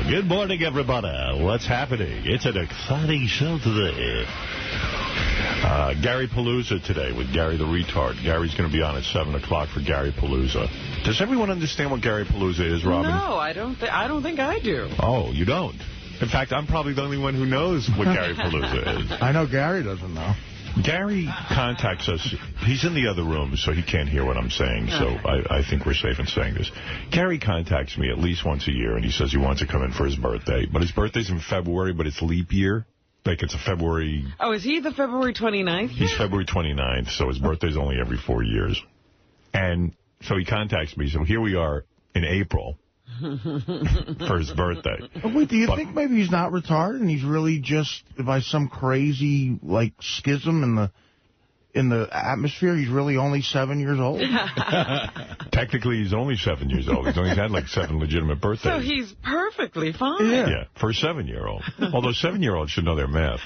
Good morning, everybody. What's happening? It's an exciting show today. Gary Palooza today with Gary the Retard. Gary's going to be on at 7 o'clock for Gary Palooza. Does everyone understand what Gary Palooza is, Robin? No, I don't think I do. Oh, you don't? In fact, I'm probably the only one who knows what Gary Palooza is. I know Gary doesn't know. Gary contacts us. He's in the other room, so he can't hear what I'm saying, so I think we're safe in saying this. Gary contacts me at least once a year, and he says he wants to come in for his birthday. But his birthday's in February, but it's leap year. Like, it's a February... Oh, is he the February 29th? He's February 29th, so his birthday's only every 4 years. And so he contacts me, so here we are in April for his birthday. Wait, do you think maybe he's not retarded and he's really just, by some crazy, like, schism in the atmosphere, he's really only 7 years old? Technically, he's only 7 years old. He's only had, like, 7 legitimate birthdays. So he's perfectly fine. Yeah, for a 7-year-old. Although 7-year-olds should know their math.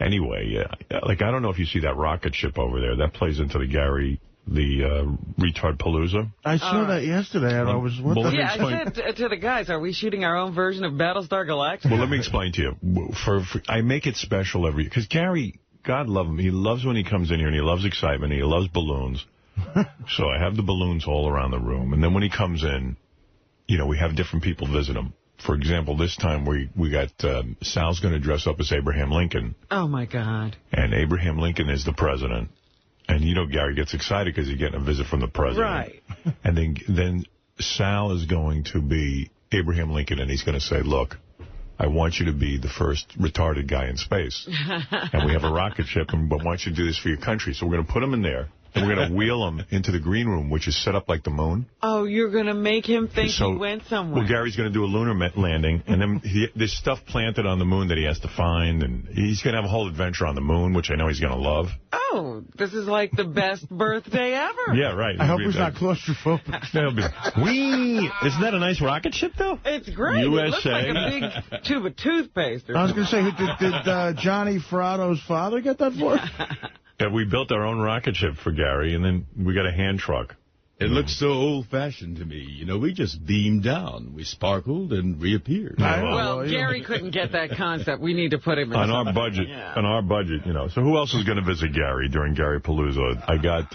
Anyway, like, I don't know if you see that rocket ship over there. That plays into the Gary... the Retard Palooza. I saw that yesterday, and I was... I said to the guys, are we shooting our own version of Battlestar Galactica? Well, let me explain to you. I make it special every... Because Gary, God love him, he loves when he comes in here, and he loves excitement, and he loves balloons. So I have the balloons all around the room. And then when he comes in, you know, we have different people visit him. For example, this time we got... Sal's going to dress up as Abraham Lincoln. Oh, my God. And Abraham Lincoln is the president. And, you know, Gary gets excited because he's getting a visit from the president. Right. And then Sal is going to be Abraham Lincoln, and he's going to say, look, I want you to be the first retarded guy in space. And we have a rocket ship, but I want you to do this for your country. So we're going to put him in there, and we're going to wheel him into the green room, which is set up like the moon. Oh, you're going to make him think he went somewhere. Well, Gary's going to do a lunar landing, and then there's stuff planted on the moon that he has to find, and he's going to have a whole adventure on the moon, which I know he's going to love. Oh, this is like the best birthday ever. Yeah, right. I hope he's not claustrophobic. Isn't that a nice rocket ship, though? It's great. USA. It looks like a big tube of toothpaste. I was going to say, did Johnny Ferrado's father get that for us? Yeah, we built our own rocket ship for Gary, and then we got a hand truck. It looks so old-fashioned to me. You know, we just beamed down. We sparkled and reappeared. Well, Gary couldn't get that concept. We need to put him in on our budget. Yeah. On our budget, you know. So who else is going to visit Gary during Gary Palooza? I got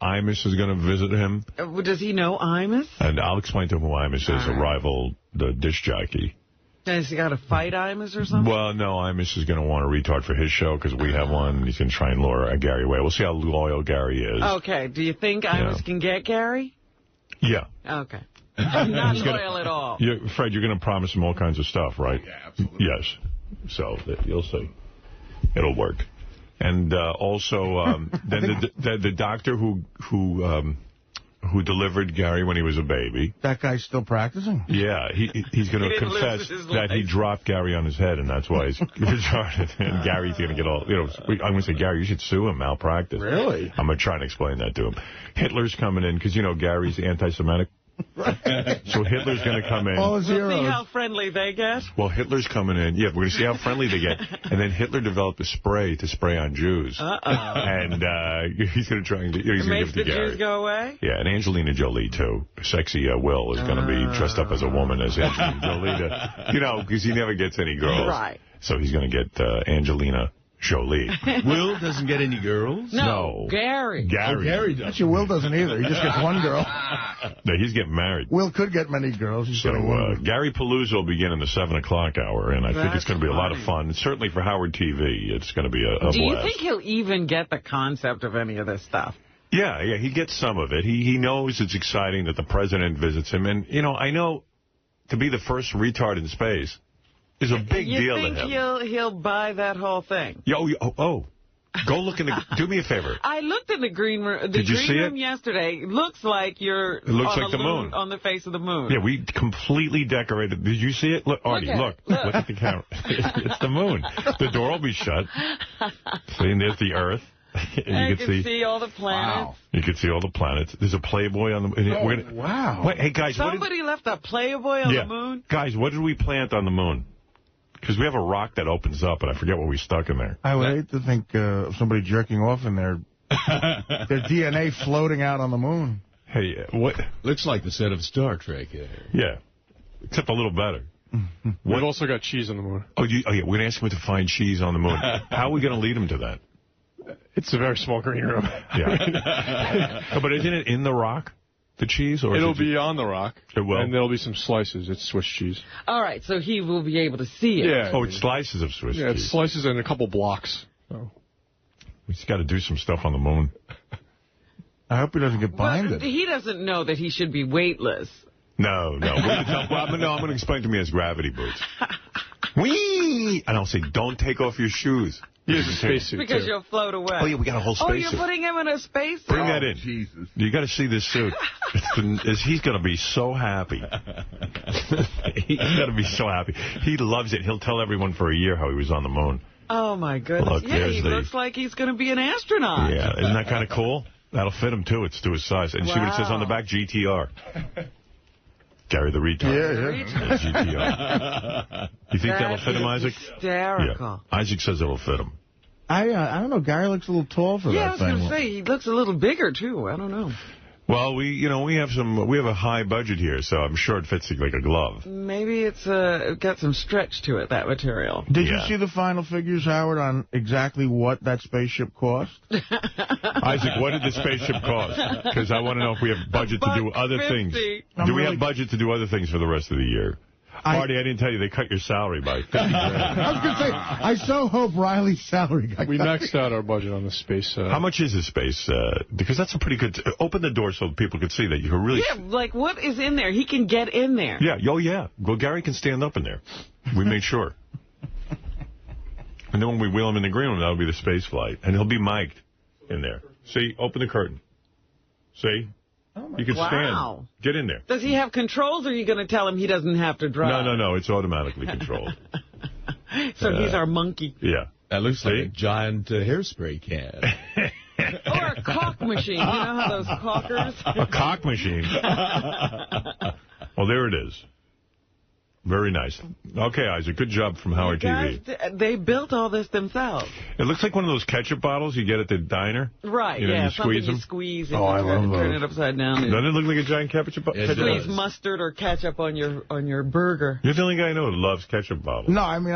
Imus is going to visit him. Does he know Imus? And I'll explain to him who Imus is, a rival, the disc jockey. Has he got to fight Imus or something? Well, no, Imus is going to want a retard for his show because we have one. And he's going to try and lure Gary away. We'll see how loyal Gary is. Okay. Do you think Imus can get Gary? Yeah. Okay. Not loyal at all. Fred, you're going to promise him all kinds of stuff, right? Yeah, absolutely. Yes. So you'll see. It'll work. And also, then the doctor who delivered Gary when he was a baby. That guy's still practicing? Yeah, he's going to confess that he dropped Gary on his head, and that's why he's retarded. And Gary's going to get all, I'm going to say, Gary, you should sue him, malpractice. Really? I'm going to try and explain that to him. Hitler's coming in, because, Gary's anti-Semitic. So Hitler's going to come in. All his heroes. We'll see how friendly they get. Well, Hitler's coming in. Yeah, we're going to see how friendly they get. And then Hitler developed a spray to spray on Jews. And he's going to try and he's going to give it to Gary. Jews go away? Yeah, and Angelina Jolie, too. Sexy Will is going to be dressed up as a woman as Angelina Jolie. Because he never gets any girls. Right. So he's going to get Angelina Jolie. Will doesn't get any girls? No. Gary. Oh, Gary does. Actually, Will doesn't either. He just gets one girl. No, he's getting married. Will could get many girls. He's getting one. Gary Palooza will begin in the 7 o'clock hour, and I think it's going to be a lot of fun. Certainly for Howard TV, it's going to be a blast. Do you think he'll even get the concept of any of this stuff? Yeah, he gets some of it. He knows it's exciting that the president visits him. And, I know to be the first retard in space is a big deal to him. You think he'll buy that whole thing? Go look in the... Do me a favor. I looked in the green room. Did you see it? Yesterday. It looks like you're it looks like the moon. On the face of the moon. Yeah, we completely decorated. Did you see it? Look, Artie, look at the camera. It's the moon. The door will be shut. See, and there's the Earth. And you can see all the planets. Wow. You can see all the planets. There's a Playboy on the... Wow. Wait, hey, guys. Somebody left a Playboy on the moon? Guys, what did we plant on the moon? Because we have a rock that opens up, and I forget what we stuck in there. I would hate to think of somebody jerking off in there. Their DNA floating out on the moon. Hey, what? Looks like the set of Star Trek. Yeah. except a little better. We've also got cheese on the moon. Oh, yeah, we're going to ask him to find cheese on the moon. How are we going to lead him to that? It's a very small green room. Yeah. Oh, but isn't it in the rock, the cheese? Or It'll be on the rock. It will. And there'll be some slices. It's Swiss cheese. All right, so he will be able to see it. Yeah. Oh, it's slices of Swiss cheese. Yeah, it's slices and a couple blocks. So. He's got to do some stuff on the moon. I hope he doesn't get blinded. But he doesn't know that he should be weightless. No. I'm going to explain to me as gravity boots. Whee! And I'll say, don't take off your shoes. He has a spacesuit, because too. you'll float away. Oh, yeah, we got a whole spacesuit. Oh, you're putting him in a spacesuit? Bring that in. Jesus. You got to see this suit. He's going to be so happy. He's going to be so happy. He loves it. He'll tell everyone for a year how he was on the moon. Oh, my goodness. Look, yeah, he looks like he's going to be an astronaut. Yeah, isn't that kind of cool? That'll fit him, too. It's to his size. And see what it says on the back? GTR. Gary the retard. Yeah. GTR. You think that'll fit him, Isaac? Hysterical. Yeah. Isaac says it'll fit him. I don't know. Gary looks a little tall for that thing. I was going to say, he looks a little bigger, too. I don't know. Well, we have a high budget here, so I'm sure it fits like a glove. Maybe it's got some stretch to it, that material. Did you see the final figures, Howard, on exactly what that spaceship cost? Isaac, what did the spaceship cost? Because I want to know if we have budget to do other things. Do we have budget to do other things for the rest of the year? Marty, I didn't tell you they cut your salary by 50 grand. I was going to say, I so hope Riley's salary got We cut. maxed out our budget on the space. How much is the space? Because that's a pretty good... Open the door so people can see that you can really... Yeah, like what is in there? He can get in there. Yeah, yeah. Well, Gary can stand up in there. We made sure. And then when we wheel him in the green room, that'll be the space flight. And he'll be mic'd in there. See? Open the curtain. See? You can stand. Get in there. Does he have controls, or are you going to tell him he doesn't have to drive? No. It's automatically controlled. So he's our monkey. Yeah. That looks like a giant hairspray can. Or a caulk machine. You know how those caulkers? A caulk machine. Well, there it is. Very nice. Okay, Isaac, good job from Howard TV. They built all this themselves. It looks like one of those ketchup bottles you get at the diner. Right, you squeeze them. You squeeze and turn it upside down. Doesn't it look like a giant ketchup bottle? Squeeze mustard or ketchup on your burger. You're the only guy I know who loves ketchup bottles. No, I mean,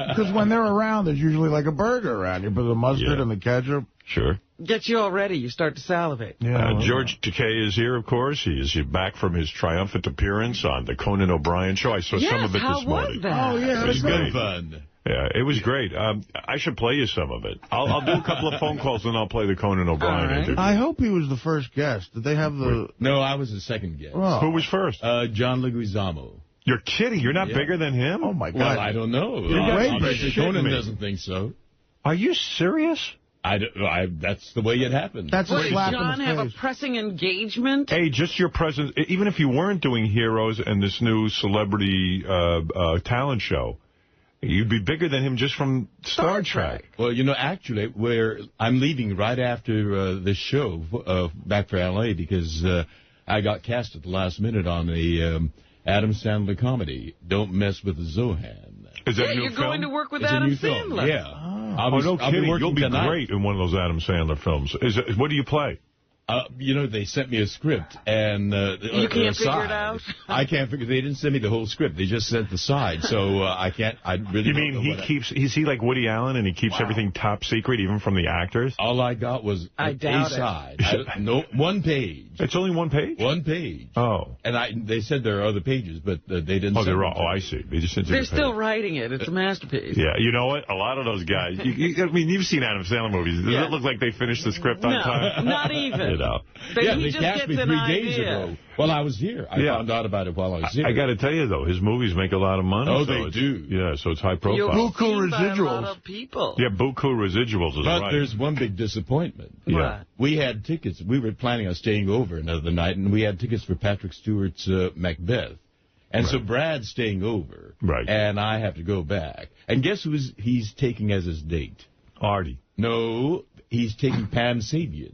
because when they're around, there's usually like a burger around. You put the mustard and the ketchup. Sure. Gets you all ready. You start to salivate. Yeah, George Takei is here, of course. He is back from his triumphant appearance on the Conan O'Brien show. I saw some of it this morning. Was that? Oh, yeah. It was good fun. Yeah, it was great. I should play you some of it. I'll do a couple of phone calls, and I'll play the Conan O'Brien interview. I hope he was the first guest. Did they have the... No, I was the second guest. Oh. Who was first? John Leguizamo. You're kidding. You're not bigger than him? Oh, my God. Well, I don't know. Conan doesn't think so. Are you serious? That's the way it happened. That's Does a slap John in the have face. a pressing engagement? Hey, just your presence, even if you weren't doing Heroes and this new celebrity talent show, you'd be bigger than him just from Star Trek. Well, actually, I'm leaving right after this show back for L.A. because I got cast at the last minute on the Adam Sandler comedy, Don't Mess with the Zohan. Is that a new you're film? going to work with It's Adam a new film. Sandler. Yeah. No kidding. You'll be tonight. great in one of those Adam Sandler films. What do you play? They sent me a script, and you can't figure it out? I can't figure. They didn't send me the whole script. They just sent the side, so I can't. I really. You mean is he like Woody Allen, and he keeps everything top secret, even from the actors? All I got was a side. No, 1 page. It's only 1 page? 1 page. Oh. And they said there are other pages, but they didn't. Oh, they're all. Oh, I see. They just sent They're still writing it. It's a masterpiece. Yeah, you know what? A lot of those guys. You've seen Adam Sandler movies. Does it look like they finished the script on time? No, not even. They cast me 3 days ago. Well, I was here. I found out about it while I was here. I got to tell you, though, his movies make a lot of money. Oh, they do. Yeah, so it's high profile. Buku residuals. A lot of people. Yeah, buku residuals is right. But there's one big disappointment. Yeah. We had tickets. We were planning on staying over another night, and we had tickets for Patrick Stewart's Macbeth. And so Brad's staying over. Right. And I have to go back. And guess who he's taking as his date? Artie. No, he's taking Pam Sabian.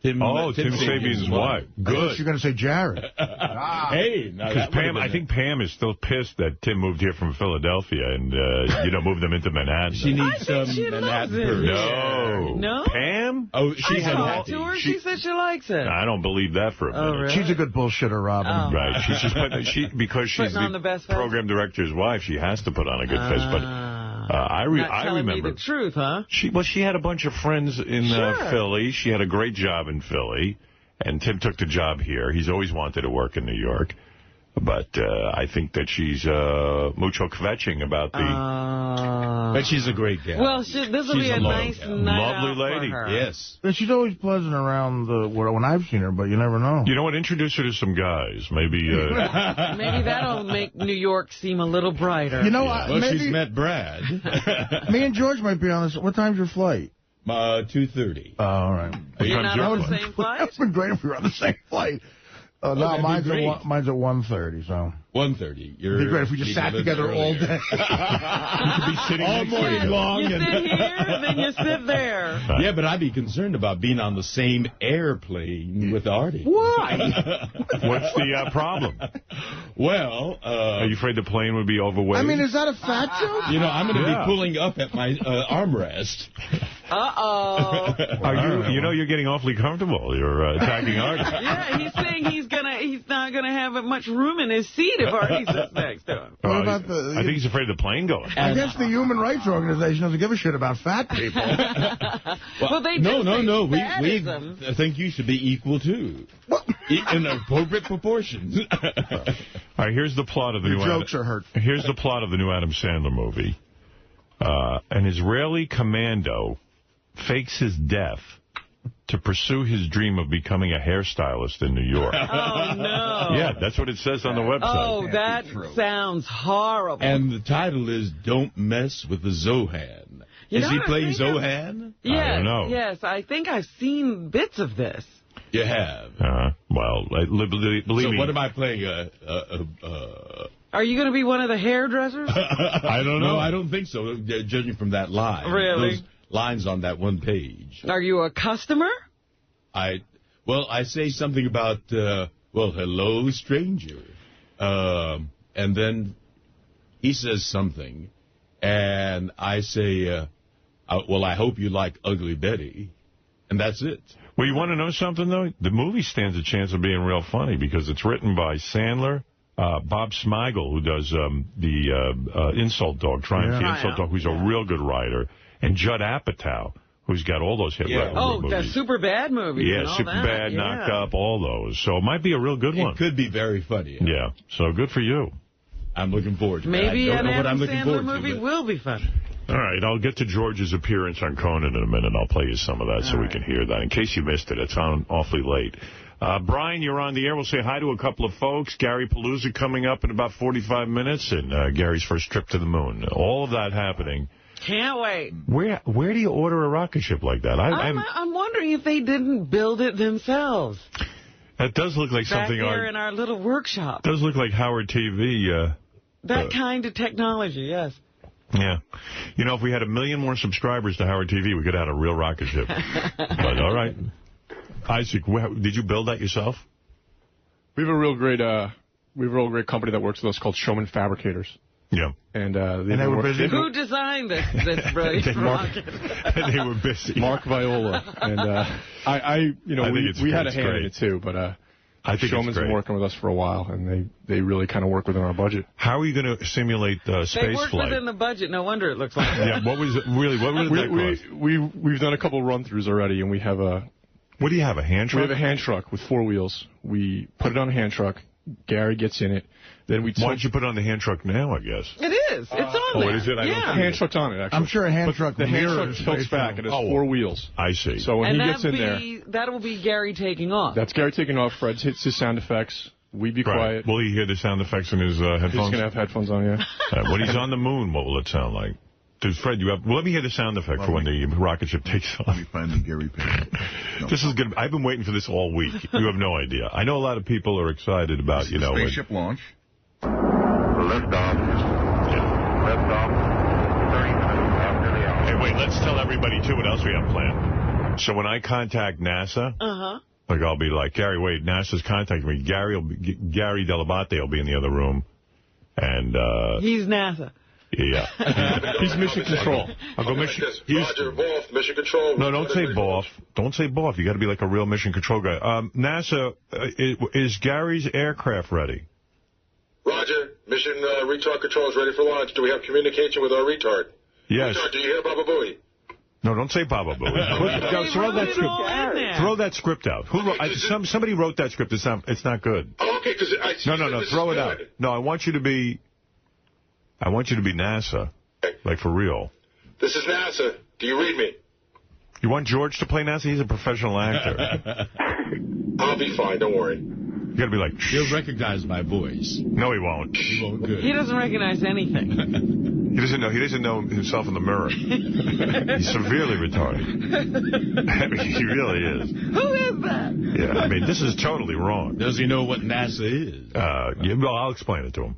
Tim Sabean's wife. I Good. thought you were going to say Jared. Hey, Because I think Pam is still pissed that Tim moved here from Philadelphia and, moved them into Manhattan. She needs some she Manhattan loves it. person. No? Pam? Oh, she's I unhappy. talked to her. She said she likes it. I don't believe that for a minute. Oh, really? She's a good bullshitter, Robin. Oh. Right. She's just because she's Putting on the best face? program director's wife, she has to put on a good face. But I telling remember me the truth, huh? She had a bunch of friends in Philly. She had a great job in Philly, and Tim took the job here. He's always wanted to work in New York. But I think that she's mucho kvetching about the... But she's a great gal. Well, this will be a nice night lovely lady. for her. Yes. But she's always pleasant around when I've seen her, but you never know. You know what? Introduce her to some guys. Maybe... Maybe that'll make New York seem a little brighter. You know, Well, she's met Brad. me and George might be on this. What time's your flight? 2:30. Oh, all right. You're not on the same That flight? would have been great if we were on the same flight. No, that'd mine's be great. mine's at 1:30, so. 1:30. It'd be great if we just sat together all day. we could be sitting all morning long. You sit here, then you sit there. Yeah, but I'd be concerned about being on the same airplane with Artie. Why? What's the problem? Well, Are you afraid the plane would be overweight? I mean, is that a fat joke? you know, I'm going to be pulling up at my armrest. Uh-oh. You're getting awfully comfortable. You're attacking Artie. Yeah, he's saying he's not gonna have much room in his seat if Artie sits next to him. What about I think he's afraid of the plane going. I guess the Human Rights Organization doesn't give a shit about fat people. Well, they No. do I think you should be equal, too. In appropriate proportions. All right, here's the plot of the new jokes are hurt. Here's the plot of the new Adam Sandler movie. An Israeli commando fakes his death to pursue his dream of becoming a hairstylist in New York. Oh, no. Yeah, that's what it says on the website. Oh, that sounds horrible. And the title is Don't Mess with the Zohan. Is he playing Zohan? Yes, I don't know. Yes, I think I've seen bits of this. You have. Well, believe me. So what am I playing? Are you going to be one of the hairdressers? I don't know. No, I don't think so, judging from that line. Really? Those lines on that one page. Are you a customer? I say something about, hello, stranger. And then he says something, and I say, I hope you like Ugly Betty. And that's it. Well, you want to know something, though? The movie stands a chance of being real funny because it's written by Sandler, Bob Smigel, who does the Insult Dog, Triumph the Insult Dog, who's a real good writer, and Judd Apatow, who's got all those hit movies. The Superbad movies. Yeah, and all Superbad, that. Knocked Up, all those. So it might be a real good one. It could be very funny. Yeah, so good for you. I'm looking forward to it. Maybe I don't an know what I'm Adam looking Sandler forward movie to, will be fun. All right, I'll get to George's appearance on Conan in a minute. I'll play you some of that so we can hear that. In case you missed it, it's on awfully late. Brian, you're on the air. We'll say hi to a couple of folks. Gary Palooza coming up in about 45 minutes, and Gary's first trip to the moon. All of that happening. Can't wait. Where do you order a rocket ship like that? I'm wondering if they didn't build it themselves. That does look like Back something. there in our little workshop. Does look like Howard TV. That kind of technology, yes. Yeah. You know, if we had 1 million more subscribers to Howard TV, we could have had a real rocket ship. But all right. Isaac, did you build that yourself? We have a real great company that works with us called Showman Fabricators. Yeah. And they were busy. Who designed this brilliant rocket? They were busy. Mark Viola. And we had a hand in it too, but I think Showman's been working with us for a while, and they really kind of work within our budget. How are you going to simulate space They work flight? within the budget. No wonder it looks like that. Yeah, what did that cost? We've done a couple run-throughs already, and we have What do you have, a hand truck? We have a hand truck with 4 wheels. We put it on a hand truck. Gary gets in it. Then we Why don't you put it on the hand truck now, I guess? It is. It's on there. Oh, is it? The hand truck's on it, actually. I'm sure a hand truck The hand truck mirrors tilts back. It has 4 wheels. I see. So when he gets in there... that will be Gary taking off. That's Gary taking off. Fred hits his sound effects. We be quiet. Will he hear the sound effects in his headphones? He's going to have headphones on, yeah. When he's on the moon, what will it sound like? Does Fred, let me hear the sound effect for when the rocket ship takes off. Let me find the Gary page. This is good. I've been waiting for this all week. You have no idea. I know a lot of people are excited about, Spaceship launch. Liftoff. Liftoff. 30 minutes after the hour. Hey, wait, let's tell everybody, too, what else we have planned. So when I contact NASA, Uh-huh. like I'll be like, Gary, wait, NASA's contacting me. Gary Delabate will be in the other room. And, he's NASA. Yeah. He's mission control. I'll go mission. Roger, Wolf, mission control. No, don't say Boff. Don't say Boff. You got to be like a real mission control guy. NASA, is Gary's aircraft ready? Roger, mission retard control is ready for launch. Do we have communication with our retard? Yes. Retard, do you hear Baba Booey? No, don't say Baba Booey. Throw that script. Throw that script out. Who wrote? Somebody wrote that script. It's not good. Oh, okay, because No. Throw it out. No, I want you to be NASA, like for real. This is NASA. Do you read me? You want George to play NASA? He's a professional actor. I'll be fine. Don't worry. You got to be like. He'll recognize my voice. No, he won't. He won't. Good. He doesn't recognize anything. He doesn't know himself in the mirror. He's severely retarded. He really is. Who is that? Yeah, I mean, this is totally wrong. Does he know what NASA is? Yeah, well, I'll explain it to him.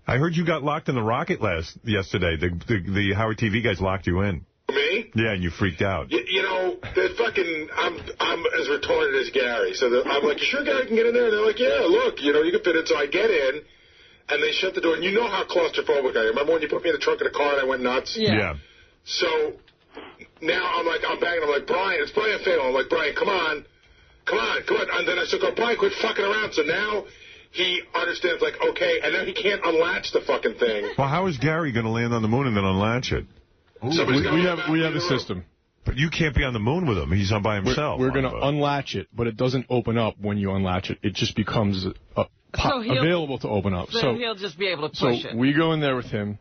I heard you got locked in the rocket yesterday. The Howard TV guys locked you in. Me? Yeah, and you freaked out. You know, the fucking, I'm as retarded as Gary. So I'm like, you sure Gary can get in there? And they're like, yeah, look, you can fit in. So I get in, and they shut the door. And you know how claustrophobic I am. Remember when you put me in the trunk of the car and I went nuts? Yeah. So now I'm banging. I'm like, Brian, it's Brian Fallon. I'm like, Brian, come on. And then I said, Brian, quit fucking around. So now he understands, like, okay, and now he can't unlatch the fucking thing. Well, how is Gary going to land on the moon and then unlatch it? We have a system. But you can't be on the moon with him. He's on by himself. We're going to unlatch it, but it doesn't open up when you unlatch it. It just becomes available to open up. So he'll just be able to push it. So we go in there with him.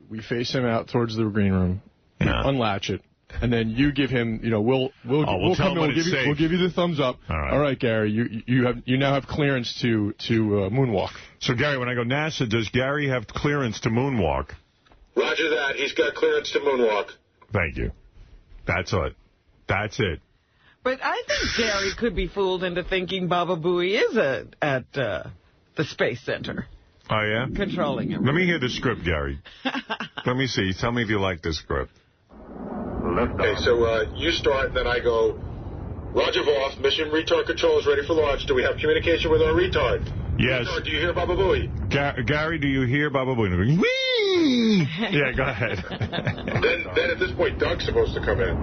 We face him out towards the green room. Yeah. Unlatch it. And then you give him, we'll come in. We'll give you the thumbs up. All right, Gary, you now have clearance to moonwalk. So Gary, when I go NASA, does Gary have clearance to moonwalk? Roger that. He's got clearance to moonwalk. Thank you. That's it. But I think Gary could be fooled into thinking Baba Booey is at the Space Center. Oh, yeah? Controlling him. Let me hear the script, Gary. Let me see. Tell me if you like this script. Okay, so you start, then I go, Roger Voss, mission retard control is ready for launch. Do we have communication with our retard? Yes. Retard, do you hear Baba Booey? Gary, do you hear Baba Booey? Whee! Yeah, go ahead. then at this point, Doug's supposed to come in.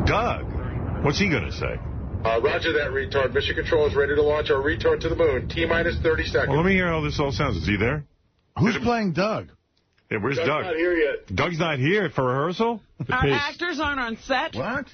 Doug? What's he going to say? Roger that, retard. Mission control is ready to launch our retard to the moon. T-minus 30 seconds. Well, let me hear how this all sounds. Is he there? Who's playing Doug? Yeah, where's Doug's Doug? not here yet. Doug's not here for rehearsal? Our actors aren't on set? What?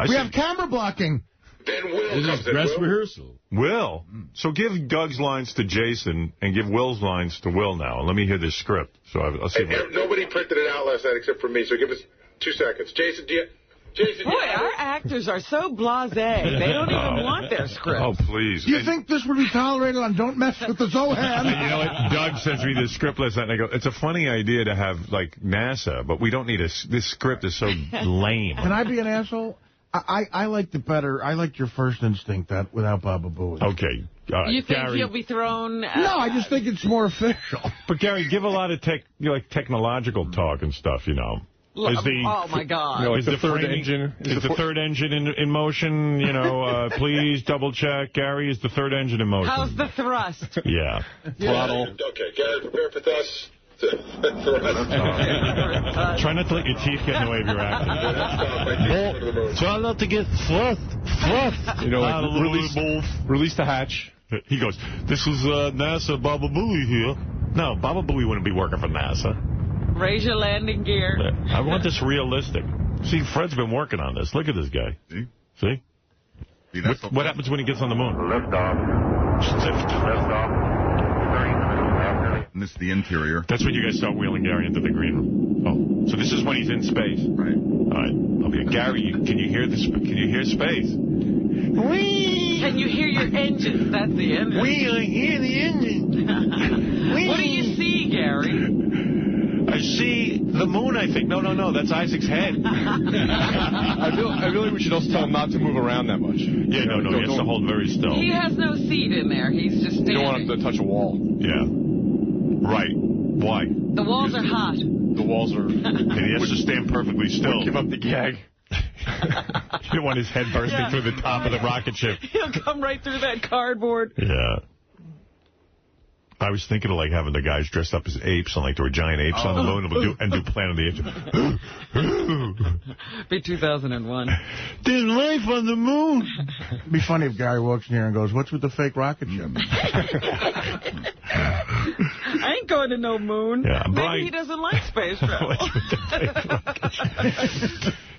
We have camera blocking. Then Will This comes is in. dress Will? rehearsal. Will? So give Doug's lines to Jason and give Will's lines to Will now. And let me hear this script. So I'll see. Nobody printed it out last night except for me, so give us 2 seconds. Jason, Boy, our actors are so blasé. They don't even want their script. Oh, please. Do you think this would be tolerated on Don't Mess with the Zohan? You know what? Doug sends me this script last night, and I go, it's a funny idea to have, like, NASA, but we don't need this script is so lame. Can I be an asshole? I liked it better. I liked your first instinct, that without Baba Booey. Okay. You think Gary, he'll be thrown... No, I just think it's more official. But, Gary, give a lot of technological talk and stuff, you know. Oh, my God. Like is the third engine. Is the third engine in motion? You know, please double check. Gary, is the third engine in motion? How's the thrust? Yeah. Throttle. Okay, Gary, prepare for thrust. Try not to let your teeth get in the way of your acting. Try not to get thrust. Release the hatch. He goes, this is NASA Baba Booey here. No, Baba Booey wouldn't be working for NASA. Raise your landing gear. I want this realistic. See, Fred's been working on this. Look at this guy. See? What happens when he gets on the moon? Lift off. Lift off. And this is the interior. That's when you guys start wheeling Gary into the green room. Oh, so this is when he's in space. Right. All right. Okay, Gary, can you hear this? Can you hear space? Whee! Can you hear your engine? That's the engine. Whee! I hear the engine. What do you see, Gary? I see the moon, I think. No, that's Isaac's head. I feel like we should also tell him not to move around that much. Yeah, no, he has to hold very still. He has no seat in there. He's just standing. You don't want him to touch a wall. Yeah. Right. Why? The walls are hot. The walls are... And he has to stand perfectly still. Give up the gag. You don't want his head bursting through the top of the rocket ship. He'll come right through that cardboard. Yeah. I was thinking of, like, having the guys dressed up as apes, and, like, there were giant apes on the moon, and do Planet of the Apes. Be 2001. There's life on the moon. It'd be funny if Gary walks in here and goes, what's with the fake rocket ship? I ain't going to no moon. Yeah, Maybe he doesn't like space travel.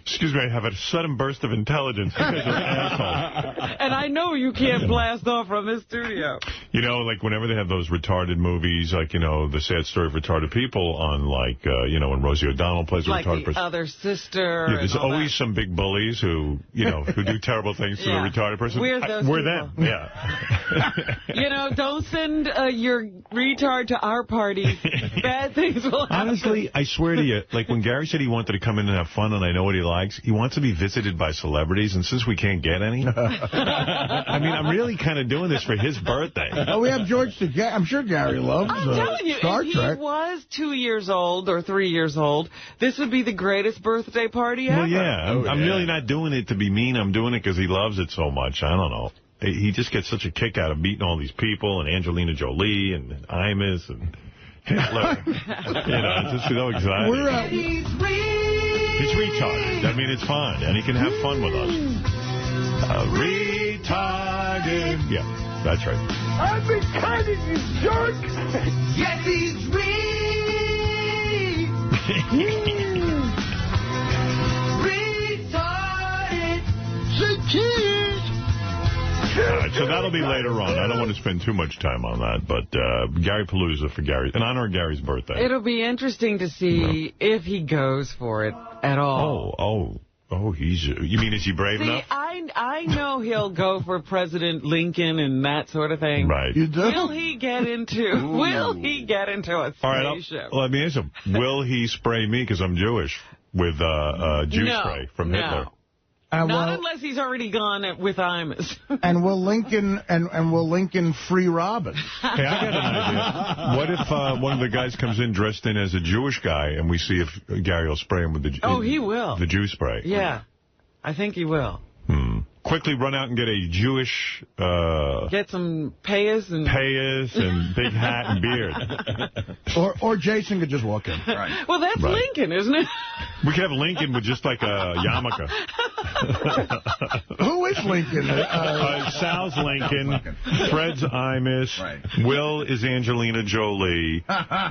Excuse me, I have a sudden burst of intelligence. You guys are assholes. And I know you can't blast off from this studio. You know, like, whenever they have those retarded movies, like, you know, The Sad Story of Retarded People on, like, you know, when Rosie O'Donnell plays a retarded person. Like The Other Sister. Yeah, there's always that. some big bullies who, you know, who do terrible things to the retarded person. We're them, yeah. You know, don't send your retard to our party. Bad things will happen. Honestly, I swear to you, like, when Gary said he wanted to come in and have fun, and I know what he likes, he wants to be visited by celebrities, and since we can't get any, I mean, I'm really kind of doing this for his birthday. Oh, we have George Takei. I'm sure Gary loves Star Trek. If he was 2 years old or 3 years old, this would be the greatest birthday party ever. Well, yeah. I'm really not doing it to be mean. I'm doing it because he loves it so much. I don't know. He just gets such a kick out of meeting all these people, and Angelina Jolie, and Imus, and Hitler. You know, it's just so exciting. He's retarded. I mean, it's fun, and he can have fun with us. Retarded. Yeah, that's right. I'm retarded, you jerk! Yes, he's retarded. Say cheese! All right, so that'll be later on. I don't want to spend too much time on that, but Gary Palooza for Gary, in honor of Gary's birthday. It'll be interesting to see if he goes for it at all. Oh, you mean, is he brave enough? I know he'll go for President Lincoln and that sort of thing. Right. You do? Will he get into a spaceship? Let me ask him. Will he spray me because I'm Jewish with Jew spray from Hitler? Not unless he's already gone with Imus. And will Lincoln free Robin? Hey, I got an idea. What if one of the guys comes in dressed in as a Jewish guy, and we see if Gary will spray him with the he will. The Jew spray. Yeah, I think he will. Quickly run out and get a Jewish... get some payas and big hat and beard. Or Jason could just walk in. Right. Well, that's Lincoln, isn't it? We could have Lincoln with just like a yarmulke. Who is Lincoln? Sal's Lincoln. Fred's Imus. Right. Will is Angelina Jolie.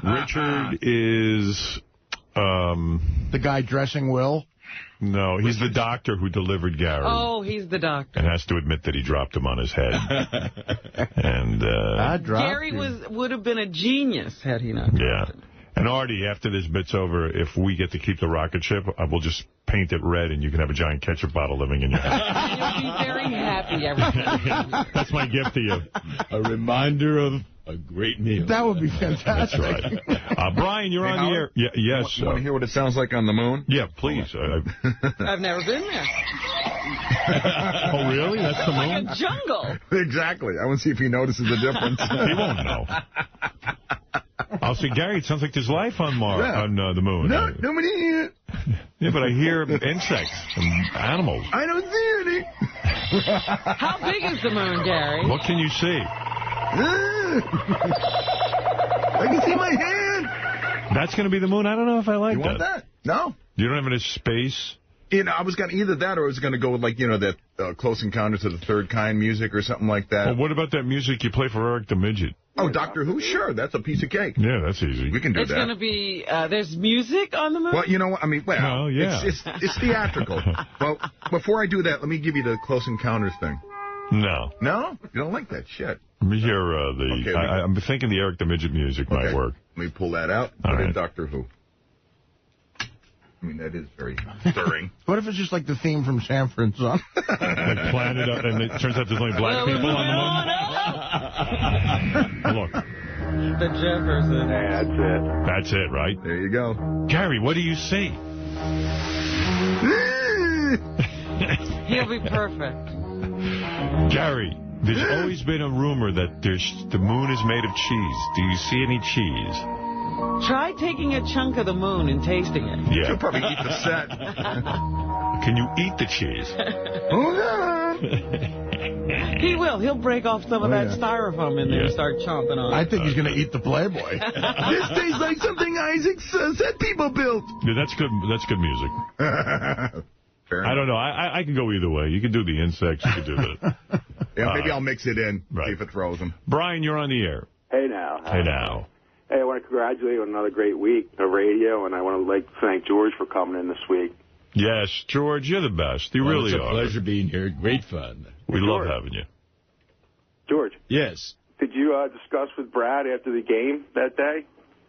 Richard is... the guy dressing Will? No, he's the doctor who delivered Gary. Oh, he's the doctor. And has to admit that he dropped him on his head. And Gary would have been a genius had he not. Yeah. And Artie, after this bit's over, if we get to keep the rocket ship, I will just paint it red, and you can have a giant ketchup bottle living in your house. You'll be very happy every day. That's my gift to you. A reminder of a great meal. That would be fantastic. That's right. Brian, you're on the air. Yeah, yes. You want to hear what it sounds like on the moon? Yeah, please. I've never been there. Oh, really? That's the moon? Like a jungle. Exactly. I want to see if he notices the difference. He won't know. I'll say, Gary, it sounds like there's life on on the moon. No, nobody here. Yeah, but I hear insects and animals. I don't see any. How big is the moon, Gary? What can you see? I can see my hand. That's going to be the moon? I don't know if I like that. You want that? No. You don't have any space? You know, I was going to either that or I was going to go with, like, you know, that Close Encounters of the Third Kind music or something like that. Well, what about that music you play for Eric the Midget? Oh, Doctor Who? Sure, that's a piece of cake. Yeah, that's easy. We can do that. It's going to be, there's music on the moon? Well, you know what? I mean, yeah. It's theatrical. Well, before I do that, let me give you the Close Encounters thing. No. No? You don't like that shit. Let me hear the... Okay, I'm thinking the Eric the Midget music might work. Let me pull that out. Put in Doctor Who. I mean, that is very stirring. What if it's just like the theme from Sanford's on? Like planted up, and it turns out there's only black people on the moon? Look. The Jefferson. That's it. That's it, right? There you go. Gary, what do you see? He'll be perfect. Gary, there's always been a rumor that the moon is made of cheese. Do you see any cheese? Try taking a chunk of the moon and tasting it. Yeah. You'll probably eat the set. Can you eat the cheese? He will. He'll break off some of that styrofoam in there and start chomping on it. I think he's going to eat the Playboy. This tastes like something Isaac said people built. Yeah, that's good. That's good music. I don't know. I can go either way. You can do the insects. You can do the... Yeah, maybe I'll mix it in, see if it throws them. Brian, you're on the air. Hey, now. Hey, now. Hey, I want to congratulate you on another great week of radio, and I want to thank George for coming in this week. Yes, George, you're the best. You really are. It's a pleasure being here. Great fun. We love having you. George. Yes. Did you discuss with Brad after the game that day?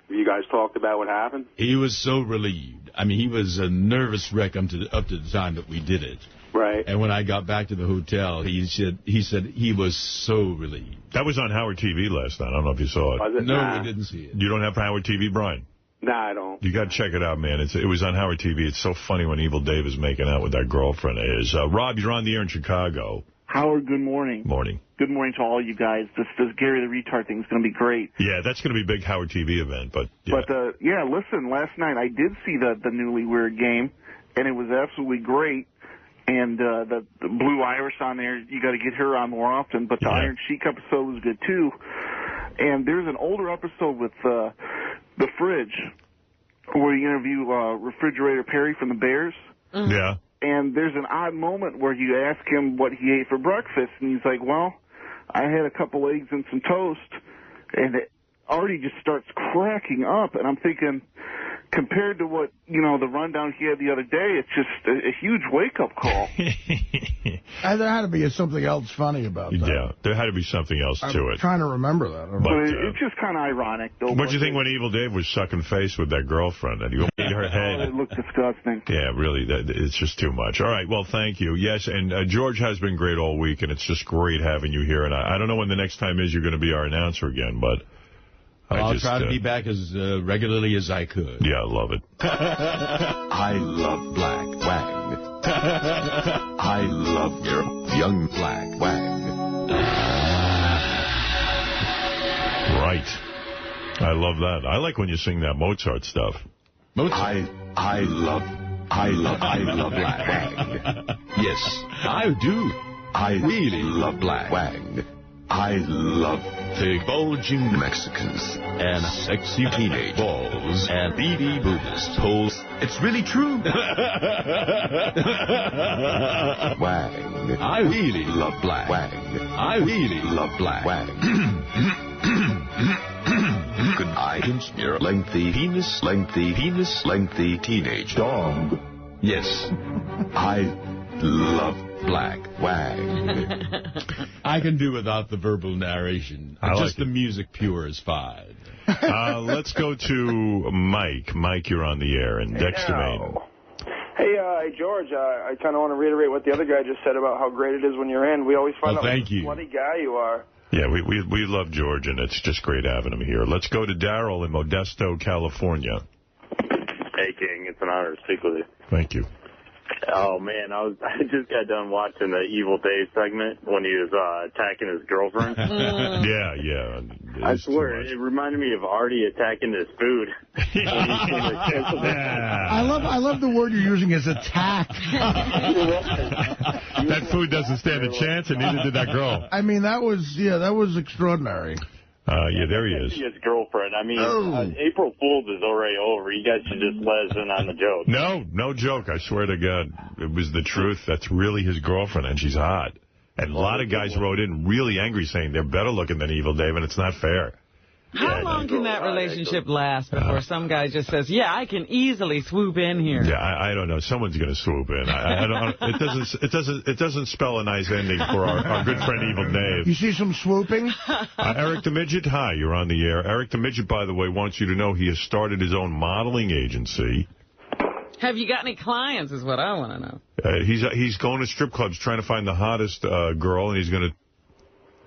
You guys talked about what happened? He was so relieved. I mean, he was a nervous wreck up to the time that we did it. Right. And when I got back to the hotel, he said he was so relieved. That was on Howard TV last night. I don't know if you saw it. Was it? No, we didn't see it. You don't have Howard TV, Brian? No, I don't. You got to check it out, man. It was on Howard TV. It's so funny when Evil Dave is making out with that girlfriend. Rob, you're on the air in Chicago. Howard, good morning. Morning. Good morning to all you guys. This Gary the Retard thing is going to be great. Yeah, that's going to be a big Howard TV event. But listen, last night I did see the Newly Weird game, and it was absolutely great. And the Blue Iris on there, you got to get her on more often. But the Iron Sheik episode was good, too. And there's an older episode with the Fridge where you interview Refrigerator Perry from the Bears. Mm-hmm. Yeah. And there's an odd moment where you ask him what he ate for breakfast, and he's like, well, I had a couple eggs and some toast, and it already just starts cracking up. And I'm thinking, compared to what, the rundown he had the other day, it's just a huge wake-up call. There had to be something else funny about that. Yeah, there had to be something else to it. I'm trying to remember that. But it's just kind of ironic, though. What do you think when Evil Dave was sucking face with that girlfriend and he ate her head? It looked disgusting. Yeah, really, it's just too much. All right, well, thank you. Yes, and George has been great all week, and it's just great having you here. And I don't know when the next time is you're going to be our announcer again, but... I'll try to be back as regularly as I could. Yeah, I love it. I love Black Wang. I love your young Black Wang. Right. I love that. I like when you sing that Mozart stuff. Mozart? I love Black Wang. Yes, I do. I really love Black Wang. I love the bulging Mexicans and sexy teenage balls and beady Buddhist holes. It's really true. Wang. I really love Black Wang. I really love Black Wang. Good items, your lengthy penis, teenage dog. Yes, I love Black Wang. I can do without the verbal narration. Just the music pure is fine. Let's go to Mike. Mike, you're on the air in Dexter, Maine. Hey, George, I kind of want to reiterate what the other guy just said about how great it is when you're in. We always find out what a funny guy you are. Yeah, we love George, and it's just great having him here. Let's go to Daryl in Modesto, California. Hey, King. It's an honor to speak with you. Thank you. Oh, man, I just got done watching the Evil Dave segment when he was attacking his girlfriend. Yeah. I swear, it reminded me of Artie attacking his food. I love the word you're using is attack. That food doesn't stand a chance, and neither did that girl. I mean, that was extraordinary. Yeah, there he is. His girlfriend. I mean, April Fool's is already over. You guys should just let us in on the joke. No joke. I swear to God. It was the truth. That's really his girlfriend, and she's hot. And a lot of guys wrote in really angry saying they're better looking than Evil Dave, and it's not fair. How long can that relationship last before some guy just says, yeah, I can easily swoop in here? Yeah, I don't know. Someone's going to swoop in. It doesn't spell a nice ending for our good friend Evil Dave. You see some swooping? Eric the Midget, hi, you're on the air. Eric the Midget, by the way, wants you to know he has started his own modeling agency. Have you got any clients is what I want to know. He's going to strip clubs trying to find the hottest girl, and he's going to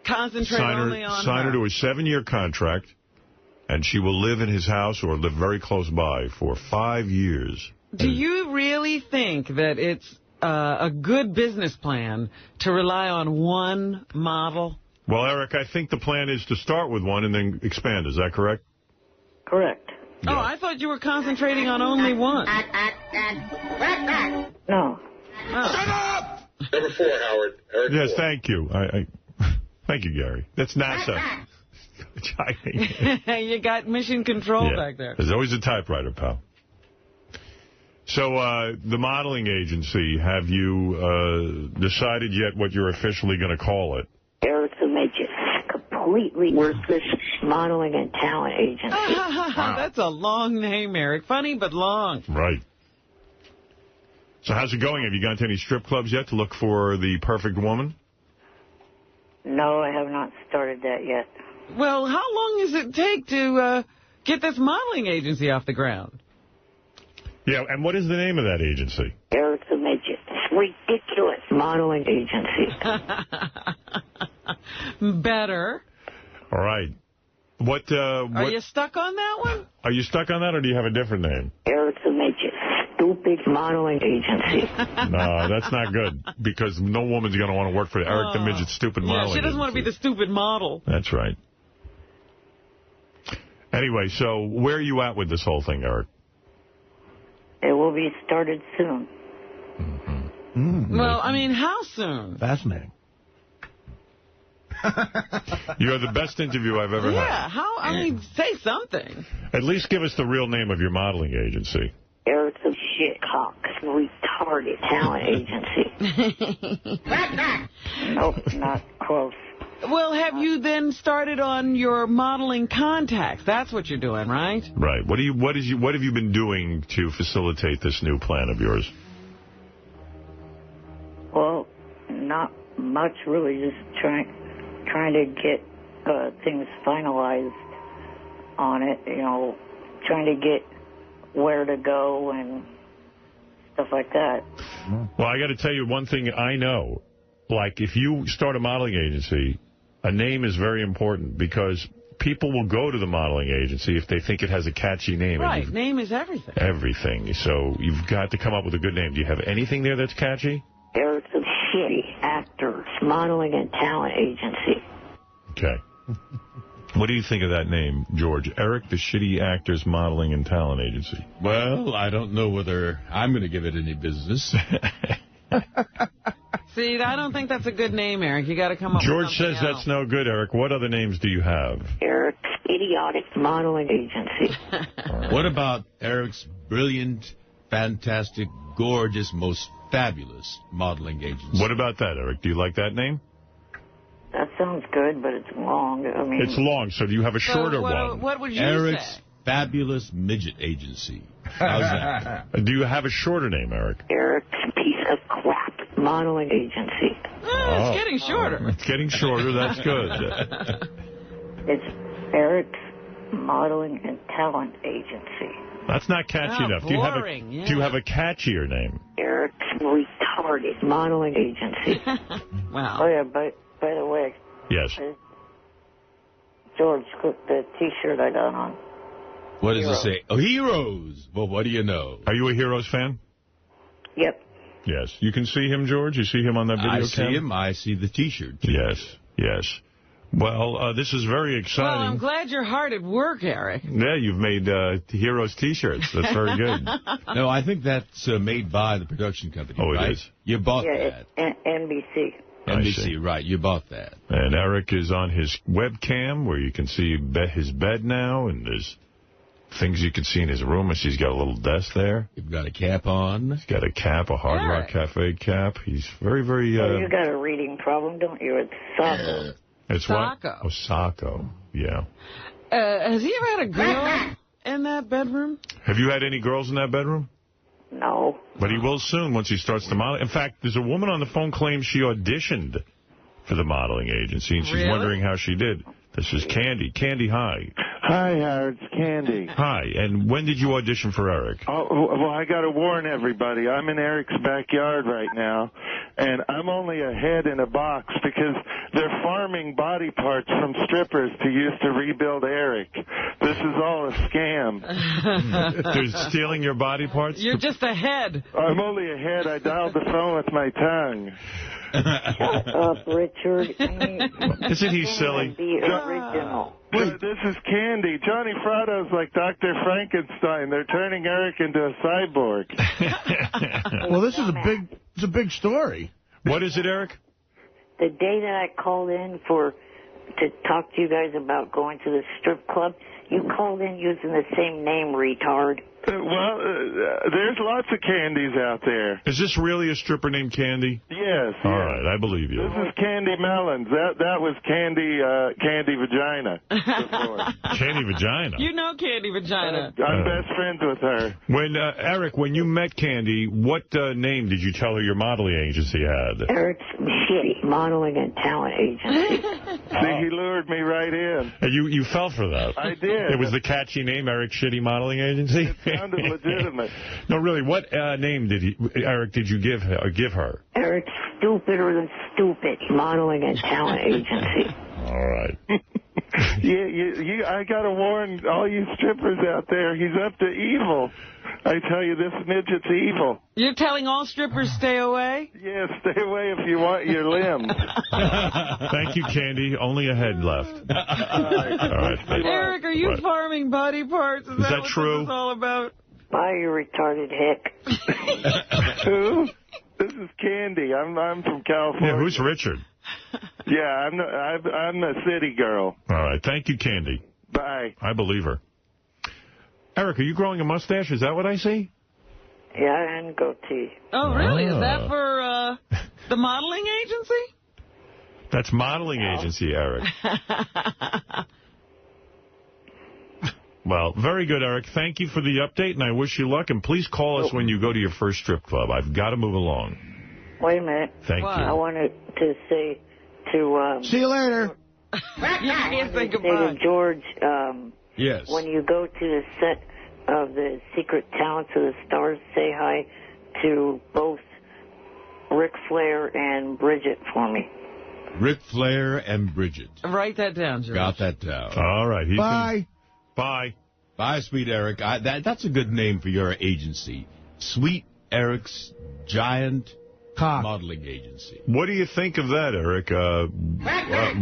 concentrate only on sign her to a 7-year contract. And she will live in his house or live very close by for 5 years. Do you really think that it's a good business plan to rely on one model? Well, Eric, I think the plan is to start with one and then expand. Is that correct? Correct. Yeah. Oh, I thought you were concentrating on only one. No. Shut up! Number 4, Howard. Eric yes, 4. thank you. Thank you, Gary. That's NASA. You got mission control back there. There's always a typewriter, pal. So, the modeling agency, have you decided yet what you're officially going to call it? Eric the Midget. Completely worthless modeling and talent agency. Wow. That's a long name, Eric. Funny, but long. Right. So how's it going? Have you gone to any strip clubs yet to look for the perfect woman? No, I have not started that yet. Well, how long does it take to get this modeling agency off the ground? Yeah, and what is the name of that agency? Eric the Midget. Ridiculous modeling agency. Better. All right. What? Are you stuck on that one? Are you stuck on that, or do you have a different name? Eric the Midget. Stupid modeling agency. No, that's not good, because no woman's going to want to work for Eric the Midget's stupid modeling she doesn't want to be the stupid model. That's right. Anyway, so where are you at with this whole thing, Eric? It will be started soon. Well, I mean, how soon? Fascinating. You're the best interview I've ever had. Yeah, how? I mean, say something. At least give us the real name of your modeling agency. Eric the Shitcock Retarded Talent Agency. Nope, not close. Well, have you then started on your modeling contacts? That's what you're doing, right? Right. What have you been doing to facilitate this new plan of yours? Well, not much really. Just trying to get things finalized on it. You know, trying to get where to go and stuff like that. Well, I got to tell you one thing I know. Like, if you start a modeling agency, a name is very important, because people will go to the modeling agency if they think it has a catchy name. Right, name is everything. Everything. So you've got to come up with a good name. Do you have anything there that's catchy? Eric the Shitty Actors Modeling and Talent Agency. Okay. What do you think of that name, George? Eric the Shitty Actors Modeling and Talent Agency. Well, I don't know whether I'm going to give it any business. See, I don't think that's a good name, Eric. You got to come up George with something says else. that's no good, Eric. What other names do you have? Eric's Idiotic Modeling Agency. What about Eric's brilliant, fantastic, gorgeous, most fabulous modeling agency? What about that, Eric? Do you like that name? That sounds good, but it's long. I mean, it's long, so do you have a shorter one? What would you Eric's say? Fabulous Midget Agency. How's that? Do you have a shorter name, Eric? Eric's Piece of Crap Modeling Agency. It's getting shorter. It's getting shorter. That's good. It's Eric's Modeling and Talent Agency. That's not catchy enough. Boring, do you have a catchier name? Eric's Retarded Modeling Agency. Wow. Oh, yeah, by the way. Yes. George, the T-shirt I got on. What does it say? Oh, Heroes. Well, what do you know? Are you a Heroes fan? Yep. Yes. You can see him, George? You see him on that video cam? I see him. I see the T-shirt. Yes. Yes. Well, this is very exciting. Well, I'm glad you're hard at work, Eric. Yeah, you've made Heroes T-shirts. That's very good. No, I think that's made by the production company, right? It is? You bought that. NBC. NBC, right. You bought that. And Eric is on his webcam where you can see his bed now, and there's things you can see in his room. He's got a little desk there. You've got a cap on. He's got a cap, a Hard Rock Cafe cap. He's very, very... you got a reading problem, don't you? It's Sacco. It's Sacco. What? Oh, Sacco. Yeah. Has he ever had a girl in that bedroom? Have you had any girls in that bedroom? No. But he will soon once he starts to model. In fact, there's a woman on the phone claims she auditioned for the modeling agency, and she's wondering how she did. This is Candy. Candy, hi. Hi, Howard. It's Candy. Hi. And when did you audition for Eric? Oh, well, I got to warn everybody. I'm in Eric's backyard right now, and I'm only a head in a box because they're farming body parts from strippers to use to rebuild Eric. This is all a scam. They're stealing your body parts? You're just a head. I'm only a head. I dialed the phone with my tongue. Shut up, Richard. Isn't he silly? Be original. This is Candy. Johnny Fratto's like Dr. Frankenstein. They're turning Eric into a cyborg. Well, this is a It's a big story. What is it, Eric? The day that I called in to talk to you guys about going to the strip club, you called in using the same name, retard. Well, there's lots of Candies out there. Is this really a stripper named Candy? Yes. All right, I believe you. This is Candy Melons. That was Candy Vagina. Candy Vagina? You know Candy Vagina. I'm best friends with her. When Eric, when you met Candy, what name did you tell her your modeling agency had? Eric's shitty modeling and talent agency. See, he lured me right in. You fell for that. I did. It was the catchy name, Eric Shitty Modeling Agency? It sounded legitimate. No, really, what name Eric did you give her? Eric's stupider than stupid modeling and talent agency. All right. I got to warn all you strippers out there, he's up to evil. I tell you, this midget's evil. You're telling all strippers stay away? Yeah, stay away if you want your limbs. Thank you, Candy. Only a head left. All right. Eric, are you farming body parts? Is that what true? This is all about? Bye, you retarded hick. Who? This is Candy. I'm from California. Yeah, who's Richard? Yeah, I'm a city girl. All right. Thank you, Candy. Bye. I believe her. Eric, are you growing a mustache? Is that what I see? Yeah, and goatee. Oh, really? Is that for the modeling agency? That's modeling agency, Eric. Well, very good, Eric. Thank you for the update, and I wish you luck. And please call us when you go to your first strip club. I've got to move along. Wait a minute. Thank you. I wanted to say to... See you later. You can't say goodbye. To George, yes. When you go to the set of the Secret Talents of the Stars, say hi to both Ric Flair and Bridget for me. Ric Flair and Bridget. Write that down, George. Got that down. All right. Bye. Bye. Bye, Sweet Eric. That's a good name for your agency. Sweet Eric's Giant Modeling Agency. What do you think of that, Eric?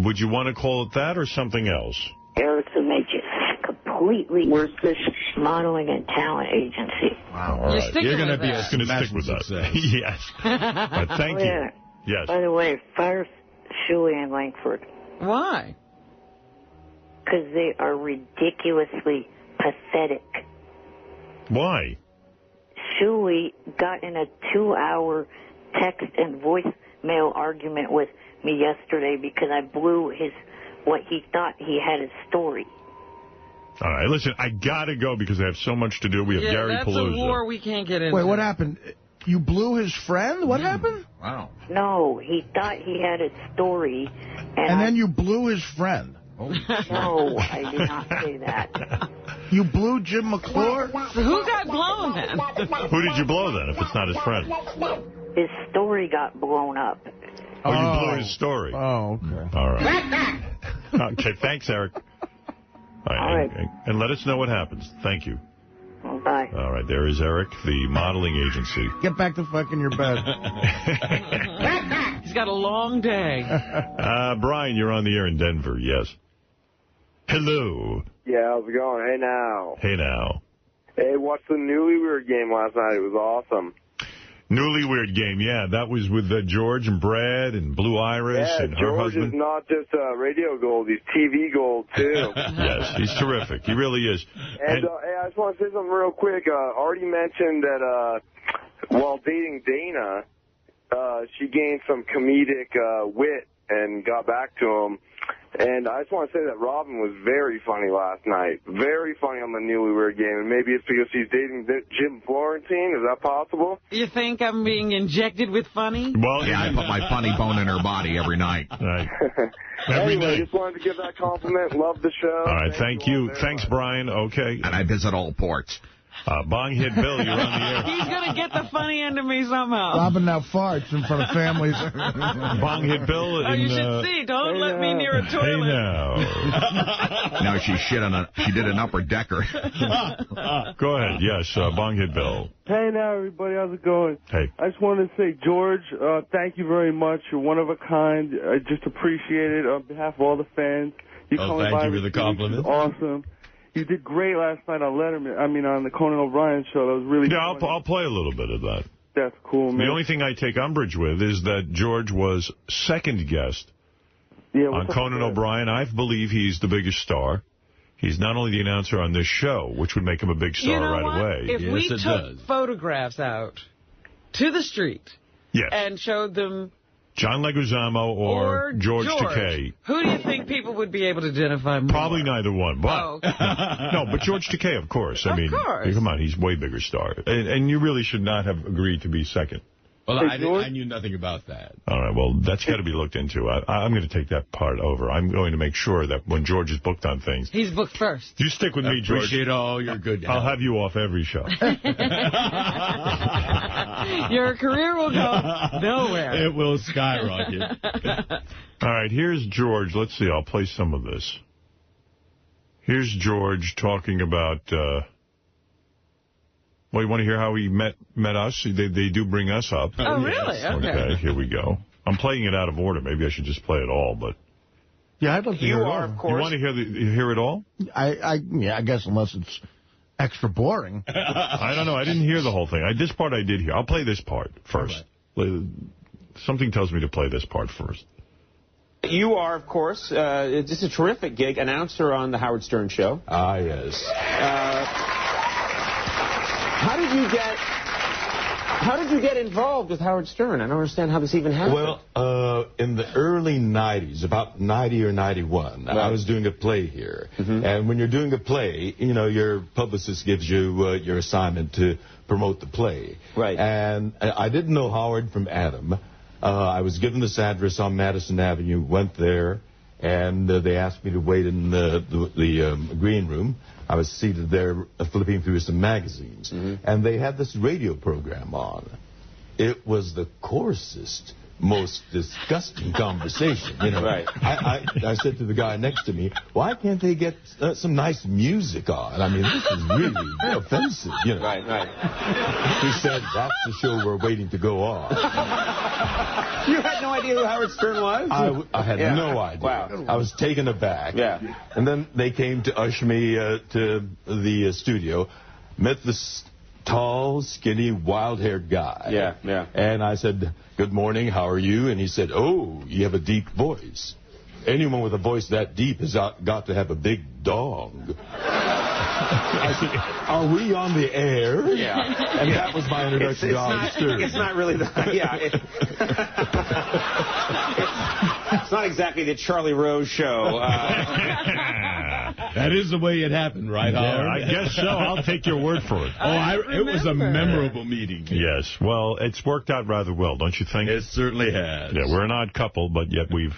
Would you want to call it that or something else? Eric's a major, completely worthless modeling and talent agency. Wow. All right. You're going to be a stick with that. Yes. But thank you. Yes. By the way, fire Shuey and Langford. Why? Because they are ridiculously pathetic. Why? Shuey got in a 2-hour text and voicemail argument with me yesterday because I blew what he thought he had his story. All right, listen, I got to go because I have so much to do. We have Gary Palooza. That's a war we can't get into. Wait, what happened? You blew his friend? What happened? Wow. No, he thought he had his story. And then you blew his friend? No, I did not say that. You blew Jim McClure? So who got blown then? Who did you blow then, if it's not his friend? His story got blown up. Oh, you blew his story. Oh, okay. All right. Okay, thanks, Eric. All right. And let us know what happens. Thank you. Bye. All right, there is Eric, the modeling agency. Get back to fucking your bed. He's got a long day. Brian, you're on the air in Denver, yes. Hello. Yeah, how's it going? Hey, now. Hey, now. Hey, watched the Newly Weird game last night. It was awesome. Newly Weird game, yeah. That was with George and Brad and Blue Iris and her George husband. Is not just radio gold. He's TV gold, too. Yes, he's terrific. He really is. And hey, I just want to say something real quick. Already mentioned that while dating Dana, she gained some comedic wit and got back to him. And I just want to say that Robin was very funny last night. Very funny on the Newly Weird game. And maybe it's because she's dating Jim Florentine. Is that possible? You think I'm being injected with funny? Well, yeah, I put my funny bone in her body every night. Right. Anyway, just wanted to give that compliment. Love the show. All right, thank you. Thanks, Brian. Okay. And I visit all ports. Bonghead Bill, you're on the air. He's going to get the funny end of me somehow. Robin now farts in front of families. Bonghead Bill. You should see. Don't let me near a toilet. Hey, now. No, she did an upper decker. Go ahead. Yes, Bonghead Bill. Hey, now, everybody. How's it going? Hey. I just wanted to say, George, thank you very much. You're one of a kind. I just appreciate it on behalf of all the fans. Thank you for the compliment. Awesome. You did great last night on on the Conan O'Brien show. That was really fun. I'll play a little bit of that. That's cool, man. The only thing I take umbrage with is that George was second guest on Conan O'Brien. I believe he's the biggest star. He's not only the announcer on this show, which would make him a big star right away. If we took photographs out to the street and showed them John Leguizamo or George Takei, who do you think people would be able to identify more? Probably neither one. But no, but George Takei, of course. I mean, come on, he's way bigger star. And you really should not have agreed to be second. Well, I knew nothing about that. All right, well, that's got to be looked into. I'm going to take that part over. I'm going to make sure that when George is booked on things... He's booked first. You stick with me, George. Appreciate all your good help. I'll have you off every show. Your career will go nowhere. It will skyrocket. All right, here's George. Let's see, I'll play some of this. Here's George talking about... Well, you want to hear how he met us? They do bring us up. Oh, really? Okay, here we go. I'm playing it out of order. Maybe I should just play it all, but... Yeah, I'd love to hear it all. Of course. You want to hear it all? Yeah, I guess unless it's extra boring. I don't know. I didn't hear the whole thing. This part I did hear. I'll play this part first. Right. Something tells me to play this part first. You are, of course, just a terrific gig, announcer on the Howard Stern Show. Ah, yes. How did you get involved with Howard Stern? I don't understand how this even happened. Well, in the early 90s, about 90 or 91, I was doing a play here. And when you're doing a play, you know, your publicist gives you your assignment to promote the play. Right. And I didn't know Howard from Adam. I was given this address on Madison Avenue, went there, and they asked me to wait in the green room. I was seated there flipping through some magazines, and they had this radio program on. It was the coarsest, most disgusting conversation. You know, right. I said to the guy next to me, why can't they get some nice music on? I mean, this is really offensive. You know. Right. He said, that's the show we're waiting to go on. You had no idea who Howard Stern was? I had no idea. Wow. I was taken aback. Yeah. And then they came to usher me to the studio, met this tall, skinny, wild-haired guy. Yeah. And I said, good morning, how are you? And he said, oh, you have a deep voice. Anyone with a voice that deep has got to have a big dong. I said, are we on the air? Yeah. And that was my introduction to Howard Stern. It's not really the... Yeah. It's not exactly the Charlie Rose show. That is the way it happened, right, Howard? I guess so. I'll take your word for it. It was a memorable meeting. Yes. Well, it's worked out rather well, don't you think? It certainly has. Yeah, we're an odd couple, but yet we've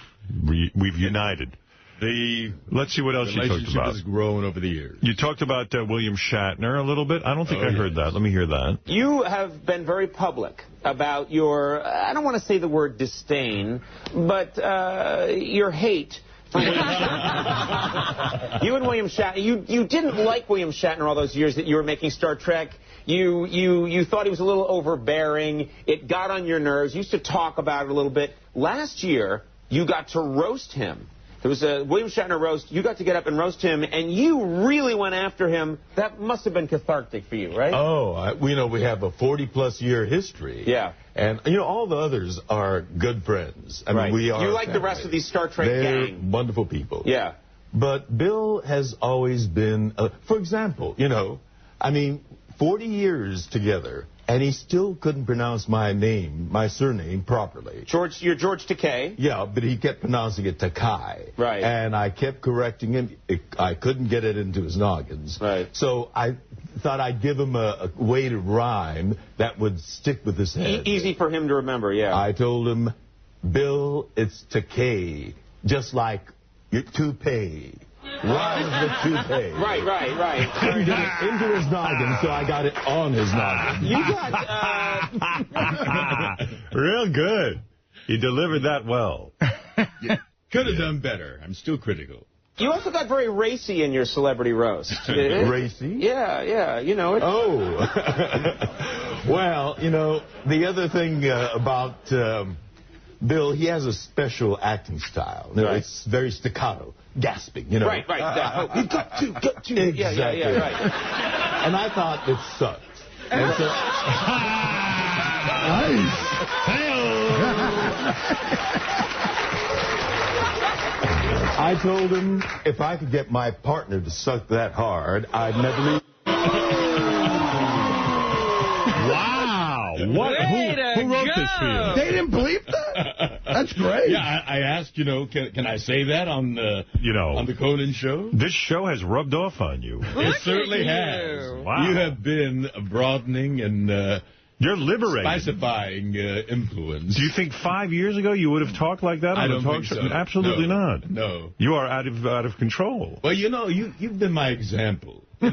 united. Let's see what else you talked about. The relationship has grown over the years. You talked about William Shatner a little bit. I don't think I heard that. Let me hear that. You have been very public about your, I don't want to say the word disdain, but your hate. You and William Shatner, you didn't like William Shatner all those years that you were making Star Trek. You thought he was a little overbearing. It got on your nerves. You used to talk about it a little bit. Last year, you got to roast him. There was a William Shatner roast. You got to get up and roast him, and you really went after him. That must have been cathartic for you, right? Oh, we have a 40-plus year history. Yeah. And, all the others are good friends. I mean, we are. You like the rest of these Star Trek They're gang. Wonderful people. Yeah. But Bill has always been, for example, 40 years together, and he still couldn't pronounce my surname properly. You're George Takei. Yeah, but he kept pronouncing it Takai. Right. And I kept correcting him. I couldn't get it into his noggins. Right. So I thought I'd give him a way to rhyme that would stick with his head. Easy for him to remember, yeah. I told him, Bill, it's Takei, just like your toupee. Rhymes with toupee. Right. Turned it into his noggin, so I got it on his noggin. You got... Real good. You delivered that well. Could have done better. I'm still critical. You also got very racy in your celebrity roast. Racy? Yeah, you know it. Oh. Well, the other thing about Bill, he has a special acting style. It's very staccato, gasping, Right. You got to. Exactly. Yeah, right. And I thought it sucked. And so, I told him if I could get my partner to suck that hard, I'd never leave. Wow. What? Who wrote this for you? They didn't believe that? That's great. Yeah, I asked, can I say that on the on the Conan show? This show has rubbed off on you. It certainly has. Wow. You have been a broadening and you're liberating, specifying influence. Do you think 5 years ago you would have talked like that on the talk show? So. Absolutely not. No. You are out of control. Well, you've been my example. It's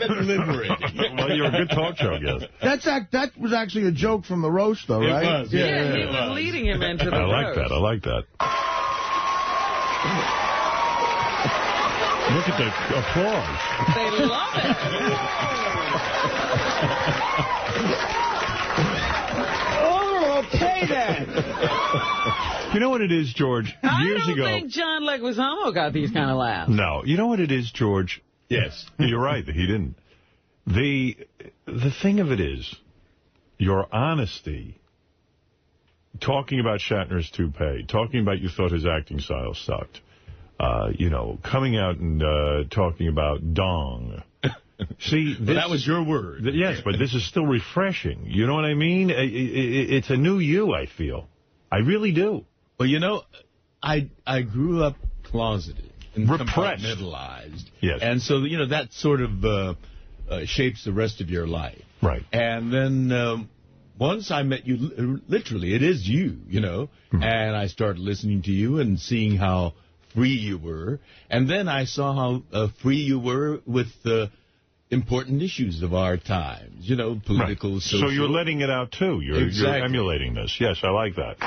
been liberating. Well, you're a good talk show guest. That was actually a joke from the roast, though, right? It was. Yeah, he was leading him into the roast. I like that. Look at the applause. They love it. Oh, okay then. You know what it is, George? Years ago. I don't think John Leguizamo got these kind of laughs. No. You know what it is, George? Yes. You're right. He didn't. The thing of it is, your honesty, talking about Shatner's toupee, talking about you thought his acting style sucked, coming out and talking about dong. See, that was your word. Yes, but this is still refreshing. You know what I mean? It's a new you, I feel. I really do. Well, I grew up closeted. Repressed. Compartmentalized. Yes. And so, that sort of shapes the rest of your life. Right. And then once I met you, literally, it is you, Mm-hmm. and I started listening to you and seeing how free you were. And then I saw how free you were with important issues of our times, political, right. social. So you're letting it out, too. You're emulating this. Yes, I like that.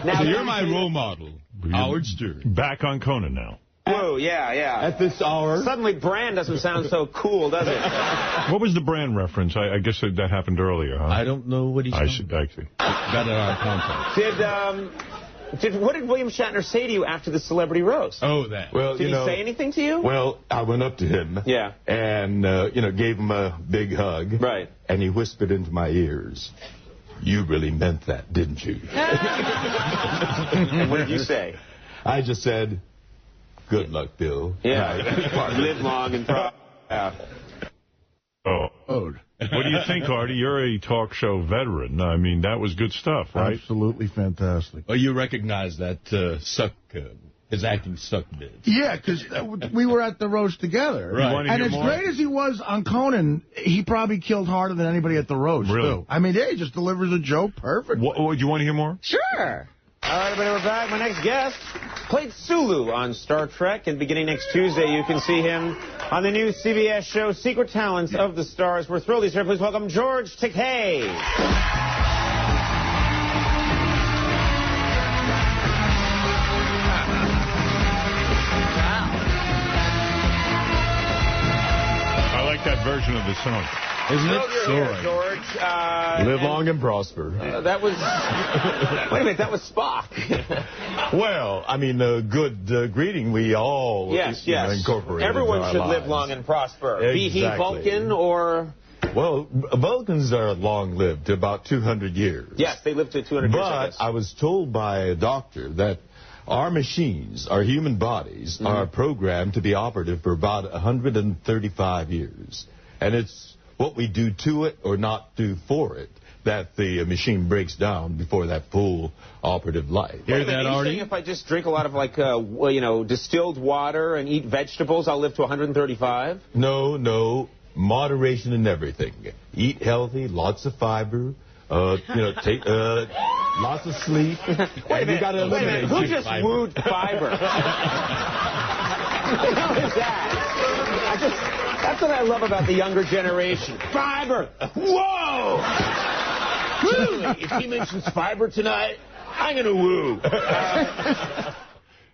Now, so you're my role model, Howard Stern. Back on Conan now. Whoa, yeah. At this hour. Suddenly Brand doesn't sound so cool, does it? What was the Brand reference? I guess that happened earlier, huh? I don't know what he's I see. Got it on contact. What did William Shatner say to you after the celebrity roast? Oh, that. Well, did he say anything to you? Well, I went up to him. Yeah. And, gave him a big hug. Right. And he whispered into my ears, "You really meant that, didn't you?" And what did you say? I just said, "Good luck, Bill." Yeah. Live long and prosper. Oh. What do you think, Artie? You're a talk show veteran. I mean, that was good stuff, right? Absolutely fantastic. Oh, you recognize that his acting suck bit. Yeah, because we were at the roast together. Right. And as great as he was on Conan, he probably killed harder than anybody at the roast, really? too. I mean, he just delivers a joke perfect. Do you want to hear more? Sure. All right, everybody, we're back. My next guest played Sulu on Star Trek, and beginning next Tuesday, you can see him on the new CBS show, Secret Talents of the Stars. We're thrilled he's here. Please welcome George Takei. I like that version of the song. Isn't it? Here, George. Live long and prosper. That was... Wait a minute, that was Spock. Well, I mean, a good greeting we all incorporate. Everyone should live long and prosper. Exactly. Be he Vulcan or... Well, Vulcans are long-lived, about 200 years. Yes, they live to 200 years, But I was told by a doctor that our machines, our human bodies, are programmed to be operative for about 135 years. And it's what we do to it or not do for it that the machine breaks down before that full operative life. Hear that, Artie? If I just drink a lot of, distilled water and eat vegetables, I'll live to 135? No. Moderation in everything. Eat healthy, lots of fiber, take lots of sleep. Wait a minute. Who just wooed fiber? What the hell is that? That's what I love about the younger generation. Fiber! Whoa! Really? If he mentions fiber tonight, I'm going to woo.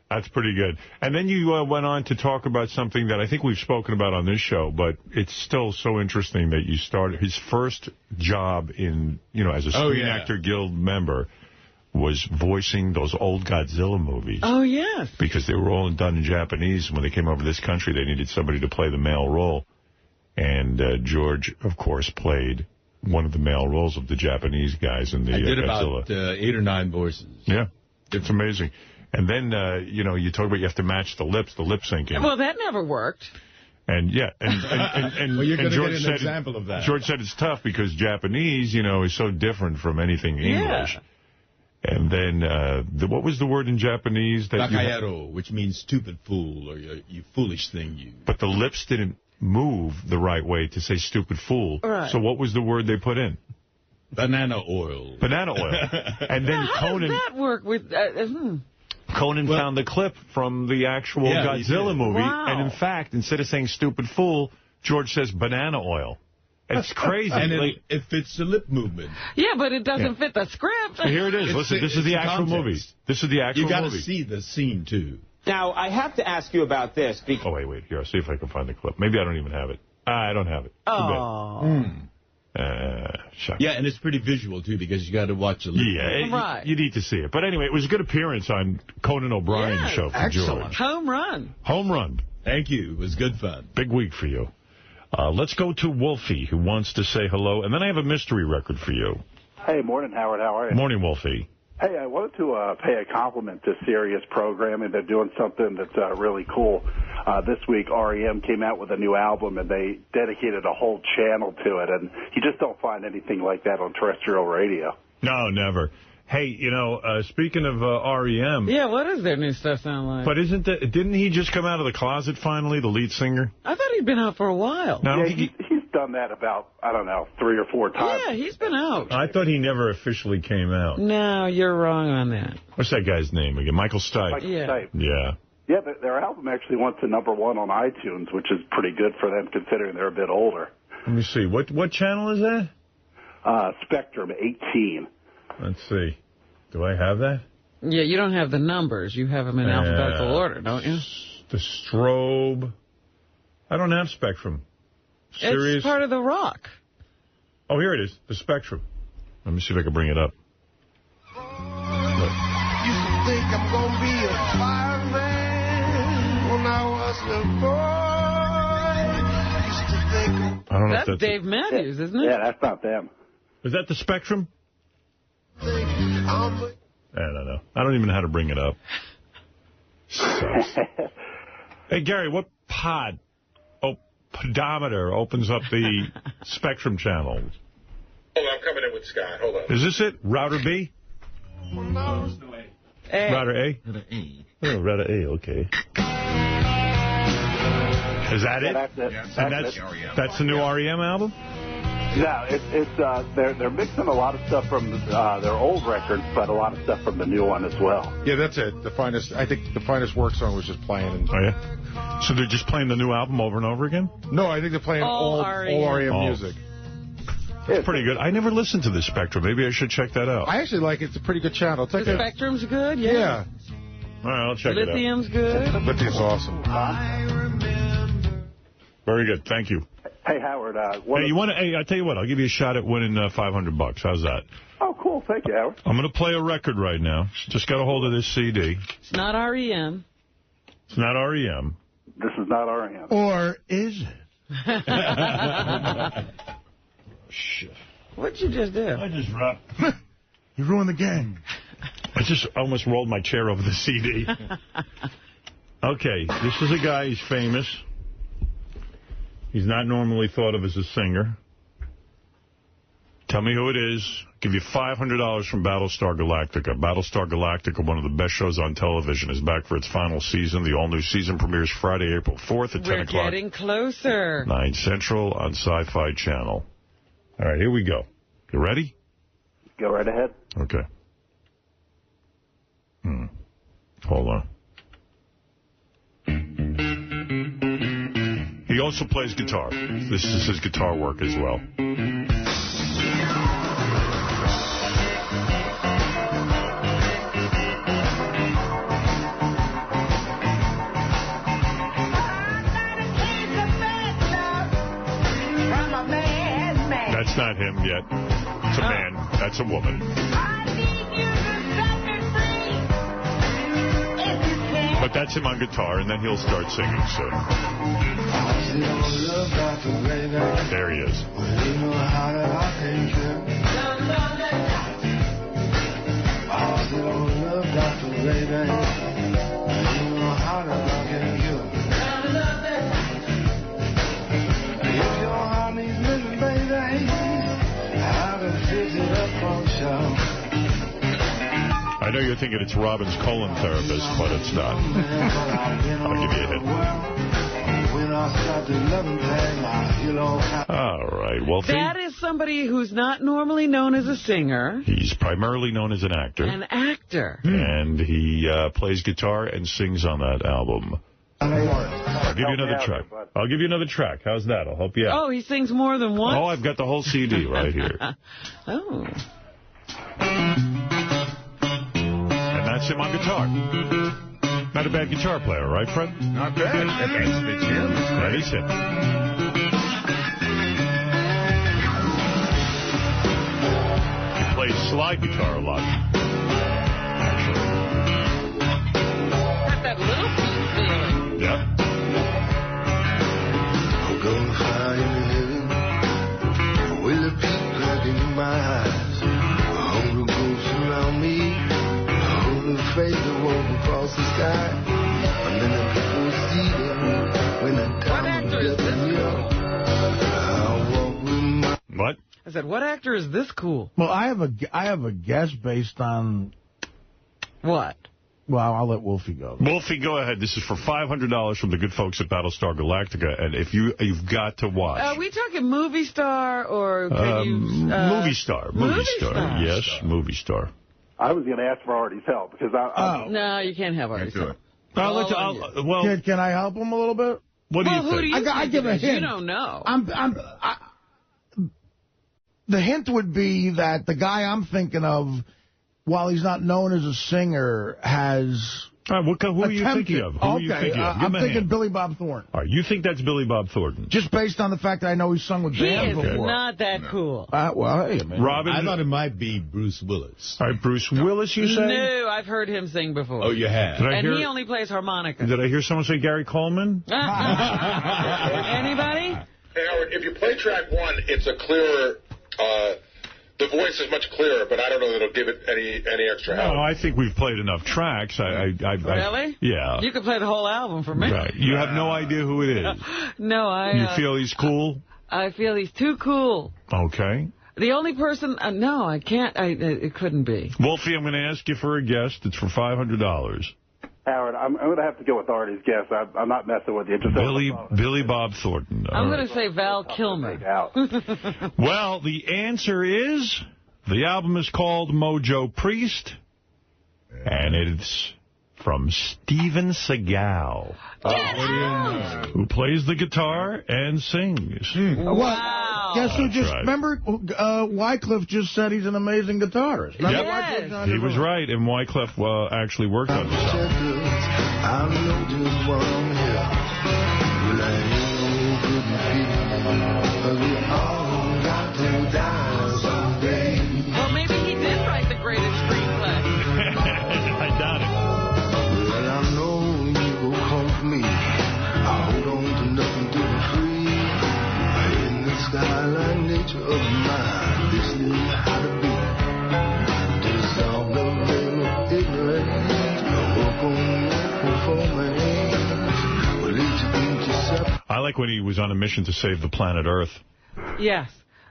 That's pretty good. And then you went on to talk about something that I think we've spoken about on this show, but it's still so interesting that you started his first job in, as a Screen Actor Guild member was voicing those old Godzilla movies. Oh, yes. Because they were all done in Japanese. When they came over to this country, they needed somebody to play the male role. And George, of course, played one of the male roles of the Japanese guys in the I did Godzilla. about 8 or 9 voices. Yeah, it's amazing. And then, you talk about you have to match the lip syncing. Well, that never worked. And, yeah, well, you're going to get an example of that. George said it's tough because Japanese, is so different from anything English. Yeah. And then, what was the word in Japanese? Takayaro, which means stupid fool, or you foolish thing, you. But the lips didn't move the right way to say stupid fool. Right. So what was the word they put in? Banana oil. Banana oil. And then now, Conan... How does that work with... Conan found the clip from the actual Godzilla movie. Wow. And in fact, instead of saying stupid fool, George says banana oil. It's crazy. And it fits the lip movement. Yeah, but it doesn't fit the script. So here it is. Listen, this is the actual movie. This is the actual movie. You got to see the scene, too. Now, I have to ask you about this. Oh, wait. Here, I'll see if I can find the clip. Maybe I don't even have it. I don't have it. Oh. Yeah, and it's pretty visual, too, because you got to watch the lip. Yeah, right. You need to see it. But anyway, it was a good appearance on Conan O'Brien's show from George. Home run. Home run. Thank you. It was good fun. Big week for you. Let's go to Wolfie, who wants to say hello. And then I have a mystery record for you. Hey, morning, Howard. How are you? Morning, Wolfie. Hey, I wanted to pay a compliment to Sirius Programming. They're doing something that's really cool. This week, R.E.M. came out with a new album, and they dedicated a whole channel to it. And you just don't find anything like that on terrestrial radio. No, never. Hey, speaking of R.E.M. Yeah, what does their new stuff sound like? But didn't he just come out of the closet finally, the lead singer? I thought he'd been out for a while. No, he's done that about, 3 or 4 times. Yeah, he's been out. I thought he never officially came out. No, you're wrong on that. What's that guy's name again? Michael Stipe. Stipe. Yeah. Yeah, their album actually went to #1 on iTunes, which is pretty good for them considering they're a bit older. Let me see. What channel is that? Spectrum 18. Let's see. Do I have that? Yeah, you don't have the numbers. You have them in alphabetical order, don't you? The Strobe. I don't have Spectrum. It's part of the rock. Oh, here it is. The Spectrum. Let me see if I can bring it up. Used to think I'm going to be a fireman when I was a boy. Used to think I don't know that's if that's Dave Matthews, isn't it? Yeah, that's not them. Is that the Spectrum? I don't know. I don't even know how to bring it up. Hey, Gary, what pedometer opens up the Spectrum channel? Hold on, I'm coming in with Scott. Hold on. Is this it? Router B? A. Router A? Router A. Oh, router A, okay. Is that it? That's it. And that's the new R.E.M. album? No, they're mixing a lot of stuff from their old records, but a lot of stuff from the new one as well. Yeah, that's it. I think the finest work song was just playing. Oh, yeah? So they're just playing the new album over and over again? No, I think they're playing all R.E.M. music. It's pretty good. I never listened to this Spectrum. Maybe I should check that out. I actually like it. It's a pretty good channel. The Spectrum's good, yeah. Yeah. All right, I'll check it out. Lithium's good. Lithium's awesome. Very good. Thank you. Hey, Howard. Hey, I tell you what, I'll give you a shot at winning $500. How's that? Oh, cool. Thank you, Howard. I'm going to play a record right now. Just got a hold of this CD. It's not R.E.M. It's not R.E.M. This is not R.E.M. Or is it? Shit. What'd you just do? I just rocked. You ruined the game. I just almost rolled my chair over the CD. Okay, this is a guy, he's famous. He's not normally thought of as a singer. Tell me who it is. I'll give you $500 from Battlestar Galactica. Battlestar Galactica, one of the best shows on television, is back for its final season. The all-new season premieres Friday, April 4th at 10 o'clock. We're getting closer. 9 Central on Sci-Fi Channel. All right, here we go. You ready? Go right ahead. Okay. Hold on. He also plays guitar. This is his guitar work as well. That's not him yet. It's a man. That's a woman. But that's him on guitar, and then he'll start singing soon. There he is. I know you're thinking it's Robin's colon therapist, but it's not. I'll give you a hit. All right. Well, that is somebody who's not normally known as a singer. He's primarily known as an actor. An actor. And he plays guitar and sings on that album. I'll give you another track. I'll give you another track. How's that? I'll help you out. Oh, he sings more than once? Oh, I've got the whole CD right here. Oh. And that's him on guitar. Not a bad guitar player, right, Fred? Not bad. That's him. That is him. He plays slide guitar a lot. Actually. Got that little feet feeling. Yep. I'm gonna fly into heaven with a peak black in my eyes. All the ghosts around me, all the face that walk across the sky. And then the people see them when the time is getting near. I'll walk with my... What? I said, what actor is this cool? Well, I have a guess based on... What? Well, I'll let Wolfie go. Wolfie, go ahead. This is for $500 from the good folks at Battlestar Galactica, and if you've got to watch. Are we talking movie star or movie star? Movie star. Yes, movie star. I was going to ask for Artie's help because No, you can't have Artie's help. Can I help him a little bit? What do you think? Who do you think I give a hint. You don't know. The hint would be that the guy I'm thinking of, while he's not known as a singer, has... All right, who are you thinking of? I'm thinking Billy Bob Thornton. All right, you think that's Billy Bob Thornton? Just based on the fact that I know he's sung with bands before. He is not that cool. Well, hey, man. Robin, I thought it might be Bruce Willis. All right, Bruce Willis, you say? No, I've heard him sing before. Oh, you have? And he only plays harmonica. Did I hear someone say Gary Coleman? Anybody? Hey, Howard, if you play track one, it's a clearer... the voice is much clearer, but I don't know that it'll give it any extra help. No, I think we've played enough tracks. Really? Yeah. You could play the whole album for me. Right. You have no idea who it is. No, You feel he's cool? I feel he's too cool. Okay. The only person... no, I can't... it couldn't be. Wolfie, I'm going to ask you for a guest. It's for $500. Howard, I'm going to have to go with Artie's guess. I'm not messing with you. Just Billy Bob Thornton. I'm going to say Val Kilmer. Well, the answer is the album is called Mojo Priest, and it's from Steven Seagal, who plays the guitar and sings. Wow. Guess who just... Right. Remember, Wycliffe just said he's an amazing guitarist. Yep. He was right, and Wycliffe actually worked on this album. I know just what I'm here. Well, I ain't no good feeling, but we all got to die someday. Well, maybe he did write the greatest screenplay. I doubt it. Well, I know you will come for me. I hold on to nothing to be free. In the skyline nature of mine, this is how to be. Dissolve the veil of ignorance. Walk on. I like when he was on a mission to save the planet Earth. Yes.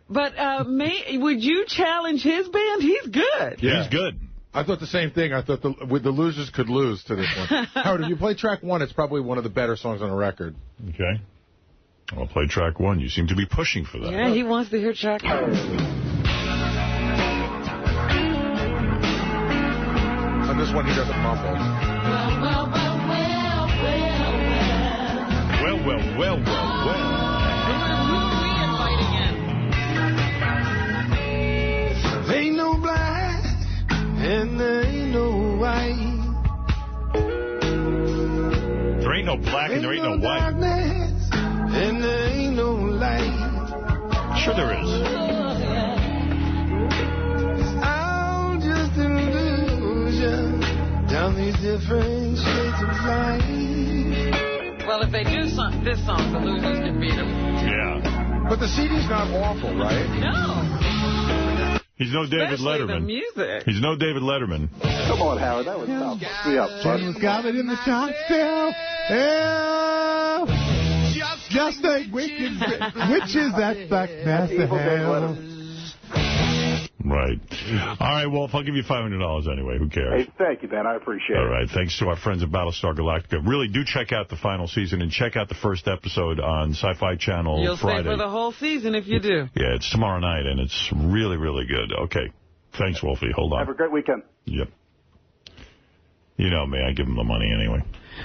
But would you challenge his band? He's good. Yeah. He's good. I thought the same thing. I thought the losers could lose to this one. Howard, if you play track one, it's probably one of the better songs on the record. Okay. I'll play track one. You seem to be pushing for that. Yeah, he wants to hear track one. On this one, he doesn't mumble. Well. Who are we inviting in? There ain't no black and there ain't no white. There ain't no black and there ain't no white. And there ain't no light. Sure there is. I'm just an illusion. Down these different shades of light. Well, if they do this song, the losers can beat them. Yeah. But the CD's not awful, right? No. He's no David Letterman. The music. He's no David Letterman. Come on, Howard. That was tough. Fuck me up, bud. James Comet in the top still. Just think, which is that back past the hell? Right. All right, Wolf, I'll give you $500 anyway. Who cares? Hey, thank you, Ben. I appreciate it. All right. Thanks to our friends at Battlestar Galactica. Really, do check out the final season and check out the first episode on Sci-Fi Channel You'll Friday. stay for the whole season if you do. Yeah, it's tomorrow night, and it's really, really good. Okay. Thanks, Wolfie. Hold on. Have a great weekend. Yep. You know me. I give him the money anyway.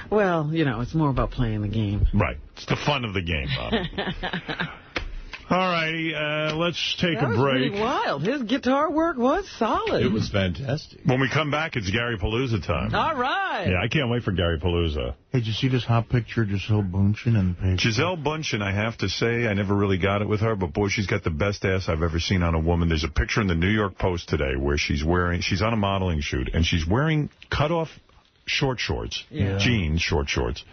Well, you know, it's more about playing the game. Right. It's the fun of the game, Bob. All righty, let's take a break. That was pretty wild. His guitar work was solid. It was fantastic. When we come back, it's Gary Palooza time. All right. Yeah, I can't wait for Gary Palooza. Hey, did you see this hot picture of Gisele Bündchen in the paper? Gisele Bündchen, I have to say, I never really got it with her, but boy, she's got the best ass I've ever seen on a woman. There's a picture in the New York Post today where she's on a modeling shoot, and she's wearing cut-off short shorts, jeans, short shorts.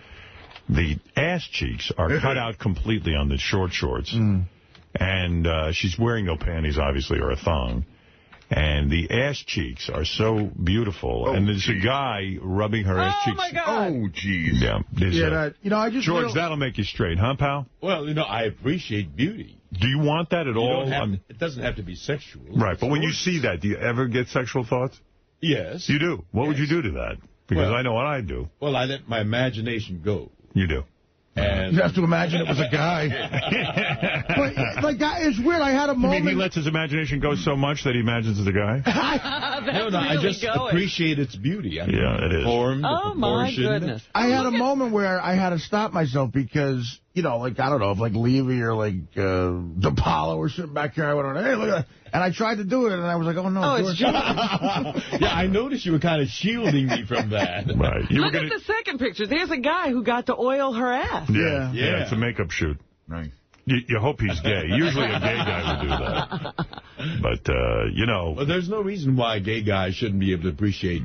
The ass cheeks are cut out completely on the short shorts. And she's wearing no panties, obviously, or a thong. And the ass cheeks are so beautiful. Oh, and there's a guy rubbing her ass cheeks. Oh, my God. Oh, jeez. Yeah. I just George, that'll make you straight, huh, pal? Well, I appreciate beauty. Do you want that at all? It doesn't have to be sexual. Right, but when you see that, do you ever get sexual thoughts? Yes. You do? What would you do to that? Because I know what I'd do. Well, I let my imagination go. You do? And you have to imagine it was a guy. But, like, it's weird. I had a moment. You mean he lets his imagination go so much that he imagines it's a guy? I just appreciate its beauty. It is. Form, oh, my goodness. I had a moment where I had to stop myself because, I don't know, if like Levy or like DePaulo were sitting back here, I went, hey, look at that. And I tried to do it, and I was like, oh, no. Oh, it's George. Yeah, I noticed you were kind of shielding me from that. Right. Look at the second picture. There's a guy who got to oil her ass. Yeah, it's a makeup shoot. Nice. You hope he's gay. Usually a gay guy would do that. But, Well, there's no reason why a gay guy shouldn't be able to appreciate,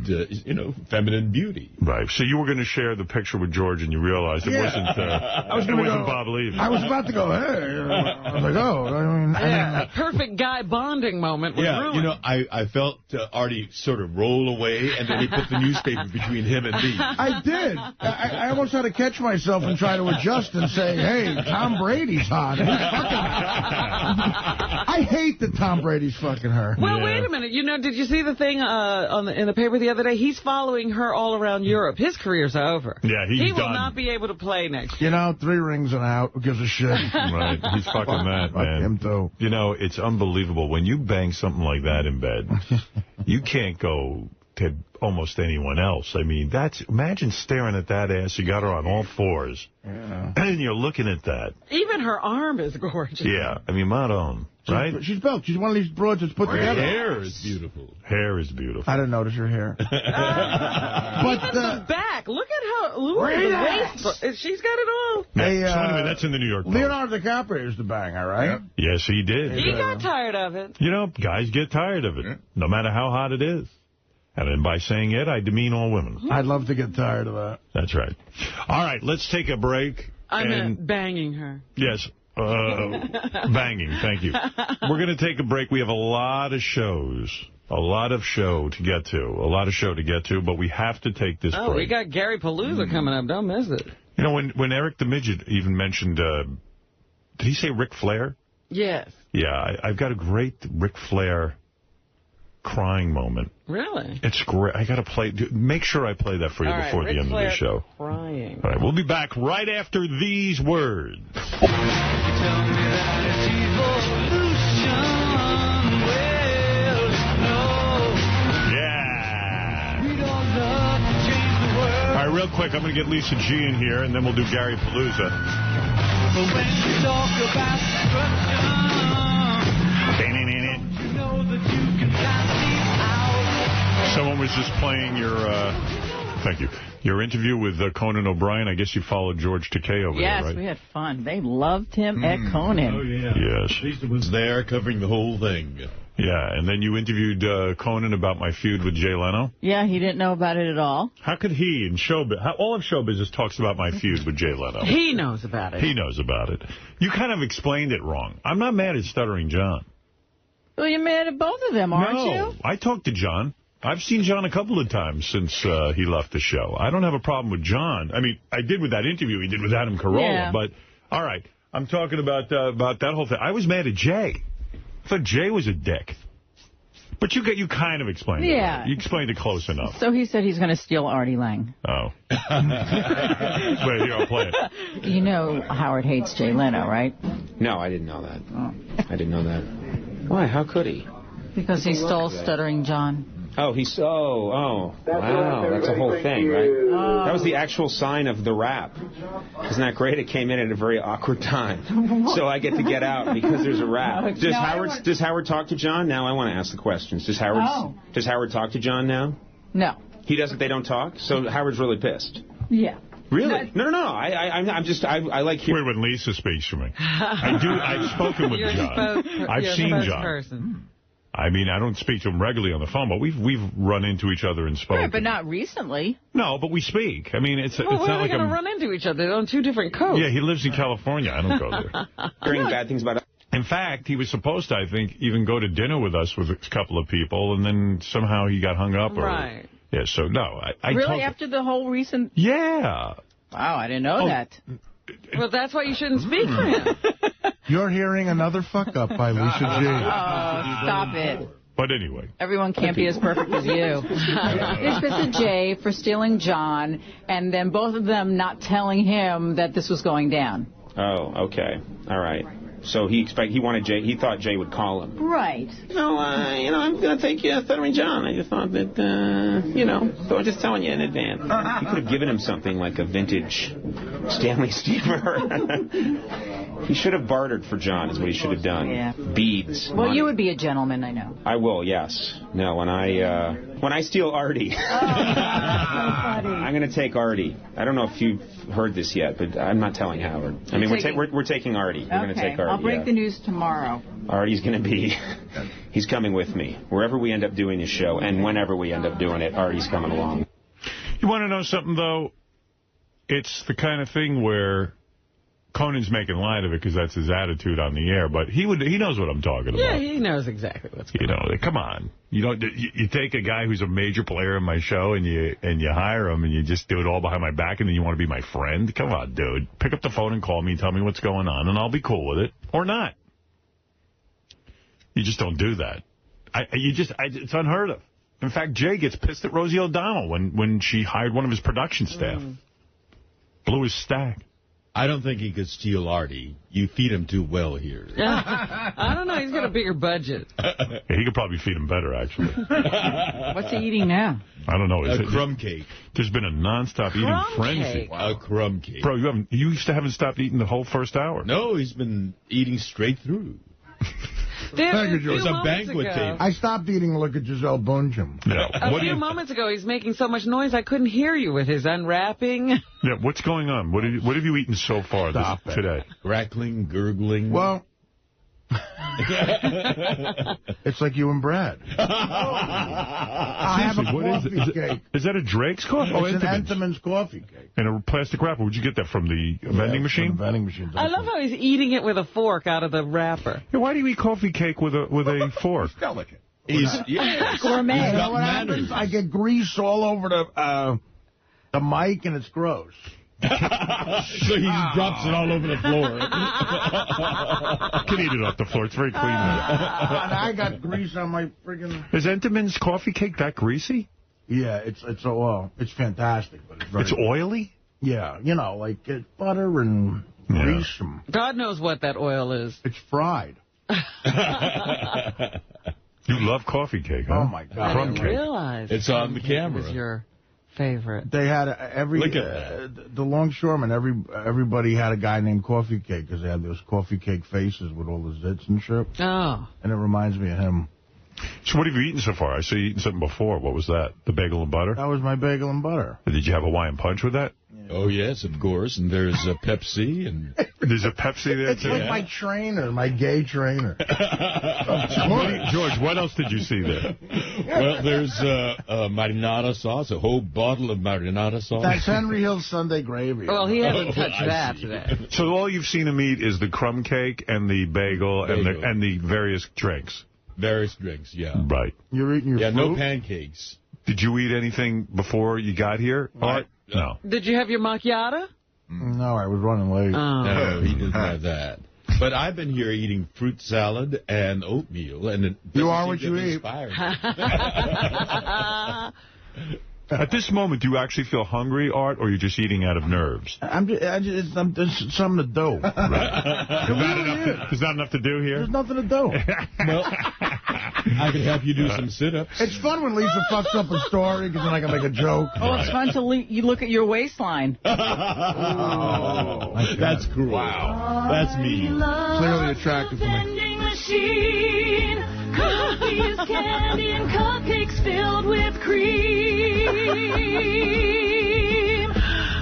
feminine beauty. Right. So you were going to share the picture with George, and you realized it wasn't Bob Levy. I was about to go, hey. I was like, a perfect guy bonding moment was ruined. I felt Artie sort of roll away, and then he put the newspaper between him and me. I did. I almost had to catch myself and try to adjust and say, hey, Tom Brady's hot. I hate that Tom Brady's fucking her. Well, wait a minute. Did you see the thing in the paper the other day? He's following her all around Europe. His career's over. Yeah, he will not be able to play next year. 3 rings and out. Who gives a shit? Right. He's fucking that, man. Him too. It's unbelievable. When you bang something like that in bed, you can't go to almost anyone else. I mean, imagine staring at that ass. You got her on all fours. Yeah. And you're looking at that. Even her arm is gorgeous. Yeah. I mean, Madame, right? She's built. She's one of these broads that's put together. Her hair is beautiful. Hair is beautiful. I didn't notice her hair. But even the back. Look at her. The waist. She's got it all. Hey, so anyway, that's in the New York Post. Leonardo DiCaprio used to bang her, right? Yeah. Yes, he did. He got tired of it. Guys get tired of it, no matter how hot it is. And then by saying it, I demean all women. I'd love to get tired of that. That's right. All right, let's take a break. I meant banging her. Yes, banging, thank you. We're going to take a break. We have a lot of shows. A lot of show to get to. But we have to take this break. We got Gary Palooza coming up. Don't miss it. When Eric the Midget even mentioned, did he say Ric Flair? Yes. Yeah, I've got a great Ric Flair crying moment. Really? It's great. I got to play. Make sure I play that for you before the end of the show. Crying. All right, we'll be back right after these words. All right, real quick, I'm going to get Lisa G in here, and then we'll do Gary Palooza. But when you talk about destruction, you know that you can pass me out. Someone was just playing your, thank you, your interview with Conan O'Brien. I guess you followed George Takei over there, right? Yes, we had fun. They loved him at Conan. Oh, yeah. Yes. Lisa was there covering the whole thing. Yeah, and then you interviewed Conan about my feud with Jay Leno. Yeah, he didn't know about it at all. How could he in showbiz? All of show business talks about my feud with Jay Leno. He knows about it. He knows about it. You kind of explained it wrong. I'm not mad at Stuttering John. Well, you're mad at both of them, aren't you? No, I talked to John. I've seen John a couple of times since he left the show. I don't have a problem with John. I mean, I did with that interview he did with Adam Carolla, but all right. I'm talking about that whole thing. I was mad at Jay. I thought Jay was a dick. But you kind of explained it. Right? You explained it close enough. So he said he's going to steal Artie Lang. Oh. Wait, here, I'll play it. You know Howard hates Jay Leno, right? No, I didn't know that. Oh. I didn't know that. Why? How could he? Because he stole Stuttering John. Oh, wow, that's a whole thing, right? That was the actual sign of the rap. Isn't that great? It came in at a very awkward time. So I get to get out because there's a rap. Does Howard talk to John? Now I want to ask the questions. Does Howard talk to John now? No. He doesn't? They don't talk? So Howard's really pissed? Yeah. Really? No. I like hearing... Wait, when Lisa speaks for me. I've spoken with John. I've seen John. Person. I mean, I don't speak to him regularly on the phone, but we've run into each other and spoken. Right, but not recently. No, but we speak. I mean, it's not like going to run into each other. They're on two different coasts. Yeah, he lives in California. I don't go there. Hearing bad things about it. In fact, he was supposed to, I think, even go to dinner with us with a couple of people, and then somehow he got hung up. Right. Yeah, so no. Really, after the whole recent... Yeah. Wow, I didn't know that. Well, that's why you shouldn't speak for him. You're hearing another fuck-up by Lisa G. Oh, stop it. But anyway. Everyone can't be as perfect as you. This was Jay for stealing John, and then both of them not telling him that this was going down. Oh, okay. All right. So he wanted Jay. He thought Jay would call him. Right. I'm going to take you Stuttering John. I just thought that, so I'm just telling you in advance. He could have given him something like a vintage Stanley Steamer. He should have bartered for John is what he should have done. Yeah. Beads. Well, money. You would be a gentleman, I know. I will, yes. No, when I steal Artie. I'm going to take Artie. I don't know if you've heard this yet, but I'm not telling Howard. I mean, we're taking Artie. We're going to take Artie. I'll break the news tomorrow. Artie's going to be... He's coming with me. Wherever we end up doing this show, and whenever we end up doing it, Artie's coming along. You want to know something, though? It's the kind of thing where... Conan's making light of it because that's his attitude on the air, but he knows what I'm talking about. Yeah, he knows exactly what's going on. Come on. You take a guy who's a major player in my show and you hire him and you just do it all behind my back and then you want to be my friend? Come on, dude. Pick up the phone and call me and tell me what's going on and I'll be cool with it. Or not. You just don't do that. It's unheard of. In fact, Jay gets pissed at Rosie O'Donnell when she hired one of his production staff. Blew his stack. I don't think he could steal Artie. You feed him too well here. I don't know. He's got a bigger budget. He could probably feed him better, actually. What's he eating now? I don't know. A crumb cake. There's been a nonstop eating frenzy. A crumb cake. Bro, you used to haven't stopped eating the whole first hour. No, he's been eating straight through. It was a banquet table. I stopped eating Look at Giselle Bundchen. Yeah. A few moments ago, he's making so much noise I couldn't hear you with his unwrapping. Yeah, what's going on? What have you eaten so far today? Crackling, gurgling. Well, it's like you and Brad. I have a coffee cake. Is that a Drake's coffee? It's an Entenmann's coffee cake. In a plastic wrapper. Where'd you get that from? The vending machine? From the vending machine. I love how he's eating it with a fork out of the wrapper. Yeah, why do you eat coffee cake with a fork? It's delicate. Gourmet. You know what happens? I get grease all over the mic, and it's gross. So he drops it all over the floor. You can eat it off the floor. It's very clean. I got grease on my friggin'... Is Entenmann's coffee cake that greasy? Yeah, it's fantastic. But it's oily? Yeah, like it's butter and grease. And God knows what that oil is. It's fried. You love coffee cake, huh? Oh, my God. I didn't realize it's on the camera. It was your favorite. They had the longshoremen, everybody had a guy named Coffee Cake because they had those coffee cake faces with all the zits and shit. Oh. And it reminds me of him. So what have you eaten so far? I saw you eating something before. What was that? The bagel and butter? That was my bagel and butter. Did you have Hawaiian punch with that? Oh, yes, of course. And there's a Pepsi. And there's a Pepsi there, it's too? It's like my trainer, my gay trainer. George, what else did you see there? Well, there's marinara sauce, a whole bottle of marinara sauce. That's Henry Hill's Sunday gravy. Well, he hasn't touched that today. So all you've seen him eat is the crumb cake and the bagel. And the various drinks. Various drinks, yeah. Right. You're eating your food? no pancakes. Did you eat anything before you got here? What? No. Did you have your macchiato? No, I was running late. Oh. No, he didn't have that. But I've been here eating fruit salad and oatmeal, and it you are what you eat. At this moment, do you actually feel hungry, Art, or you're just eating out of nerves? I'm just something to do. Right. There's not enough to do here? There's nothing to do. Well, I can help you do some sit-ups. It's fun when Lisa fucks up a story because then I can make a joke. Oh, it's fun to you look at your waistline. Oh, that's cruel. Wow. That's mean. Clearly attractive to me. Cookies, candy, and cupcakes filled with cream.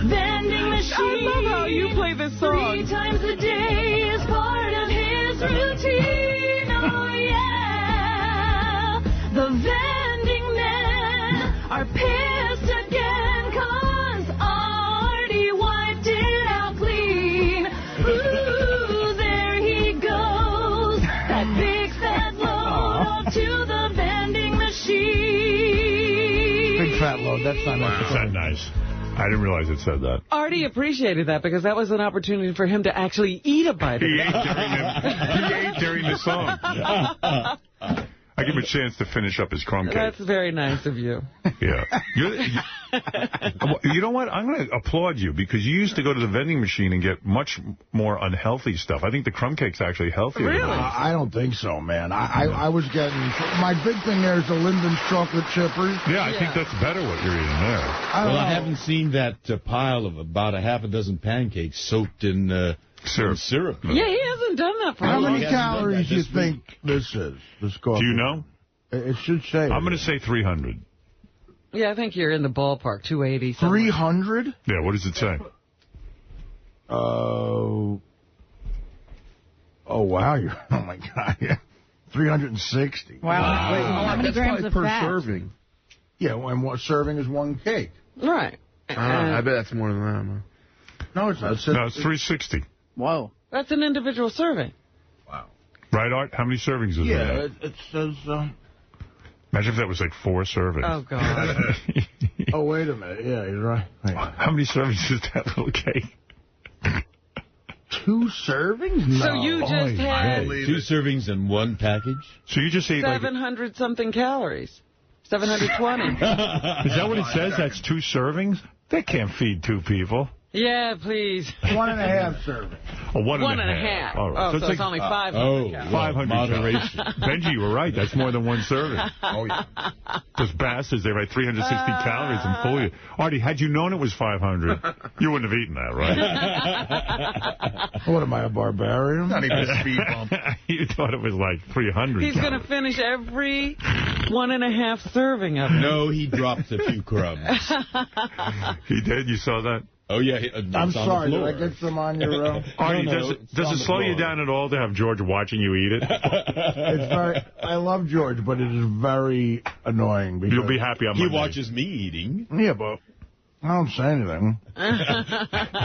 Vending machine. I love how you play this song. 3 times a day is part of his routine. Oh, yeah. The vending men are pissed again 'cause Artie wiped it out clean. Ooh, there he goes. That big fat load to the vending machine. Big fat load. That's not nice. Is that nice? I didn't realize it said that. Artie appreciated that because that was an opportunity for him to actually eat a bite of it. He ate during the song. I give him a chance to finish up his crumb cake. That's very nice of you. Yeah. You know what? I'm going to applaud you because you used to go to the vending machine and get much more unhealthy stuff. I think the crumb cake's actually healthier. Really? I don't think so, man. I was getting... My big thing there is the Linden's chocolate chippers. Yeah, I think that's better what you're eating there. I haven't seen that pile of about a half a dozen pancakes soaked in... syrup. Yeah, he hasn't done that for How a long many calories do you think this is? This coffee? Do you know? It should say. I'm going to say 300. Yeah, I think you're in the ballpark, 280. 300? Yeah, what does it say? Oh, wow. Oh, my God. Yeah. 360. Wow. Wait, how many grams of per fat? serving? Yeah, and what serving is one cake. Right. I bet that's more than that. No, it's not. No, it's 360. Whoa. That's an individual serving. Wow. Right, Art? How many servings is Yeah, that? it says... Imagine if that was like 4 servings. Oh, God. Oh, wait a minute. Yeah, you're right. How many servings is that little cake? 2 servings? No. So you just had 2 servings in one package? So you just ate 700-something calories. 720. Is that what it says? That's 2 servings? That can't feed 2 people. Yeah, please. 1.5 servings. Oh, one One and a and a half. half. All right. Oh, so it's only 500 calories. 500 moderation. Benji, you were right. That's more than 1 serving. Oh, yeah. Those bastards, they write 360 calories and fool you. Artie, had you known it was 500, you wouldn't have eaten that, right? What am I, a barbarian? Not even a speed bump. You thought it was like 300 He's going to finish every 1.5 serving of it. No, he dropped a few crumbs. He did? You saw that? Oh, yeah. I'm sorry. Did I get some on your... Artie, does it slow you down at all to have George watching you eat it? It's very... I love George, but it is very annoying. Because you'll be happy on He Monday. watches me eating. Yeah, but I don't say anything.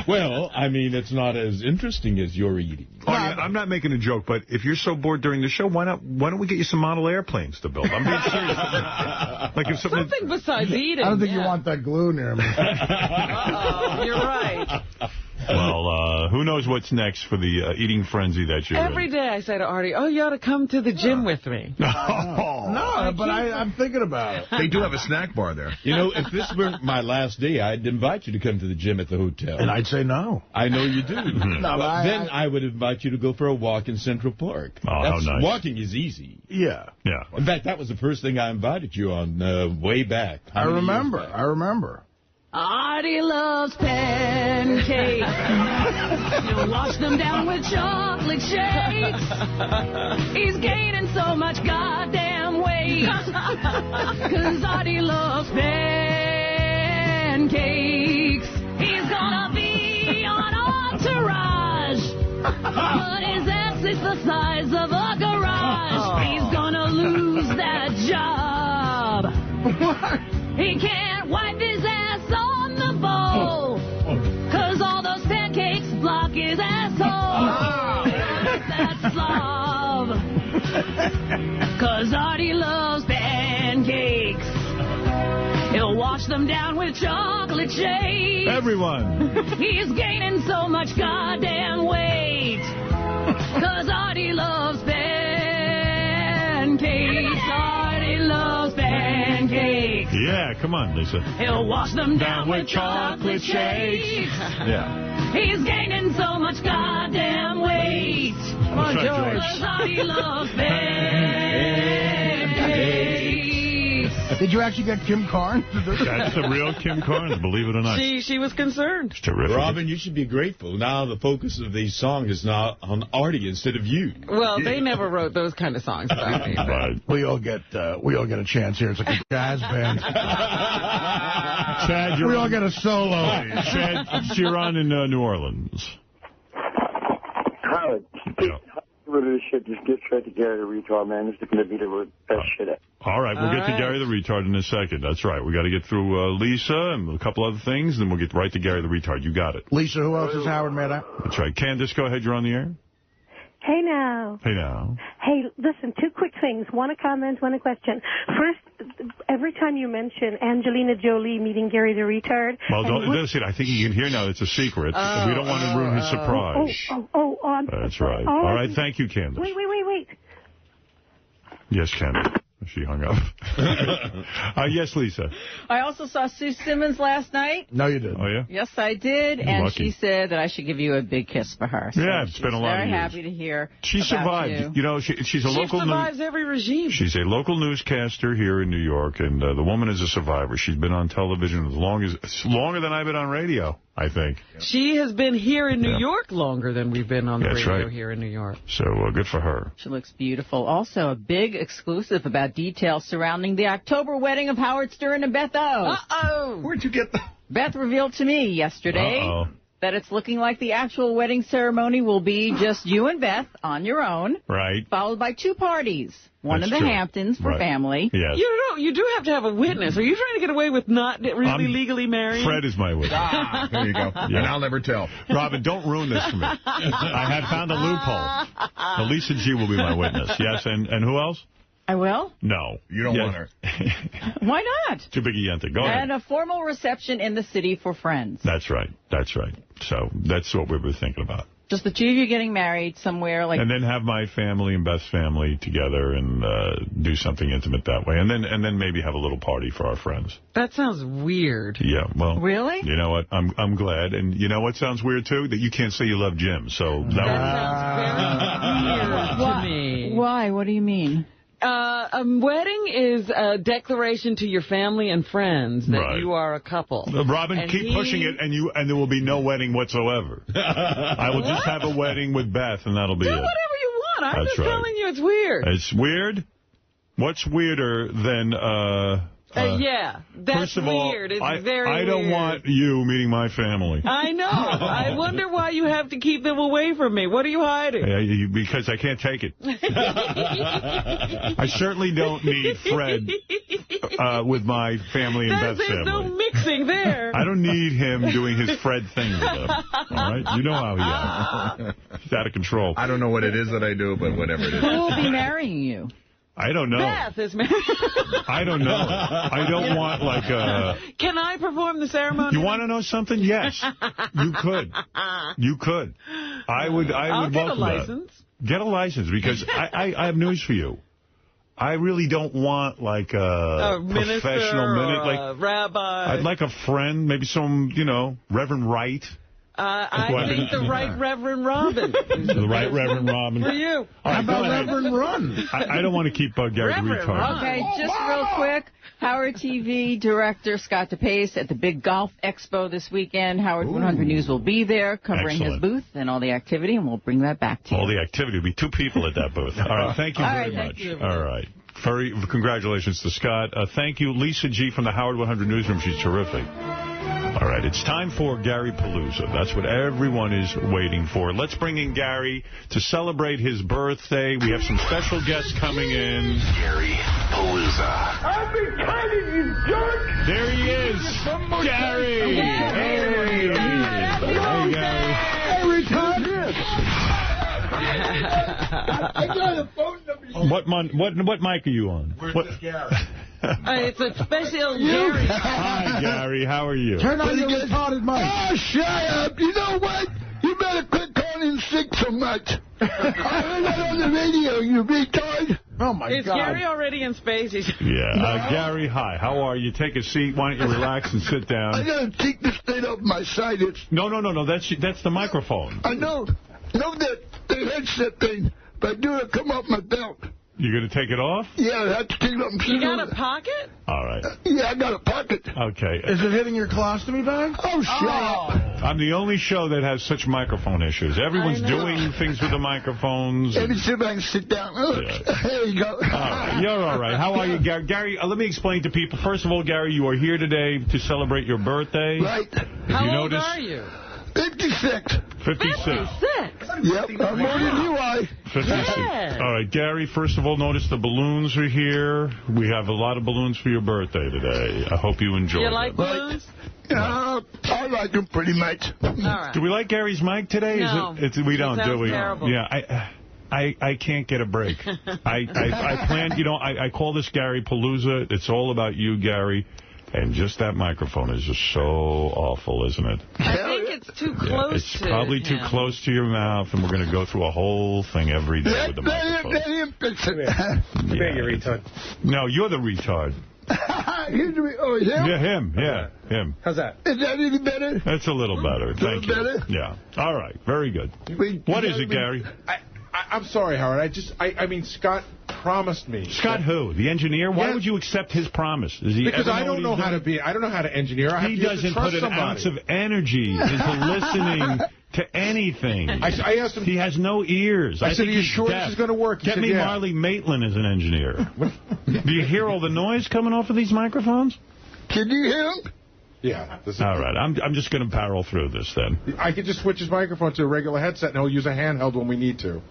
Well, I mean, it's not as interesting as your eating. Artie, I'm not making a joke, but if you're so bored during the show, why don't we get you some model airplanes to build? I'm being serious. Like if something besides eating. I don't think you want that glue near me. Uh-oh, you're right. Well, who knows what's next for the eating frenzy that you're Every day I say to Artie, oh, you ought to come to the gym with me. No, but I'm thinking about it. They do have a snack bar there. You know, if this were my last day, I'd invite you to come to the gym at the hotel. And I'd say no. I know you do. No, but then I would invite you to go for a walk in Central Park. Oh, how nice. Walking is easy. Yeah. Yeah. In fact, that was the first thing I invited you on way back. I remember. Artie loves pancakes. He'll wash them down with chocolate shakes. He's gaining so much goddamn weight. 'Cause Artie loves pancakes. He's gonna be on Entourage, but his ass is the size of a garage. He's gonna lose that job. What? He can't wipe his ass on the bowl, 'cause all those pancakes block his asshole. That slob, 'cause Artie loves pancakes. He'll wash them down with chocolate shakes. Everyone. He's gaining so much goddamn weight, 'cause Artie loves pancakes. Artie loves pancakes. Yeah, come on, Lisa. He'll wash them down with chocolate shakes. Yeah. He's gaining so much goddamn weight. Come on, George. 'Cause Artie loves pancakes. Did you actually get Kim Carnes? That's the real Kim Carnes, believe it or not. She was concerned. It's terrific. Robin, you should be grateful. Now the focus of the song is now on Artie instead of you. Well, they never wrote those kind of songs about me. Right. We all get a chance here. It's like a jazz band. Chad, we all get a solo. Chad, you're on in New Orleans. Howard, rid of this shit. Just get straight to Gary the retard, man. This is going to be the best shit ever. All right, we'll get to Gary the retard in a second. That's right. We got to get through Lisa and a couple other things, then we'll get right to Gary the retard. You got it. Lisa, who else is Howard mad at? That's right. Candace, go ahead. You're on the air. Hey now. Hey now. Hey, listen, two quick things. One a comment, one a question. First, every time you mention Angelina Jolie meeting Gary the retard... Well, that's it. I think you can hear now it's a secret. We don't want to ruin his surprise. That's right. All right, thank you, Candace. Wait. Yes, Candace. She hung up. Yes, Lisa. I also saw Sue Simmons last night. No, you didn't. Oh, yeah? Yes, I did. And Lucky. she said that I should give you a big kiss for her. So yeah, it's been a lot of years. Very happy to hear She survived. You know, she's a local... She survives every regime. She's a local newscaster here in New York, and the woman is a survivor. She's been on television longer than I've been on radio, I think. She has been here in New York longer than we've been on the radio here in New York. So good for her. She looks beautiful. Also, a big exclusive about details surrounding the October wedding of Howard Stern and Beth O. Uh-oh. Where'd you get that? Beth revealed to me yesterday that it's looking like the actual wedding ceremony will be just you and Beth on your own. Right. Followed by two parties. One in the Hamptons for family. Yes. You do have to have a witness. Are you trying to get away with not really legally married? Fred is my witness. There you go. Yeah. And I'll never tell. Robin, don't ruin this for me. I have found a loophole. Lisa G will be my witness. Yes, and who else? I will? No. You don't want her. Why not? Too big a yenta. Go ahead. And a formal reception in the city for friends. That's right. So that's what we were thinking about. Just the two of you getting married somewhere like... And then have my family and Beth's family together and do something intimate that way. And then maybe have a little party for our friends. That sounds weird. Yeah, well... Really? You know what? I'm glad. And you know what sounds weird, too? That you can't say you love Jim. So that sounds very weird to me. Why? What do you mean? A wedding is a declaration to your family and friends that you are a couple. Robin, and keep pushing it, and there will be no wedding whatsoever. I will just have a wedding with Beth, and that'll be it. Do whatever you want. I'm That's just telling you it's weird. It's weird? What's weirder than... yeah, that's first of all, weird. It's very weird. I don't want you meeting my family. I know. I wonder why you have to keep them away from me. What are you hiding? Because I can't take it. I certainly don't need Fred with my family and Beth's family. There's no mixing there. I don't need him doing his Fred thing with them. All right? You know how he is. He's out of control. I don't know what it is that I do, but whatever it is. Who will be marrying you? I don't know. Beth is married. I don't know. I don't want like a... Can I perform the ceremony? You want to know something? Yes. You could. You could. I would I'll get a license. That. Get a license because I have news for you. I really don't want like a professional minister or a rabbi. I'd like a friend, maybe some, Reverend Wright. I think the Right Reverend Robin. The Right Reverend Robin. For you. How about Reverend Run? I don't want to keep Gary the retard. Okay, just real quick. Howard TV director Scott DePace at the big golf expo this weekend. Howard 100 News will be there covering his booth and all the activity, and we'll bring that back to you. All the activity. Will be 2 people at that booth. All right, thank you very much. All right. Congratulations to Scott. Thank you, Lisa G. from the Howard 100 Newsroom. She's terrific. All right, it's time for Gary Palooza. That's what everyone is waiting for. Let's bring in Gary to celebrate his birthday. We have some special guests coming in. Gary Palooza. I've been counting, you jerk! There he is. Gary! Hey, Gary. Hey, retarded! I got a phone number. What mic are you on? Where's Gary? It's a special Gary. Hi, Gary. How are you? Turn on your retarded mic. Oh, shut up. You know what? You better quit calling in sick so much. I heard that on the radio, you retard. Oh, my God. Is Gary already in space? Yeah. Gary, hi. How are you? Take a seat. Why don't you relax and sit down? I got to take this thing off my side. No. That's the microphone. I know. The headset thing. But I do it come off my belt. You're going to take it off? Yeah, I have to take it off. You got a pocket? All right. Yeah, I got a pocket. Okay. Is it hitting your colostomy bag? Oh, shut up. I'm the only show that has such microphone issues. Everyone's doing things with the microphones. Let me see if I can sit down. Yeah. There you go. All right. You're all right. How are you, Gary? Gary, let me explain to people. First of all, Gary, you are here today to celebrate your birthday. Right. How old are you? 56. 56. Yep, I'm more than you are. 56. Yeah. All right, Gary, first of all, notice the balloons are here. We have a lot of balloons for your birthday today. I hope you enjoy them. You like balloons? I like them pretty much. All right. Do we like Gary's mic today? No. We don't, do we? Terrible. Yeah, I can't get a break. I planned, I call this Gary Palooza. It's all about you, Gary. And just that microphone is just so awful, isn't it? I think it's too close It's probably too close to your mouth, and we're going to go through a whole thing every day with the microphone. Let him fix it. Come here, you retard. No, you're the retard. Oh, him? Yeah, him. Yeah, him. How's that? Is that any better? That's a little better. Thank you. Better? Yeah. All right. Very good. What is it, Gary? I'm sorry, Howard. I mean, Scott promised me. Scott who? The engineer? Why would you accept his promise? Because I don't know how to be. I don't know how to engineer. He doesn't put an ounce of energy into listening to anything. I asked him. He has no ears. I said, "Are you sure this is going to work?" Get me Marley Maitland as an engineer. Do you hear all the noise coming off of these microphones? Can you hear him? Yeah. All right. I'm just going to barrel through this then. I could just switch his microphone to a regular headset, and he'll use a handheld when we need to.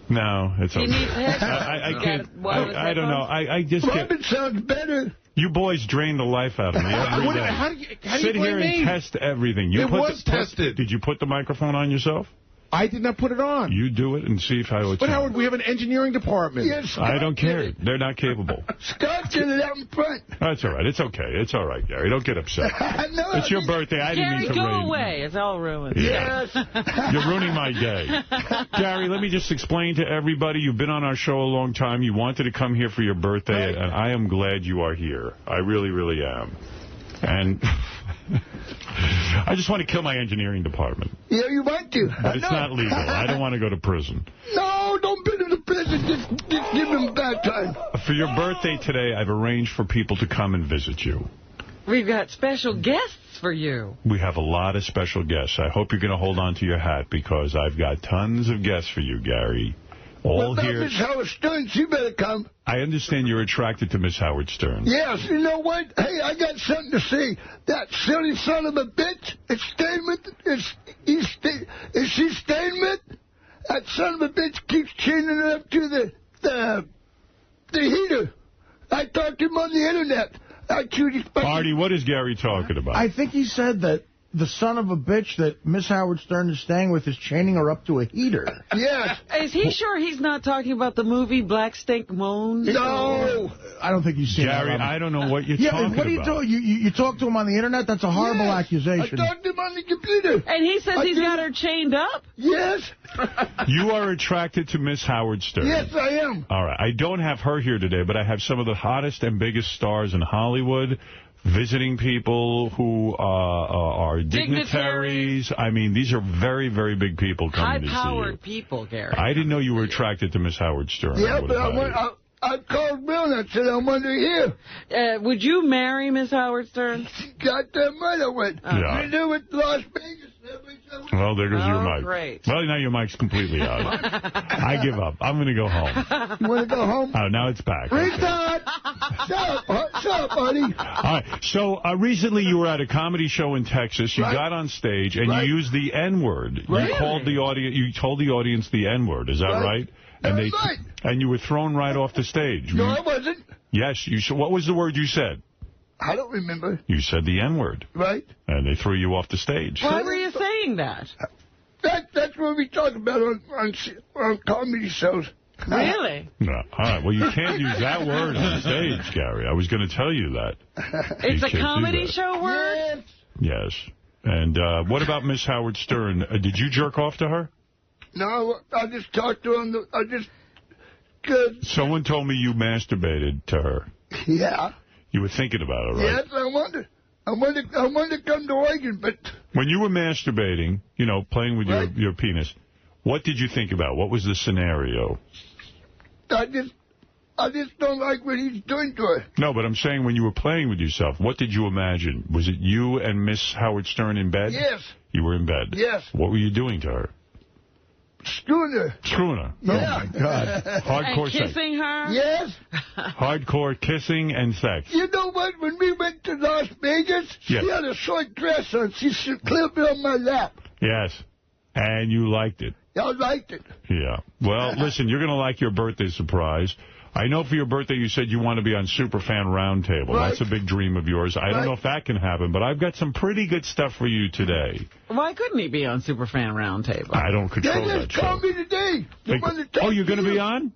No, it's okay. I can't. I don't know. I just can't. Robin sounds better. You boys drain the life out of me every day. How do you Sit here and test everything. It was tested. Did you put the microphone on yourself? I did not put it on. You do it and see how it But Howard, we have an engineering department. Yes, I don't care. They're not capable. Scott did it out in front. That's all right. It's okay. It's all right, Gary. Don't get upset. It's your birthday. I didn't mean to Gary, go away. It's all ruined. Yes. You're ruining my day. Gary, let me just explain to everybody. You've been on our show a long time. You wanted to come here for your birthday, and I am glad you are here. I really, really am. And I just want to kill my engineering department. Yeah, you want to. But it's not legal. I don't want to go to prison. No, don't put him to prison. Just give him back time. For your birthday today, I've arranged for people to come and visit you. We've got special guests for you. We have a lot of special guests. I hope you're going to hold on to your hat because I've got tons of guests for you, Gary. All here. Miss Howard Stern, she better come. I understand you're attracted to Miss Howard Stern. Yes, you know what? Hey, I got something to say. That silly son of a bitch, is she staying with? That son of a bitch keeps chaining her up to the heater. I talked to him on the internet. Artie, what is Gary talking about? I think he said that the son of a bitch that Miss Howard Stern is staying with is chaining her up to a heater. Yes. Is he sure he's not talking about the movie Black Stink Moon? No. I don't think he's seen Gary, that. I don't know what you're talking about. What are you doing? You talk to him on the internet? That's a horrible accusation. I talked to him on the computer. And he says he's got her chained up? Yes. You are attracted to Miss Howard Stern. Yes, I am. All right. I don't have her here today, but I have some of the hottest and biggest stars in Hollywood visiting people who are dignitaries. I mean, these are very, very big people coming to see you. High-powered people, Gary. I didn't know you were attracted to Miss Howard Stern. Yeah, but I called Bill and I said, I want her here. Would you marry Miss Howard Stern? Goddamn right I would. Yeah. You knew it, Las Vegas never Well, there goes your mic. Great. Well, now your mic's completely out. I give up. I'm going to go home. You want to go home? Oh, now it's back. Retard! Shut up, buddy. All right. So recently you were at a comedy show in Texas. You got on stage and you used the N-word. Right. You called the audience. You told the audience the N-word. Is that right? And That's right. And you were thrown right off the stage. No, I wasn't. Yes. What was the word you said? I don't remember. You said the N-word. Right. And they threw you off the stage. Why were you saying that? That's what we talk about on comedy shows. Really? No. All right. Well, you can't use that word on stage, Gary. I was going to tell you that. It's a comedy show word? Yes. And what about Miss Howard Stern? Did you jerk off to her? No, I just talked to her. Someone told me you masturbated to her. Yeah. You were thinking about it, right? Yes, I wanted to come to Oregon, but... When you were masturbating, playing with your penis, what did you think about? What was the scenario? I just don't like what he's doing to her. No, but I'm saying when you were playing with yourself, what did you imagine? Was it you and Miss Howard Stern in bed? Yes. You were in bed? Yes. What were you doing to her? Screwing her. Screwing her? Yeah. Oh, my God. Hardcore and kissing her? Yes. Hardcore kissing and sex. You know what? When we went to Las Vegas, she had a short dress on. She clipped it on my lap. Yes. And you liked it. I liked it. Yeah. Well, listen, you're going to like your birthday surprise. I know for your birthday you said you want to be on Superfan Roundtable. Right. That's a big dream of yours. I don't know if that can happen, but I've got some pretty good stuff for you today. Why couldn't he be on Superfan Roundtable? I don't control that show. They just called me today. You're going to be on?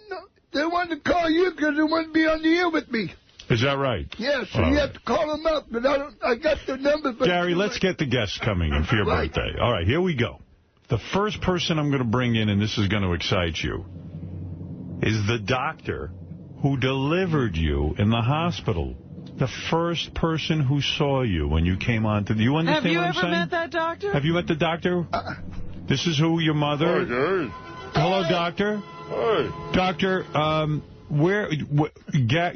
No, they wanted to call you because they want to be on the air with me. Is that right? Yes, so you have to call them up, but I got their number. But Gary, let's get the guests coming in for your birthday. All right, here we go. The first person I'm going to bring in, and this is going to excite you, is the doctor who delivered you in the hospital. The first person who saw you when you came on to... Do you understand what I'm saying? Have you ever met that doctor? Have you met the doctor? This is who, your mother? Hi, Gary. Hello, doctor. Hi. Doctor,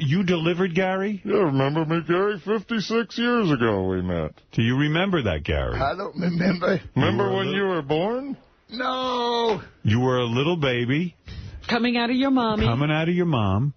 you delivered Gary? Yeah, remember me, Gary? 56 years ago we met. Do you remember that, Gary? I don't remember. Remember when you were born? No. You were a little baby. Coming out of your mommy. Coming out of your mom.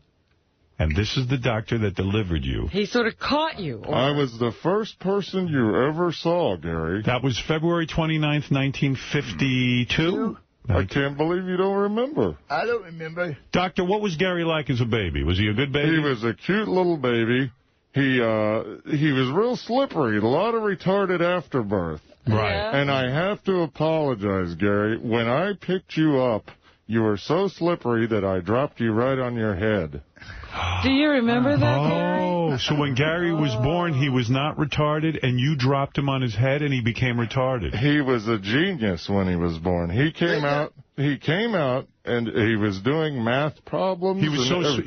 And this is the doctor that delivered you. He sort of caught you. I was the first person you ever saw, Gary. That was February 29th, 1952? I can't believe you don't remember. I don't remember. Doctor, what was Gary like as a baby? Was he a good baby? He was a cute little baby. He was real slippery, a lot of retarded afterbirth. Right. Yeah. And I have to apologize, Gary. When I picked you up, you were so slippery that I dropped you right on your head. Do you remember that, Gary? Oh, so when Gary was born, he was not retarded, and you dropped him on his head, and he became retarded. He was a genius when he was born. He came out, and he was doing math problems. He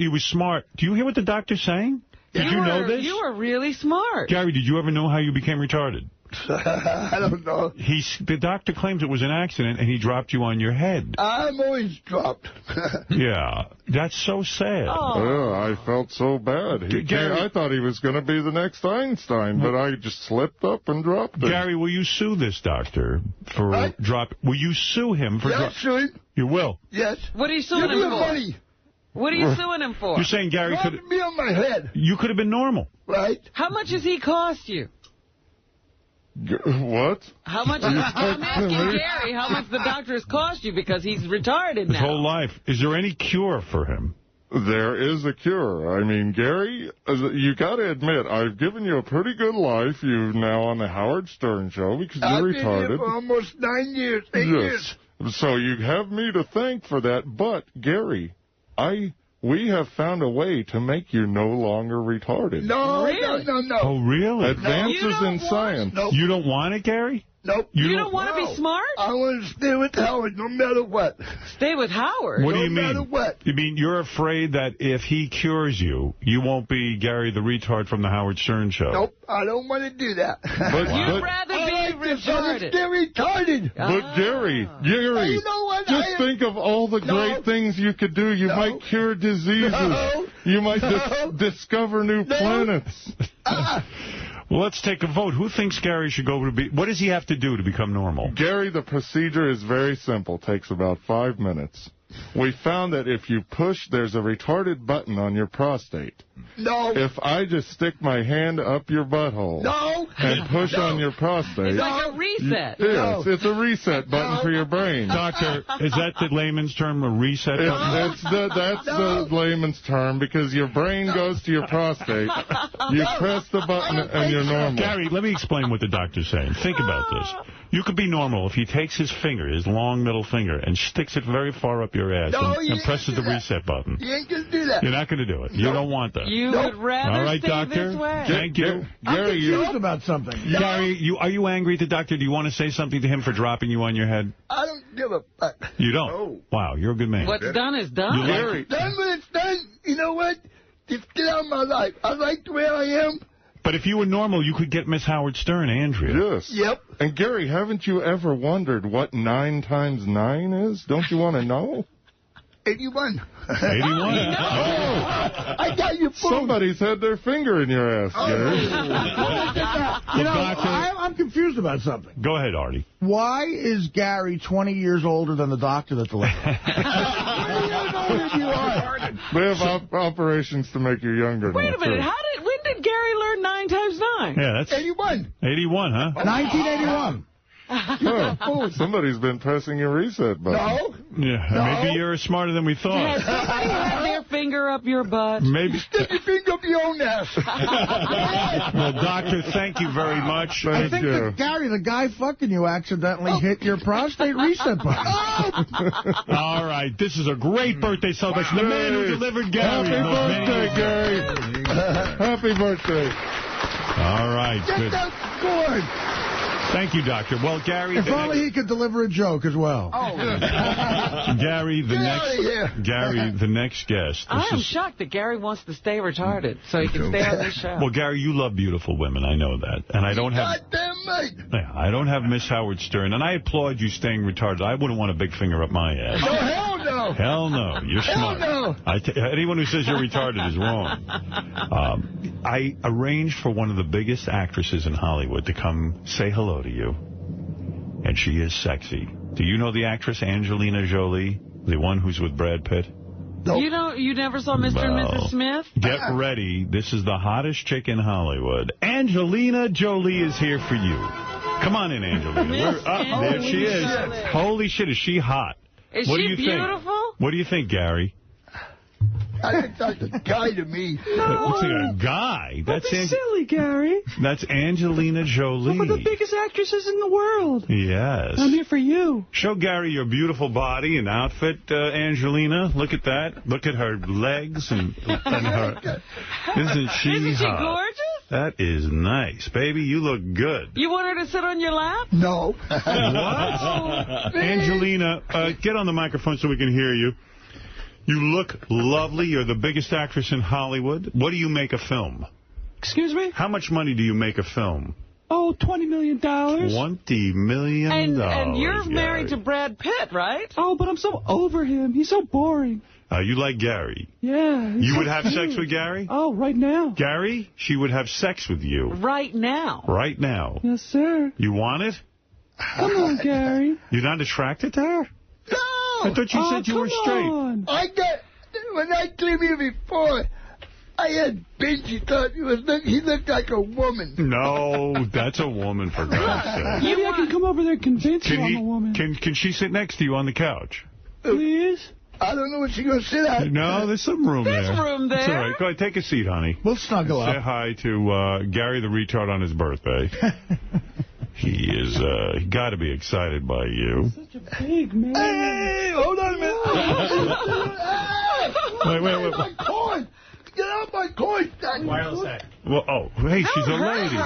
was smart. Do you hear what the doctor's saying? Did you know this? You were really smart. Gary, did you ever know how you became retarded? I don't know. The doctor claims it was an accident, and he dropped you on your head. I'm always dropped. Yeah, that's so sad. Oh, I felt so bad. I thought he was going to be the next Einstein, but I just slipped up and dropped him. Gary, will you sue this doctor for drop? Will you sue him for? Yes, sue him. You will. Yes. What are you suing him for? Money. What are you suing him for? You're saying Gary could me on my head. You could have been normal. Right. How much has he cost you? What? How much? I'm asking Gary how much the doctor has cost you because he's retarded now. His whole life. Is there any cure for him? There is a cure. I mean, Gary, you got to admit, I've given you a pretty good life. You're now on the Howard Stern show because you're retarded. I've been here for almost 9 years, 8 years. So you have me to thank for that. But, Gary, we have found a way to make you no longer retarded. No, really? no. Oh, really? Advances in science. Nope. You don't want it, Gary? Nope. You don't want to be smart? I want to stay with Howard no matter what. Stay with Howard? What do you mean? No matter what. You mean you're afraid that if he cures you, you won't be Gary the retard from the Howard Stern show? Nope, I don't want to do that. You'd rather be retarded. Stay retarded. But Gary, you know what? just think of all the great things you could do. You might cure diseases. You might discover new planets. Well, let's take a vote. Who thinks Gary should go to what does he have to do to become normal? Gary, the procedure is very simple. Takes about 5 minutes. We found that if you push, there's a retarded button on your prostate. No. If I just stick my hand up your butthole and push on your prostate. It's like a reset. Yes, it's a reset button for your brain. Doctor, is that the layman's term, a reset button? That's the layman's term, because your brain goes to your prostate. You press the button and you're normal. Gary, let me explain what the doctor's saying. Think about this. You could be normal if he takes his finger, his long middle finger, and sticks it very far up your ass and presses the reset button. You ain't going to do that. You're not going to do it. You don't want that. You would rather All right, stay doctor. this way. Thank you. I'm Gary, confused about something. Gary, are you angry at the doctor? Do you want to say something to him for dropping you on your head? I don't give a fuck. You don't? Wow, you're a good man. What's done is done. Gary. Done when it's done. You know what? Just get out of my life. I like the way I am. But if you were normal, you could get Miss Howard Stern, Andrea. Yes. Yep. And Gary, haven't you ever wondered what 9 times 9 is? Don't you want to know? 81. 81? I got you fooled. Somebody's had their finger in your ass, Gary. I'm confused about something. Go ahead, Artie. Why is Gary 20 years older than the doctor that delivered him? They have operations to make you younger. Wait a minute. When did Gary learn 9 times 9? Yeah, that's 81. 81, huh? 1981. Oh, somebody's been pressing your reset button. No. Yeah, maybe you're smarter than we thought. Has somebody had their finger up your butt? Maybe. Stick your finger up your own ass. Well, doctor, thank you very much. I think that, Gary, the guy fucking you accidentally hit your prostate reset button. All right, this is a great birthday celebration. The man who delivered Gary. Happy birthday, Gary. Happy birthday. All right. Get that cord. Thank you, Doctor. Well, Gary... If only he could deliver a joke as well. Oh. Gary, the next guest. I am shocked that Gary wants to stay retarded so he can stay on this show. Well, Gary, you love beautiful women. I know that. And I don't have... Goddamn right. I don't have Miss Howard Stern, and I applaud you staying retarded. I wouldn't want a big finger up my ass. No, hell no. Hell no. You're smart. Hell no. Anyone who says you're retarded is wrong. I arranged for one of the biggest actresses in Hollywood to come say hello to you. And she is sexy. Do you know the actress Angelina Jolie? The one who's with Brad Pitt? Nope. You never saw Mr. and Mrs. Smith? Get ready. This is the hottest chick in Hollywood. Angelina Jolie is here for you. Come on in, Angelina. There she is. Holy shit, is she hot? Is she beautiful? What do you think, Gary? I think that's a guy to me. What's a guy? That's silly, Gary. That's Angelina Jolie. One of the biggest actresses in the world. Yes. I'm here for you. Show Gary your beautiful body and outfit, Angelina. Look at that. Look at her legs and her. Isn't she gorgeous? That is nice. Baby, you look good. You want her to sit on your lap? No. What? Angelina, get on the microphone so we can hear you. You look lovely. You're the biggest actress in Hollywood. What do you make a film? Excuse me? How much money do you make a film? Oh, $20 million. $20 million. And you're married to Brad Pitt, right? Oh, but I'm so over him. He's so boring. You like Gary? Yeah. You would have sex with Gary? Oh, right now. Gary, she would have sex with you. Right now? Right now. Yes, sir. You want it? Come on, Gary. You're not attracted to her? No! I thought you said you were straight. On. When I came here before, I had Benji thought he looked like a woman. No, that's a woman, for God's sake. Maybe I can come over there and convince you I'm a woman. Can she sit next to you on the couch? Please? I don't know what she's going to sit at. No, there's some room there. There's room there. It's all right. Go ahead, take a seat, honey. We'll snuggle up. Say hi to Gary the retard on his birthday. He is, he got to be excited by you. Such a big man. Hey, hold on a minute. Wait. My coin. Get out my coin. Wireless. Well, hey, she's a lady.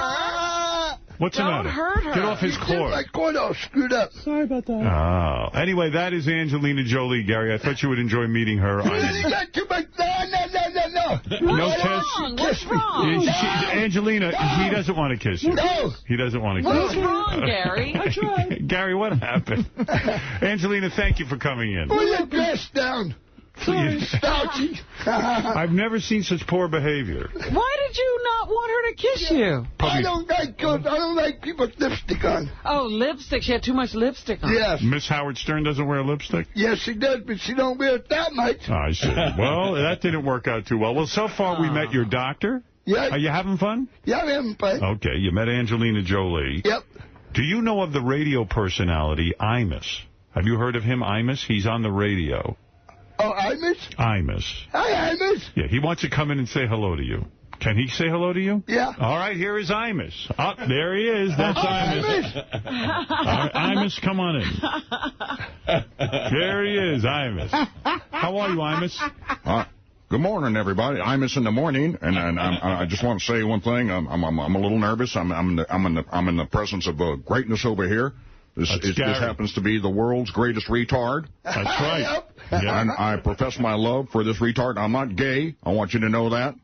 What's the matter? Hurt her. Get off his cord. My cord all screwed up. Sorry about that. Oh. Anyway, that is Angelina Jolie, Gary. I thought you would enjoy meeting her. You got too much. No kiss. What's wrong? Angelina, he doesn't want to kiss you. No. He doesn't want to kiss you. What's wrong, Gary? I tried. Gary, what happened? Angelina, thank you for coming in. Pull your dress down. Starchy. I've never seen such poor behavior. Why did you not want her to kiss you? I don't like people with lipstick on. Oh, lipstick. She had too much lipstick on. Yes. Miss Howard Stern doesn't wear lipstick? Yes, she does, but she don't wear it that much. I see. Well, that didn't work out too well. Well, so far we met your doctor. Yeah. Are you having fun? Yeah, I'm having fun. Okay, you met Angelina Jolie. Yep. Do you know of the radio personality Imus? Have you heard of him, Imus? He's on the radio. Oh, Imus? Imus. Hi, Imus. Yeah, he wants to come in and say hello to you. Can he say hello to you? Yeah. All right, here is Imus. Oh, there he is. That's Imus. Imus, come on in. There he is, Imus. How are you, Imus? Good morning, everybody. Imus in the morning, and I just want to say one thing. I'm a little nervous. I'm in the presence of greatness over here. This happens to be the world's greatest retard. That's right. Yeah. And I profess my love for this retard. I'm not gay. I want you to know that.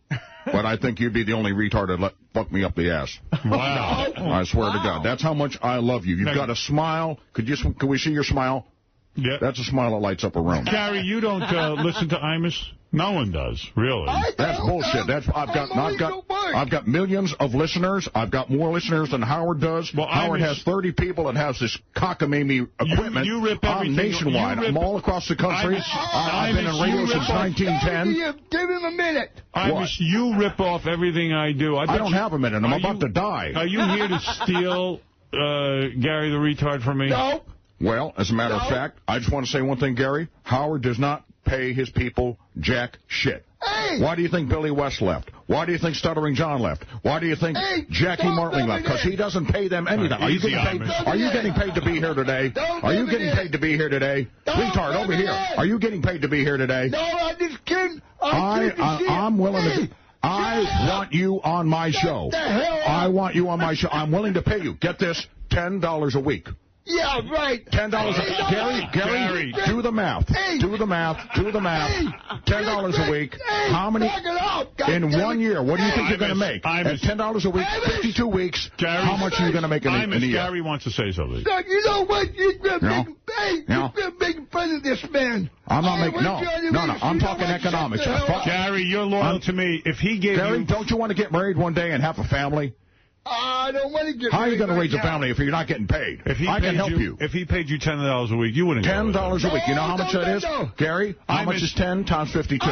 But I think you'd be the only retard that fuck me up the ass. Wow. I swear to God. That's how much I love you. You've got a smile. Can we see your smile? Yeah. That's a smile that lights up a room. Gary, you don't listen to Imus? No one does, really. That's bullshit. I've got millions of listeners. I've got more listeners than Howard does. Well, Howard has 30 people that has this cockamamie equipment. You rip everything. I'm nationwide. I'm all across the country. I've been in radio since 1910. Give him a minute. Imus, you rip off everything I do. I don't have a minute. I'm about to die. Are you here to steal Gary the retard from me? No. Well, as a matter of fact, I just want to say one thing, Gary. Howard does not pay his people jack shit. Hey. Why do you think Billy West left? Why do you think Stuttering John left? Why do you think Jackie Martling left? Because he doesn't pay them anything. Are you getting paid to be here today? Are you getting paid to be here today? Retard, over here. Are you getting paid to be here today? No, I'm just kidding. I'm willing to... I want you on my show. I want you on my show. I'm willing to pay you. Get this, $10 a week. Yeah, right. $10 Gary, do the math. Do the math. $10 a week. How many? In 1 year, what do you think you're going to make? At $10 a week, 52 weeks, how much are you going to make in a year? Gary wants to say something. Look, you know what? You're making fun of this man. I'm not making... No. I'm talking economics. Gary, you're loyal to me. If he gave Gary, don't you want to get married one day and have a family? I don't want to get How are you going to raise a family if you're not getting paid? I can help you. If he paid you $10 a week, you wouldn't $10 a week. You know how much that is? Gary, how much is 10 times 52?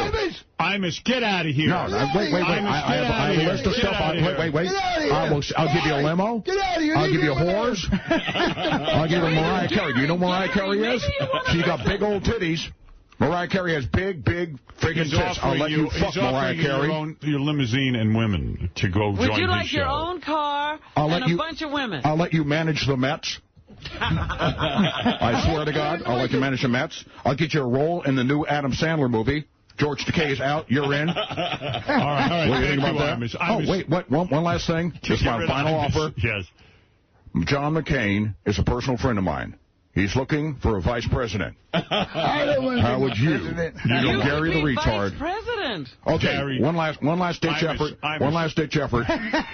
Imus, get out of here. No, wait. I have a list of stuff. Wait. I'll give you a limo. Get out of here. I'll give you a whores. I'll give you Mariah Carey. Do you know who Mariah Carey is? She got big old titties. Mariah Carey has big friggin' tits. I'll let you fuck Mariah Carey. Your limousine and women to go join his show. Would you like your own car and a bunch of women? I'll let you manage the Mets. I swear to God, I'll let you manage the Mets. I'll get you a role in the new Adam Sandler movie. George Takei is out. You're in. All right. What do you think about that? Oh, wait. One last thing. This is my final offer. Yes. John McCain is a personal friend of mine. He's looking for a vice president. How would you? You know, Gary the retard. Vice president. Okay, Gary. one last ditch effort. One last ditch effort.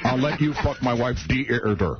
I'll let you fuck my wife's de-irriter.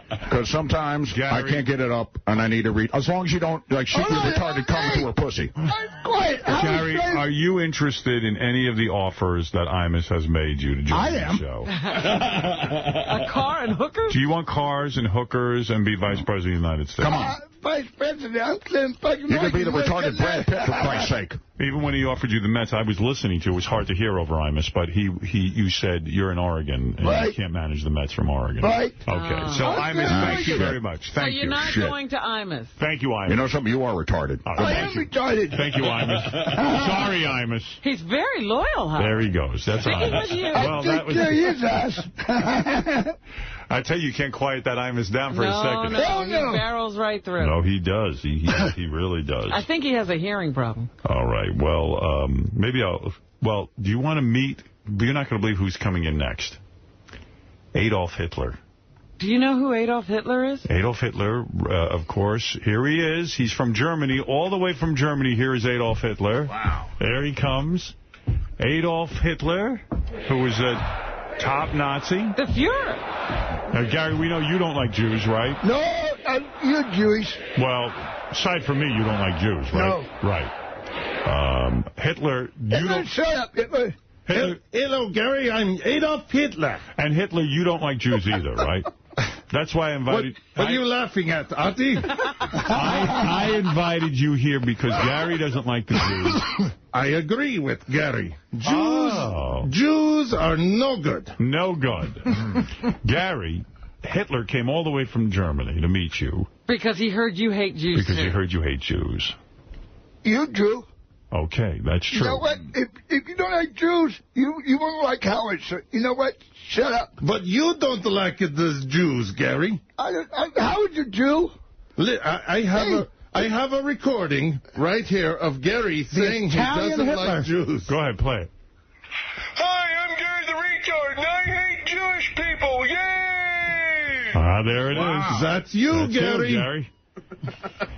Because sometimes I can't get it up and I need to read. As long as you don't shoot your retarded cum to her pussy. Gary, are you interested in any of the offers that Imus has made you to join the show? A car and hookers? Do you want cars and hookers and be vice president of the United States? Come on. Vice president, I'm saying fucking... You could be the retarded Brad Pitt, for Christ's sake. Even when he offered you the Mets, I was listening to it. It was hard to hear over Imus, but you said you're in Oregon, and you can't manage the Mets from Oregon. Right. Okay. So, Imus, thank you very much. Thank you. So you're not going to Imus? Thank you, Imus. You know something? You are retarded. I am retarded. Thank you, Imus. Sorry, Imus. He's very loyal, huh? There he goes. That's Imus. Well, that was... his ass. I tell you can't quiet that Imus down for a second. No, he barrels right through. No, he does. He really does. I think he has a hearing problem. All right. Well, do you want to meet... You're not going to believe who's coming in next. Adolf Hitler. Do you know who Adolf Hitler is? Adolf Hitler, of course. Here he is. He's from Germany. All the way from Germany, here is Adolf Hitler. Wow. There he comes. Adolf Hitler, who was a top Nazi. The Fuhrer. Now, Gary, we know you don't like Jews, right? No, you're Jewish. Well, aside from me, you don't like Jews, right? No. Right. Hitler, you don't... Shut up, Hitler. Hello, Gary. I'm Adolf Hitler. And Hitler, you don't like Jews either, right? That's why I invited... What are you laughing at, Artie? I invited you here because Gary doesn't like the Jews. I agree with Gary. Jews are no good. No good. Gary, Hitler came all the way from Germany to meet you. Because he heard you hate Jews, Because he heard you hate Jews. You Jew. Okay, that's true. You know what? If you don't like Jews, you won't like Howard. So you know what? Shut up. But you don't like the Jews, Gary. Howard's a Jew. I have a recording right here of Gary saying he doesn't like Jews. Go ahead, play it. Hi, I'm Gary the Retard, and I hate Jewish people. Yay! There it is. That's you, Gary.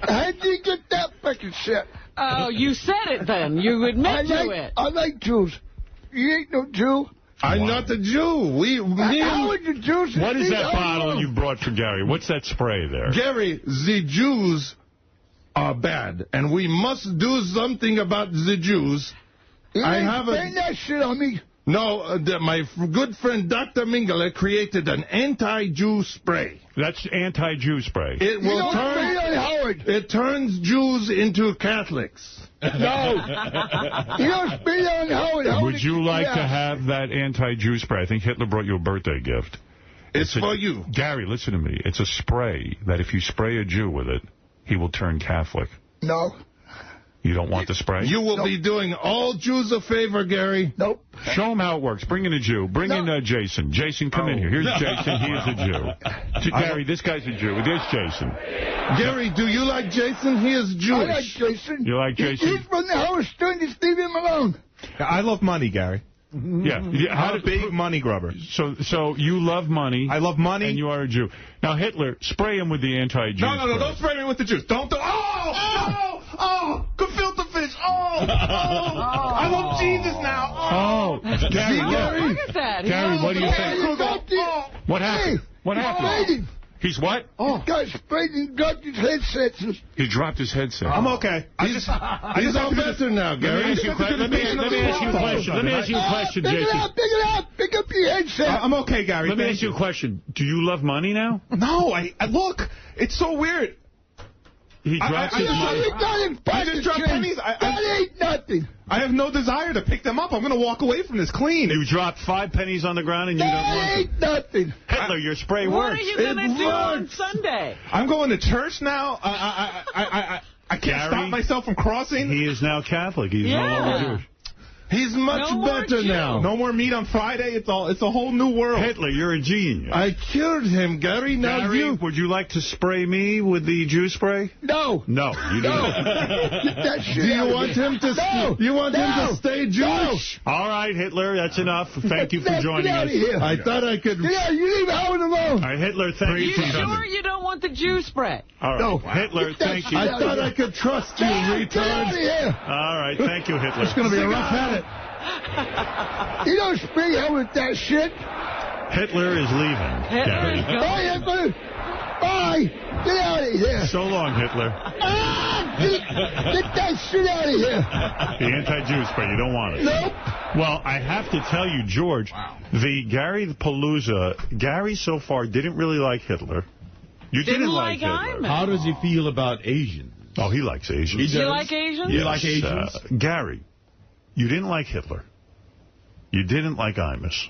How'd you get that fucking shit? Oh, you said it then. You admit to it. I like Jews. You ain't no Jew. I'm not a Jew. Howard's a Jew. What is that bottle you brought for Gary? What's that spray there? Gary, the Jews are bad, and we must do something about the Jews. Bring that shit on me. No, my good friend Dr. Mingler created an anti-Jew spray. That's anti-Jew spray. It will it turns Jews into Catholics. No. You don't spray on Howard. Would you like to have that anti-Jew spray? I think Hitler brought you a birthday gift. It's for you. Gary, listen to me. It's a spray that if you spray a Jew with it, he will turn Catholic. No. You don't want the spray? You will be doing all Jews a favor, Gary. Nope. Show him how it works. Bring in a Jew. Bring in Jason. Jason, come in here. Here's Jason. He is a Jew. Gary, this guy's a Jew. There's Jason. Gary, do you like Jason? He is Jewish. I like Jason. You like Jason? He's from the Howard Stern. Just leave him alone. I love money, Gary. Yeah. I'm a big money grubber. So you love money. I love money. And you are a Jew. Now, Hitler, spray him with the anti-Jew No, don't spray me with the Jews. Don't. Oh, gefilte fish. I love Jesus now. Gary. Look at that. Gary, what do you think? What happened? What happened? He's what? This guy sprayed and dropped his headset. He dropped his headset. I'm okay. He's all better now, Gary. Let me ask you a question, Jason. Pick it up. Pick up your headset. I'm okay, Gary. Let me ask you a question. Do you love money now? No, I look. It's so weird. He drops his money. I just dropped pennies. That ain't nothing. I have no desire to pick them up. I'm going to walk away from this clean. You dropped 5 pennies on the ground and you don't want That ain't nothing. Hitler, your spray What works. are you going to do on Sunday? I'm going to church now. I can't stop myself from crossing. He is now Catholic. He's no longer Jewish. He's much better now. No more meat on Friday. It's a whole new world. Hitler, you're a genius. I cured him, Gary. Now Gary, would you like to spray me with the Jew spray? No. No, you don't. Get that shit Do you out want of here. him to? You want him to stay Jewish? All right, Hitler, that's enough. Thank you for joining Get out us. of here. I thought I could. Yeah, you leave Howard alone. All right, Hitler, thank you. You sure you don't want the Jew spray? All right, No. Hitler, Get that thank you. shit I thought I could trust you, Get out of retard. here. All right, thank you, Hitler. It's going to be a rough habit. You don't spray hell with that shit. Hitler is leaving. Gary. Bye, Hitler. Bye. Get out of here. So long, Hitler. Get that shit out of here. The anti-Jew spray, you don't want it. Nope. Well, I have to tell you, George, the Gary the Palooza, Gary so far didn't really like Hitler. You didn't like Hitler. Hyman. How does he feel about Asians? Oh, he likes Asians. Do you like Asians? Yes, You like Asians? Gary, you didn't like Hitler. You didn't like Imus.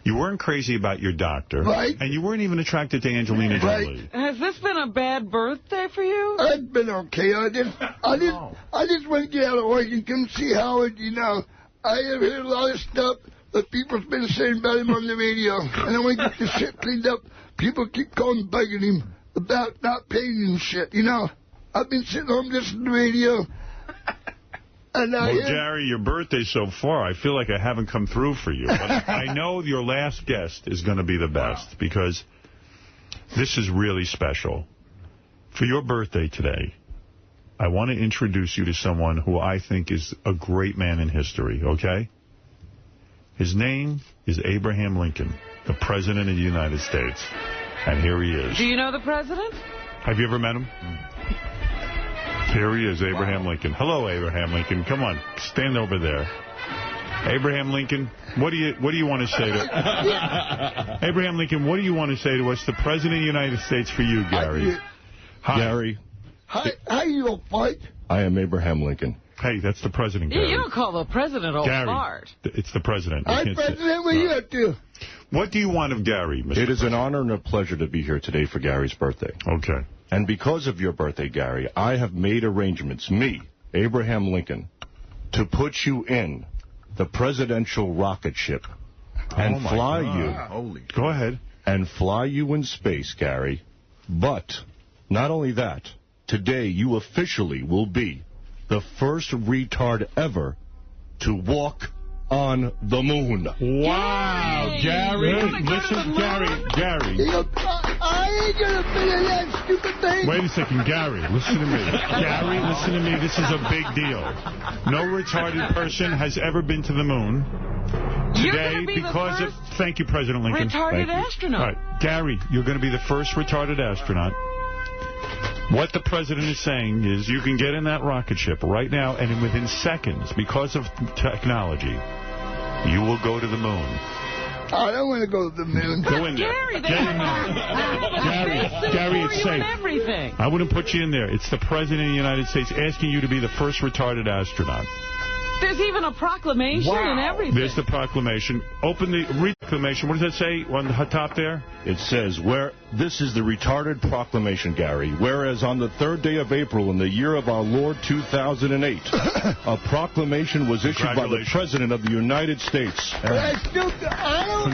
You weren't crazy about your doctor. Right. And you weren't even attracted to Angelina Jolie. Has this been a bad birthday for you? I've been okay. I just want to get out of Oregon, come see Howard. You know, I have heard a lot of stuff that people's been saying about him on the radio, and I want to get this shit cleaned up. People keep calling, bugging him about not paying him shit. You know, I've been sitting home listening to the radio. And well, Gary, your birthday so far, I feel like I haven't come through for you. But I know your last guest is going to be the best because this is really special. For your birthday today, I want to introduce you to someone who I think is a great man in history, okay? His name is Abraham Lincoln, the President of the United States. And here he is. Do you know the president? Have you ever met him? Here he is, Abraham Lincoln. Hello, Abraham Lincoln. Come on, stand over there. Abraham Lincoln, what do you want to say to Abraham Lincoln? What do you want to say to us, the President of the United States, for you, Gary? Hi. Gary. Hi, you old fart. I am Abraham Lincoln. Hey, that's the president, Gary. You don't call the president old fart. It's the president. I'm president. What you up to? What do you want of Gary, Mr. It is an honor and a pleasure to be here today for Gary's birthday. Okay. And because of your birthday, Gary, I have made arrangements, me, Abraham Lincoln, to put you in the presidential rocket ship and fly you. Go ahead. And fly you in space, Gary. But not only that, today you officially will be the first retard ever to walk on the moon. Wow, Gary. Listen, Gary. I ain't gonna be in that stupid thing. Wait a second, Gary. Listen to me. Gary, listen to me. This is a big deal. No retarded person has ever been to the moon. Today, because of... Thank you, President Lincoln. Retarded astronaut. All right, Gary, you're going to be the first retarded astronaut. What the president is saying is you can get in that rocket ship right now, and within seconds, because of technology, you will go to the moon. I don't want to go to the moon. Go in there. Gary, get in there. Gary, it's safe. Everything. I wouldn't put you in there. It's the president of the United States asking you to be the first retarded astronaut. There's even a proclamation and everything. There's the proclamation. Open the proclamation. What does that say on the top there? It says, this is the retarded proclamation, Gary. Whereas on the 3rd day of April in the year of our Lord 2008, a proclamation was issued by the President of the United States. In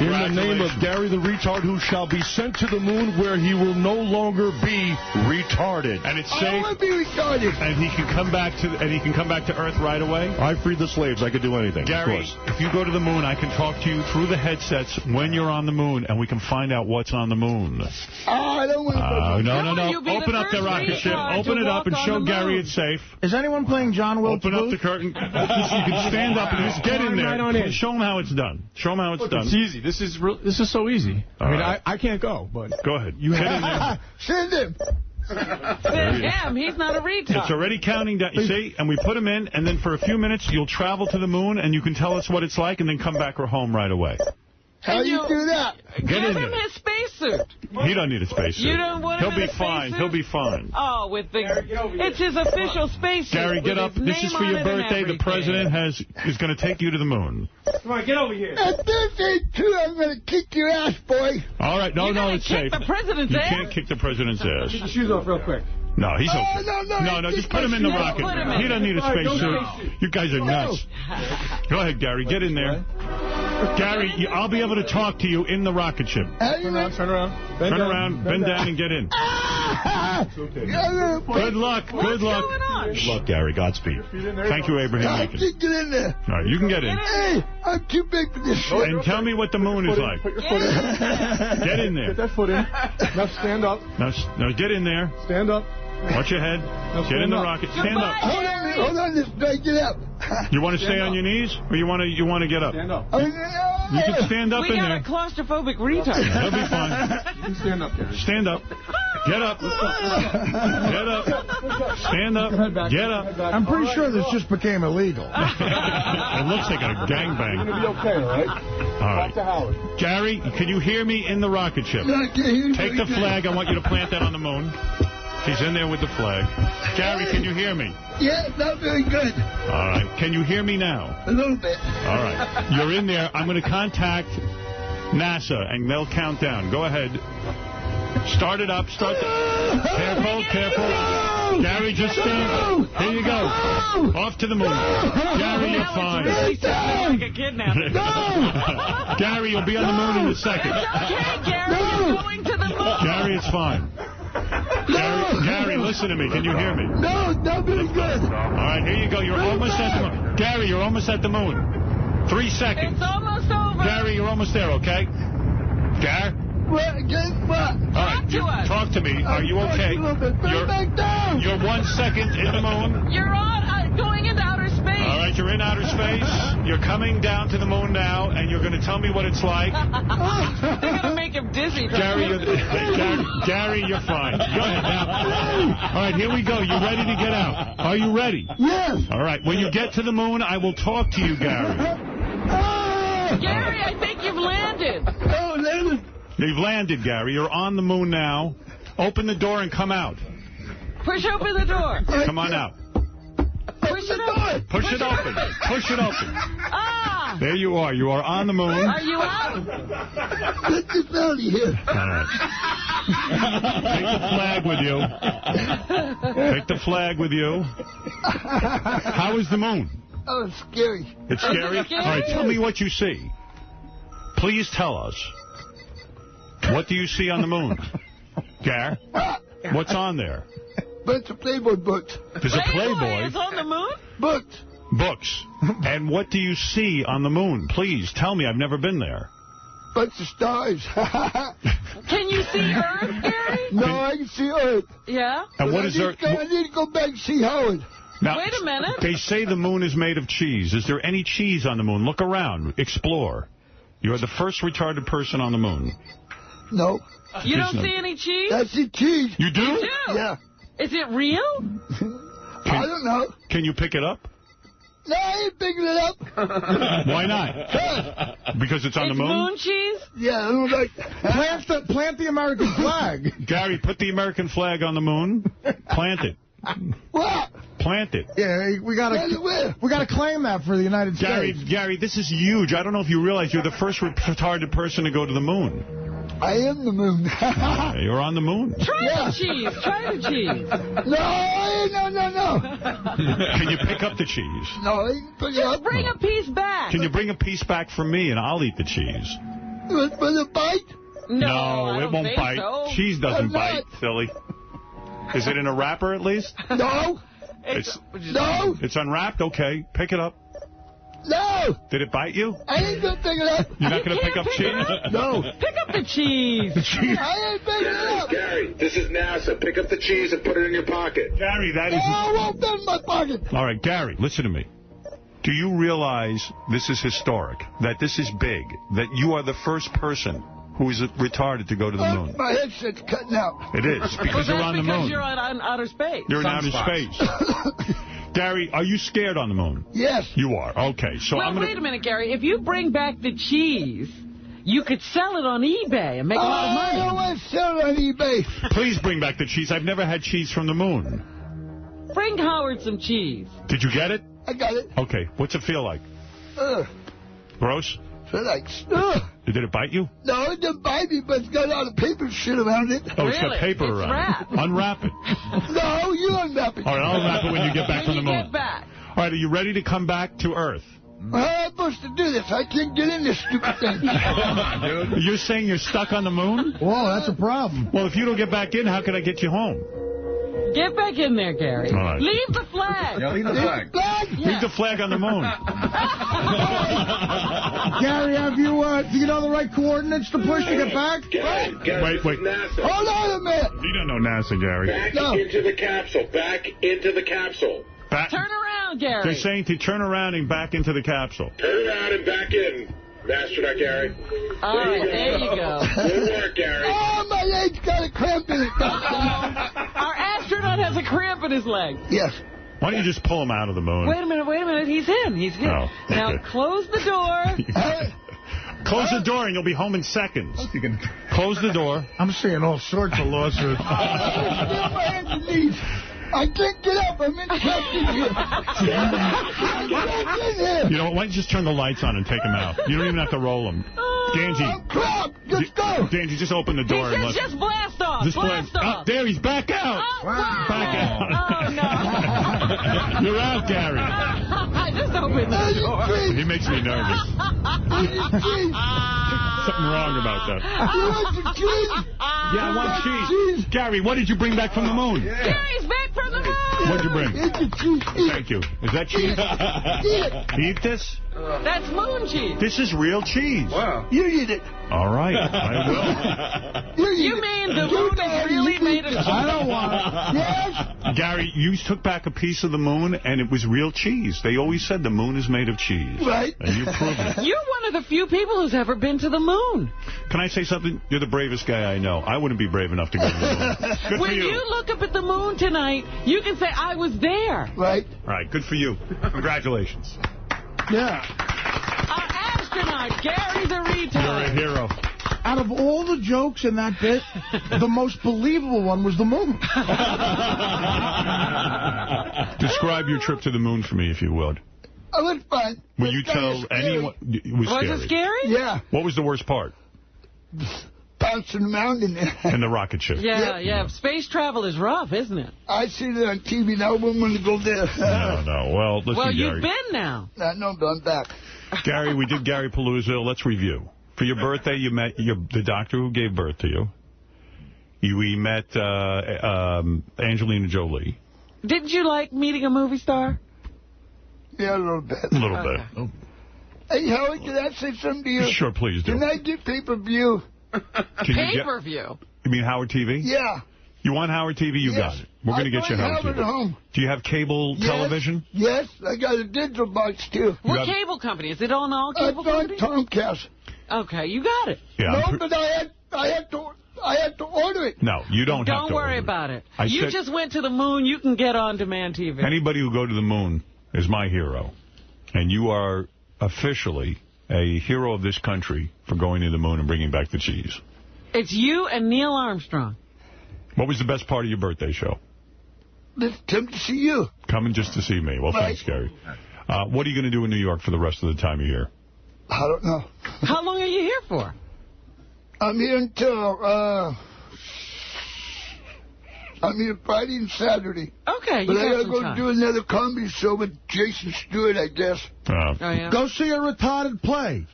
the name of Gary the retard, who shall be sent to the moon where he will no longer be retarded. And it's safe. I want to be retarded. And he can come back to Earth right away. I freed the slaves. I could do anything. Gary, of course. if you go to the moon, I can talk to you through the headsets when you're on the moon, and we can find out what's on the moon. I don't want to No. Open up the rocket ship. Open it up and show Gary it's safe. Is anyone playing John Wilkes? Open up the curtain. You can stand up and just get in there. Show him how it's done. Show him how it's done. It's easy. This is so easy. I can't go, but... Go ahead. You get in there. Send him. Send him. He's not a retard. It's already counting down. You see? And we put him in, and then for a few minutes, you'll travel to the moon, and you can tell us what it's like, and then come back home right away. How do you do that? Get in there. Give him his spacesuit. He don't need a spacesuit. You don't want him in a spacesuit? He'll be fine. Oh, it's his official spacesuit. Gary, get up. This is for your birthday. The president is going to take you to the moon. Come on, get over here. If this ain't true, I'm going to kick your ass, boy. All right. No, it's safe. The president's you ass? can't kick the president's ass. Get your shoes off real quick. No, he's okay. No, just put him in the rocket. He doesn't need a spacesuit. You guys are nuts. Go ahead, Gary. Get in there. Gary, I'll be able to talk to you in the rocket ship. Turn around. Bend down and get in. Good luck. What's going on? Good luck, Gary. Godspeed. Thank you, Abraham Lincoln. I can't get in there. All right, you can get in. Hey, I'm too big for this shit. And tell me what the moon is like. Put your foot in. Get in there. Get that foot in. Now stand up. No, get in there. Stand up. Watch your head. Get in the rocket. Stand up. Hold on, this guy, get up. You want to stay on your knees, or you want to get up? Stand up. You can stand up in there. We got a claustrophobic retard. He'll be fine. You can stand up, Gary. Stand up. Get up. Get up. Stand up. Get up. I'm pretty sure this just became illegal. It looks like a gangbang. You're going to be okay, all right? All right. Talk to Howard. Gary, can you hear me in the rocket ship? Take the flag. I want you to plant that on the moon. He's in there with the flag. Gary, can you hear me? Yeah, not very good. All right. Can you hear me now? A little bit. All right. You're in there. I'm going to contact NASA, and they'll count down. Go ahead. Start it up. Careful. Gary, just stand. Here you go. Off to the moon. Gary, you're fine. Like a kidnapper. Gary, you'll be on the moon in a second. Okay, Gary, you're going to the moon. Gary, it's fine. Gary, listen to me. Can you hear me? No, not very good. All right, here you go. You're almost at the moon. Gary, you're almost at the moon. 3 seconds. It's almost over. Gary, you're almost there, okay? Gary? What? Talk to us. Talk to me. Are you okay? You're back down. You're 1 second in the moon. You're on going into outer space. All right, you're in outer space. You're coming down to the moon now, and you're going to tell me what it's like. They're going to make him dizzy. Gary, you're fine. Go ahead now. All right, here we go. You ready to get out? Are you ready? Yes. All right, when you get to the moon, I will talk to you, Gary. Gary, I think you've landed. Oh, landed. You've landed, Gary. You're on the moon now. Open the door and come out. Push open the door. Come on out. Push it open. Push it open. Push it open. Ah! There you are. You are on the moon. Are you out? Get this out of here. All right. Take the flag with you. Take the flag with you. How is the moon? Oh, it's scary. It's scary? All right, tell me what you see. Please tell us. What do you see on the moon? Gar? What's on there? Bunch of Playboy books. There's a Playboy. Is on the moon? Books. Books. And what do you see on the moon? Please, tell me. I've never been there. Bunch of stars. Can you see Earth, Gary? No, I can see Earth. Yeah? And what is Earth? I need to go back and see Howard. Now, wait a minute. They say the moon is made of cheese. Is there any cheese on the moon? Look around. Explore. You're the first retarded person on the moon. No. You don't see any cheese? I see cheese. You do? You do? Yeah. Is it real? I don't know. Can you pick it up? No, I ain't picking it up. Why not? Because it's on the moon? Moon cheese? Yeah, I don't like Plant the American flag. Gary, put the American flag on the moon. Plant it. What? Plant it. Yeah, we gotta claim that for the United States. Gary, this is huge. I don't know if you realize you're the first retarded person to go to the moon. I am the moon. You're on the moon. Try the cheese. Try the cheese. No. Can you pick up the cheese? No, I can pick it up. Just bring a piece back. Can you bring a piece back for me, and I'll eat the cheese? Will it bite? No, it won't bite. So. Cheese doesn't bite, silly. Is it in a wrapper, at least? No. No. It's unwrapped? Okay. Pick it up. No. Did it bite you? I ain't going to pick it up. You're not going to pick up cheese? No. Pick up the cheese. I ain't picking it up. Gary, this is NASA. Pick up the cheese and put it in your pocket. Gary, that is... I won't fit in my pocket. All right, Gary, listen to me. Do you realize this is historic, that this is big, that you are the first person who is retarded to go to the moon? My headset's cutting out. It is, because you're on the moon. Because you're on outer space. You're in outer space. Gary, are you scared on the moon? Yes. You are. Okay. So well, wait a minute, Gary. If you bring back the cheese, you could sell it on eBay and make a lot of money. I don't want to sell it on eBay. Please bring back the cheese. I've never had cheese from the moon. Bring Howard some cheese. Did you get it? I got it. Okay. What's it feel like? Gross? Feel like... Did it bite you? No, it didn't bite me, but it's got all the paper shit around it. Oh, it's got paper around it. Unwrap it. No, you unwrap it. All right, I'll unwrap it when you get back from the moon. Get back. All right, are you ready to come back to Earth? How am I supposed to do this? I can't get in this stupid thing. You're saying you're stuck on the moon? Whoa, that's a problem. Well, if you don't get back in, how can I get you home? Get back in there, Gary. All right. Leave the flag. Yeah, leave the flag. Yeah. Leave the flag on the moon. Gary, have you, do you know the right coordinates to push to get back? Gary, Wait. NASA. Hold on a minute. You don't know NASA, Gary. Back into the capsule. Back into the capsule. Turn around, Gary. They're saying to turn around and back into the capsule. Turn around and back in. Astronaut Gary. All right, there you go. Good work, Gary. Oh, my leg's got a cramp in it. Our astronaut has a cramp in his leg. Yes. Why don't you just pull him out of the moon? Wait a minute. He's in. Oh, now, okay. close the door. Close the door and you'll be home in seconds. Close the door. I'm seeing all sorts of lawsuits. I can't get up. I'm in here. You know, why don't you just turn the lights on and take him out? You don't even have to roll him. Dangy. Oh, crap. Let's go. Dangy, just open the door. He says just blast off. Just blast off. Oh, there, he's back out. Oh, wow. Back out. Oh, no. You're out, Gary. Just open the door. He makes me nervous. Something wrong about that. You want some cheese? Yeah, I want cheese. Gary, what did you bring back from the moon? Gary's back from the moon. What'd you bring? Thank you. Is that cheese? Eat this? That's moon cheese. This is real cheese. Wow. You eat it. All right, I will. You mean the moon is really made of cheese? I don't want it. Yes. Gary, you took back a piece of the moon, and it was real cheese. They always said the moon is made of cheese. Right. And you proved it. You're one of the few people who's ever been to the moon. Can I say something? You're the bravest guy I know. I wouldn't be brave enough to go to the moon. Good When for you. you look up at the moon tonight, you can say, I was there. Right. All right, good for you. Congratulations. Yeah. Our astronaut, Gary the retard. You're a hero. Out of all the jokes in that bit, the most believable one was the moon. Describe your trip to the moon for me, if you would. I was fun. Will you tell anyone? It was scary. Was it scary? Yeah. What was the worst part? Bouncing around in there. And the rocket ship. Yeah. Space travel is rough, isn't it? I see it on TV now. I wouldn't want to go there. No. Well, listen, Well, Gary. you've been now. No, I'm back. Gary, we did Gary Palooza. Let's review. For your birthday, you met the doctor who gave birth to you. We met Angelina Jolie. Didn't you like meeting a movie star? Yeah, a little bit. A little bit. Oh. Hey, Howard, can I say something to you? Sure, please do. Can I get pay-per-view? Pay-per-view? You mean Howard TV? Yeah. You want Howard TV? You got it. We're going to get you Howard TV. At home. Do you have cable television? Yes, I got a digital box, too. What cable company? Is it on all cable companies? Comcast. Okay, you got it. Yeah, no, but I had to order it. No, you don't have to Don't worry about it. You just went to the moon. You can get on-demand TV. Anybody who go to the moon is my hero. And you are officially a hero of this country for going to the moon and bringing back the cheese. It's you and Neil Armstrong. What was the best part of your birthday show? Come to see you. Coming just to see me. Well, thanks, Gary. What are you going to do in New York for the rest of the time you're here? I don't know. How long are you here for? I'm here until, I'm here Friday and Saturday. Okay, you but I got gotta some go time. do another comedy show with Jason Stewart, I guess. Oh, yeah? Go see a retarded play.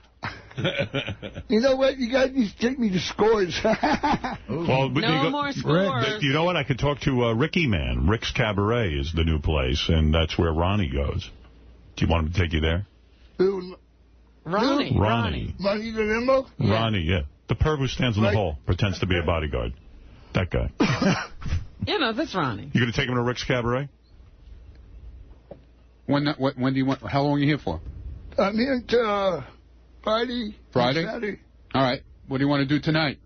You know what? You guys need to take me to Scores. Well, no more Scores. You know what? I could talk to Ricky Man. Rick's Cabaret is the new place, and that's where Ronnie goes. Do you want him to take you there? Ronnie. Ronnie the limo? Yeah. Ronnie, yeah. The perv who stands in the hall, pretends to be a bodyguard. That guy. You know, that's Ronnie. You going to take him to Rick's Cabaret? When do you want? How long are you here for? I'm here until Friday. Saturday. All right. What do you want to do tonight?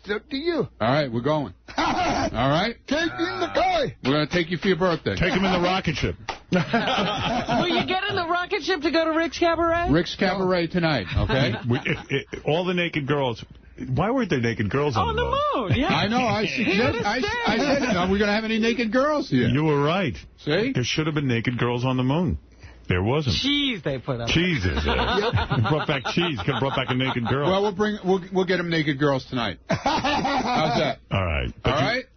It's up to you. All right, we're going. All right? Take me in the car. We're going to take you for your birthday. Take him in the rocket ship. Will you get in the rocket ship to go to Rick's Cabaret? Rick's Cabaret tonight, okay? All the naked girls. Why weren't there naked girls on the moon? Yeah. I know. I said, are we going to have any naked girls here? You were right. See? There should have been naked girls on the moon. There wasn't. Cheese they put up. Cheese is there. You brought back cheese. Could have brought back a naked girl. Well, we'll get them naked girls tonight. How's that? All right.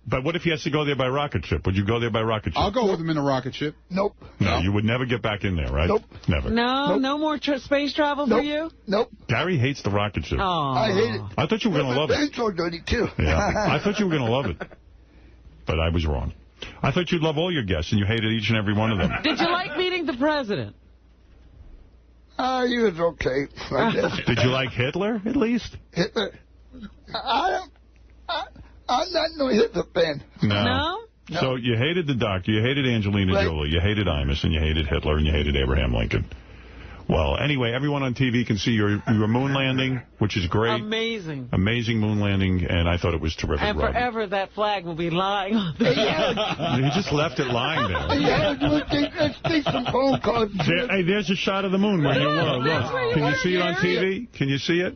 But what if he has to go there by rocket ship? Would you go there by rocket ship? I'll go with him in a rocket ship. Nope. No, you would never get back in there, right? Nope. Never. No more space travel for you? Nope. Gary hates the rocket ship. Oh. I hate it. I thought you were going to love it. My so dirty, too. Yeah. I thought you were going to love it. But I was wrong. I thought you'd love all your guests, and you hated each and every one of them. Did you like meeting the president? He was okay, I guess. Did you like Hitler, at least? Hitler? I'm not no Hitler fan. No? So you hated the doctor, you hated Angelina Jolie, you hated Imus, and you hated Hitler, and you hated Abraham Lincoln. Well, anyway, everyone on TV can see your moon landing, which is great. Amazing. Amazing moon landing, and I thought it was terrific. And forever that flag will be lying on the He just left it lying there. Let's take some phone calls. Hey, there's a shot of the moon where you were. Look. Can you see it on TV? Can you see it?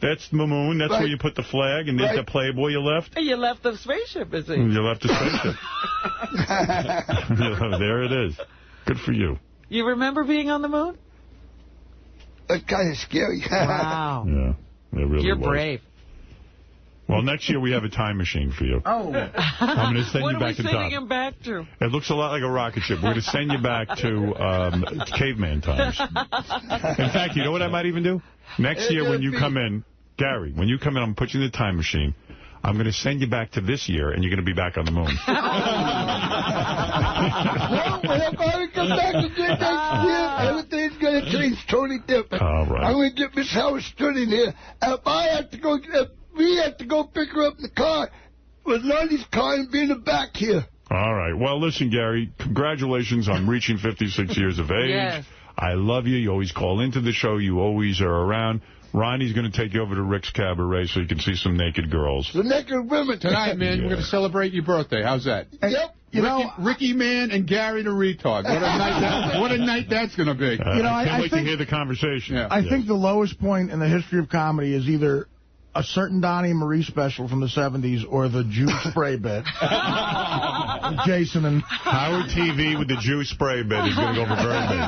That's the moon. That's where you put the flag, and there's the Playboy you left. You left the spaceship, is it? You left the spaceship. There it is. Good for you. You remember being on the moon? That's kind of scary. Wow. Yeah, it really You're was. brave. Well, next year we have a time machine for you. Oh. I'm going to send you back in time. What are we sending him back to? It looks a lot like a rocket ship. We're going to send you back to caveman times. In fact, you know what I might even do? Next year when you come in, Gary, when you come in, I'm going to put you in the time machine. I'm going to send you back to this year, and you're going to be back on the moon. Well, if I come back again next year, everything's going to change totally different. All right. I'm going to get Miss Howard Stern in here. If we have to go pick her up in the car, with Lonnie's car and be in the back here. All right. Well, listen, Gary, congratulations on reaching 56 years of age. Yes. I love you. You always call into the show. You always are around. Ronnie's going to take you over to Rick's Cabaret so you can see some naked girls. The naked women. Tonight, man, we're going to celebrate your birthday. How's that? Yep. Ricky Man and Gary the retard. What a night that's going to be. I can't wait to hear the conversation. I think the lowest point in the history of comedy is either a certain Donnie and Marie special from the 70s or the Jew spray bit. Jason and Howard TV with the Jew spray bit is going to go over very big.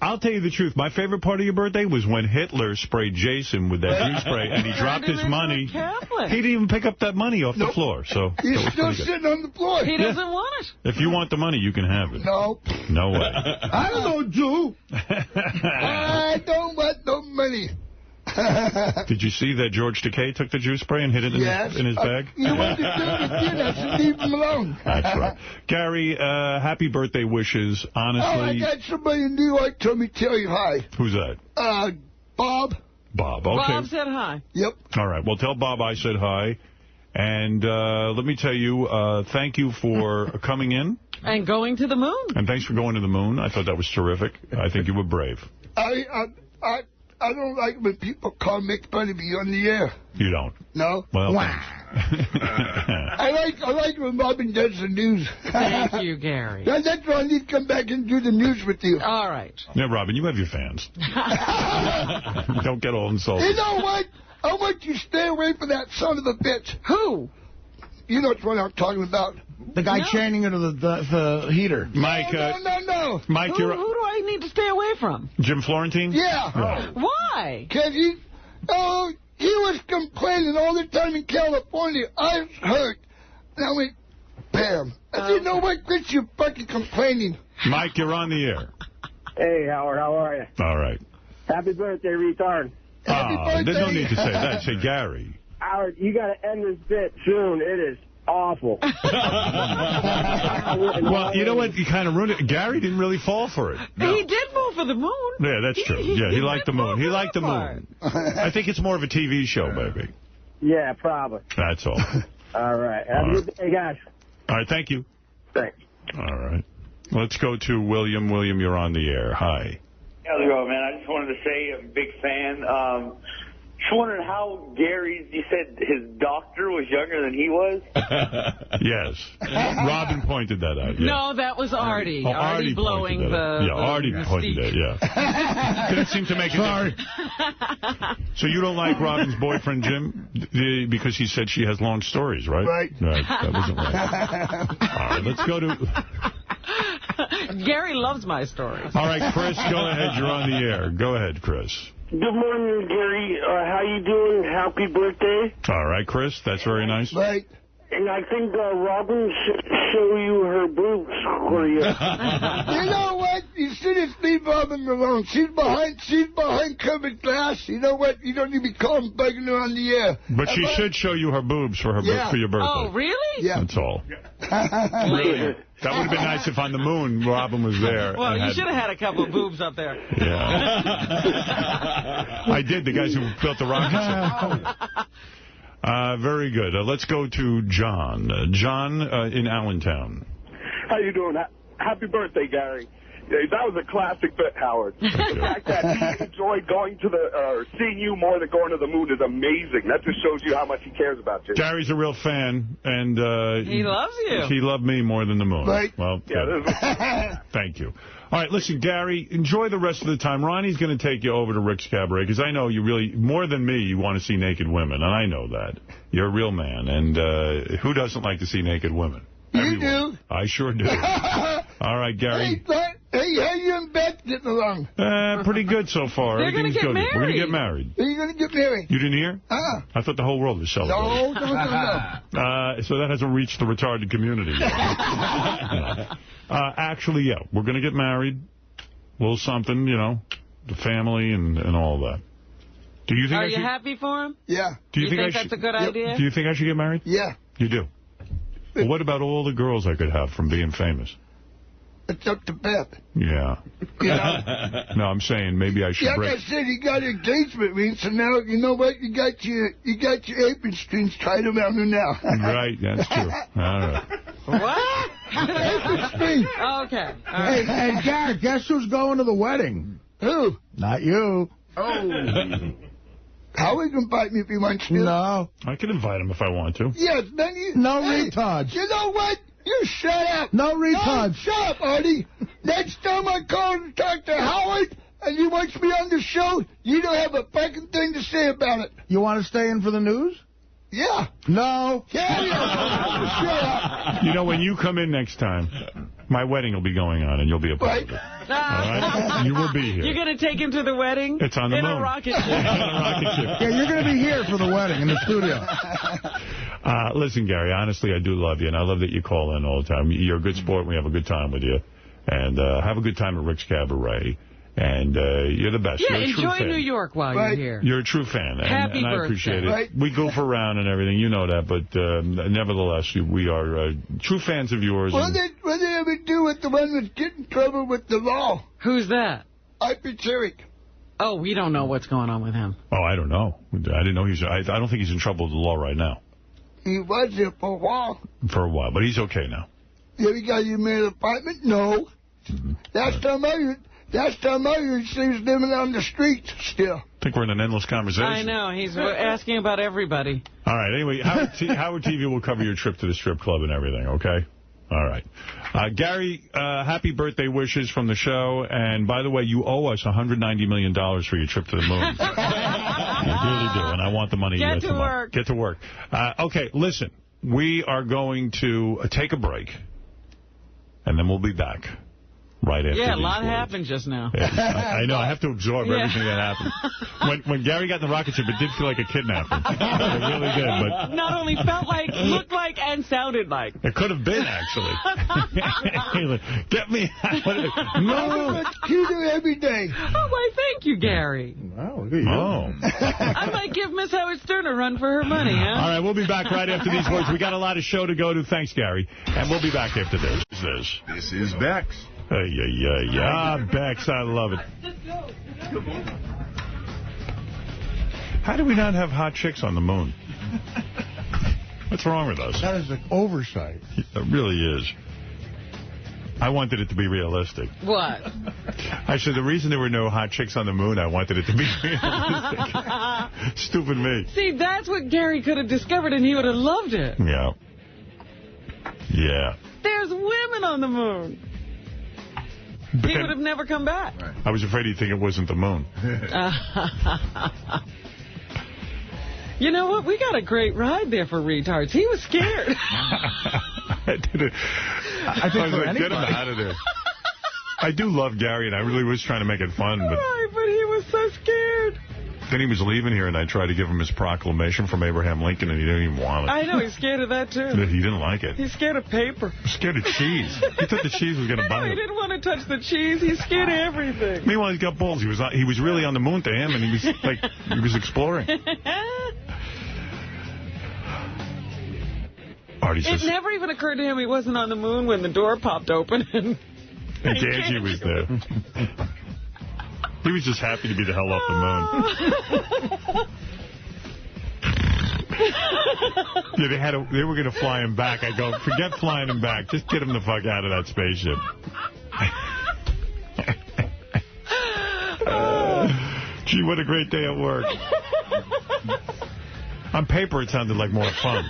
I'll tell you the truth. My favorite part of your birthday was when Hitler sprayed Jason with that Jew spray and he dropped his money. He didn't even pick up that money off the floor. So he's still sitting on the floor. He doesn't want it. If you want the money, you can have it. No. No way. I don't know, Jew. I don't want no money. Did you see that George Takei took the Jew spray and hid it in his bag? You want to do it again, I should leave him alone. That's right. Gary, happy birthday wishes. Honestly. Oh, I got somebody in New York told me to tell you hi. Who's that? Bob. Bob, okay. Bob said hi. Yep. All right. Well, tell Bob I said hi. And let me tell you, thank you for coming in. And going to the moon. And thanks for going to the moon. I thought that was terrific. I think you were brave. I don't like when people make fun of me on the air. You don't? No. Well, I like when Robin does the news. Thank you, Gary. That's why I need to come back and do the news with you. All right. Yeah, Robin, you have your fans. Don't get all insulted. You know what? I want you to stay away from that son of a bitch. Who? You know what I'm talking about. The guy chaining into the heater. Mike. No. Mike, who do I need to stay away from? Jim Florentine? Yeah. Why? Because he was complaining all the time in California. I was hurt. And I went, bam. I said, you know what? Quit your fucking complaining. Mike, you're on the air. Hey, Howard, how are you? All right. Happy birthday, retard. Happy birthday. There's no need to say that. Say Gary. Howard, you got to end this bit soon. It is awful. Well, you know what? You kind of ruined it. Gary didn't really fall for it. No. He did fall for the moon. Yeah, that's true. Yeah, he liked the moon. He liked the moon. I think it's more of a TV show, baby. Yeah, probably. That's all. All right. Have a good day, guys. All right, thank you. Thanks. All right. Let's go to William. William, you're on the air. Hi. How's it going, man? I just wanted to say I'm a big fan. Just wondering how Gary, you said his doctor was younger than he was? Yes. Robin pointed that out. Yeah. No, that was Artie. Oh, Artie blowing the Artie pointed it, yeah. Couldn't seem to make it. Sorry. So you don't like Robin's boyfriend, Jim, because he said she has long stories, right? Right. Right. That wasn't right. All right, let's go to... Gary loves my stories. All right, Chris, go ahead. You're on the air. Go ahead, Chris. Good morning, Gary. How you doing? Happy birthday. All right, Chris. That's very nice. Right. And I think Robin should show you her boobs for you. You know what? You should just leave Robin alone. She's behind covered glass. You know what? You don't need to be calling bugging her on the air. But she should show you her boobs for your birthday. Oh, really? Yeah. That's all. Really? That would have been nice if on the moon Robin was there. Well, you should have had a couple of boobs up there. Yeah. I did, the guys who built the rocket ship. Very good. Let's go to John. John in Allentown. How you doing? Happy birthday, Gary. That was a classic bit, Howard. The fact that he enjoyed going to seeing you more than going to the moon is amazing. That just shows you how much he cares about you. Gary's a real fan, and he loves you. He loved me more than the moon. Right. Well, yeah, thank you. All right, listen, Gary, enjoy the rest of the time. Ronnie's going to take you over to Rick's Cabaret, because I know you really, more than me, you want to see naked women, and I know that. You're a real man, and who doesn't like to see naked women? You do. I sure do. All right, Gary. Hey, how you and Beth getting along? Pretty good so far. They're going to get married. We're going to get married. Are you going to get married? You didn't hear? I thought the whole world was celebrating. No. So that hasn't reached the retarded community yet. Actually, yeah, we're going to get married. A little something, you know, the family and all that. Do you think Are you happy for him? Yeah. Do you think that's a good idea? Do you think I should get married? Yeah. You do? Well, what about all the girls I could have from being famous? It's up to Beth. Yeah. You know? No, I'm saying maybe I should Like I said, you got an engagement ring, so now, you know what? You got your apron strings tied around her now. Right, that's true. All right. What? Apron strings. Okay. Hey, Gary, guess who's going to the wedding? Who? Not you. Oh. Howard can invite me if he wants to. No. I can invite him if I want to. Yes, then you... No retards. You know what? You shut up. No retards. No, shut up, Artie. Next time I call to talk to Howard and he wants me on the show, you don't have a fucking thing to say about it. You want to stay in for the news? Yeah. No. Yeah, shut up. You know, when you come in next time, my wedding will be going on, and you'll be a part of it. All right? You will be here. You're going to take him to the wedding? It's on the moon. In a rocket ship. Yeah, you're going to be here for the wedding in the studio. Listen, Gary, honestly, I do love you, and I love that you call in all the time. You're a good sport, and we have a good time with you. And have a good time at Rick's Cabaret. And you're the best. Yeah, you're a true enjoy fan. New York while you're here. You're a true fan, Happy and I birthday. appreciate it. Right. We goof around and everything, you know that, but nevertheless, we are true fans of yours. What did they ever do with the one that's getting in trouble with the law? Who's that? Hyperteric. Oh, we don't know what's going on with him. Oh, I don't know. I didn't know I don't think he's in trouble with the law right now. He was there for a while. For a while, but he's okay now. Yeah, we got you made an apartment? No. Last time I heard, he was living on the streets still. I think we're in an endless conversation. I know. He's asking about everybody. All right. Anyway, Howard TV will cover your trip to the strip club and everything, okay? All right. Gary, happy birthday wishes from the show. And, by the way, you owe us $190 million for your trip to the moon. You really do. And I want the money. Get to tomorrow. work. Get to work. Okay, listen. We are going to take a break. And then we'll be back. Right after a lot words. happened just now. Yeah, I know. I have to absorb everything that happened. When Gary got in the rocket ship, it did feel like a kidnapping. It really did. But not only felt like, looked like, and sounded like. It could have been, actually. Get me out of it. No. You do every day. Oh, why, thank you, Gary. Wow, look at you. Oh. I might give Miss Howard Stern a run for her money, huh? All right, we'll be back right after these words. We got a lot of show to go to. Thanks, Gary. And we'll be back after this. This is Bex. Bex, I love it. How do we not have hot chicks on the moon? What's wrong with us? That is an oversight. It really is. I wanted it to be realistic. What? I said the reason there were no hot chicks on the moon, I wanted it to be realistic. Stupid me. See, that's what Gary could have discovered, and he would have loved it. Yeah. Yeah. There's women on the moon. But he would have never come back. I was afraid he'd think it wasn't the moon. You know what? We got a great ride there for retards. He was scared. I was like, get him out of there. I do love Gary, and I really was trying to make it fun. But right, but he was so scared. Then he was leaving here, and I tried to give him his proclamation from Abraham Lincoln, and he didn't even want it. I know, he's scared of that, too. He didn't like it. He's scared of paper. He's scared of cheese. He thought the cheese was going to bite He him. didn't want to touch the cheese. He's scared of everything. Meanwhile, he's got balls. He was really on the moon to him, and he was exploring. Artie says, it never even occurred to him he wasn't on the moon when the door popped open and Angie was there. He was just happy to be the hell off the moon. Yeah, they were going to fly him back. I go, forget flying him back. Just get him the fuck out of that spaceship. Gee, what a great day at work. On paper, it sounded like more fun.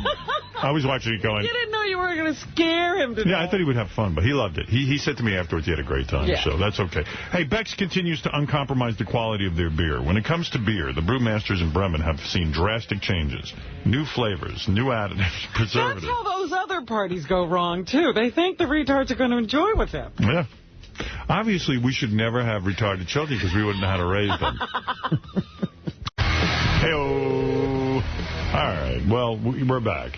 I was watching it going... You didn't know you were going to scare him to death. Yeah, I thought he would have fun, but he loved it. He said to me afterwards he had a great time, so that's okay. Hey, Bex continues to uncompromise the quality of their beer. When it comes to beer, the brewmasters in Bremen have seen drastic changes. New flavors, new additives, preservatives. That's how those other parties go wrong, too. They think the retards are going to enjoy with them. Yeah. Obviously, we should never have retarded children because we wouldn't know how to raise them. Hey-oh. All right. Well, we're back.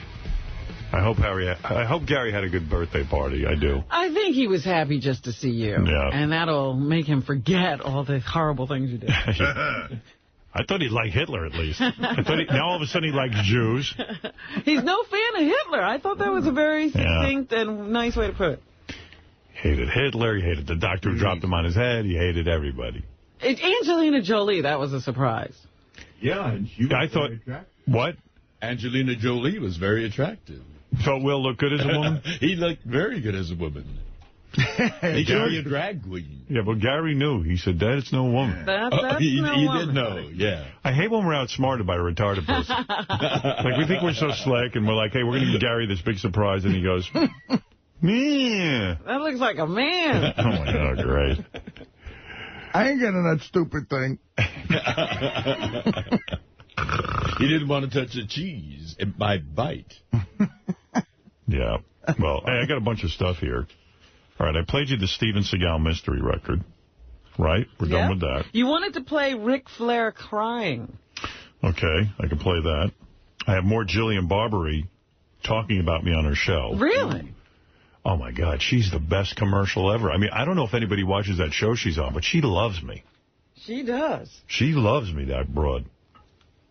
I hope Gary had a good birthday party. I do. I think he was happy just to see you. Yeah. And that'll make him forget all the horrible things you did. I I thought he'd like Hitler, at least. Now all of a sudden he likes Jews. He's no fan of Hitler. I thought that was a very succinct and nice way to put it. Hated Hitler. He hated the doctor who dropped him on his head. He hated everybody. Angelina Jolie, that was a surprise. Yeah, and she was very attractive. What? Angelina Jolie was very attractive. So Will look good as a woman? He looked very good as a woman. He could be a drag queen. Yeah, but Gary knew. He said, that's no woman. He did know, yeah. I hate when we're outsmarted by a retarded person. Like, we think we're so slick, and we're like, hey, we're going to give Gary this big surprise, and he goes, yeah. That looks like a man. Oh, my God, great. I ain't getting that stupid thing. He didn't want to touch the cheese. It might bite. Yeah. Well, hey, I got a bunch of stuff here. All right, I played you the Steven Seagal mystery record. Right? We're done with that. You wanted to play Ric Flair crying. Okay, I can play that. I have more Jillian Barberie talking about me on her show. Really? Oh, my God, she's the best commercial ever. I mean, I don't know if anybody watches that show she's on, but she loves me. She does. She loves me, that broad.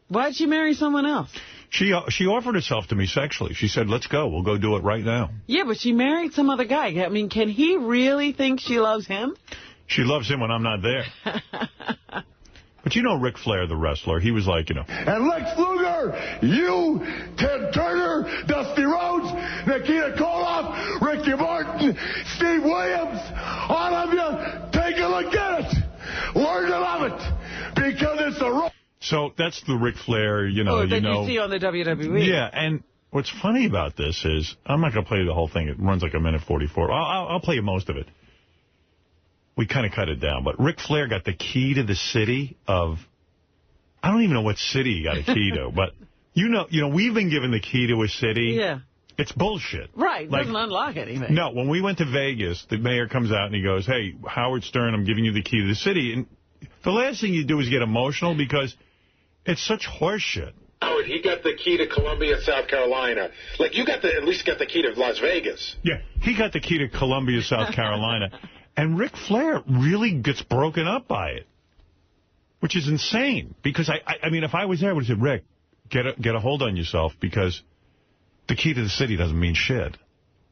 Why'd she marry someone else? She offered herself to me sexually. She said, let's go. We'll go do it right now. Yeah, but she married some other guy. I mean, can he really think she loves him? She loves him when I'm not there. But you know Ric Flair, the wrestler, he was like, And Lex Luger, you, Ted Turner, Dusty Rhodes, Nikita Koloff, Ricky Morton, Steve Williams, all of you, take a look at it. Learn to love it. Because it's a... So that's the Ric Flair, you see on the WWE. Yeah, and what's funny about this is, I'm not going to play the whole thing. It runs like a minute 44. I'll play you most of it. We kind of cut it down, but Ric Flair got the key to the city of, I don't even know what city he got a key to, but you know, we've been given the key to a city. Yeah. It's bullshit. Right, doesn't unlock anything. No, when we went to Vegas, the mayor comes out and he goes, hey, Howard Stern, I'm giving you the key to the city. And the last thing you do is get emotional because it's such horseshit. Howard, he got the key to Columbia, South Carolina. Like, you got at least got the key to Las Vegas. Yeah, he got the key to Columbia, South Carolina. And Ric Flair really gets broken up by it, which is insane. Because, I mean, if I was there, I would have said, Rick, get a hold on yourself, because the key to the city doesn't mean shit.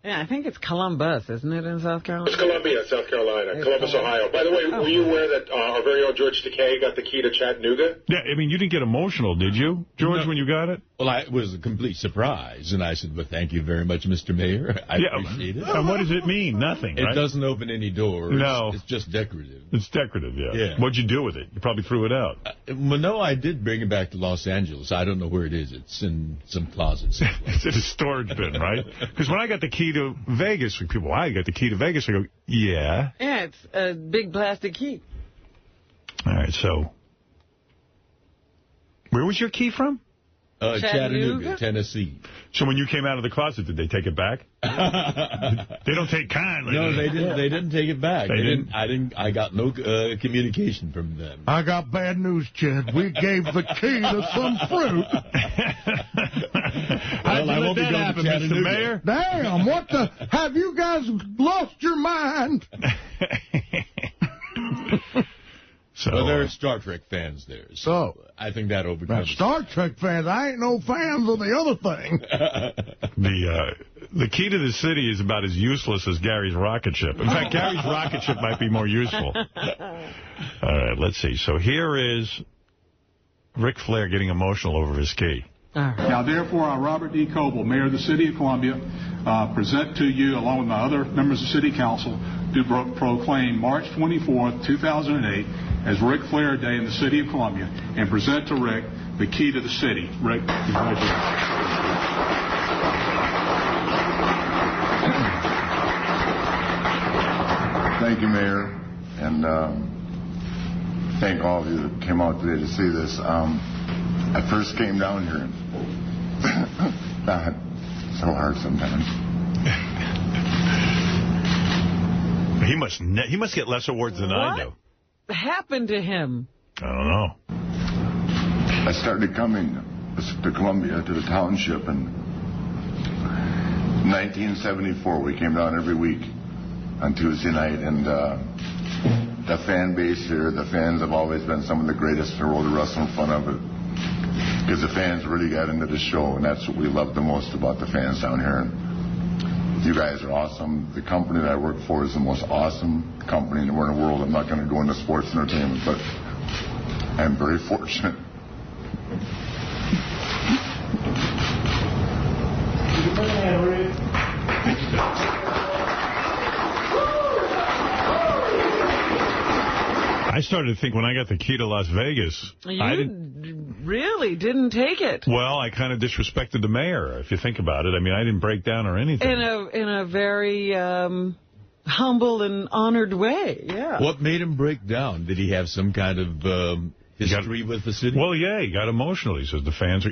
Yeah, I think it's Columbus, isn't it, in South Carolina? It's Columbia, South Carolina. Columbus, Ohio. By the way, were you aware that our very own George Takei got the key to Chattanooga? Yeah, I mean, you didn't get emotional, did you, George, when you got it? Well, it was a complete surprise, and I said, well, thank you very much, Mr. Mayor. I appreciate it. And what does it mean? Nothing, right? It doesn't open any doors. No. It's just decorative. It's decorative, yeah. What'd you do with it? You probably threw it out. Well, no, I did bring it back to Los Angeles. I don't know where it is. It's in some closet. It's in a storage bin, right? Because when I got the key to Vegas, people, I got the key to Vegas. I go, yeah. Yeah, it's a big plastic key. All right, so where was your key from? Chattanooga, Tennessee. So when you came out of the closet, did they take it back? They don't take kindly. No, they didn't. They didn't take it back. I got no communication from them. I got bad news, Chad. We gave the key to some fruit. Well, I won't be going to Chattanooga. Mr. Mayor? Damn, what the... Have you guys lost your mind? Well, there are Star Trek fans there, so I think that overcomes. Star Trek fans, I ain't no fans of the other thing. The key to the city is about as useless as Gary's rocket ship. In fact, Gary's rocket ship might be more useful. All right, let's see. So here is Ric Flair getting emotional over his key. Now, therefore, I, Robert D. Coble, Mayor of the City of Columbia, present to you, along with my other members of City Council, to proclaim March 24th, 2008, as Ric Flair Day in the City of Columbia, and present to Rick the key to the city. Rick, congratulations. Thank you, Mayor, and thank all of you that came out today to see this. I first came down here, and God, so hard sometimes. He must get less awards than I do. What happened to him? I don't know. I started coming to Columbia, to the township, in 1974. We came down every week on Tuesday night, and the fan base here, the fans have always been some of the greatest in the world to wrestle in front of it. Because the fans really got into the show, and that's what we love the most about the fans down here. And you guys are awesome. The company that I work for is the most awesome company in the world. I'm not going to go into sports entertainment, but I'm very fortunate. I started to think when I got the key to Las Vegas, really didn't take it. Well, I kind of disrespected the mayor, if you think about it. I mean, I didn't break down or anything. In a very humble and honored way, yeah. What made him break down? Did he have some kind of history with the city? Well, yeah, he got emotional. He says the fans are,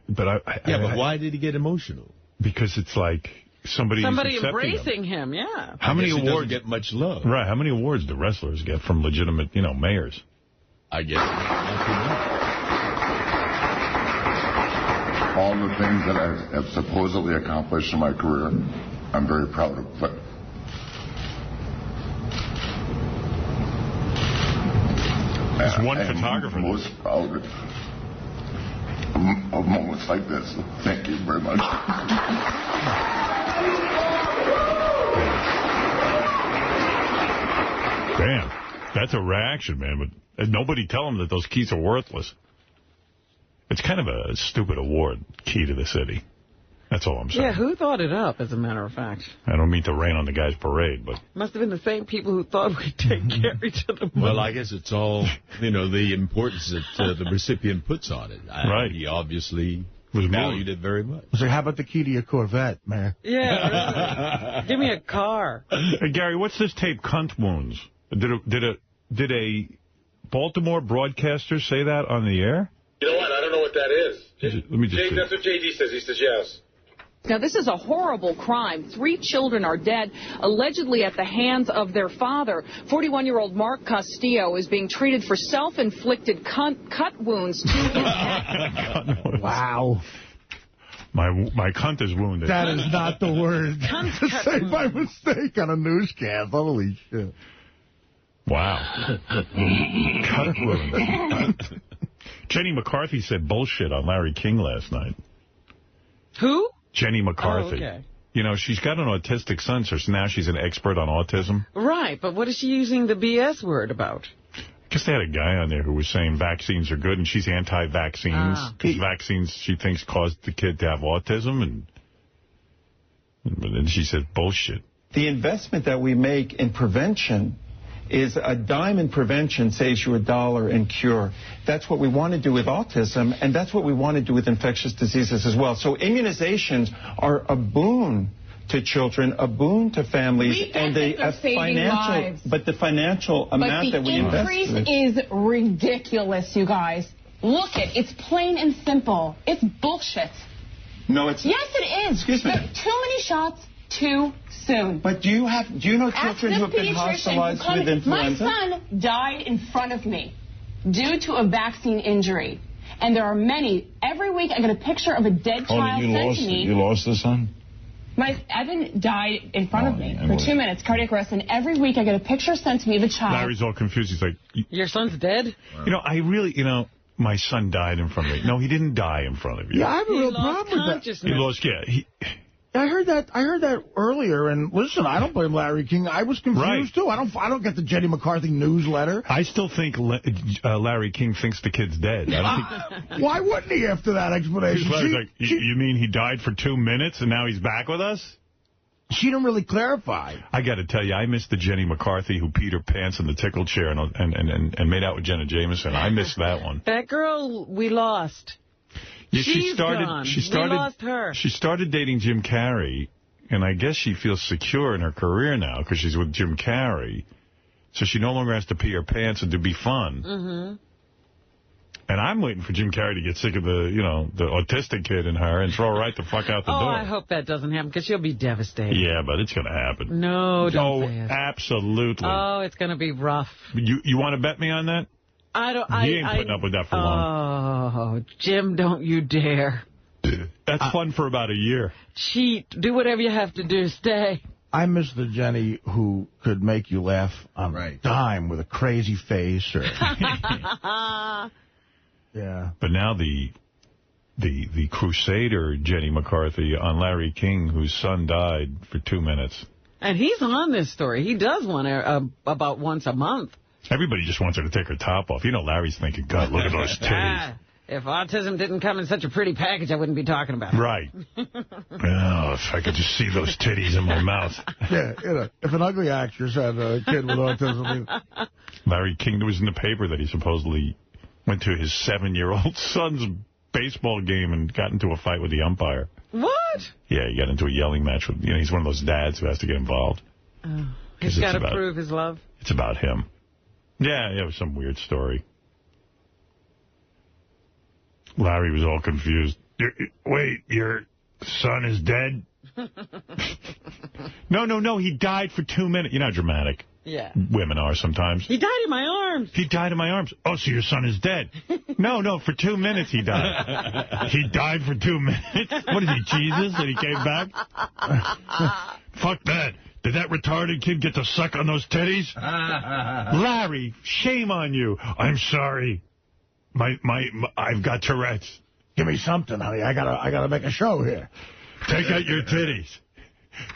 but why did he get emotional? Because it's like somebody embracing him, yeah. How many awards get much love? Right. How many awards do wrestlers get from legitimate, mayors? I guess. All the things that I have supposedly accomplished in my career, I'm very proud of. But there's one photographer. I'm most proud of moments like this. Thank you very much. Damn, that's a reaction, man. But nobody tell them that those keys are worthless. It's kind of a stupid award, key to the city. That's all I'm saying. Yeah, who thought it up, as a matter of fact? I don't mean to rain on the guy's parade, but... Must have been the same people who thought we'd take Gary to the moon. Well, I guess it's all, the importance that the recipient puts on it. Right. He obviously valued it very much. So how about the key to your Corvette, man? Yeah, really. Give me a car. Hey, Gary, what's this tape, Cunt Wounds? Did a Baltimore broadcaster say that on the air? You know what? I don't know what that is. Let me just see. That's what JD says. He says yes. Now, this is a horrible crime. 3 children are dead, allegedly at the hands of their father. 41-year-old Mark Castillo is being treated for self-inflicted cut wounds to his head. Wow. My cunt is wounded. That is not the word to say by mistake on a newscast. Holy shit. Wow. Cut wound. Jenny McCarthy said bullshit on Larry King last night. Who? Jenny McCarthy. Oh, okay. She's got an autistic son, so now she's an expert on autism. Right, but what is she using the BS word about? I guess they had a guy on there who was saying vaccines are good, and she's anti-vaccines because vaccines, she thinks, caused the kid to have autism, and then she said bullshit. The investment that we make in prevention is a dime in prevention saves you $1 in cure. That's what we want to do with autism, and that's what we want to do with infectious diseases as well. So immunizations are a boon to children, a boon to families, and the financial amount that we invest. But the increase is ridiculous, you guys. Look it's plain and simple. It's bullshit. No, it's yes, it is. Excuse me. Too many shots too soon. But do you know children who have been hospitalized with influenza? My son died in front of me due to a vaccine injury. And there are many. Every week I get a picture of a dead child sent to me. You lost the son? Evan died in front of me for 2 minutes, cardiac arrest, and every week I get a picture sent to me of a child. Larry's all confused. He's like... Your son's dead? I really, my son died in front of me. No, he didn't die in front of you. Yeah, I have a real problem with that. He lost, I heard that earlier, and listen, I don't blame Larry King. I was confused, too. I don't get the Jenny McCarthy newsletter. I still think Larry King thinks the kid's dead. I don't think... Why wouldn't he after that explanation? You mean he died for 2 minutes and now he's back with us? She didn't really clarify. I got to tell you, I missed the Jenny McCarthy who peed her pants in the tickle chair and made out with Jenna Jameson. I missed that one. That girl, we lost. Yeah, She's gone. We lost her. She started dating Jim Carrey, and I guess she feels secure in her career now because she's with Jim Carrey. So she no longer has to pee her pants and to be fun. Mm-hmm. And I'm waiting for Jim Carrey to get sick of the autistic kid in her and throw her right the fuck out the door. I hope that doesn't happen because she'll be devastated. Yeah, but it's going to happen. No, don't say it. Absolutely. Oh, it's going to be rough. You want to bet me on that? He ain't putting up with that for long. Oh, Jim, don't you dare. That's fun for about a year. Cheat. Do whatever you have to do. Stay. I miss the Jenny who could make you laugh on a dime with a crazy face. Or yeah. But now the crusader Jenny McCarthy on Larry King, whose son died for 2 minutes. And he's on this story. He does one about once a month. Everybody just wants her to take her top off. You know, Larry's thinking, God, look at those titties. If autism didn't come in such a pretty package, I wouldn't be talking about it. Right. Oh, if I could just see those titties in my mouth. Yeah, you know, if an ugly actress had a kid with autism. Larry King was in the paper that he supposedly went to his 7-year-old son's baseball game and got into a fight with the umpire. What? Yeah, he got into a yelling match with, you know, he's one of those dads who has to get involved. Oh, he's got to prove his love. It's about him. Yeah, it was some weird story. Larry was all confused. Wait, your son is dead? No, he died for 2 minutes. You know how dramatic women are sometimes. He died in my arms. He died in my arms. Oh, so your son is dead. No, for 2 minutes he died. He died for 2 minutes? What is he, Jesus, that he came back? Fuck that. Did that retarded kid get to suck on those titties? Larry, shame on you. I'm sorry. I've got Tourette's. Give me something, honey. I gotta make a show here. Take out your titties.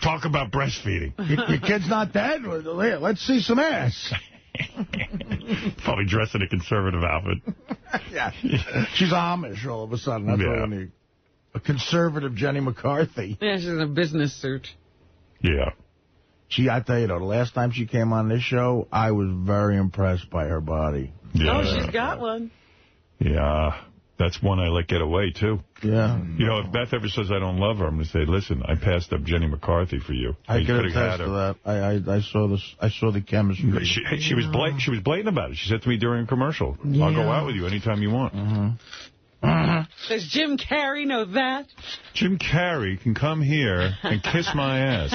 Talk about breastfeeding. Your kid's not dead? Here, let's see some ass. Probably dressed in a conservative outfit. Yeah. She's Amish all of a sudden. That's what I need. A conservative Jenny McCarthy. Yeah, she's in a business suit. Yeah. I tell you, though, the last time she came on this show, I was very impressed by her body. Yeah. Oh, she's got one. Yeah. That's one I let get away, too. Yeah. You know, if Beth ever says I don't love her, I'm going to say, listen, I passed up Jenny McCarthy for you. I could attest to that. I saw the chemistry. She was blatant about it. She said to me during a commercial, I'll go out with you anytime you want. Does Jim Carrey know that? Jim Carrey can come here and kiss my ass.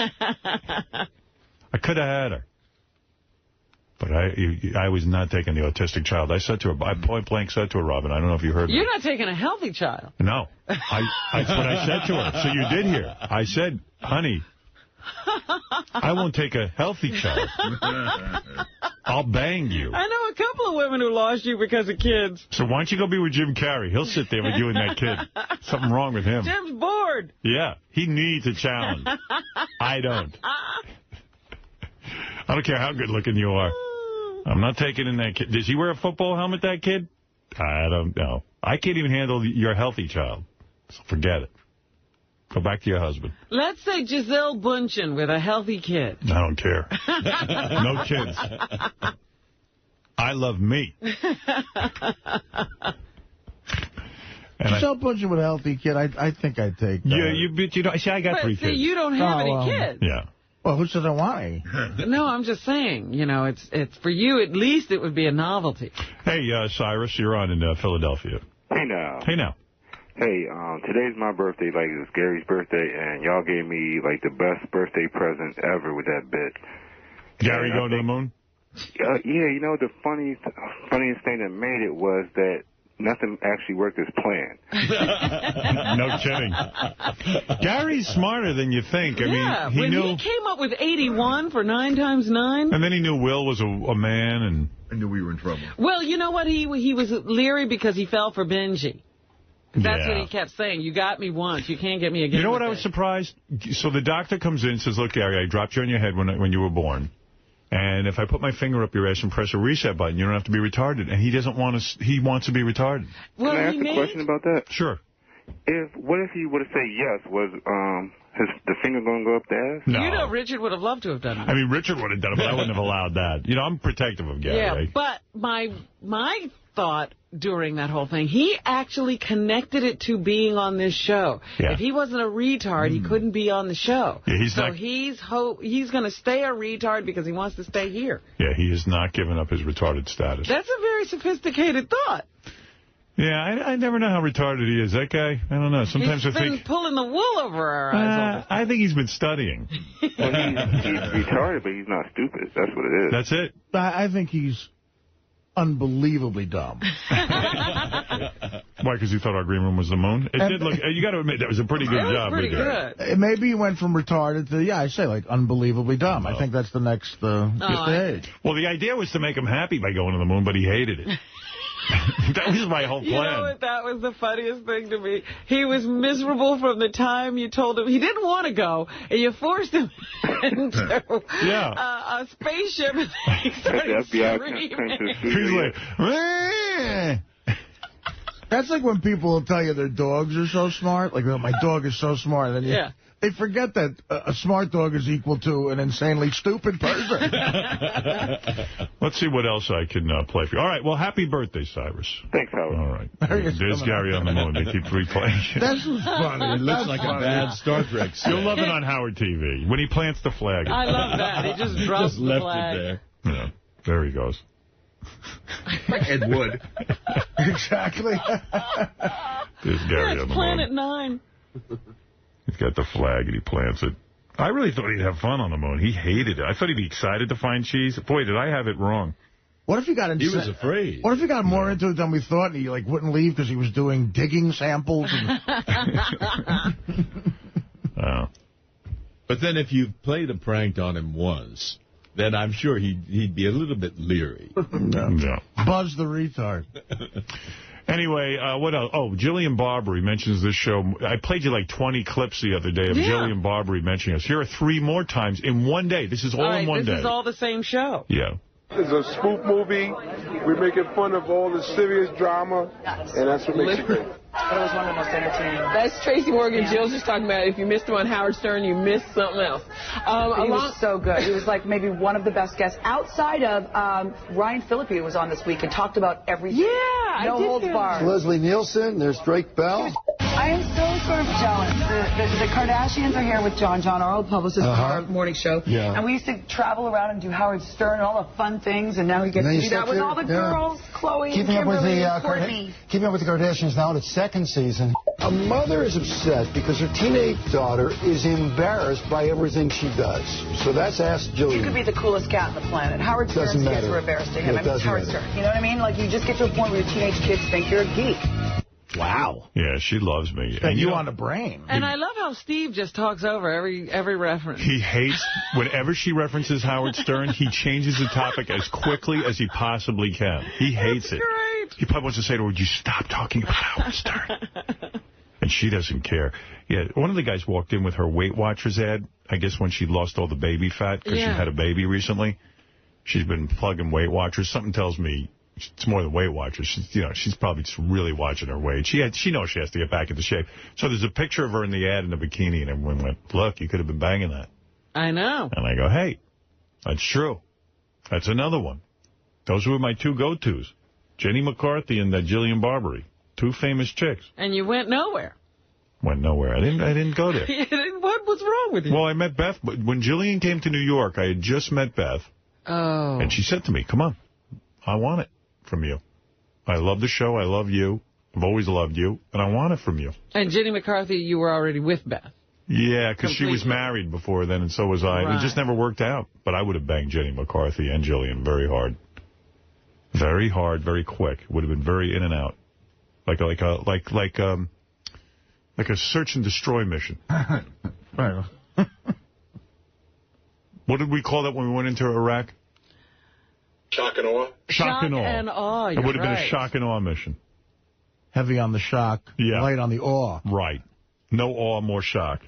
I could have had her. But I was not taking the autistic child. I said to her, I point blank said to her, Robin, I don't know if you heard me. You're not taking a healthy child. No. That's what I said to her. So you did hear. I said, honey, I won't take a healthy child. I'll bang you. I know a couple of women who lost you because of kids. So why don't you go be with Jim Carrey? He'll sit there with you and that kid. Something wrong with him. Jim's bored. Yeah. He needs a challenge. I don't. I don't care how good looking you are. I'm not taking in that kid. Does he wear a football helmet, that kid? I don't know. I can't even handle your healthy child. So forget it. Go back to your husband. Let's say Giselle Bundchen with a healthy kid. I don't care. No kids. I love me. Giselle Bundchen with a healthy kid, I think I'd take that. Yeah, see, I got 3 kids. You don't have any kids. Yeah. Well, who says I want any? No, I'm just saying, you know, it's for you, at least it would be a novelty. Hey, Cyrus, you're on in Philadelphia. Hey, now. Hey, now. Hey, today's my birthday, like it's Gary's birthday, and y'all gave me, like, the best birthday present ever with that bit. Gary going to the moon? Yeah, you know, the funniest thing that made it was that nothing actually worked as planned. No kidding. Gary's smarter than you think. I mean, he knew. He came up with 81 for 9 times 9. And then he knew Will was a man, and I knew we were in trouble. Well, you know what? He was leery because he fell for Benji. That's what he kept saying. You got me once. You can't get me again. You know what I was surprised? So the doctor comes in and says, look, Gary, I dropped you on your head when you were born. And if I put my finger up your ass and press a reset button, you don't have to be retarded. And he doesn't want to. He wants to be retarded. Well, can I ask a question about that? Sure. What if he would have said yes? Was the finger going to go up the ass? No. You know, Richard would have loved to have done it. I mean, Richard would have done it, but I wouldn't have allowed that. You know, I'm protective of Gary. Yeah, but my thought during that whole thing, he actually connected it to being on this show. Yeah. If he wasn't a retard, he couldn't be on the show. Yeah, he's going to stay a retard because he wants to stay here. Yeah, he has not given up his retarded status. That's a very sophisticated thought. Yeah, I never know how retarded he is. That guy, I don't know. Sometimes he's been pulling the wool over our eyes. I think he's been studying. Well, he's retarded, but he's not stupid. That's what it is. That's it. I think he's unbelievably dumb. Why? Because you thought our green room was the moon? It did look. You got to admit that was a pretty good job. Pretty good. Maybe you went from retarded to I say like unbelievably dumb. I think that's the next stage. Well, the idea was to make him happy by going to the moon, but he hated it. That was my whole plan. You know what? That was the funniest thing to me. He was miserable from the time you told him he didn't want to go, and you forced him into a spaceship. And he started screaming. He's like, that's like when people will tell you their dogs are so smart. Like, my dog is so smart. And they forget that a smart dog is equal to an insanely stupid person. Let's see what else I can play for you. All right, well, happy birthday, Cyrus. Thanks, Howard. All right. There's Gary on the moon. They keep replaying it. This was funny. It looks like a bad Star Trek set. You'll love it on Howard TV when he plants the flag. I love that. He just drops the flag. It there. Yeah, there he goes. Like Ed Wood. Exactly. There's Gary on the moon. Planet 9. He's got the flag and he plants it. I really thought he'd have fun on the moon. He hated it. I thought he'd be excited to find cheese. Boy, did I have it wrong. What if he got He was afraid. What if he got more into it than we thought, and he wouldn't leave because he was doing digging samples? But then if you played a prank on him once, then I'm sure he'd be a little bit leery. No. Buzz the retard. Anyway, what else? Oh, Jillian Barberie mentions this show. I played you like 20 clips the other day of Jillian Barberie mentioning us. Here are 3 more times in one day. This is all in one day. This is all the same show. Yeah. It's a spoof movie. We're making fun of all the serious drama, and that's what makes it great. But it was one of the most entertaining. That's Tracy Morgan. Yeah. Jill's just talking about if you missed him on Howard Stern, you missed something else. He was so good. He was like maybe one of the best guests outside of Ryan Phillippe, who was on this week and talked about everything. Yeah, no holds barred. Leslie Nielsen. There's Drake Bell. I am so sort of jealous. The Kardashians are here with John, our old publicist for our morning show. Yeah. And we used to travel around and do Howard Stern and all the fun things, and now he gets to do that with all the girls, Khloe, Kimberly, and Kourtney. Keeping up with the Kardashians now in its 2nd season. A mother is upset because her teenage daughter is embarrassed by everything she does. So that's Ask Jillian. You could be the coolest cat on the planet. Howard Stern's kids were embarrassed to him. I mean, it's Howard Stern. You know what I mean? Like, you just get to a point where your teenage kids think you're a geek. Wow. Yeah, she loves me. And you on the brain. And I love how Steve just talks over every reference. He hates, whenever she references Howard Stern, he changes the topic as quickly as he possibly can. He hates it. Great. He probably wants to say to her, would you stop talking about Howard Stern? And she doesn't care. Yeah, one of the guys walked in with her Weight Watchers ad, I guess when she lost all the baby fat because she had a baby recently. She's been plugging Weight Watchers. Something tells me it's more than Weight Watchers. She's probably just really watching her weight. She knows she has to get back into shape. So there's a picture of her in the ad in a bikini, and everyone went, look, you could have been banging that. I know. And I go, hey, that's true. That's another one. Those were my 2 go-tos. Jenny McCarthy and Jillian Barberie. 2 famous chicks. And you went nowhere. Went nowhere. I didn't go there. What was wrong with you? Well, I met Beth. When Jillian came to New York, I had just met Beth. Oh. And she said to me, come on, I want it from you. I love the show. I love you. I've always loved you, and I want it from you. And Jenny McCarthy, you were already with Beth. Yeah, because she was married before then, and so was I. Right. It just never worked out. But I would have banged Jenny McCarthy and Jillian very hard. Very hard, very quick. It would have been very in and out. Like a search and destroy mission. Right. What did we call that when we went into Iraq? Shock and awe? Shock and awe. And awe, it would have been a shock and awe mission. Heavy on the shock, light on the awe. Right. No awe, more shock.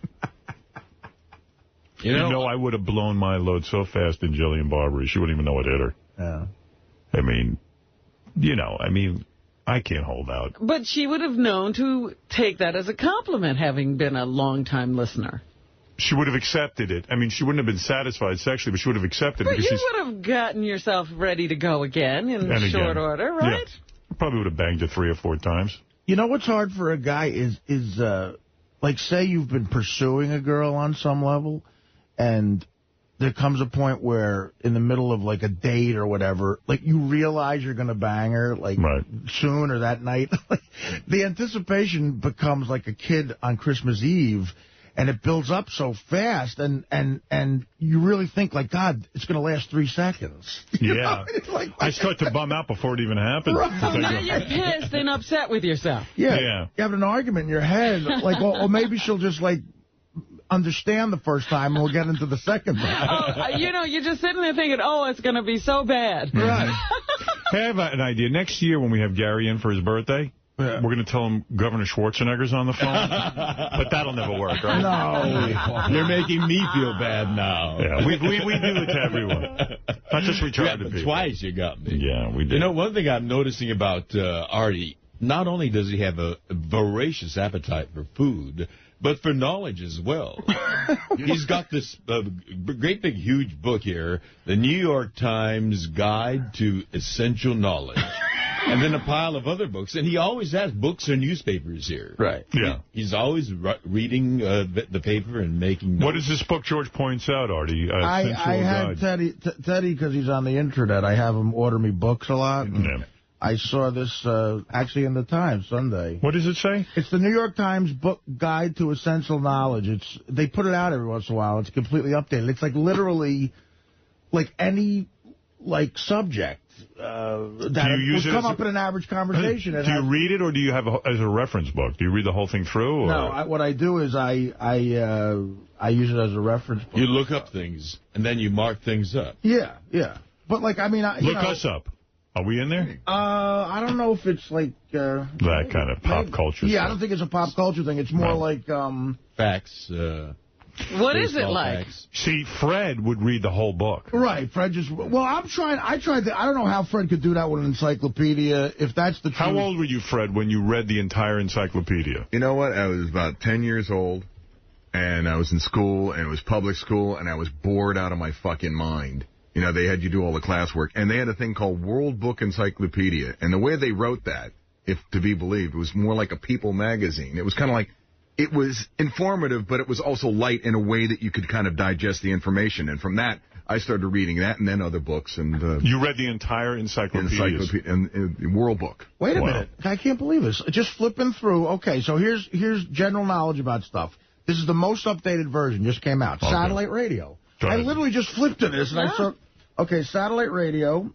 You know, I would have blown my load so fast in Jillian Barberie, she wouldn't even know what hit her. Yeah. I mean, I can't hold out. But she would have known to take that as a compliment, having been a long-time listener. She would have accepted it. I mean, she wouldn't have been satisfied sexually, but she would have accepted it. But you would have gotten yourself ready to go again in short order, right? Yeah. Probably would have banged it 3 or 4 times. You know what's hard for a guy is like, say you've been pursuing a girl on some level, and there comes a point where in the middle of, like, a date or whatever, like, you realize you're going to bang her, like, soon or that night. The anticipation becomes like a kid on Christmas Eve. And it builds up so fast, and you really think, like, God, it's going to last 3 seconds. Yeah. I start to bum out before it even happens. Right. So now you're pissed and upset with yourself. Yeah. You have an argument in your head, like, or maybe she'll just, like, understand the first time and we'll get into the second time. You're just sitting there thinking, it's going to be so bad. Right. Hey, I have an idea. Next year when we have Gary in for his birthday, we're going to tell him Governor Schwarzenegger's on the phone. But that'll never work, right? No. You're making me feel bad now. Yeah, we do it to everyone. Not just retarded people. Twice you got me. Yeah, we did. One thing I'm noticing about Artie, not only does he have a voracious appetite for food, but for knowledge as well. He's got this great big huge book here, the New York Times Guide to Essential Knowledge. And then a pile of other books. And he always has books or newspapers here. Right. Yeah. He's always reading the paper and making notes. What is this book George points out, Artie? I had Teddy, because he's on the internet, I have him order me books a lot. Yeah. I saw this actually in the Times Sunday. What does it say? It's the New York Times book Guide to Essential Knowledge. They put it out every once in a while. It's completely updated. It's like literally like any subject that would come up in an average conversation. Do you read it or do you have as a reference book? Do you read the whole thing through? Or? No, what I do is I use it as a reference book. You look up things and then you mark things up. Yeah. But look us up. Are we in there? I don't know if it's like... that kind of pop culture stuff. I don't think it's a pop culture thing. It's more like... Facts. What is it like? Facts. See, Fred would read the whole book. Right, Fred just... Well, I don't know how Fred could do that with an encyclopedia, if that's the truth. How old were you, Fred, when you read the entire encyclopedia? You know what? I was about 10 years old, and I was in school, and it was public school, and I was bored out of my fucking mind. They had you do all the classwork. And they had a thing called World Book Encyclopedia. And the way they wrote that, if to be believed, was more like a People magazine. It was kind of like, it was informative, but it was also light in a way that you could kind of digest the information. And from that, I started reading that and then other books. And you read the entire encyclopedia? And World Book. Wait a minute. I can't believe this. Just flipping through. Okay, so here's general knowledge about stuff. This is the most updated version. Just came out. Okay. Satellite radio. I literally just flipped to this and I saw... Okay, satellite radio.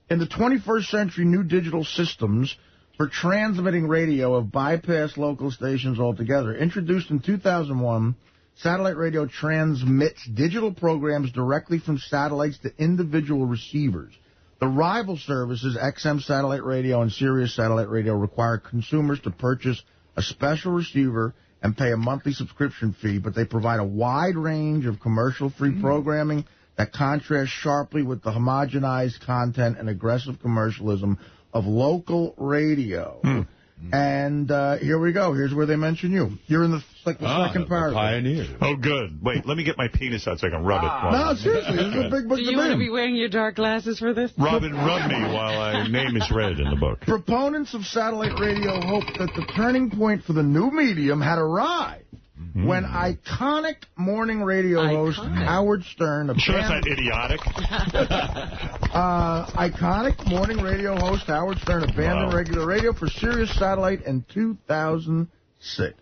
In the 21st century, new digital systems for transmitting radio have bypassed local stations altogether. Introduced in 2001, satellite radio transmits digital programs directly from satellites to individual receivers. The rival services, XM satellite radio and Sirius satellite radio, require consumers to purchase a special receiver and pay a monthly subscription fee, but they provide a wide range of commercial-free programming that contrasts sharply with the homogenized content and aggressive commercialism of local radio. And here we go. Here's where they mention you. You're in the second paragraph. Pioneer. Oh, good. Wait, let me get my penis out so I can rub it. No, seriously, this is a big book. Do you want to be wearing your dark glasses for this? Robin, rub me while my name is read in the book. Proponents of satellite radio hope that the turning point for the new medium had arrived when iconic morning radio host Howard Stern... Sure it's not idiotic. Iconic morning radio host Howard Stern abandoned regular radio for Sirius Satellite in 2006.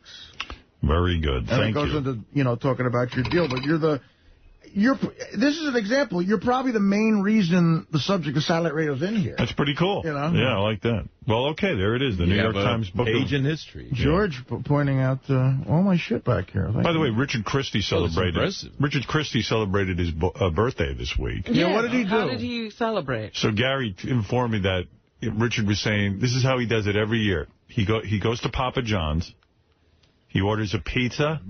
Very good. And it goes into, talking about your deal, but this is an example. You're probably the main reason the subject of satellite radio is in here. That's pretty cool. Yeah, I like that. Well, okay, there it is. The New York Times book. Page in history. George pointing out all my shit back here. By the way, Richard Christie celebrated. Richard Christie celebrated his birthday this week. Yeah, what did he do? How did he celebrate? So Gary informed me that Richard was saying this is how he does it every year. He goes to Papa John's. He orders a pizza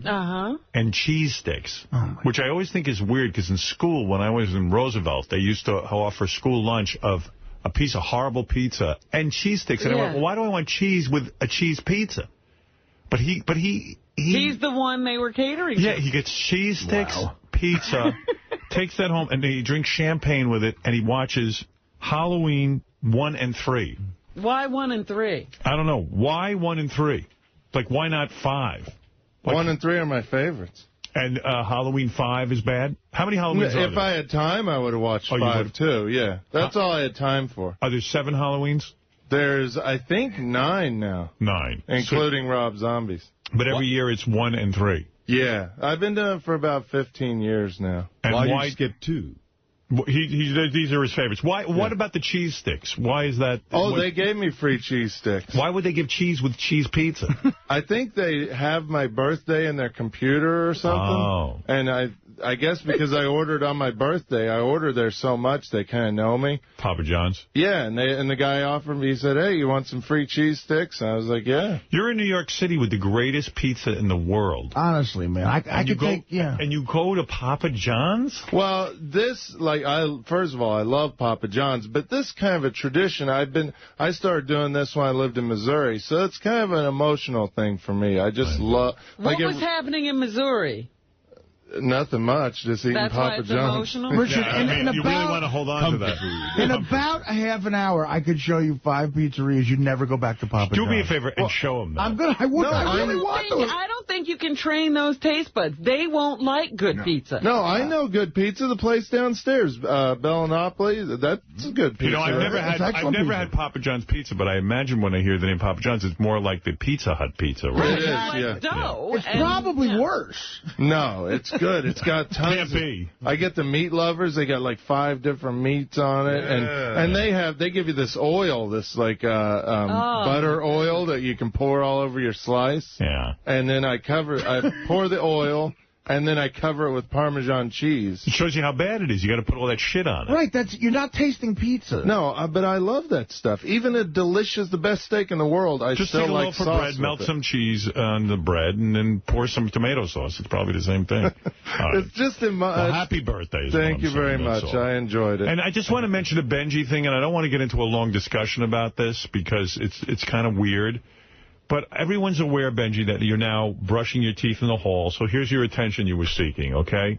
and cheese sticks, which I always think is weird because in school, when I was in Roosevelt, they used to offer school lunch of a piece of horrible pizza and cheese sticks. And I went, well, why do I want cheese with a cheese pizza? But he's the one they were catering to. Yeah, he gets cheese sticks, pizza, takes that home, and then he drinks champagne with it, and he watches Halloween 1 and 3. Why 1 and 3? I don't know. Why 1 and 3? Like, why not 5? 1 and 3 are my favorites. And Halloween 5 is bad? How many Halloweens are there? If I had time, I would have watched 5, too, yeah. That's all I had time for. Are there 7 Halloweens? There's, I think, 9 now. 9. Including Rob Zombies. But every year it's 1 and 3. Yeah, I've been doing it for about 15 years now. And why skip 2? These are his favorites. Why? Yeah. What about the cheese sticks? Why is that? Oh, they gave me free cheese sticks. Why would they give cheese with cheese pizza? I think they have my birthday in their computer or something. Oh. And I guess because I ordered on my birthday, I ordered there so much they kind of know me. Papa John's? Yeah, and the guy offered me, he said, hey, you want some free cheese sticks? And I was like, yeah. You're in New York City with the greatest pizza in the world. Honestly, man. I could take, yeah. And you go to Papa John's? Well, this, first of all, I love Papa John's, but this kind of a tradition, I started doing this when I lived in Missouri, so it's kind of an emotional thing for me. I just love... What was happening in Missouri? Nothing much, just eating Papa John's. Richard, you really want to hold on to that. In about a half an hour, I could show you 5 pizzerias you'd never go back to Papa John's. Do me a favor and show them that. I don't think you can train those taste buds. They won't like good pizza. No, I know good pizza. The place downstairs, Bellinopoli, that's a good pizza. You know, I've never had Papa John's pizza, but I imagine when I hear the name Papa John's, it's more like the Pizza Hut pizza, right? It is, yeah. Dough it's probably worse. No, it's good. It's got tons. I get the meat lovers. They got like 5 different meats on it, and they give you this oil, this butter oil that you can pour all over your slice. Yeah. And then I pour the oil. And then I cover it with Parmesan cheese. It shows you how bad it is. You got to put all that shit on it. Right, you're not tasting pizza. No, but I love that stuff. Even the best steak in the world, I just still like sauce. Just take a loaf of bread, melt some cheese on the bread, and then pour some tomato sauce. It's probably the same thing. It's just in my... Well, happy birthday. Thank you very much. I enjoyed it. And I just want to mention the Benji thing, and I don't want to get into a long discussion about this because it's kind of weird. But everyone's aware, Benji, that you're now brushing your teeth in the hall, so here's your attention you were seeking, okay?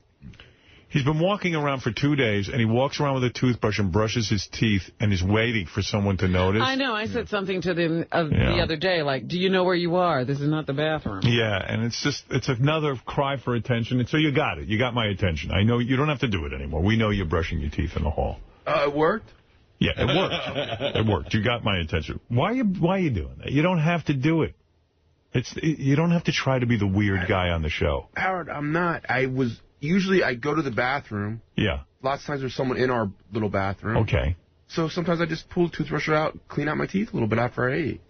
He's been walking around for 2 days, and he walks around with a toothbrush and brushes his teeth and is waiting for someone to notice. I know. I said something to them the other day, like, do you know where you are? This is not the bathroom. Yeah, and it's another cry for attention. And so you got it. You got my attention. I know you don't have to do it anymore. We know you're brushing your teeth in the hall. It worked? Yeah, it worked. It worked. You got my attention. Why are you doing that? You don't have to do it. You don't have to try to be the weird guy on the show. Howard, I'm not. Usually I go to the bathroom. Yeah. Lots of times there's someone in our little bathroom. Okay. So sometimes I just pull the toothbrush out, clean out my teeth a little bit after I ate.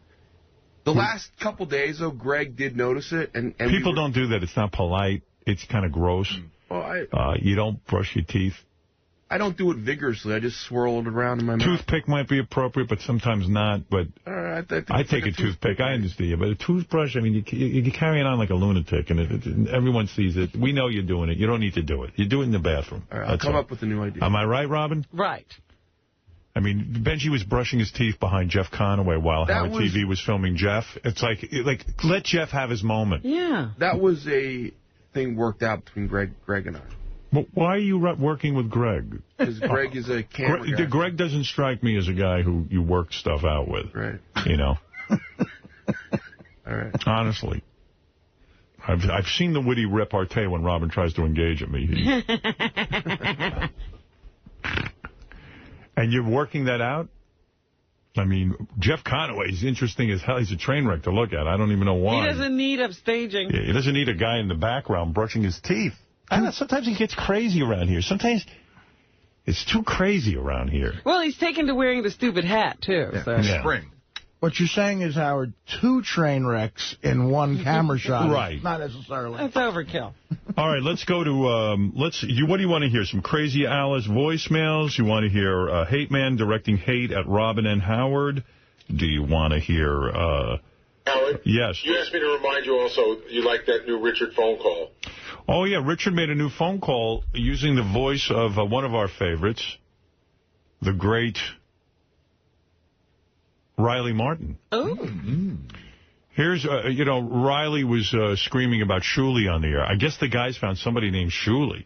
The last couple days, though, Greg did notice it. And people don't do that. It's not polite. It's kind of gross. Well, you don't brush your teeth. I don't do it vigorously. I just swirl it around in my mouth. Toothpick might be appropriate, but sometimes not. But I take a toothpick. I understand. But a toothbrush, I mean, you're carrying on like a lunatic, and everyone sees it. We know you're doing it. You don't need to do it. You do it in the bathroom. All right, I'll come up with a new idea. Am I right, Robin? Right. I mean, Benji was brushing his teeth behind Jeff Conaway while Howard TV was filming Jeff. It's like let Jeff have his moment. Yeah. That was a thing worked out between Greg and I. Well, why are you working with Greg? Because Greg is a camera guy. Greg doesn't strike me as a guy who you work stuff out with. Right. You know? All right. Honestly. I've seen the witty repartee when Robin tries to engage at me. And you're working that out? I mean, Jeff Conaway is interesting as hell. He's a train wreck to look at. I don't even know why. He doesn't need upstaging. Yeah, he doesn't need a guy in the background brushing his teeth. I don't know, sometimes he gets crazy around here. Sometimes it's too crazy around here. Well, he's taken to wearing the stupid hat, too. Yeah. So. Spring. What you're saying is, Howard, 2 train wrecks in one camera shot. Right. Not necessarily. That's overkill. All right, let's go to, what do you want to hear? Some Crazy Alice voicemails? You want to hear Hate Man directing hate at Robin and Howard? Do you want to hear... Howard? Yes. You asked me to remind you also, you like that new Richard phone call. Oh, yeah, Richard made a new phone call using the voice of one of our favorites, the great Riley Martin. Oh. Here's, Riley was screaming about Shuley on the air. I guess the guys found somebody named Shuley.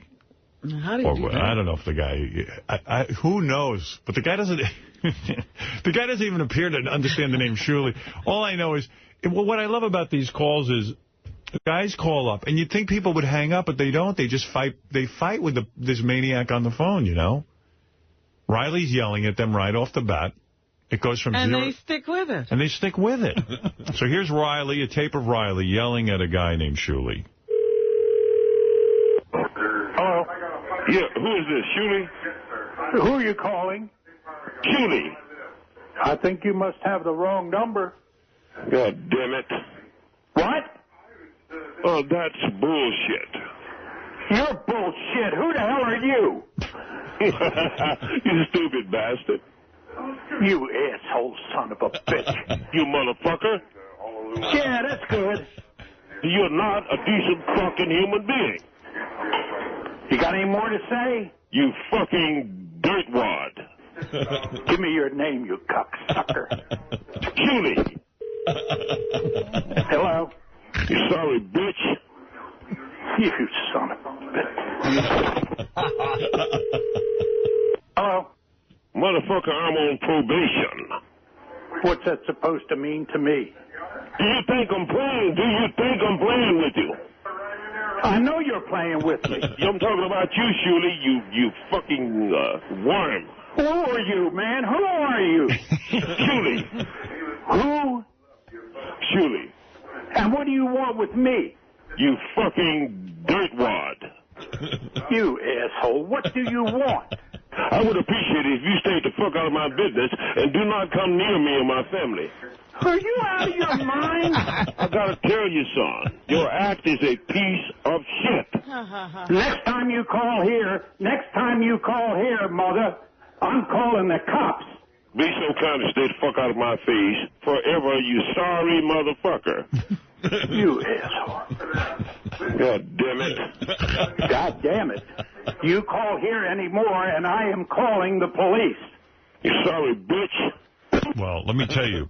How do you do that? I don't know if the guy, who knows? But the guy doesn't, the guy doesn't even appear to understand the name Shuley. All I know is, what I love about these calls is, the guys call up, and you'd think people would hang up, but they don't. They just fight. They fight with this maniac on the phone, you know? Riley's yelling at them right off the bat. It goes from 0... And they stick with it. And they stick with it. So here's Riley, a tape of Riley yelling at a guy named Shuley. Yeah, who is this, Shuley? Who are you calling? Shuley. I think you must have the wrong number. God damn it. What? Oh, that's bullshit. You're bullshit. Who the hell are you? You stupid bastard. You asshole son of a bitch. You motherfucker. Yeah, that's good. You're not a decent fucking human being. You got any more to say? You fucking dirtwad. Give me your name, you cocksucker. Shuley. Hello? You sorry, bitch. You son of a bitch. Hello? Motherfucker, I'm on probation. What's that supposed to mean to me? Do you think I'm playing? Do you think I'm playing with you? I know you're playing with me. I'm talking about you, Shuley, you fucking worm. Who are you, man? Who are you? Shuley. Who? Shuley. And what do you want with me? You fucking dirtwad. You asshole. What do you want? I would appreciate it if you stayed the fuck out of my business and do not come near me and my family. Are you out of your mind? I gotta tell you, son, your act is a piece of shit. Next time you call here, mother, I'm calling the cops. Be so kind to stay the fuck out of my face forever, you sorry motherfucker. You asshole. God damn it. God damn it. You call here anymore, and I am calling the police. You sorry bitch. Well, let me tell you.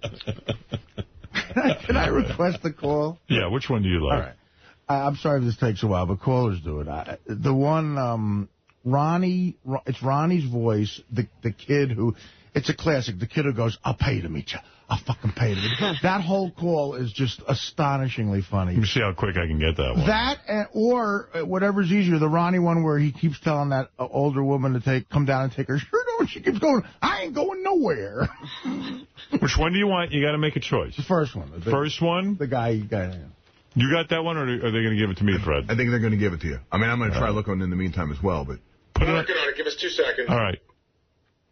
Can I request a call? Yeah, which one do you like? All right. I'm sorry if this takes a while, but callers do it. The one, Ronnie, it's Ronnie's voice, the kid who, it's a classic, the kid who goes, I'll pay to meet you. I'll fucking pay to meet you. That whole call is just astonishingly funny. Let me see how quick I can get that one. That, or whatever's easier, the Ronnie one where he keeps telling that older woman to come down and take her shirt off, and she keeps going, I ain't going nowhere. Which one do you want? You got to make a choice. The first one. First one? The guy. You got that one, or are they going to give it to me, Fred? I think they're going to give it to you. I mean, I'm going to try looking in the meantime as well, but... I'm working on it. Give us 2 seconds. All right.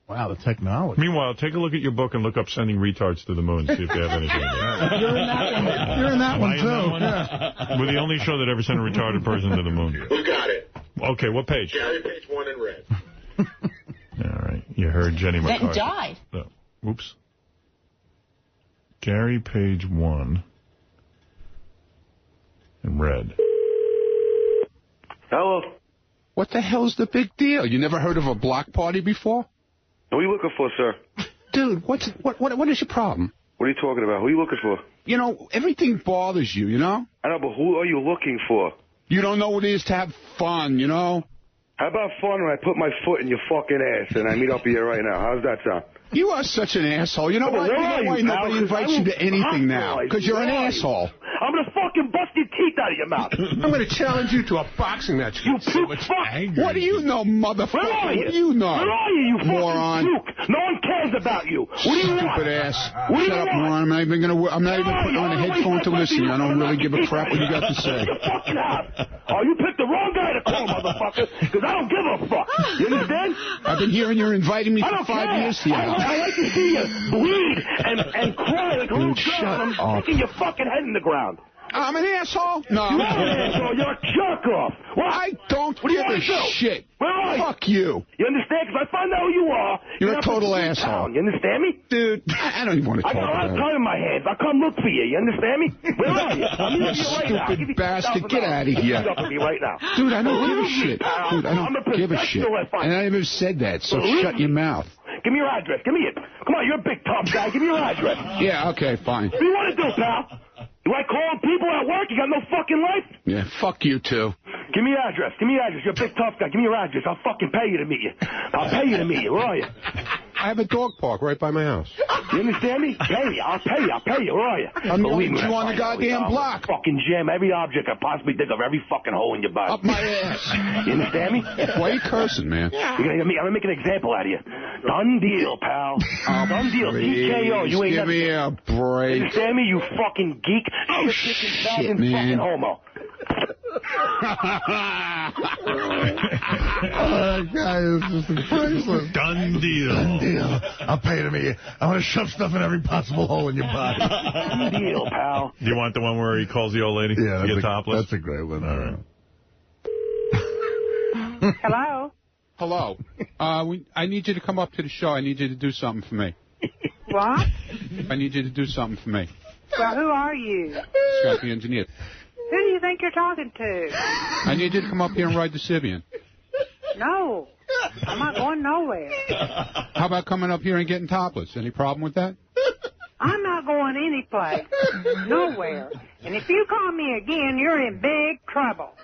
Wow, the technology. Meanwhile, take a look at your book and look up Sending Retards to the Moon, see if they have anything in there. You're in that one. You're in that one, too. Yeah. We're the only show that ever sent a retarded person to the moon. Who got it? Okay, what page? Gary, page 1 in red. All right. You heard Jenny McCarthy. That died. Oh, oops. Gary, page 1 in red. Hello. What the hell's the big deal? You never heard of a block party before? What are you looking for, sir? Dude, what is your problem? What are you talking about? Who are you looking for? You know, everything bothers you, you know? I know, but who are you looking for? You don't know what it is to have fun, you know? How about fun when I put my foot in your fucking ass and I meet up with you right now? How's that sound? You are such an asshole. You know what? You know why nobody invites you to anything now? Because you're an asshole. I'm going to fucking bust your teeth out of your mouth. I'm going to challenge you to a boxing match. You puke fuck. What do you know, motherfucker? Where are you? What do you know? Where are you, you moron? fucking puke? No one cares about you. What do you want? Stupid ass. What do you Shut up, want? moron. I'm not even putting on a headphone to listen. I don't really give a crap what you got to say. Oh, you picked the wrong guy to call, motherfucker, because I don't give a fuck. You understand? I've been hearing you're inviting me for 5 years here. I like to see you bleed and cry like a little girl. I'm sticking your fucking head in the ground. I'm an asshole? No. You're an asshole. You're a jerk-off. What? I don't give a shit. Where are you? Fuck you. You understand? Because I find out who you are. You're a total asshole. You understand me? Dude, I don't even want to talk about it. I got a lot of time in my hands. I'll come look for you. You understand me? Where are you? I'm You stupid bastard. Get out of here. Right now. Dude, I don't give a shit. Dude, I don't give a shit. And I never said that, so shut your mouth. Give me your address. Give me it. Come on, you're a big tough guy. Give me your address. Yeah, okay, fine. What do you want to do, pal? You like calling people at work? You got no fucking life? Yeah, fuck you, too. Give me your address. Give me your address. You're a big tough guy. Give me your address. I'll fucking pay you to meet you. I'll pay you to meet you. Where are you? I have a dog park right by my house. You understand me? Pay me. I'll pay you. I'll pay you. Where are you? I'm going to you on the goddamn block. Fucking jam every object I possibly think of, every fucking hole in your body. Up my ass. You understand me? Why are you cursing, man? I'm gonna make an example out of you. Done deal, pal. Done deal. TKO. You ain't give me a break. You understand me, you fucking geek? Oh, shit, man. Fucking homo. That guy is just priceless. Done deal. Done deal. I'll pay to me. I want to shove stuff in every possible hole in your body. Done deal, pal. Do you want the one where he calls the old lady? Yeah, to get topless? That's a great one. All right. Hello? Hello. I need you to come up to the show. I need you to do something for me. What? I need you to do something for me. Well, who are you? Scott the engineer. Who do you think you're talking to? I need you to come up here and ride the Sibian. No. I'm not going nowhere. How about coming up here and getting topless? Any problem with that? I'm not going any place. Nowhere. And if you call me again, you're in big trouble.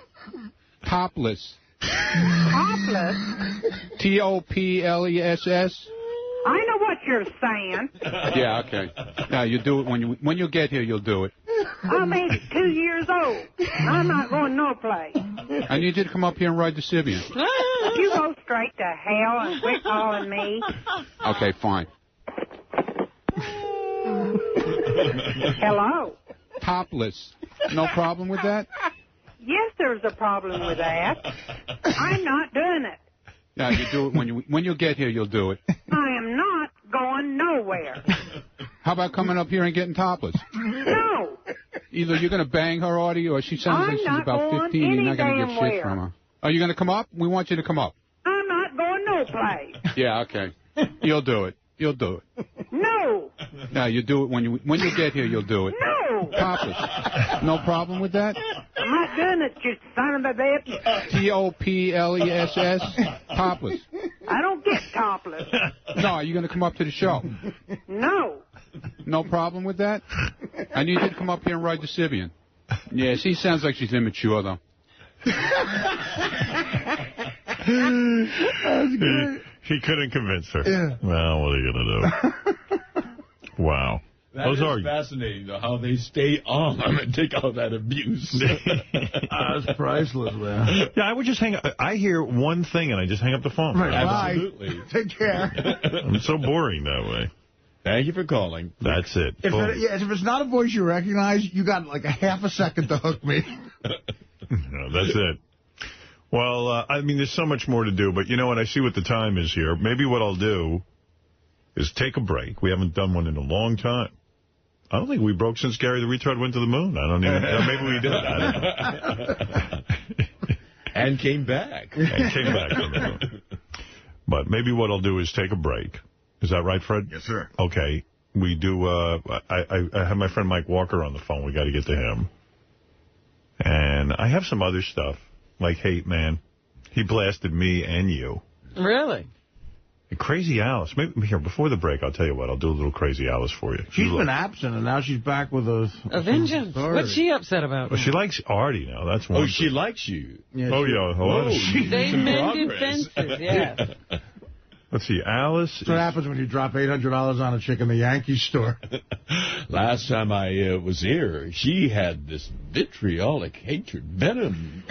Topless. Topless? T-O-P-L-E-S-S? I know what you're saying. Yeah, okay. Now, you do it when you get here, you'll do it. I'm 82 years old. I'm not going no place. I need you to come up here and ride the Sibian. You go straight to hell and quit calling me. Okay, fine. Hello? Topless. No problem with that? Yes, there's a problem with that. I'm not doing it. Yeah, you do it when you get here, you'll do it. I am not going nowhere. How about coming up here and getting topless? No. Either you're going to bang her, Artie, or she sounds like she's about 15. You're not going to get shit from her. Are you going to come up? We want you to come up. I'm not going no place. Yeah, okay. You'll do it. You'll do it. No. No, you do it when you get here, you'll do it. No. Topless. No problem with that? I'm not doing it, you son of a bitch. T-O-P-L-E-S-S. Topless. I don't get topless. No, are you going to come up to the show? No. No problem with that? I need you to come up here and ride the Sibian. Yeah, she sounds like she's immature, though. That's great. He couldn't convince her. Yeah. Well, what are you going to do? Wow. That is fascinating, though, how they stay on and take all that abuse. That's priceless, man. Yeah, I would just hang up. I hear one thing, and I just hang up the phone. Right, absolutely. Bye. Take care. I'm so boring that way. Thank you for calling. That's it. If it's not a voice you recognize, you got like a half a second to hook me. No, that's it. Well, I mean, there's so much more to do, but you know what? I see what the time is here. Maybe what I'll do is take a break. We haven't done one in a long time. I don't think we broke since Gary the Retard went to the moon. I don't even know. Maybe we did. I don't know. And came back. And came back on the moon. But maybe what I'll do is take a break. Is that right, Fred? Yes, sir. Okay. We do, I have my friend Mike Walker on the phone. We got to get to him. And I have some other stuff, like Hate Man. He blasted me and you. Really? And Crazy Alice. Maybe here, before the break, I'll tell you what. I'll do a little Crazy Alice for you. She's been absent, and now she's back with a vengeance. What's she upset about? Well, she likes Artie now. That's one. Oh, she likes you. Yeah, oh, yeah. Oh, they mended fences, yeah. Let's see, Alice. That's what happens when you drop $800 on a chick in the Yankee store. Last time I was here, she had this vitriolic hatred, venom.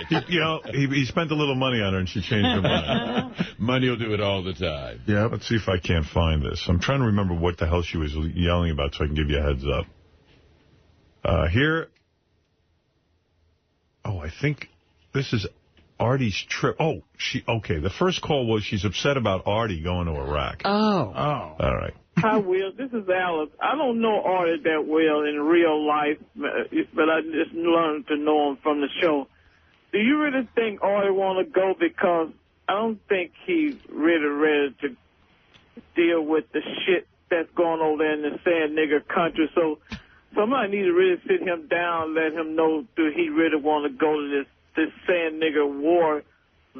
He spent a little money on her, and she changed her mind. Money will do it all the time. Yeah. Let's see if I can't find this. I'm trying to remember what the hell she was yelling about so I can give you a heads up. Here. Oh, I think this is Artie's trip. Oh, okay. The first call was she's upset about Artie going to Iraq. Oh. All right. Hi, Will. This is Alice. I don't know Artie that well in real life, but I just learned to know him from the show. Do you really think Artie want to go? Because I don't think he's really ready to deal with the shit that's going on there in the sand nigger country. So somebody needs to really sit him down and let him know, do he really want to go to this sand nigger war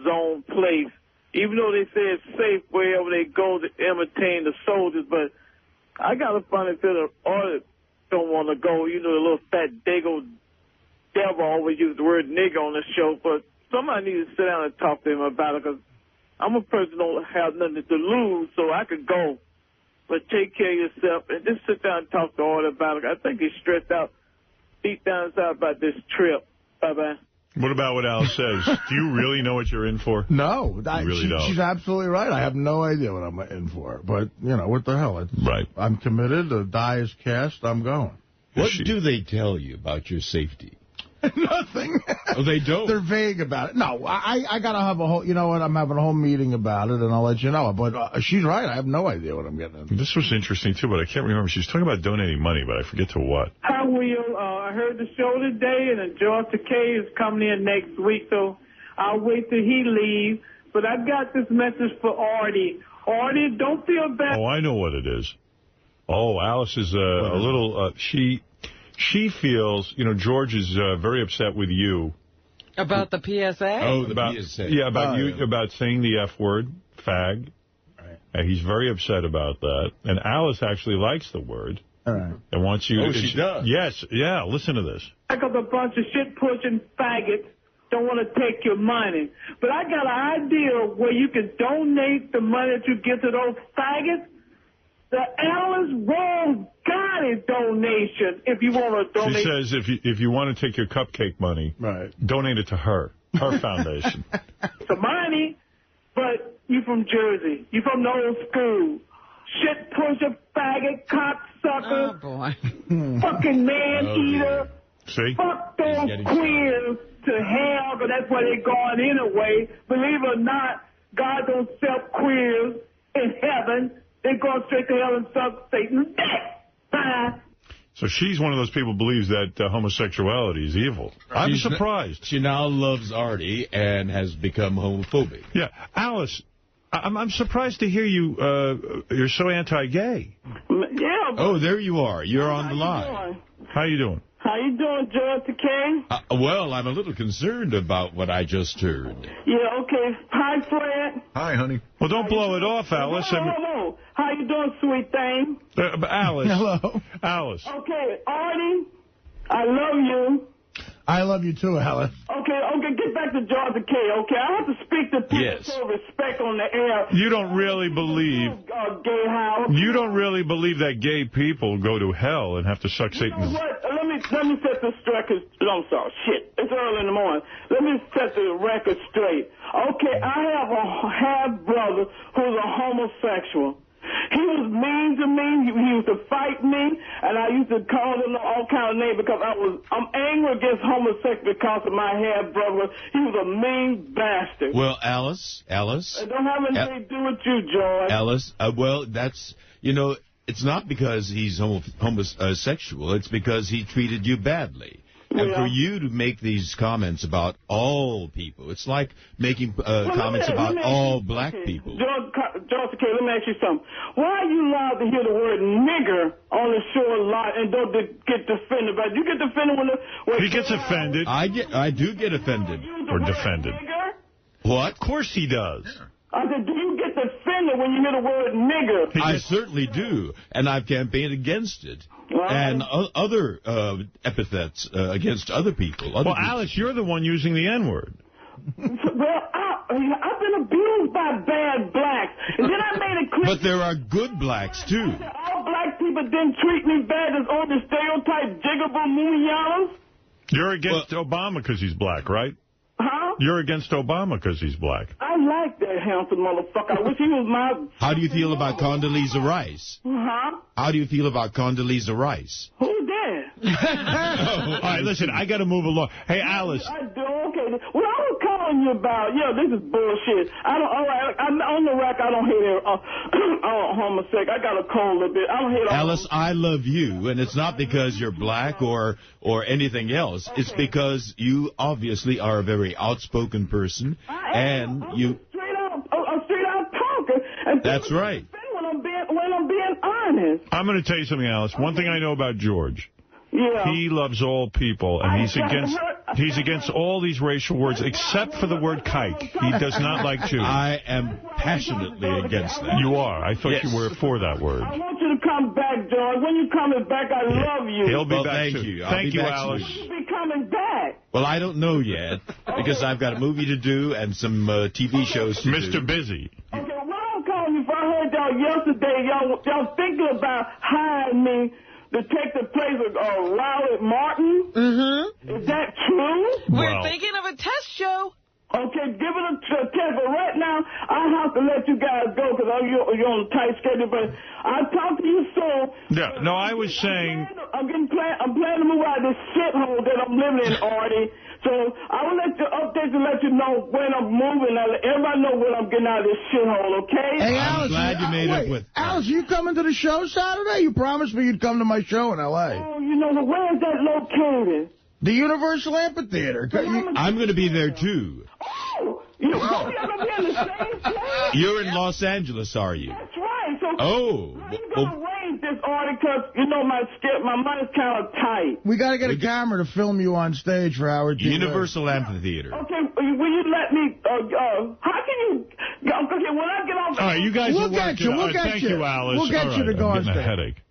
zone place, even though they say it's safe wherever they go to imitate the soldiers. But I got a funny feeling Artie don't want to go. You know, the little fat dago devil always use the word nigger on the show, but somebody needs to sit down and talk to him about it, because I'm a person who don't have nothing to lose, so I could go. But take care of yourself and just sit down and talk to Artie about it. I think he's stressed out deep down inside about this trip. Bye-bye. What about what Al says? Do you really know what you're in for? No. You really don't. She's absolutely right. I have no idea what I'm in for. But, you know, what the hell? Right. I'm committed. The die is cast. I'm going. What do they tell you about your safety? Nothing. Oh, they don't? They're vague about it. No, I got to have a whole, you know what, I'm having a whole meeting about it, and I'll let you know. But she's right. I have no idea what I'm getting into. This was interesting, too, but I can't remember. She was talking about donating money, but I forget to what. Hi, Will. I heard the show today, and George Takei is coming in next week, so I'll wait till he leaves. But I got this message for Artie. Artie, don't feel bad. Oh, I know what it is. Oh, Alice is a little, she feels, you know, George is very upset with you. About the PSA? Oh, the PSA. Yeah, about you, about saying the F word, fag. Right. He's very upset about that. And Alice actually likes the word. All right. And wants you. Oh, she does? Yes, yeah, listen to this. Like up a bunch of shit-pushing faggots. Don't want to take your money. But I got an idea where you can donate the money that you give to those faggots. The Alice Rose Gotti donation, if you want to donate. She says if you want to take your cupcake money, donate it to her foundation. Some money, but you from Jersey. You from the old school. Shit pusher, faggot, cocksucker. Oh, boy. Fucking man-eater. See? Fuck those queers to hell, but that's where they're going anyway. Believe it or not, God don't accept queers in heaven. They're going straight to hell and suck Satan's dick. Bye. So she's one of those people who believes that homosexuality is evil. I'm surprised. She now loves Artie and has become homophobic. Yeah. Alice, I'm surprised to hear you're so anti-gay. Yeah. Oh, there you are. You're on the line. How you doing? How you doing, George Takei? Well, I'm a little concerned about what I just heard. Yeah, okay. Hi, Fred. Hi, honey. Well, don't blow it off, Alice. Hello. How you doing, sweet thing? Alice. Hello. Alice. Okay, Artie, I love you. I love you too, Alice. Okay, get back to George Takei, okay? I have to speak to people for respect on the air. You don't really believe... gay house. You don't really believe that gay people go to hell and have to suck Satan's... You know what? Let me set this record... I'm sorry, shit. It's early in the morning. Let me set the record straight. Okay, I have a half-brother who's a homosexual. He was mean to me. He used to fight me, and I used to call him all kind of names because I'm angry against homosexuals because of my half-brother. He was a mean bastard. Well, Alice. It don't have anything to do with you, George. Alice, well, that's, you know, it's not because he's homosexual. It's because he treated you badly. And for you to make these comments about all people, it's like making comments about all black people. George, okay, let me ask you something. Why are you allowed to hear the word nigger on the show a lot and don't get defended? But you get defended when he gets offended. I do get offended. Or defended. What? Of course he does. I said, do you get offended when you hear the word nigger? I certainly do, and I've campaigned against it. And other epithets against other people. Well, Alice, you're the one using the N-word. Well, I've been abused by bad blacks. And then I made it clear. But there are good blacks, too. All black people didn't treat me bad as all the stereotype jiggable moonyalas. You're against Obama because he's black, right? Huh? You're against Obama because he's black. I like that handsome motherfucker. I wish he was my... How do you feel about Condoleezza Rice? Huh? How do you feel about Condoleezza Rice? Who's that? All right, listen, I got to move along. Hey, Alice. I do, okay. What I was calling you about, this is bullshit. I'm on the rack, I don't hate homosexual. I got a cold a bit. I don't hate Alice, I love you, and it's not because you're black or anything else. Okay. It's because you obviously are a very outspoken person, and you... I'm straight out talking. That's right. When I'm being honest. I'm going to tell you something, Alice. One thing I know about George. Yeah. He loves all people, and he's against all these racial words, except for the word kike. He does not like Jews. I am passionately against that. You are. I thought you were for that word. I want you to come back, George. When you're coming back, I love you. He'll be back thank too. you. Thank you, Alice. You'll be coming back. Well, I don't know yet, because I've got a movie to do and some TV shows to do. Mr. Busy. Okay, what I'm calling you for, I heard y'all yesterday, y'all thinking about hiring me to take the place of Riley Martin. Mm-hmm. Is that true? We're thinking of a test show. Okay, give it a test. But right now, I have to let you guys go because you're on a tight schedule. But I'll talk to you soon. Yeah, no, I was saying... I'm planning to move out of this shithole that I'm living in, Artie. So I will let you update to let you know when I'm moving. I'll let everybody know when I'm getting out of this shithole, okay? Hey, I'm Alice, glad you made up with... Alice, you coming to the show Saturday? You promised me you'd come to my show in L.A. Oh, you know, where is that located? The Universal Amphitheater. I'm going to be there, too. Oh, you're going to be in the same place? You're in Los Angeles, are you? That's right. So oh. How you going to arrange this, Artie? Because, you know, my money's kind of tight. We got to get a camera to film you on stage for Howard TV. Universal Amphitheater. Okay, will you let me, how can you, okay, when I get off... All right, you guys we'll get you. Thank you, Alice. We'll get you to go on stage. I'm getting a headache.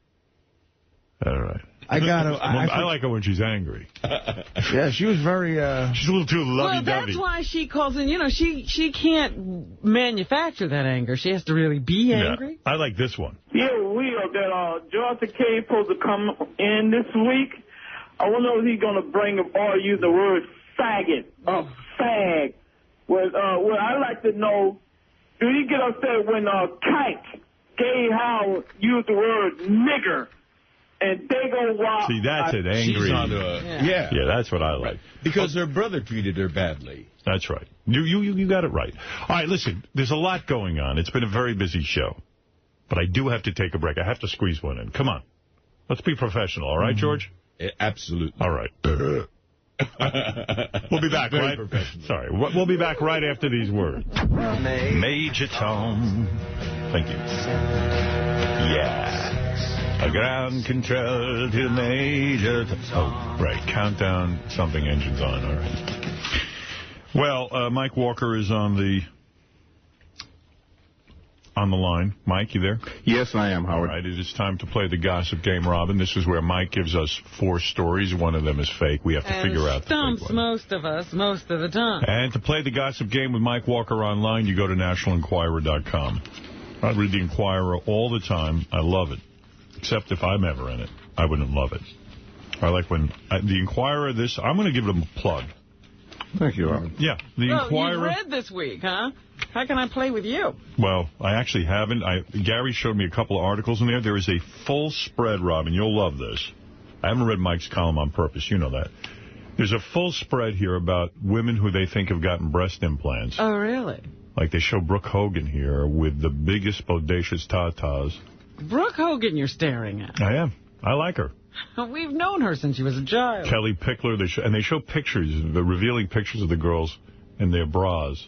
All right. I like her when she's angry. Yeah, she was very... She's a little too lovey-dovey. Well, that's why she calls in. You know, she can't manufacture that anger. She has to really be angry. I like this one. Yeah, we are that George K. supposed to come in this week. I wonder if he's going to bring up or use the word faggot or fag. Well, I'd like to know, do you get upset when Kite, Gay Howard, used the word nigger? And they go wild. See, that's it, angry. She's on yeah, that's what I like. Because her brother treated her badly. That's right. You got it right. All right, listen, there's a lot going on. It's been a very busy show. But I do have to take a break. I have to squeeze one in. Come on. Let's be professional, all right, George? Absolutely. All right. We'll be back, right? Sorry. We'll be back right after these words. Major Tom. Thank you. Yeah. A ground control to Major Tom. Oh, right. Countdown. Something engine's on. All right. Well, Mike Walker is on the line. Mike, you there? Yes, I am, Howard. All right, it is time to play the gossip game, Robin. This is where Mike gives us 4 stories. One of them is fake. We have to figure out the fake one. Most of us, most of the time. And to play the gossip game with Mike Walker online, you go to nationalenquirer.com. I read the Enquirer all the time. I love it. Except if I'm ever in it. I wouldn't love it. I like when the Enquirer, I'm going to give them a plug. Thank you, Robin. Yeah, the Enquirer. You've read this week, huh? How can I play with you? Well, I actually haven't. Gary showed me a couple of articles in there. There is a full spread, Robin. You'll love this. I haven't read Mike's column on purpose. You know that. There's a full spread here about women who they think have gotten breast implants. Oh, really? Like they show Brooke Hogan here with the biggest bodacious tatas. Brooke Hogan you're staring at. I am. I like her. We've known her since she was a child. Kelly Pickler. They show pictures, the revealing pictures of the girls in their bras.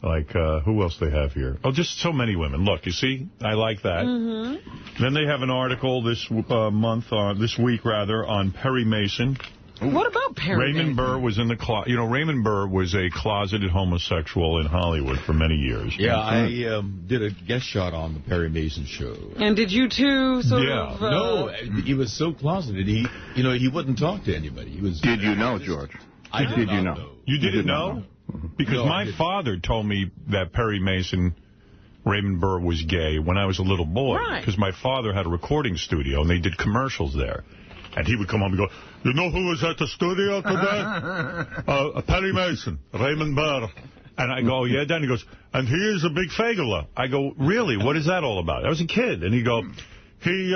Like, who else they have here? Oh, just so many women. Look, you see? I like that. Mm-hmm. Then they have an article this week, on Perry Mason. What about Perry Raymond Burr was in the closet. You know, Raymond Burr was a closeted homosexual in Hollywood for many years. Yeah, I did a guest shot on the Perry Mason show. And did you two sort of... No, he was so closeted. He wouldn't talk to anybody. He was. Did you know, George? I did not know. You didn't know? Because my father told me that Perry Mason, Raymond Burr, was gay when I was a little boy. Because my father had a recording studio, and they did commercials there. And he would come home and go, you know who was at the studio today? Perry Mason, Raymond Burr. And I go, yeah, Dad. He goes, and he is a big fagula. I go, really? What is that all about? I was a kid. And he go, he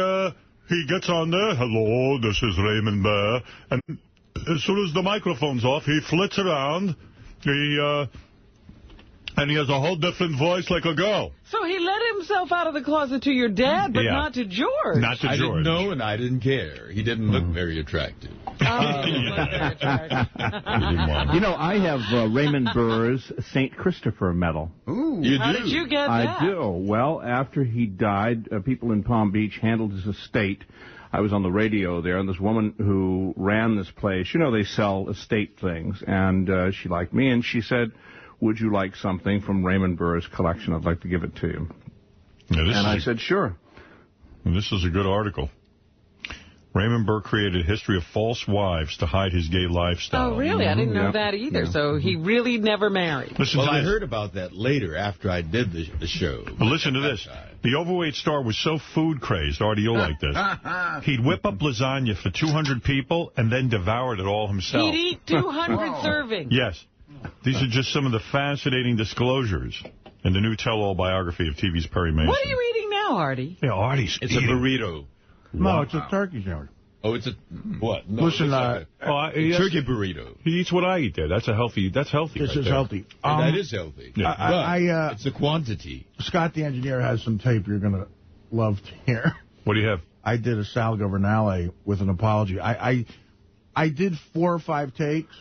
gets on there, hello, this is Raymond Burr. And as soon as the microphone's off, he flits around. And he has a whole different voice like a girl. So he let himself out of the closet to your dad, but not to George. Not to George. I didn't know, and I didn't care. He didn't look very attractive. You know, I have Raymond Burr's St. Christopher Medal. Ooh. You do? How did you get that? I do. Well, after he died, people in Palm Beach handled his estate. I was on the radio there, and this woman who ran this place, you know, they sell estate things, and she liked me, and she said, would you like something from Raymond Burr's collection? I'd like to give it to you. Yeah, I said, sure. This is a good article. Raymond Burr created a history of false wives to hide his gay lifestyle. Oh, really? I didn't know that either. Yeah. So he really never married. I heard about that later after I did the show. But listen to this. The overweight star was so food crazed, Artie, you'll like this. He'd whip up lasagna for 200 people and then devour it all himself. He'd eat 200 servings. Yes. These are just some of the fascinating disclosures in the new tell-all biography of TV's Perry Mason. What are you eating now, Artie? Yeah, Artie's It's a burrito. No, Wow. it's a turkey sandwich. Oh, it's a... What? No, Listen, a turkey burrito. He eats what I eat there. That's healthy. This right is there. healthy. That is healthy. Yeah. It's the quantity. Scott, the engineer, has some tape you're going to love to hear. What do you have? I did a Sal Governale with an apology. I did 4 or 5 takes.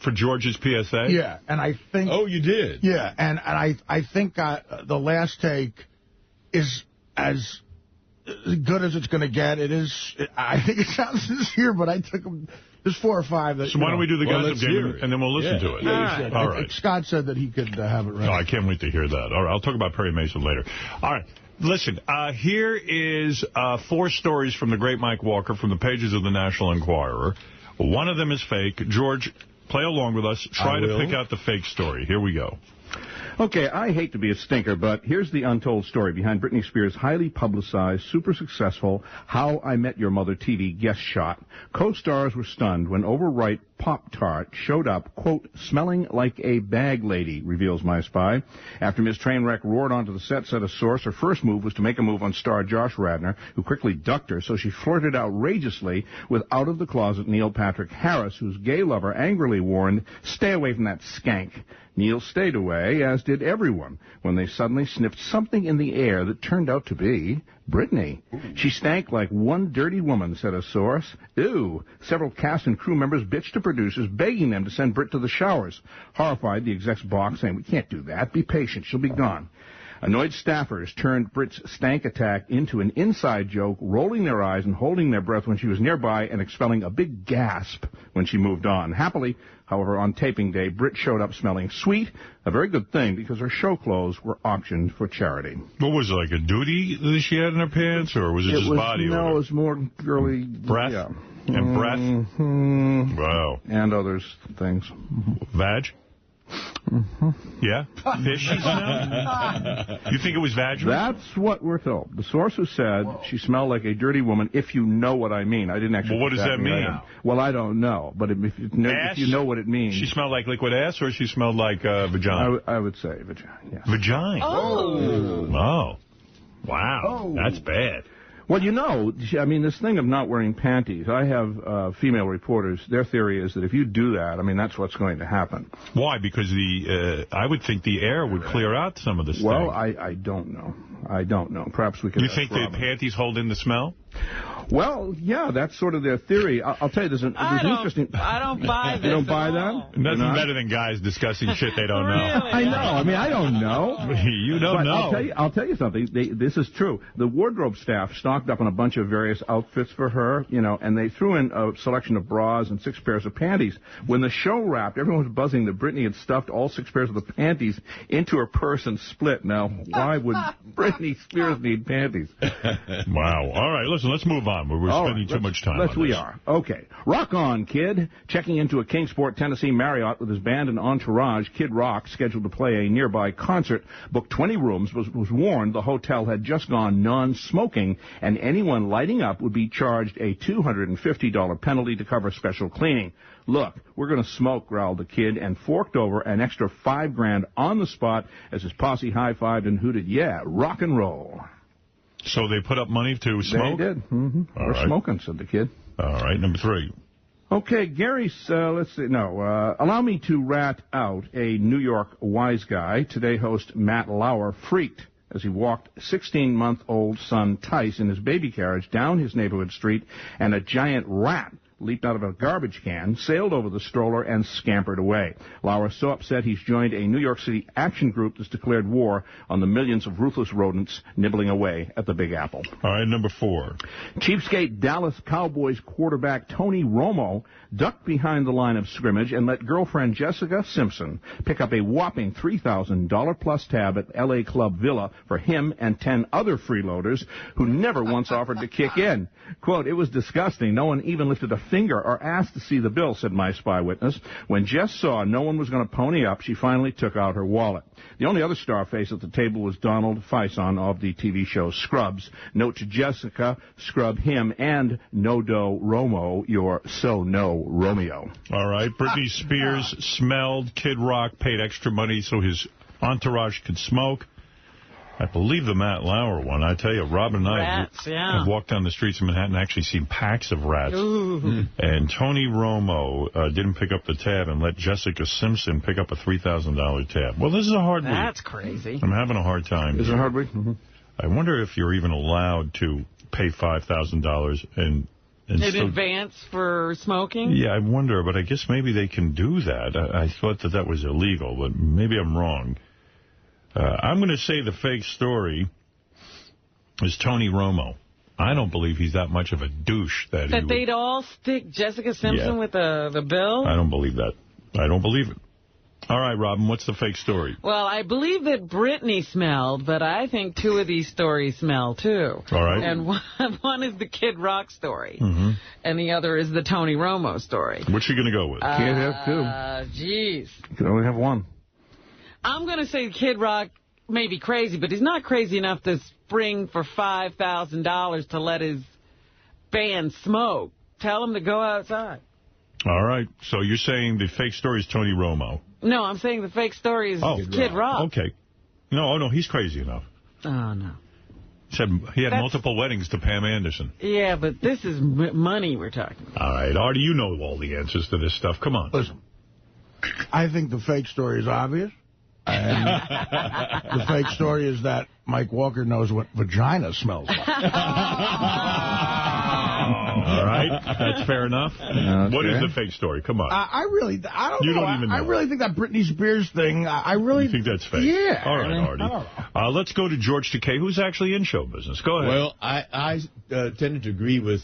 For George's PSA? Yeah, and I think... Oh, you did? Yeah, and I think the last take is as good as it's going to get. It is. I think it sounds sincere, but I took them... There's 4 or 5. That, So why don't we do the gossip game, and then we'll listen to it. Yeah, all right. Scott said that he could have it ready. No, I can't wait to hear that. All right, I'll talk about Perry Mason later. All right. Listen, here is 4 stories from the great Mike Walker from the pages of the National Enquirer. One of them is fake. George, play along with us. Try to pick out the fake story. Here we go. Okay, I hate to be a stinker, but here's the untold story behind Britney Spears' highly publicized, super successful How I Met Your Mother TV guest shot. Co-stars were stunned when overripe Pop-Tart showed up, quote, smelling like a bag lady, reveals My Spy. After Ms. Trainwreck roared onto the set, said a source, her first move was to make a move on star Josh Radnor, who quickly ducked her, so she flirted outrageously with out-of-the-closet Neil Patrick Harris, whose gay lover angrily warned, stay away from that skank. Neil stayed away, as did everyone, when they suddenly sniffed something in the air that turned out to be Britney. She stank like one dirty woman, said a source. Ew. Several cast and crew members bitched to producers, begging them to send Brit to the showers. Horrified, the execs balked, saying, we can't do that. Be patient. She'll be gone. Annoyed staffers turned Brit's stank attack into an inside joke, rolling their eyes and holding their breath when she was nearby and expelling a big gasp when she moved on. Happily, however, on taping day, Brit showed up smelling sweet, a very good thing because her show clothes were auctioned for charity. What was it, like a duty that she had in her pants, or was it just body odor? No, it was more girly. Breath? Yeah. And breath? Mm-hmm. Wow. And others things. Vag? Mm-hmm. Yeah? Fishy smell? You think it was vaginal? That's what we're told. The source who said she smelled like a dirty woman, if you know what I mean. I didn't actually... Well, what does that mean? Well, I don't know. But if you know what it means... She smelled like liquid ass, or she smelled like vagina? I would say vagina, yes. Vagina? Oh. Oh. Wow. That's bad. Well, you know, I mean, this thing of not wearing panties, I have female reporters, their theory is that if you do that, I mean, that's what's going to happen. Why? Because I would think the air would clear out some of the stuff. Well, I don't know. I don't know. Perhaps we could... You think the panties hold in the smell? Well, yeah, that's sort of their theory. I'll tell you, there's interesting... I don't buy this. You don't buy that? Nothing better than guys discussing shit they don't know. I know. I mean, I don't know. You don't know. I'll tell you something. This is true. The wardrobe staff stocked up on a bunch of various outfits for her, you know, and they threw in a selection of bras and 6 pairs of panties. When the show wrapped, everyone was buzzing that Britney had stuffed all 6 pairs of the panties into her purse and split. Now, why would Britney Spears need panties? Wow. All right, listen, let's move on. We're spending too much time on this. We are. Okay. Rock on, Kid. Checking into a Kingsport, Tennessee Marriott with his band and entourage, Kid Rock, scheduled to play a nearby concert, booked 20 rooms, was warned the hotel had just gone non-smoking, and anyone lighting up would be charged a $250 penalty to cover special cleaning. Look, we're going to smoke, growled the Kid, and forked over an extra $5,000 on the spot as his posse high-fived and hooted, yeah, rock and roll. So they put up money to smoke? They did. Mm-hmm. We're smoking, said the Kid. All right, number 3. Okay, Gary's, let's see, allow me to rat out a New York wise guy. Today host Matt Lauer freaked as he walked 16-month-old son Tice in his baby carriage down his neighborhood street, and a giant rat leaped out of a garbage can, sailed over the stroller, and scampered away. Lauer so upset he's joined a New York City action group that's declared war on the millions of ruthless rodents nibbling away at the Big Apple. All right, number 4. Cheapskate Dallas Cowboys quarterback Tony Romo ducked behind the line of scrimmage and let girlfriend Jessica Simpson pick up a whopping $3,000-plus tab at L.A. Club Villa for him and 10 other freeloaders who never once offered to kick in. Quote, it was disgusting. No one even lifted a finger or asked to see the bill, said my spy witness. When Jess saw no one was going to pony up, she finally took out her wallet. The only other star face at the table was Donald Faison of the TV show Scrubs. Note to Jessica, scrub him, and Nodo Romo, your so-no Romeo. All right. Britney Spears smelled Kid Rock, paid extra money so his entourage could smoke. I believe the Matt Lauer one. I tell you, Robin and I have walked down the streets of Manhattan and actually seen packs of rats. Ooh. And Tony Romo didn't pick up the tab and let Jessica Simpson pick up a $3,000 tab. Well, this is a hard week. That's crazy. I'm having a hard time. Is it a hard week? Mm-hmm. I wonder if you're even allowed to pay $5,000 in advance for smoking? Yeah, I wonder, but I guess maybe they can do that. I thought that was illegal, but maybe I'm wrong. I'm going to say the fake story is Tony Romo. I don't believe he's that much of a douche. That they'd all stick Jessica Simpson with the bill? I don't believe that. I don't believe it. All right, Robin, what's the fake story? Well, I believe that Britney smelled, but I think two of these stories smell, too. All right. And one is the Kid Rock story, mm-hmm. and the other is the Tony Romo story. Which are you going to go with? Can't have two. Jeez. You can only have one. I'm going to say Kid Rock may be crazy, but he's not crazy enough to spring for $5,000 to let his band smoke. Tell him to go outside. All right. So you're saying the fake story is Tony Romo. No, I'm saying the fake story is Kid Rock. Okay. No, he's crazy enough. Oh, no. He had multiple weddings to Pam Anderson. Yeah, but this is money we're talking about. All right. Artie, you know all the answers to this stuff. Come on. Listen, I think the fake story is obvious. And the fake story is that Mike Walker knows what vagina smells like. All right. That's fair enough. Okay. What is the fake story? Come on. I don't know. You don't even know. I really think that Britney Spears thing, You think that's fake? Yeah. All right, Artie. Let's go to George Takei, who's actually in show business. Go ahead. Well, I tended to agree with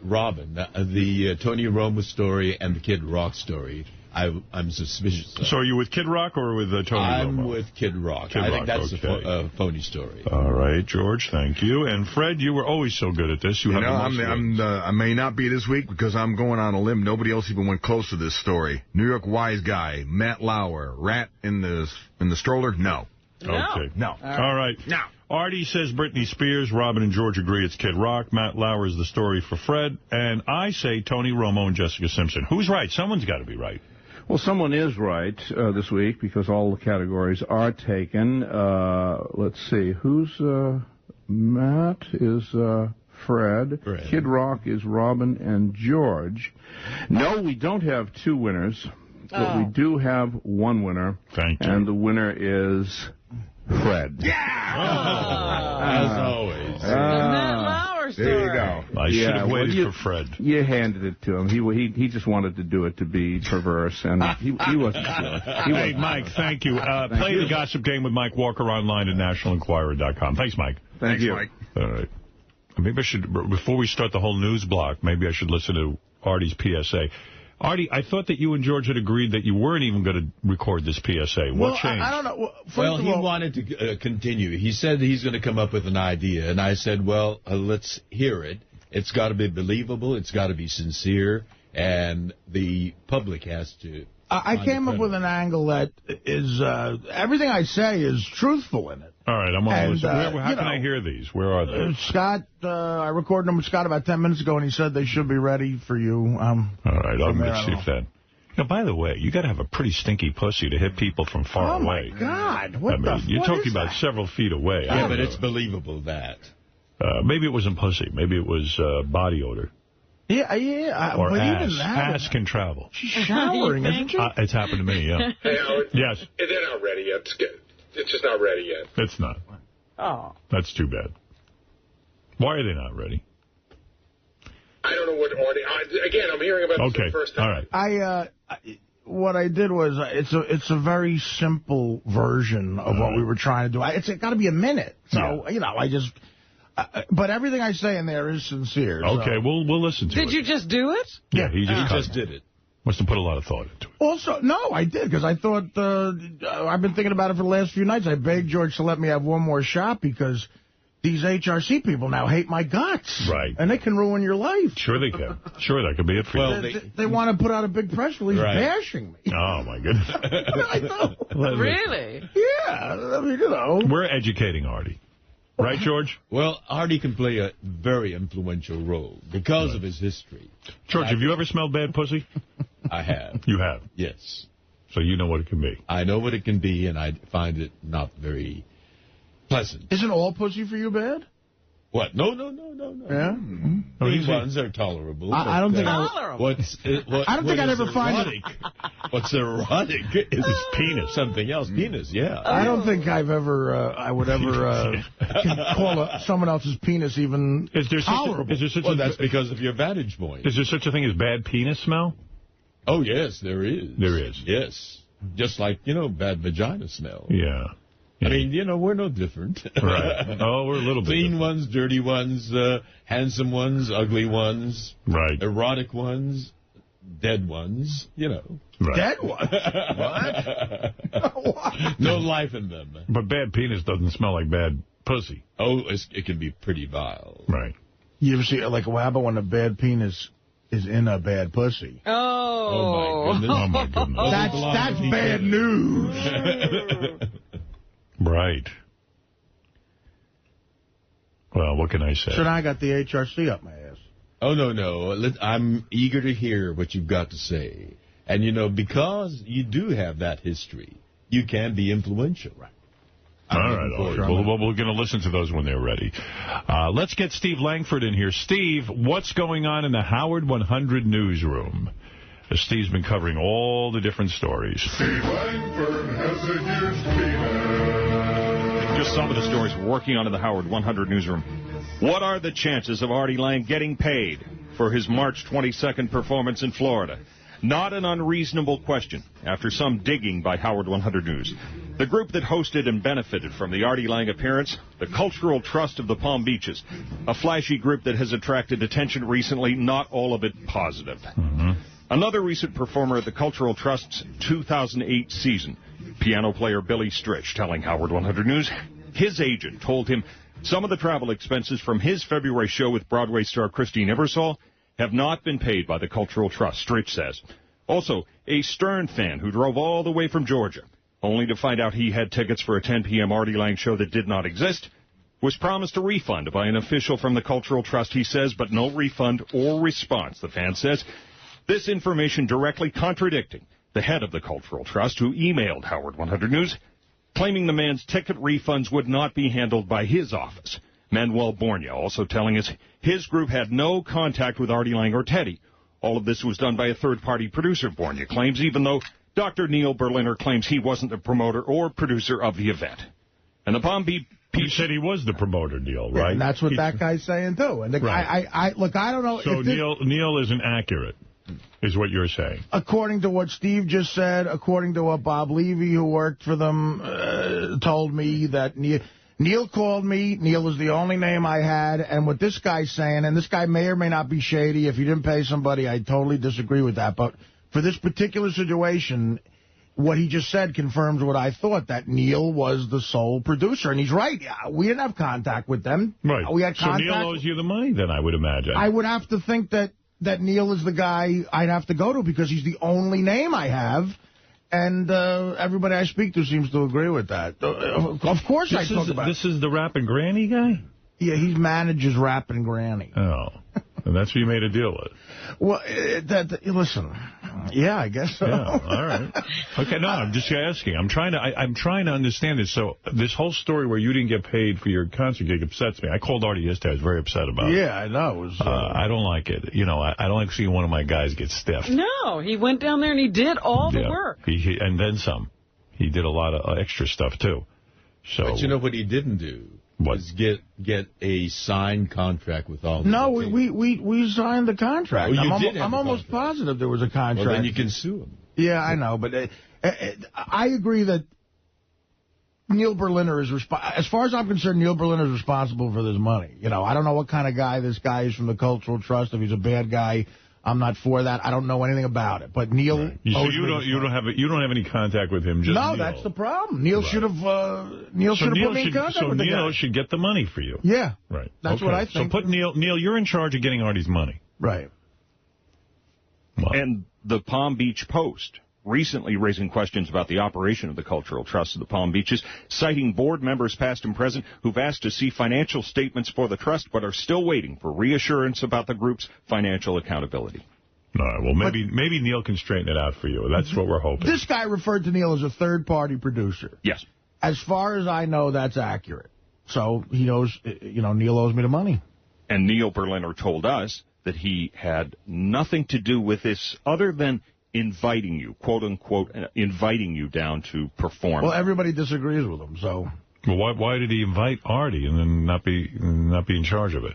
Robin. The Tony Romo story and the Kid Rock story. I'm suspicious of. So are you with Kid Rock or with Tony Romo? I'm with Kid Rock. I think that's a phony story. All right, George, thank you. And Fred, you were always so good at this. I may not be this week because I'm going on a limb. Nobody else even went close to this story. New York wise guy, Matt Lauer, rat in the stroller? No. Okay. No. All right. No. Artie says Britney Spears. Robin and George agree it's Kid Rock. Matt Lauer is the story for Fred. And I say Tony Romo and Jessica Simpson. Who's right? Someone's got to be right. Well, someone is right this week because all the categories are taken. Let's see. Who's Matt is Fred. Kid Rock is Robin and George. No, we don't have two winners, but we do have one winner. Thank you. And the winner is Fred. Yeah! As always. Matt Lauer story. There you go. I should have waited for Fred. You handed it to him. He just wanted to do it to be perverse, and he wasn't sure. Hey, Mike, thank you. Play the gossip game with Mike Walker online at nationalenquirer.com. Thanks, Mike. Thanks, Mike. All right. Maybe I should, before we start the whole news block, maybe I should listen to Artie's PSA. Artie, I thought that you and George had agreed that you weren't even going to record this PSA. What changed? I don't know. Well, he wanted to continue. He said he's going to come up with an idea, and I said, well, let's hear it. It's got to be believable. It's got to be sincere, and the public has to. I came up with an angle that is everything I say is truthful in it. All right, I'm on listen. How can I hear these? Where are they? Scott, I recorded them with Scott about 10 minutes ago, and he said they should be ready for you. All right, I'm going to see if that. Now, by the way, you got to have a pretty stinky pussy to hit people from far away. Oh, my God. What you're talking about several feet away. Yeah, but it's believable that. Maybe it wasn't pussy. Maybe it was body odor. Yeah. Or but ass. Even that, ass can travel. She's showering, isn't she? It's happened to me, yeah. Hey, Howard. Yes. They're not ready yet. It's just not ready yet. It's not. Oh. That's too bad. Why are they not ready? I don't know what already. Again, I'm hearing about this for the first time. All right. What I did was it's a very simple version of what we were trying to do. It's got to be a minute. So, I just... but everything I say in there is sincere. Okay, we'll listen to it. Did you just do it? Yeah, he just did it. Must have put a lot of thought into it. Also, no, I did, because I thought, I've been thinking about it for the last few nights. I begged George to let me have one more shot because these HRC people now hate my guts. Right. And they can ruin your life. Sure they can. Sure, that could be it for you. They want to put out a big press release bashing me. Oh, my goodness. I know. Really? Yeah. I mean, you know. We're educating Artie. Right, George? Well, Artie can play a very influential role because of his history. George, have you ever smelled bad pussy? I have. You have? Yes. So you know what it can be. I know what it can be, and I find it not very pleasant. Isn't all pussy for you bad? What? No. Yeah? These ones are tolerable. I don't think I don't think I'd ever find it. What's erotic is his penis. Something else. Penis, yeah. I don't think I would ever call someone else's penis even tolerable. That's because of your vantage point. Is there such a thing as bad penis smell? Oh, yes, there is. There is? Yes. Just like, bad vagina smell. Yeah. I mean, we're no different. Right. Oh, we're a little bit Clean different. ones, dirty ones, handsome ones, ugly ones. Right. Erotic ones, dead ones, Right. Dead ones? What? No life in them. But bad penis doesn't smell like bad pussy. Oh, it can be pretty vile. Right. You ever see, what happens when a bad penis is in a bad pussy? Oh. Oh, my goodness. That's bad news. Right. Well, what can I say? So now I got the HRC up my ass. Oh, no. I'm eager to hear what you've got to say. And, because you do have that history, you can be influential. Right. All right. Well, we're going to listen to those when they're ready. Let's get Steve Langford in here. Steve, what's going on in the Howard 100 newsroom? Steve's been covering all the different stories. Steve Langford has a huge penis. Just some of the stories we're working on in the Howard 100 newsroom. What are the chances of Artie Lang getting paid for his March 22nd performance in Florida? Not an unreasonable question after some digging by Howard 100 News. The group that hosted and benefited from the Artie Lang appearance, the Cultural Trust of the Palm Beaches, a flashy group that has attracted attention recently, not all of it positive. Mm-hmm. Another recent performer at the Cultural Trust's 2008 season, piano player Billy Stritch, telling Howard 100 News his agent told him some of the travel expenses from his February show with Broadway star Christine Ebersole have not been paid by the Cultural Trust, Stritch says. Also, a Stern fan who drove all the way from Georgia, only to find out he had tickets for a 10 p.m. Artie Lang show that did not exist, was promised a refund by an official from the Cultural Trust, he says, but no refund or response, the fan says. This information directly contradicting the head of the Cultural Trust, who emailed Howard 100 News, claiming the man's ticket refunds would not be handled by his office. Manuel Borgia also telling us his group had no contact with Artie Lang or Teddy. All of this was done by a third-party producer, Borgia claims, even though Dr. Neil Berliner claims he wasn't the promoter or producer of the event. And the Palm Beach... He said he was the promoter, Neil, right? And that's what that guy's saying, too. And the guy, look, I don't know... So Neil isn't accurate, is what you're saying. According to what Steve just said, according to what Bob Levy, who worked for them, told me, that Neil called me. Neil is the only name I had. And what this guy's saying, and this guy may or may not be shady. If you didn't pay somebody, I totally disagree with that. But for this particular situation, what he just said confirms what I thought, that Neil was the sole producer. And he's right. We didn't have contact with them. Right. We had contact. So Neil owes you the money, then, I would imagine. I would have to think that Neil is the guy I'd have to go to because he's the only name I have. And everybody I speak to seems to agree with that. Of course I talk about... This is the Rappin' Granny guy? Yeah, he manages Rappin' Granny. Oh. And that's what you made a deal with. Well, listen, yeah, I guess so. Yeah, all right. Okay, no, I'm just asking. I'm trying to understand this. So this whole story where you didn't get paid for your concert gig upsets me. I called Artie yesterday. I was very upset about it. Yeah, I know. It was, I don't like it. I don't like seeing one of my guys get stiffed. No, he went down there and he did all the work. And then some. He did a lot of extra stuff, too. So, but you know what he didn't do? Was get a signed contract with all the we signed the contract. Oh, I'm almost positive there was a contract. Well, then you can sue him. Yeah, I know, but I agree that Neil Berliner is as far as I'm concerned, Neil Berliner is responsible for this money. I don't know what kind of guy this guy is from the Cultural Trust, if he's a bad guy. I'm not for that. I don't know anything about it. But Neil... Right. You don't have any contact with him, just No, Neil. that's the problem. Neil should have put me in contact with the guy. So Neil should get the money for you. Yeah. Right. That's what I think. So put Neil, you're in charge of getting Artie's money. Right. Wow. And the Palm Beach Post recently raising questions about the operation of the Cultural Trust of the Palm Beaches, citing board members past and present who've asked to see financial statements for the trust but are still waiting for reassurance about the group's financial accountability. All right, well, maybe Neil can straighten it out for you. That's what we're hoping. This guy referred to Neil as a third-party producer. Yes. As far as I know, that's accurate. So he knows, Neil owes me the money. And Neil Berliner told us that he had nothing to do with this other than inviting you, quote-unquote, inviting you down to perform. Well, everybody disagrees with him, so... Well, why did he invite Artie and then not be in charge of it?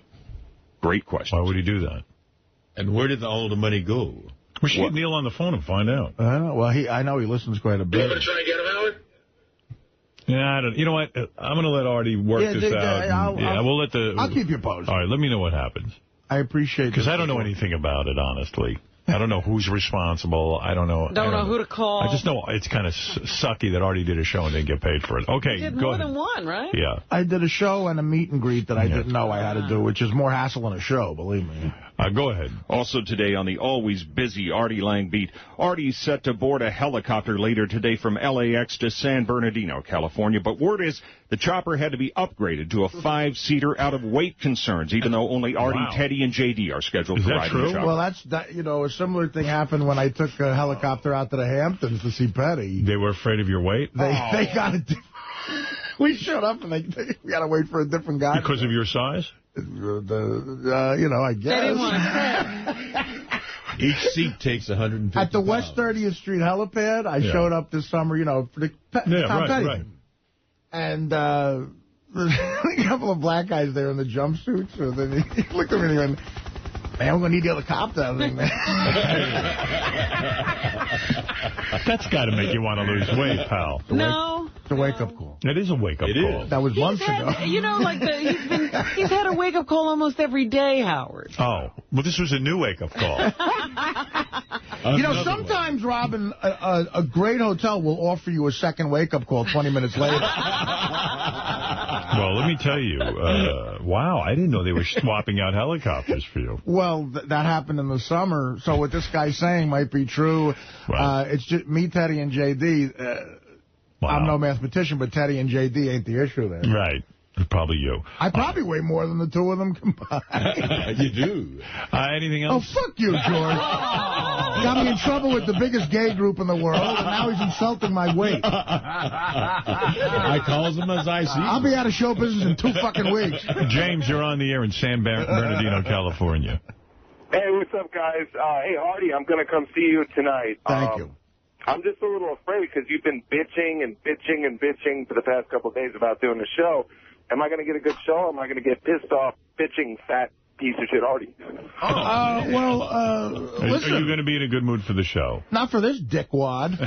Great question. Why would he do that? And where did all the money go? We should get Neil on the phone and find out. I know he listens quite a bit. You want to try and get him, Howard? Yeah, you know what? I'm going to let Artie work this out. I'll keep you posted. All right, let me know what happens. I appreciate it. Because I don't know anything about it, honestly. I don't know who's responsible. I don't know. Don't know who to call. I just know it's kind of sucky that Artie did a show and didn't get paid for it. Okay, he did go more ahead. than one, right? Yeah. I did a show and a meet and greet that I didn't know I had to do, which is more hassle than a show, believe me. Go ahead. Also today on the always busy Artie Lang beat, Artie's set to board a helicopter later today from LAX to San Bernardino, California. But word is the chopper had to be upgraded to a 5-seater out of weight concerns, even though only Artie, Teddy, and J.D. are scheduled to ride the chopper. Well, a similar thing happened when I took a helicopter out to the Hamptons to see Petty. They were afraid of your weight? They got it. We showed up and we got to wait for a different guy. Because of your size? I guess. They didn't want to Each seat takes 150 At the West 30th Street helipad, I showed up this summer, for the Tom Petty. Right. And a couple of black guys there in the jumpsuits. So then he looked at me and he went, man, we're going to need the helicopter. I was like, man. That's got to make you want to lose weight, pal. No. It's a wake-up call. It is a wake-up call. That was months ago. He's had a wake-up call almost every day, Howard. Oh. Well, this was a new wake-up call. Sometimes, Robin, a great hotel will offer you a second wake-up call 20 minutes later. Well, let me tell you, wow, I didn't know they were swapping out helicopters for you. Well, that happened in the summer, so what this guy's saying might be true. Right. It's just me, Teddy, and J.D. Wow. I'm no mathematician, but Teddy and J.D. ain't the issue there. Right. It's probably you. I probably weigh more than the two of them combined. You do. Anything else? Oh, fuck you, George. Got me in trouble with the biggest gay group in the world, and now he's insulting my weight. I calls them as I see them. I'll be out of show business in 2 fucking weeks. James, you're on the air in San Bernardino, California. Hey, what's up, guys? Hey, Artie, I'm going to come see you tonight. Thank you. I'm just a little afraid because you've been bitching and bitching and bitching for the past couple of days about doing the show. Am I going to get a good show, or am I going to get pissed off, bitching, fat piece of shit Artie? Listen. Are you going to be in a good mood for the show? Not for this dickwad.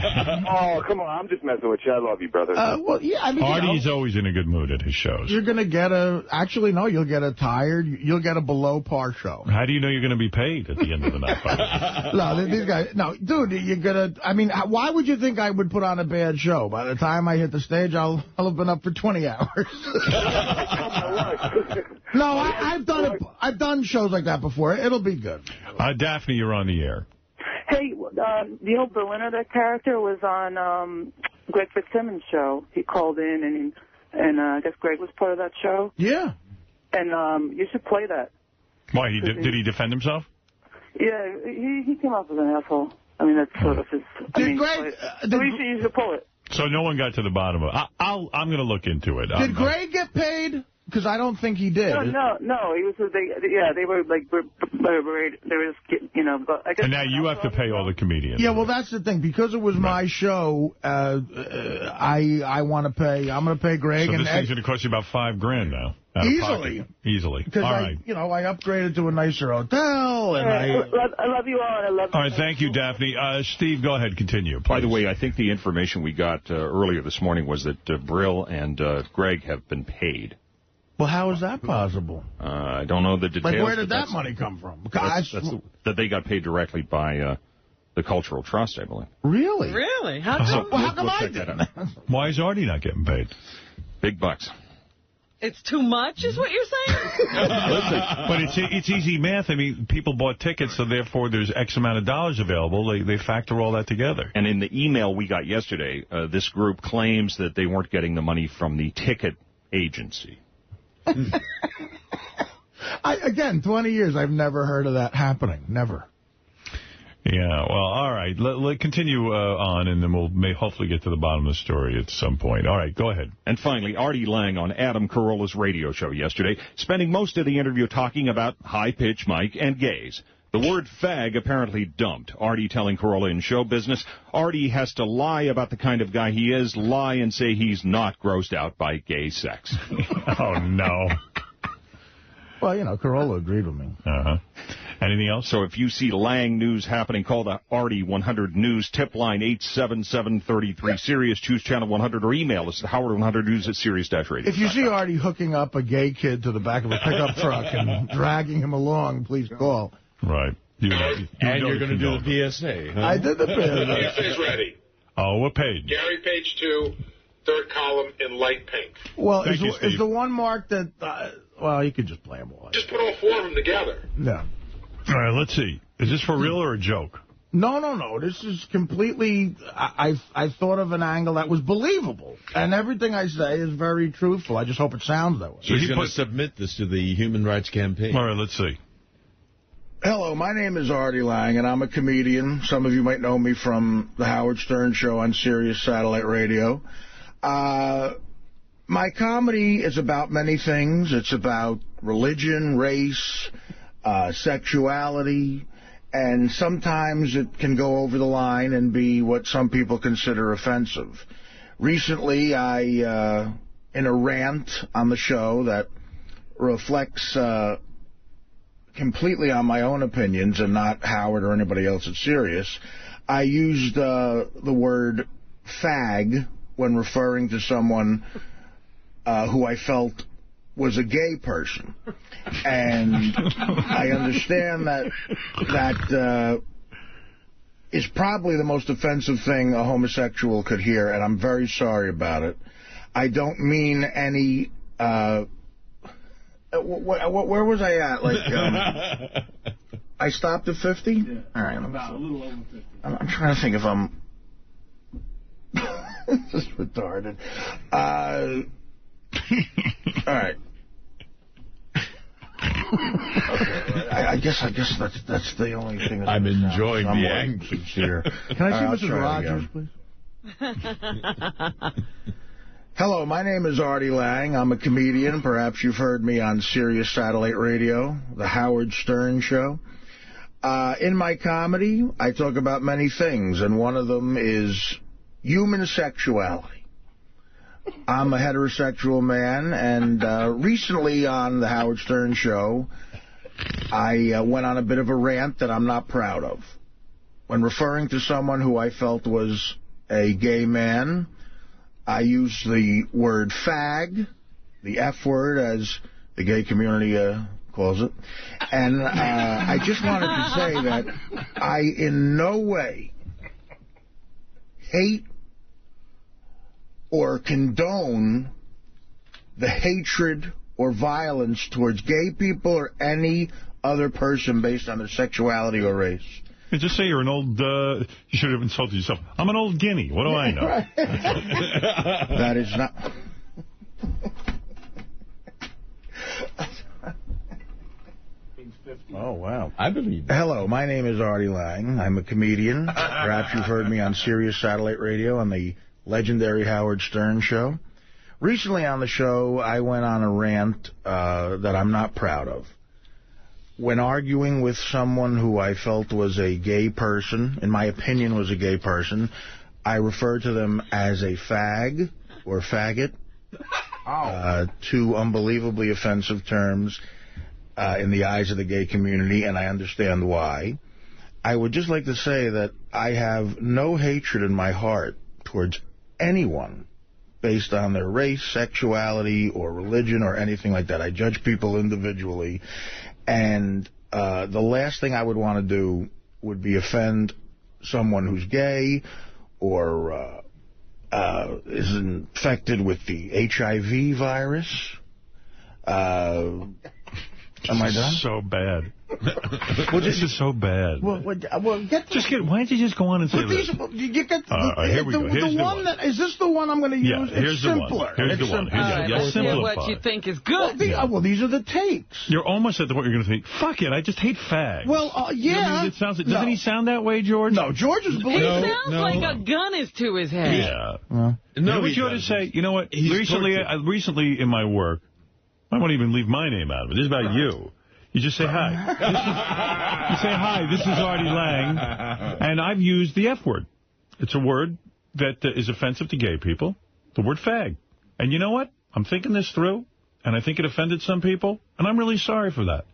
Oh, come on. I'm just messing with you. I love you, brother. Artie's always in a good mood at his shows. You're going to get you'll get a tired, you'll get a below par show. How do you know you're going to be paid at the end of the night? These guys, dude, you're going to, why would you think I would put on a bad show? By the time I hit the stage, I'll have been up for 20 hours. No, I've done shows like that before. It'll be good. Daphne, you're on the air. Hey, Neil Berliner, that character, was on Greg Fitzsimmons' show. He called in, and I guess Greg was part of that show. Yeah. And you should play that. Why? Did he defend himself? Yeah, he came off as an asshole. I mean, that's sort of his... you should pull it. So no one got to the bottom of it. I'm going to look into it. Did Greg get paid? Because I don't think he did. No. He was. They were like they were just, I guess. And now you have to pay all the comedians. Yeah, well, that's the thing. Because it was my show, I want to pay. I'm going to pay Greg. So this thing's going to cost you about $5,000 now. Easily. Because I upgraded to a nicer hotel, and I love you all. And I love. All right, thank you, Daphne. Steve, go ahead, continue. Please. By the way, I think the information we got earlier this morning was that Brill and Greg have been paid. Well, how is that possible? I don't know the details. Like, where did that money come from? That they got paid directly by the Cultural Trust, I believe. Really? Really? How come, how come I didn't? Why is Artie not getting paid? Big bucks. It's too much, is what you're saying? Listen, but it's easy math. I mean, people bought tickets, so therefore there's X amount of dollars available. They factor all that together. And in the email we got yesterday, this group claims that they weren't getting the money from the ticket agency. Again, 20 years, I've never heard of that happening. Never. Yeah, well, all right. Let's continue on, and then we'll hopefully get to the bottom of the story at some point. All right, go ahead. And finally, Artie Lang on Adam Carolla's radio show yesterday, spending most of the interview talking about high-pitch Mike and gays. The word fag apparently dumped. Artie telling Carolla in show business, Artie has to lie about the kind of guy he is, lie and say he's not grossed out by gay sex. Oh, no. Well, you know, Carolla agreed with me. Uh-huh. Anything else? So if you see Lang news happening, call the Artie 100 News tip line 877-33 Sirius, choose channel 100, or email us at Howard100News at Sirius-Radio. If you see Artie hooking up a gay kid to the back of a pickup truck and dragging him along, please call. Right. You're going to do the PSA. Huh? I did the PSA. PSA's ready. Oh, what page? Gary, page 2, third column in light pink. Well, is the one marked that... well, you could just play them all. Just put all four of them together. No. All right, let's see. Is this for real or a joke? No. This is completely... I thought of an angle that was believable. And everything I say is very truthful. I just hope it sounds that way. So he's going to submit this to the Human Rights Campaign. All right, let's see. Hello, my name is Artie Lang, and I'm a comedian. Some of you might know me from the Howard Stern Show on Sirius Satellite Radio. My comedy is about many things. It's about religion, race, sexuality, and sometimes it can go over the line and be what some people consider offensive. Recently, in a rant on the show that reflects completely on my own opinions and not Howard or anybody else at Sirius, I used the word fag when referring to someone who I felt was a gay person. And I understand that is probably the most offensive thing a homosexual could hear, and I'm very sorry about it. I don't mean any... where was I at? Like, I stopped at 50? Yeah. All right. About a little over 50. I'm trying to think if I'm... This is retarded. All right. Okay, I guess that's the only thing that I'm enjoying the anguish here. Can I see Mrs. Rogers, please? Hello, my name is Artie Lang. I'm a comedian. Perhaps you've heard me on Sirius Satellite Radio, the Howard Stern Show. In my comedy, I talk about many things, and one of them is human sexuality. I'm a heterosexual man, and recently on the Howard Stern Show, I went on a bit of a rant that I'm not proud of. When referring to someone who I felt was a gay man, I used the word fag, the F word, as the gay community calls it. And I just wanted to say that I in no way hate or condone the hatred or violence towards gay people or any other person based on their sexuality or race. Yeah, just say you're an old, you should have insulted yourself. I'm an old guinea. What do I know? That is not... Oh, wow. I believe it. Hello, my name is Artie Lang. I'm a comedian. Perhaps you've heard me on Sirius Satellite Radio on the legendary Howard Stern Show. Recently on the show, I went on a rant that I'm not proud of. When arguing with someone who I felt was a gay person, in my opinion was a gay person, I referred to them as a fag or faggot, two unbelievably offensive terms in the eyes of the gay community, and I understand why. I would just like to say that I have no hatred in my heart towards anyone based on their race, sexuality, or religion, or anything like that. I judge people individually. And the last thing I would want to do would be offend someone who's gay or is infected with the HIV virus. Am I done? So bad. Well, this is so bad. Well, why don't you just go on and say this? Here we go. Here's the one. Is this the one I'm going to use? Yeah, here's the one. Here's the one. Let's hear what you think is good. Well, these are the takes. You're almost at the point you're going to think, fuck it, I just hate fags. Well, yeah. It sounds, doesn't he sound that way, George? No, George is believing. He sounds like a gun is to his head. Yeah. You know what you ought to say? You know what? Recently in my work, I won't even leave my name out of it. This is about you. You just say hi. You say, hi, this is Artie Lang, and I've used the F word. It's a word that is offensive to gay people, the word fag. And you know what? I'm thinking this through, and I think it offended some people, and I'm really sorry for that.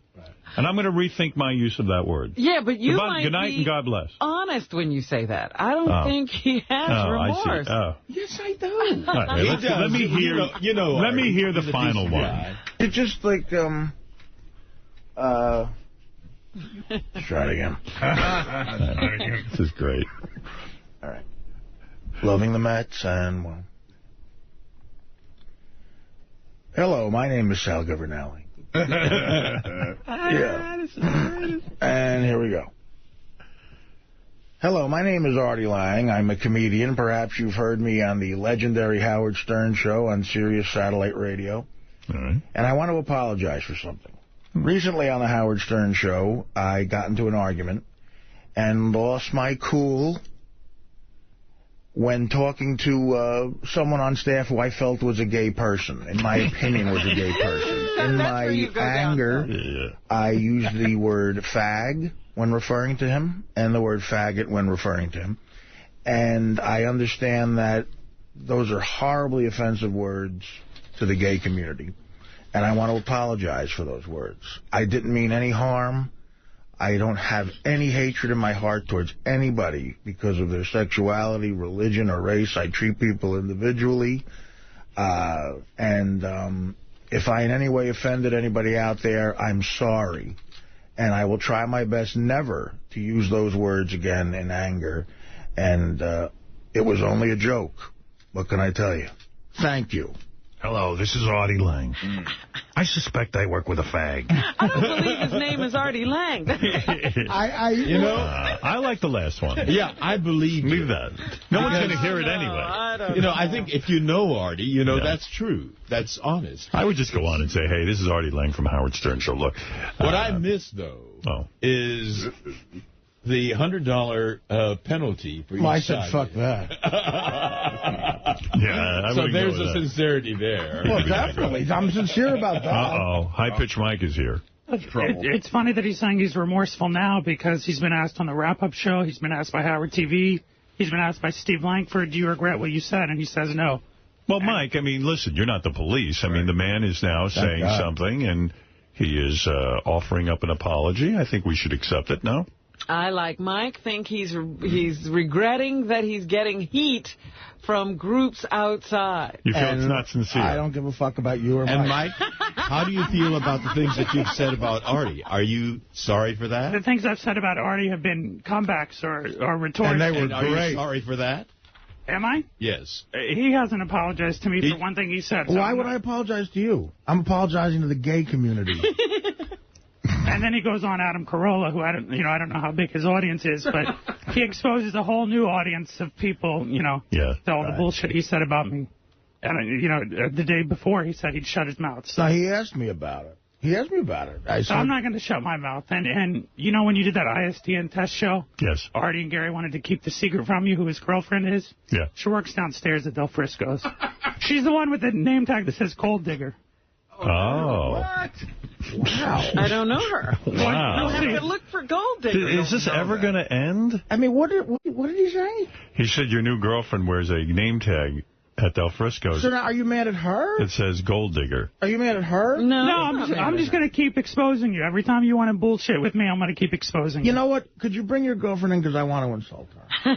And I'm going to rethink my use of that word. Yeah, but you might good night be and God bless. Honest when you say that. I don't think he has remorse. I see. Yes, I do. Right, let me hear. Let me hear the final one. It's just like let's try it again. This is great. All right. Loving the Mets and well. Hello, my name is Sal Governale. Yeah. And here we go. Hello, my name is Artie Lang. I'm a comedian. Perhaps you've heard me on the legendary Howard Stern show on Sirius Satellite Radio. All right. And I want to apologize for something. Recently on the Howard Stern show, I got into an argument and lost my cool when talking to someone on staff who I felt was a gay person, in my opinion was a gay person. In my anger, I used the word fag when referring to him and the word faggot when referring to him. And I understand that those are horribly offensive words to the gay community. And I want to apologize for those words. I didn't mean any harm. I don't have any hatred in my heart towards anybody because of their sexuality, religion, or race. I treat people individually. If I in any way offended anybody out there, I'm sorry. And I will try my best never to use those words again in anger. And it was only a joke. What can I tell you? Thank you. Hello, this is Artie Lang. I suspect I work with a fag. I don't believe his name is Artie Lang. I like the last one. Yeah, I believe Leave that. No one's going to hear it anyway. I think if you know Artie, that's true. That's honest. I would just go on and say, hey, this is Artie Lang from Howard Stern Show. Look. What I miss, though, is the $100 penalty for each I said, fuck that. So there's a sincerity there. Well, definitely. I'm sincere about that. Uh-oh. High-pitched Mike is here. It's funny that he's saying he's remorseful now because he's been asked on the wrap-up show, he's been asked by Howard TV, he's been asked by Steve Langford, do you regret what you said? And he says no. Well, Mike, I mean, listen, you're not the police. I mean, the man is now saying something, and he is offering up an apology. I think we should accept it, no? I, like Mike, think he's regretting that he's getting heat from groups outside. You feel it's not sincere? I don't give a fuck about you or Mike. And Mike, how do you feel about the things that you've said about Artie? Are you sorry for that? The things I've said about Artie have been comebacks or retorts. And they were great. Are you sorry for that? Am I? Yes. He hasn't apologized to me for one thing he said. Why would I apologize to you? I'm apologizing to the gay community. And then he goes on Adam Carolla, who I don't know how big his audience is, but he exposes a whole new audience of people, to all the bullshit he said about me. And, the day before, he said he'd shut his mouth. So he asked me about it. So I'm not going to shut my mouth. And when you did that ISDN test show, yes, Artie and Gary wanted to keep the secret from you who his girlfriend is. Yeah. She works downstairs at Del Frisco's. She's the one with the name tag that says Gold Digger. Oh. What? Wow. I don't know her. Wow. We'll have to look for Gold Digger. Is this ever going to end? I mean, what did he say? He said your new girlfriend wears a name tag at Del Frisco's. So now, are you mad at her? It says Gold Digger. Are you mad at her? No, I'm just going to keep exposing you. Every time you want to bullshit with me, I'm going to keep exposing you. You know what? Could you bring your girlfriend in because I want to insult her?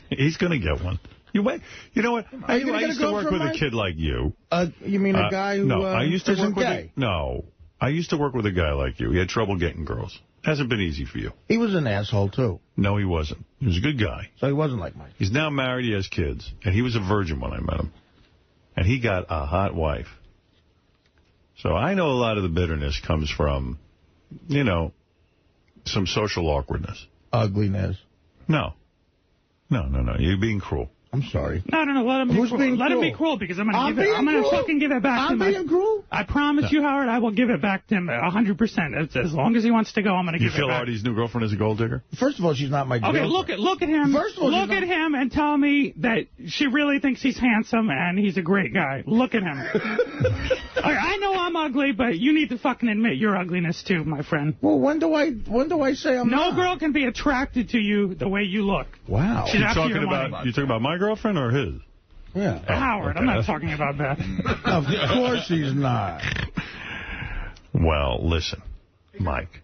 He's going to get one. You know what? I used to work with a kid like you. You mean a guy who no, I used to work with gay? No. I used to work with a guy like you. He had trouble getting girls. Hasn't been easy for you. He was an asshole, too. No, he wasn't. He was a good guy. So he wasn't like Mike. He's now married. He has kids. And he was a virgin when I met him. And he got a hot wife. So I know a lot of the bitterness comes from, you know, some social awkwardness. Ugliness. No. No. You're being cruel. I'm sorry. No. Let him be cruel. Let him be cruel because I'm gonna fucking give it back to him. I'm being cruel? I promise you, Howard, I will give it back to him 100%. As long as he wants to go, I'm gonna give it back. You feel Artie's new girlfriend is a gold digger? First of all, she's not my girlfriend. Okay, look at him. First of all, look at him and tell me that she really thinks he's handsome and he's a great guy. Look at him. I know I'm ugly, but you need to fucking admit your ugliness too, my friend. Well, when do I say I'm not? No girl can be attracted to you the way you look. Wow. She's after your money. You talking about my girlfriend or his? Yeah. Howard, I'm not talking about that. Of course he's not. Well, listen, Mike.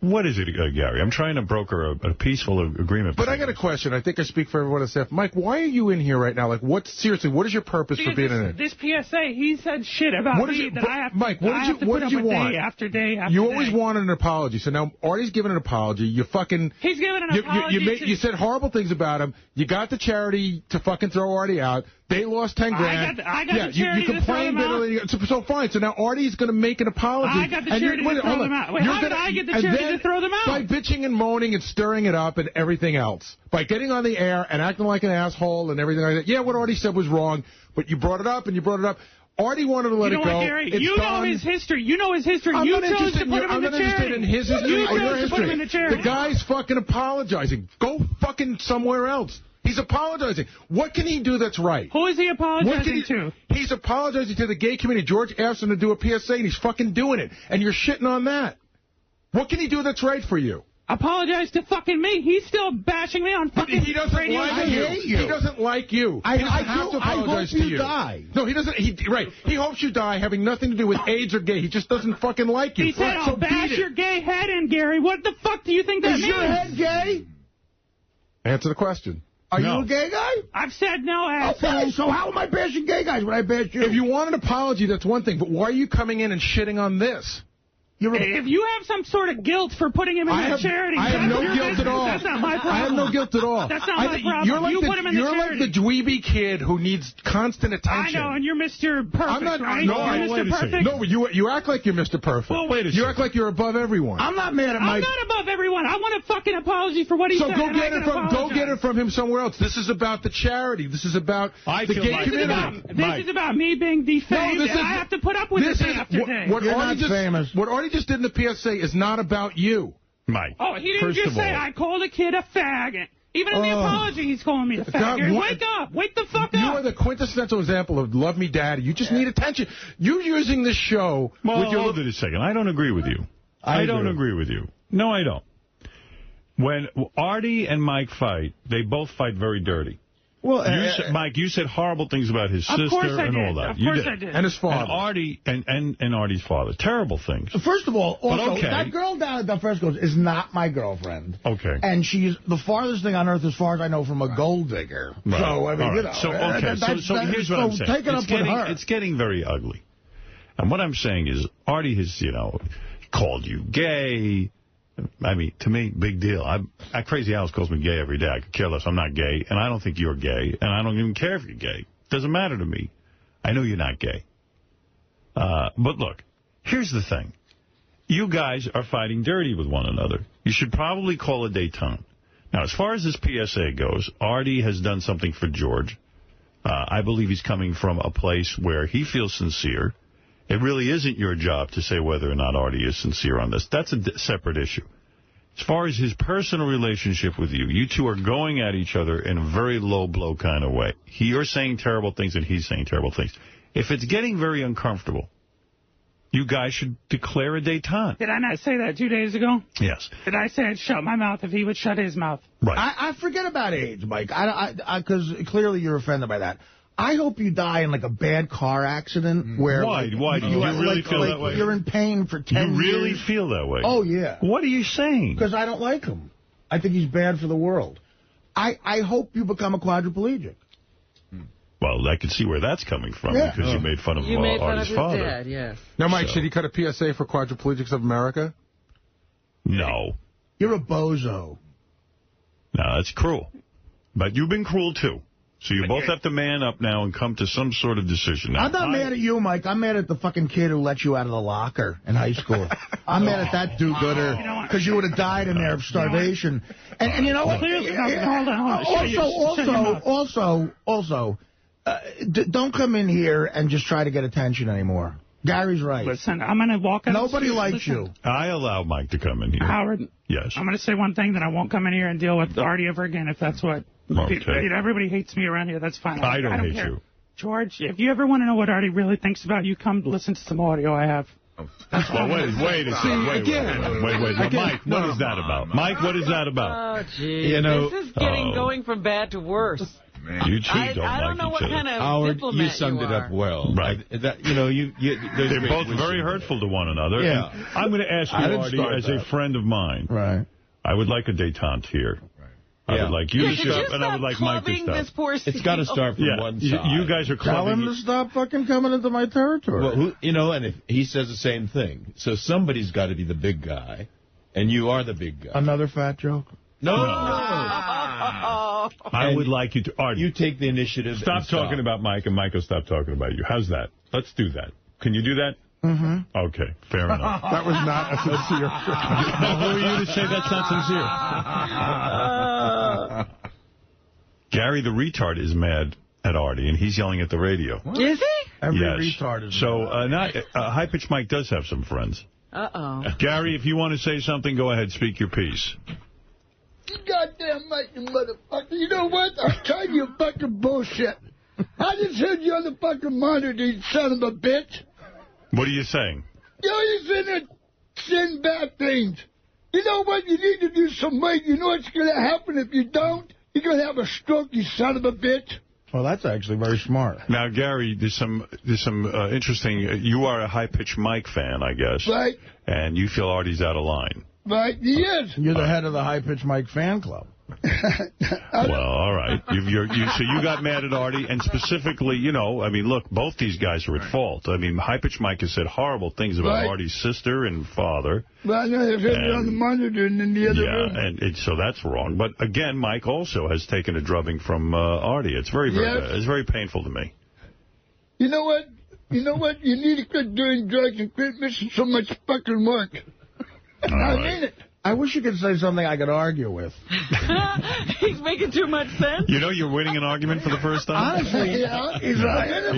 What is it, Gary? I'm trying to broker a peaceful agreement. But I got a question. I think I speak for everyone except Mike. Why are you in here right now? Like, seriously, what is your purpose for being in it? This PSA, he said shit about me that I have Mike, what did you want? Day after day after You day. always wanted an apology. So now Artie's giving an apology. You fucking... He's giving an apology. You said horrible things about him. You got the charity to fucking throw Artie out. They lost 10 grand. I got the charity you complained bitterly. So fine. So now Artie's going to make an apology. I got the charity to throw them out. Wait, how did I get the charity to throw them out? By bitching and moaning and stirring it up and everything else. By getting on the air and acting like an asshole and everything like that. Yeah, what Artie said was wrong, but you brought it up and you brought it up. Artie wanted to let it go. What, Gary? You know his history. You know his history. I'm you not chose interested to put him in the charity. I'm not interested in his history or your history. The guy's fucking apologizing. Go fucking somewhere else. He's apologizing. What can he do that's right? Who is he apologizing to? He's apologizing to the gay community. George asked him to do a PSA, and he's fucking doing it. And you're shitting on that. What can he do that's right for you? Apologize to fucking me. He's still bashing me on fucking He doesn't radio. like you. He doesn't like you. He doesn't have to apologize to you. Die. No, he doesn't. Right. He hopes you die having nothing to do with AIDS or gay. He just doesn't fucking like you. He said, I'll bash your gay head in, Gary. What the fuck do you think that means? Is your head gay? Answer the question. Are you a gay guy? I've said no, asshole. Okay, so how am I bashing gay guys when I bash you? If you want an apology, that's one thing. But why are you coming in and shitting on this? If you have some sort of guilt for putting him in that charity, I have no guilt at all. That's not my problem. I have no guilt at all. That's not my problem. You're put him in the charity. like the dweeby kid who needs constant attention. I know, and you're Mr. Perfect, I'm not, right? No, you're Mr. Perfect. No, you act like you're Mr. Perfect. Well, wait a second. You act like you're above everyone. I'm not mad at Mike. I'm not above everyone. I want a fucking apology for what he said. So go get it from him somewhere else. This is about the charity. This is about the gay community. This is about me being defamed, and I have to put up with this day after day. You're not famous. What Artie just did in the PSA is not about you. Mike. Oh, he didn't just say, I called a kid a fag. Even in the apology, he's calling me a fag. Wake up. Wake the fuck up. You are the quintessential example of love me, daddy. You just need attention. You're using this show with your... Hold it a second. I don't agree with you. I don't agree with you. No, I don't. When Artie and Mike fight, they both fight very dirty. Well, Mike, you said horrible things about his sister and all that. Of course I did. And his father. And Artie and Artie's father. Terrible things. First of all, that girl down at the Fresco's is not my girlfriend. Okay. And she's the farthest thing on earth, as far as I know, from a gold digger. Right. So, I mean, you know. So, okay. So here's what I'm saying. Take it up with her. It's getting very ugly. And what I'm saying is, Artie has, called you gay. I mean, to me, big deal. Crazy Alice calls me gay every day. I could care less. I'm not gay, and I don't think you're gay, and I don't even care if you're gay. Doesn't matter to me. I know you're not gay. But look, here's the thing. You guys are fighting dirty with one another. You should probably call a détente. Now, as far as this PSA goes, Artie has done something for George. I believe he's coming from a place where he feels sincere. It really isn't your job to say whether or not Artie is sincere on this. That's a separate issue. As far as his personal relationship with you, you two are going at each other in a very low-blow kind of way. You're saying terrible things and he's saying terrible things. If it's getting very uncomfortable, you guys should declare a détente. Did I not say that 2 days ago? Yes. Did I say I'd shut my mouth if he would shut his mouth? Right. I forget about AIDS, Mike, because clearly you're offended by that. I hope you die in, like, a bad car accident where... Why? Why? Do you really feel that way? You're in pain for 10 years. You really feel that way? Oh, yeah. What are you saying? Because I don't like him. I think he's bad for the world. I hope you become a quadriplegic. Well, I can see where that's coming from because you made fun of Artie's father. Dad, yes. Now, Mike, should he cut a PSA for Quadriplegics of America? No. You're a bozo. No, that's cruel. But you've been cruel, too. So you both have to man up now and come to some sort of decision. Now, I'm not mad at you, Mike. I'm mad at the fucking kid who let you out of the locker in high school. I'm mad at that do-gooder because you would have died in there of starvation. And you know what? Also, don't come in here and just try to get attention anymore. Gary's right. Listen, I'm going to walk out. Nobody likes you. I allow Mike to come in here. Howard. Yes. I'm going to say one thing, that I won't come in here and deal with Artie ever again if that's what... Okay. Everybody hates me around here. That's fine. I don't hate care. you. George, if you ever want to know what Artie really thinks about you, come listen to some audio I have. Well, wait a second. Wait. Mike, what is that about? Mike, what is that about? Oh, gee. This is going from bad to worse. Man. You two don't I don't know what kind of Howard, diplomat you summed it up well. Right. They're both very hurtful to one another. Yeah. And I'm going to ask you, Artie, as a friend of mine. Right. I would like a détente here. I would like you to stop, and I would like Mike to stop. It's got to start from one side. You guys are Tell him to stop fucking coming into my territory. Well, and if he says the same thing. So somebody's got to be the big guy, and you are the big guy. Another fat joke? No. I would like you to, Artie. You take the initiative. Stop talking about Mike, and Mike will stop talking about you. How's that? Let's do that. Can you do that? Mm-hmm. Okay, fair enough. That was not a sincere. Who are you to say that's not sincere? Gary the retard is mad at Artie, and he's yelling at the radio. What? Is he? Every retard is so High Pitch Mike does have some friends. Uh-oh. Gary, if you want to say something, go ahead, speak your piece. You goddamn Mike, you motherfucker. You know what? I'm telling you fucking bullshit. I just heard you on the fucking monitor, you son of a bitch. What are you saying? You're sitting there saying bad things. You know what? You need to do some weight. You know what's going to happen if you don't? You're going to have a stroke, you son of a bitch. Well, that's actually very smart. Now, Gary, there's some interesting... you are a High Pitch Mike fan, I guess. Right. And you feel Artie's out of line. Right, he is. You're the head of the High Pitch Mike fan club. Well, all right. So you got mad at Artie, and specifically, I mean, look, both these guys are at fault. I mean, High Pitch Mike has said horrible things about Artie's sister and father. Well, I know they've heard it on the monitor and in the other room. And so that's wrong. But again, Mike also has taken a drubbing from Artie. It's very painful to me. You know what? You need to quit doing drugs and quit missing so much fucking work. I mean it. I wish you could say something I could argue with. He's making too much sense. You're winning an argument for the first time? Honestly,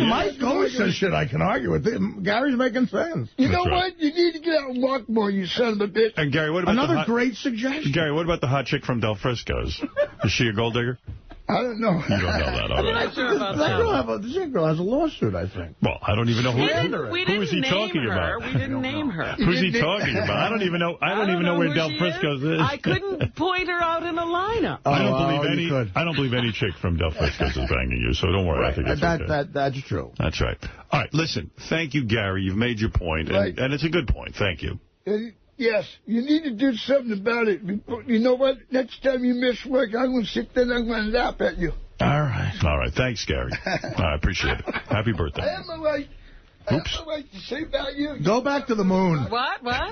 Mike always says shit I can argue with. Gary's making sense. You know what? You need to get out and walk more, you son of a bitch. And Gary, what about another great suggestion? Gary, what about the hot chick from Del Frisco's? Is she a gold digger? I don't know. You don't know that, all right. I'm not sure about that. This girl has a lawsuit, I think. Well, I don't even know who is he talking about. We didn't name her. Who's he talking about? I don't even know. I don't even know where Del Frisco's is. I couldn't point her out in a lineup. I don't believe any chick from Del Frisco's is banging you, so don't worry. Right. I think it's okay. That's true. That's right. All right, listen. Thank you, Gary. You've made your point, and it's a good point. Thank you. Yes, you need to do something about it. You know what? Next time you miss work, I'm going to sit there and I'm going to laugh at you. All right. Thanks, Gary. I appreciate it. Happy birthday. I have my right. Oops. I have my right to say about you. Go back to the moon. What? Go back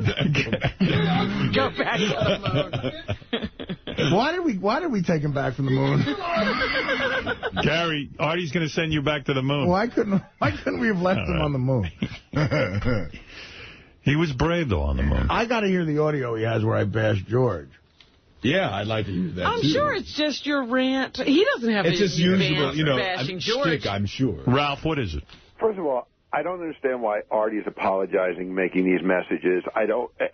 to the moon. Why did we take him back from the moon? Gary, Artie's going to send you back to the moon. Why couldn't we have left him on the moon? He was brave, though, on the moon. I got to hear the audio he has where I bashed George. Yeah, I'd like to hear that, I'm sure it's just your rant. He doesn't have it's just usual, bashing George. Shtick, I'm sure. Ralph, what is it? First of all, I don't understand why Artie's apologizing, making these messages.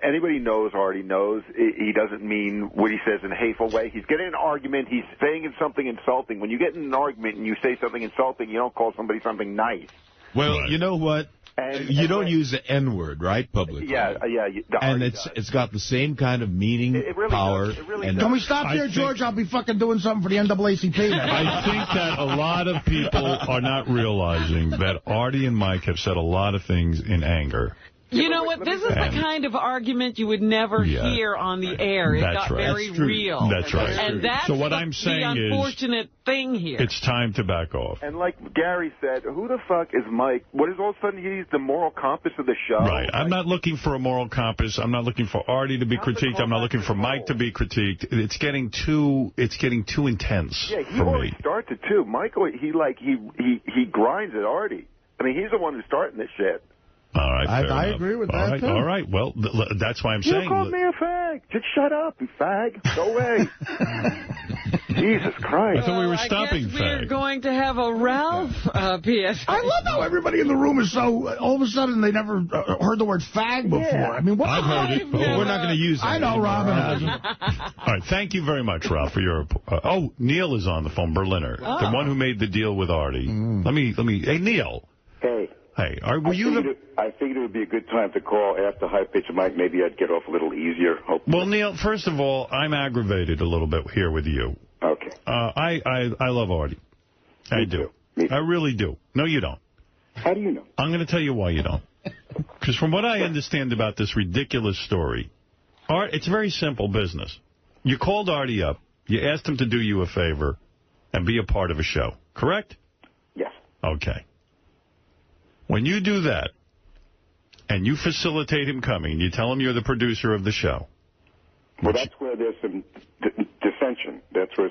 Anybody knows Artie knows he doesn't mean what he says in a hateful way. He's getting an argument. He's saying something insulting. When you get in an argument and you say something insulting, you don't call somebody something nice. Well, you know what? You don't use the N-word, right, publicly? Yeah. And it's got the same kind of meaning, really power. Does. It really does. Can we stop here, George? I'll be fucking doing something for the NAACP. I think that a lot of people are not realizing that Artie and Mike have said a lot of things in anger. You know what? This is the kind of argument you would never hear on the air. It got very real. That's right. And that's so what I'm saying the unfortunate thing here. It's time to back off. And like Gary said, who the fuck is Mike? What is all of a sudden he's the moral compass of the show? Right. I'm not looking for a moral compass. I'm not looking for Artie to be critiqued. I'm not looking for Mike to be critiqued. It's getting too intense yeah, he for always me. starts it too. Michael, he grinds at Artie. I mean, he's the one who's starting this shit. All right, I agree with that, too. All right, well, that's why I'm saying... You called me a fag. Just shut up, you fag. Go away. Jesus Christ. I thought we were stopping fag. We're going to have a Ralph PSA. I love how everybody in the room is so... all of a sudden, they never heard the word fag before. Yeah. I mean, what I've heard it, but we're not going to use it. I know, Robin hasn't. All right, thank you very much, Ralph, for your... Neil is on the phone, Berliner, the one who made the deal with Artie. Let me... Hey, Neil. Hey. Hey, were you the... I figured it would be a good time to call after High Pitch Mike. Maybe I'd get off a little easier. Hopefully. Well, Neil, first of all, I'm aggravated a little bit here with you. Okay. I love Artie. I do. I really do. No, you don't. How do you know? I'm going to tell you why you don't. Because from what I understand about this ridiculous story, it's very simple business. You called Artie up. You asked him to do you a favor and be a part of a show. Correct? Yes. Okay. When you do that, and you facilitate him coming, you tell him you're the producer of the show. Well, that's where there's some dissension. That's where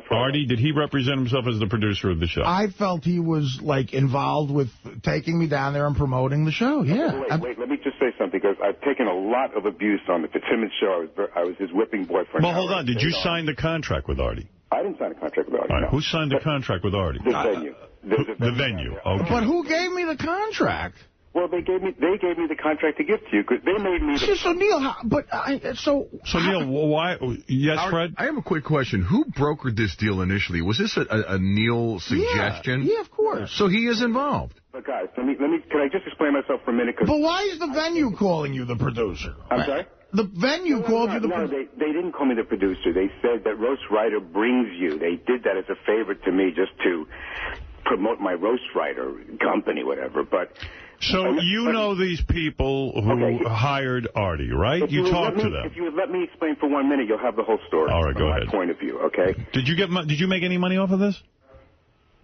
Artie, did he represent himself as the producer of the show? I felt he was, like, involved with taking me down there and promoting the show, yeah. Wait, let me just say something, because I've taken a lot of abuse on the Fitzsimmons show. I was his whipping boy for an Well, hour. hold on. Did you sign the contract with Artie? I didn't sign a contract with Artie, All right, no. who signed the contract with Artie? The venue. The venue, okay. But who gave me the contract? Well, they gave me the contract to give to you, because they made me... So, Neil, Neil, why... Yes, Fred? I have a quick question. Who brokered this deal initially? Was this a Neil suggestion? Yeah, of course. So he is involved. But, guys, can I just explain myself for a minute? But why is the venue calling you the producer? I'm sorry? The venue called you the producer. No, they didn't call me the producer. They said that Roast Writer brings you. They did that as a favor to me just to promote my Roast Writer company, whatever. But... So you know these people who hired Artie, right? You talked to them. If you would let me explain for 1 minute, you'll have the whole story. All right, go ahead. My point of view, okay? Did you make any money off of this?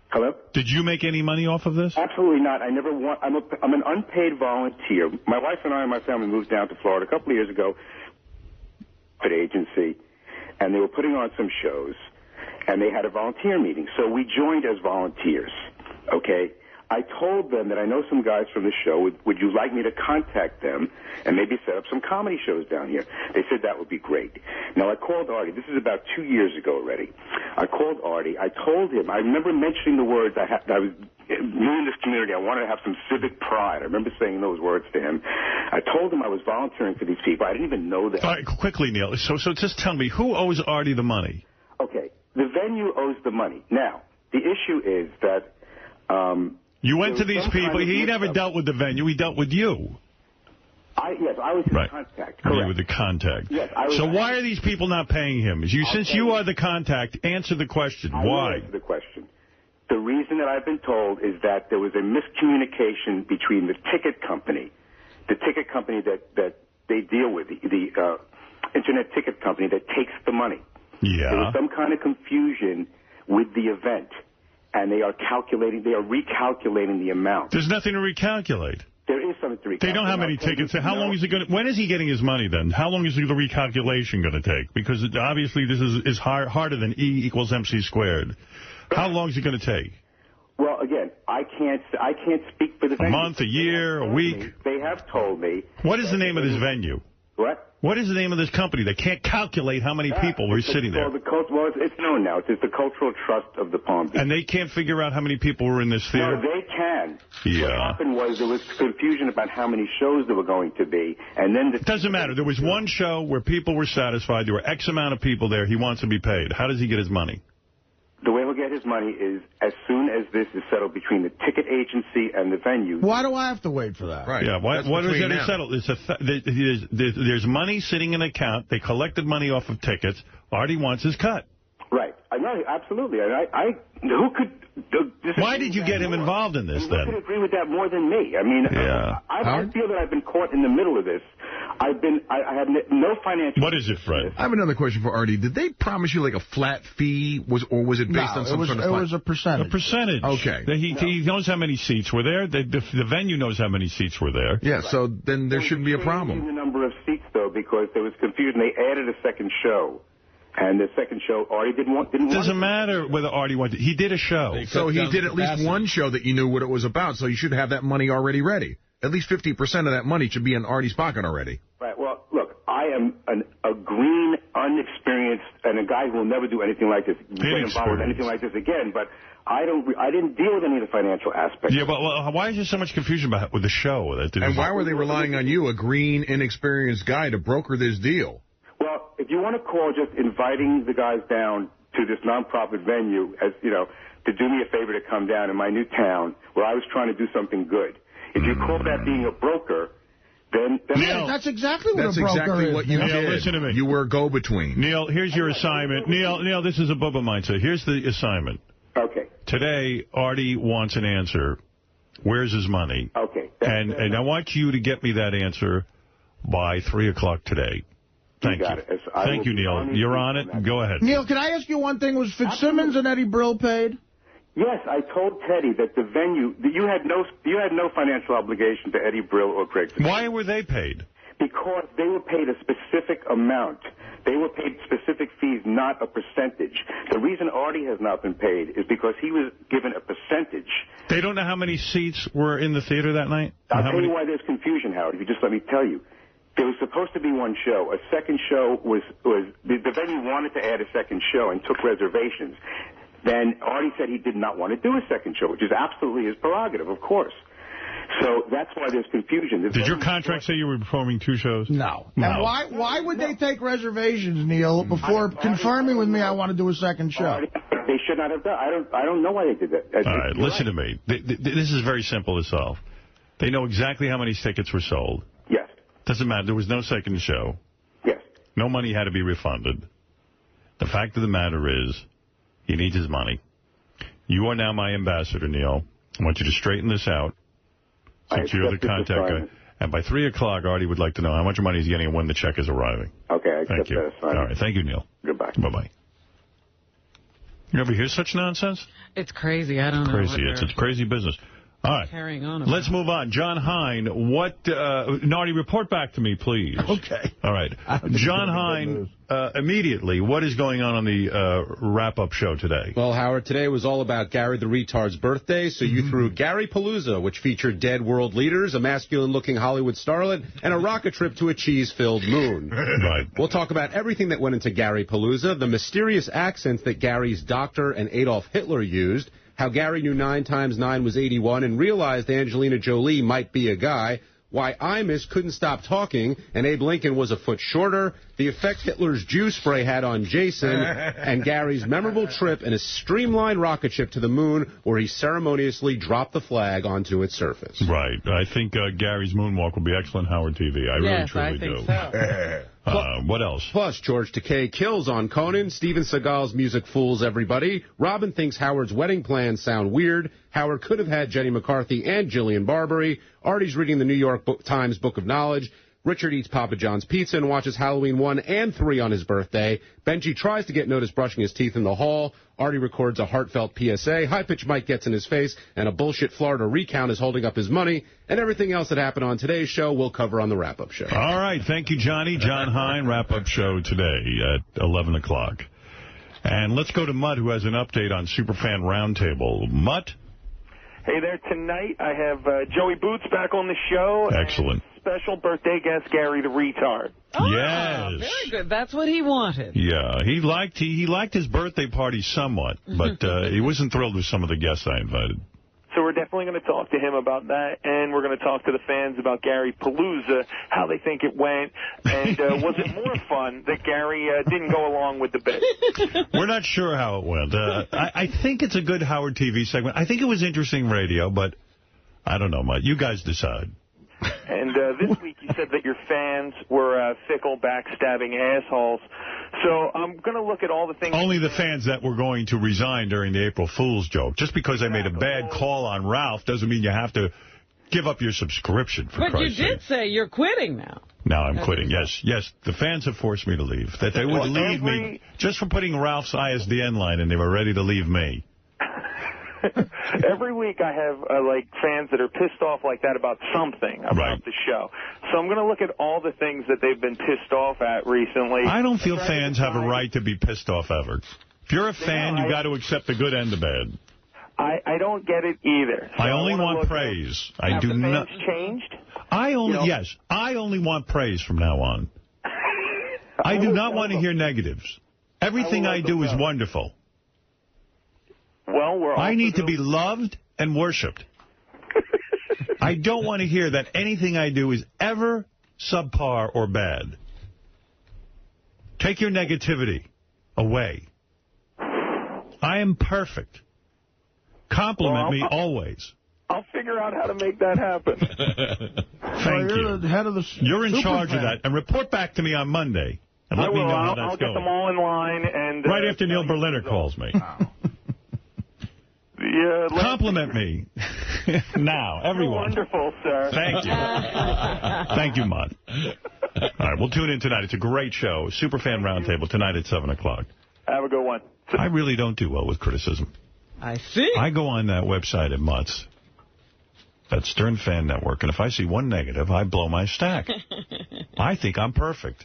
Hello? Did you make any money off of this? Absolutely not. I never want. I'm an unpaid volunteer. My wife and I and my family moved down to Florida a couple of years ago. An agency, and they were putting on some shows, and they had a volunteer meeting. So we joined as volunteers. Okay. I told them that I know some guys from the show. Would you like me to contact them and maybe set up some comedy shows down here? They said that would be great. Now, I called Artie. This is about 2 years ago already. I called Artie. I told him, I remember mentioning the words, I was new in this community. I wanted to have some civic pride. I remember saying those words to him. I told him I was volunteering for these people. I didn't even know that. All right, quickly, Neil. So just tell me, who owes Artie the money? Okay. The venue owes the money. Now, the issue is that... you went to these people. He never dealt with the venue. He dealt with you. Yes, I was his contact. Correct. You were the contact. Yes, I was. So why are these people not paying him? Since you are the contact, answer the question. I Why? will answer the question. The reason that I've been told is that there was a miscommunication between the ticket company that they deal with, the internet ticket company that takes the money. Yeah. There was some kind of confusion with the event, and they are recalculating the amount. There's nothing to recalculate. There is something to recalculate. They don't have any tickets. How long is it going to... When is he getting his money, then? How long is the recalculation going to take? Because obviously this is harder than E equals MC squared. How long is it going to take? Well, again, I can't speak for the venue. A month, a year, a week? They have told me... What is the name of this venue? What? What is the name of this company? They can't calculate how many people were sitting there. Well, it's known now. It's the Cultural Trust of the Palm Beach. And they can't figure out how many people were in this theater? No, they can. Yeah. What happened was there was confusion about how many shows there were going to be, and then... It doesn't matter. There was one show where people were satisfied. There were X amount of people there. He wants to be paid. How does he get his money? The way he'll get his money is as soon as this is settled between the ticket agency and the venue. Why do I have to wait for that? Right. Yeah. What is that settled? There's money sitting in an account. They collected money off of tickets. Artie wants his cut. Right. I know, absolutely. Who could... Why did you get him involved in this, then? Who could agree with that more than me? I mean, I feel that I've been caught in the middle of this. I have no financial... What is it, Fred? I have another question for Artie. Did they promise you like a flat fee, or was it based on some sort of... it was a percentage. A percentage. Okay. He knows how many seats were there. The venue knows how many seats were there. Yeah, so then there shouldn't be a problem. The number of seats, though, because there was confusion. They added a second show. And the second show, Artie didn't want... Doesn't matter whether Artie wanted... He did a show. So he did at least one show that you knew what it was about, so you should have that money already ready. At least 50% of that money should be in Artie's pocket already. Right, well, look, I am a green, unexperienced, and a guy who will never do anything like this, get involved with anything like this again, but I didn't deal with any of the financial aspects. Yeah, but why is there so much confusion with the show? And why were they relying on you, a green, inexperienced guy, to broker this deal? Well, if you want to call just inviting the guys down to this nonprofit venue, as you know, to do me a favor to come down in my new town where I was trying to do something good. If you call that being a broker, then Neil, that's exactly what a broker is. What you did. Listen to me. You were a go-between. Neil, here's your assignment. Neil, this is a Bubba mindset. Here's the assignment. Okay. Today, Artie wants an answer. Where's his money? Okay. And I want you to get me that answer by 3 o'clock today. Thank you. Thank you, Neil. You're on it. Go ahead. Neil, can I ask you one thing? Was Fitzsimmons and Eddie Brill paid? Yes, I told Teddy that the venue, that you had no financial obligation to Eddie Brill or Craig. Why were they paid? Because they were paid a specific amount. They were paid specific fees, not a percentage. The reason Artie has not been paid is because he was given a percentage. They don't know how many seats were in the theater that night? I'll tell you why there's confusion, Howard, if you just let me tell you. There was supposed to be one show. A second show was the venue wanted to add a second show and took reservations. Then Artie said he did not want to do a second show, which is absolutely his prerogative, of course. So that's why there's confusion. Did your contract say you were performing 2 shows? No. And why would they take reservations, Neil, before confirming with me I want to do a second show? They should not have done. I don't know why they did that. All right, listen to me. This is very simple to solve. They know exactly how many tickets were sold. Yes. Doesn't matter. There was no second show. Yes. No money had to be refunded. The fact of the matter is, he needs his money. You are now my ambassador, Neil. I want you to straighten this out, since you're the contact guy. And by 3 o'clock, Artie would like to know how much money he's getting and when the check is arriving. Okay, I accept that. All right, thank you, Neil. Goodbye. Bye-bye. You ever hear such nonsense? It's crazy. I don't know. Crazy. It's crazy business. All right. Carrying on. Let's move on. John Hine, Nardi, report back to me, please. Okay. All right. John Hine, immediately, what is going on the wrap-up show today? Well, Howard, today was all about Gary the Retard's birthday, so you threw Gary Palooza, which featured dead world leaders, a masculine-looking Hollywood starlet, and a rocket trip to a cheese-filled moon. Right. We'll talk about everything that went into Gary Palooza, the mysterious accents that Gary's doctor and Adolf Hitler used, how Gary knew 9 times 9 was 81 and realized Angelina Jolie might be a guy, why Imus couldn't stop talking and Abe Lincoln was a foot shorter, the effect Hitler's Jew spray had on Jason, and Gary's memorable trip in a streamlined rocket ship to the moon where he ceremoniously dropped the flag onto its surface. Right. I think Gary's moonwalk will be excellent Howard TV. I really, truly do. So. What else? Plus, George Takei kills on Conan. Steven Seagal's music fools everybody. Robin thinks Howard's wedding plans sound weird. Howard could have had Jenny McCarthy and Jillian Barberie. Artie's reading the New York Times Book of Knowledge. Richard eats Papa John's pizza and watches Halloween 1 and 3 on his birthday. Benji tries to get noticed brushing his teeth in the hall. Artie records a heartfelt PSA. High-pitched Mike gets in his face, and a bullshit Florida recount is holding up his money. And everything else that happened on today's show we'll cover on the wrap-up show. All right. Thank you, Johnny. John Hine, wrap-up show today at 11 o'clock. And let's go to Mutt, who has an update on Superfan Roundtable. Mutt? Hey there. Tonight I have Joey Boots back on the show. Excellent. Special birthday guest, Gary the Retard. Oh, yes. Very good. That's what he wanted. Yeah, he liked his birthday party somewhat, but he wasn't thrilled with some of the guests I invited. So we're definitely going to talk to him about that, and we're going to talk to the fans about Gary Palooza, how they think it went, and was it more fun that Gary didn't go along with the bit? We're not sure how it went. I think it's a good Howard TV segment. I think it was interesting radio, but I don't know, Mutt. You guys decide. And this week you said that your fans were fickle, backstabbing assholes. So I'm going to look at all the things... Only the fans that were going to resign during the April Fool's joke. Just because I made a bad call on Ralph doesn't mean you have to give up your subscription, for Christ's sake. But you did say you're quitting now. No, I'm quitting. Yes. The fans have forced me to leave. That they would leave me just for putting Ralph's ISDN line in. They were ready to leave me. Every week I have, fans that are pissed off like that about something about the show. So I'm going to look at all the things that they've been pissed off at recently. I don't feel fans have a right to be pissed off ever. If you're a fan, you got to accept the good and the bad. I don't get it either. So I only want praise. I do not. Have the fans changed? Yes, I only want praise from now on. I do not want to hear negatives. Everything I do is wonderful. Well, I need to be loved and worshipped. I don't want to hear that anything I do is ever subpar or bad. Take your negativity away. I am perfect. Compliment me always. I'll figure out how to make that happen. Thank you. You're the head of the You're in charge of that. And report back to me on Monday. And let me know how that's going. I'll get them all in line. And right after Neil Berliner calls me. Compliment me. Now, everyone. You're wonderful, sir. Thank you. Thank you, Mud. All right, we'll tune in tonight. It's a great show. Superfan Roundtable tonight at 7 o'clock. Have a good one. I really don't do well with criticism. I see. I go on that website at Mutt's, that Stern Fan Network, and if I see one negative, I blow my stack. I think I'm perfect.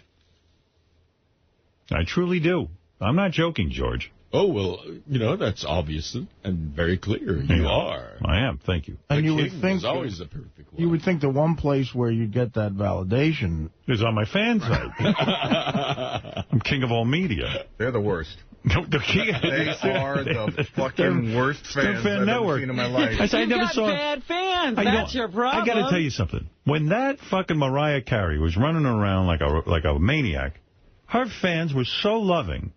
I truly do. I'm not joking, George. Oh, well, that's obvious and very clear. You are. I am. Thank you. And you would think always the perfect one. You would think the one place where you get that validation is on my fan site. I'm king of all media. They're the worst. They are the fucking worst fans I've ever seen in my life. I never saw bad fans. That's your problem. I got to tell you something. When that fucking Mariah Carey was running around like a maniac, her fans were so loving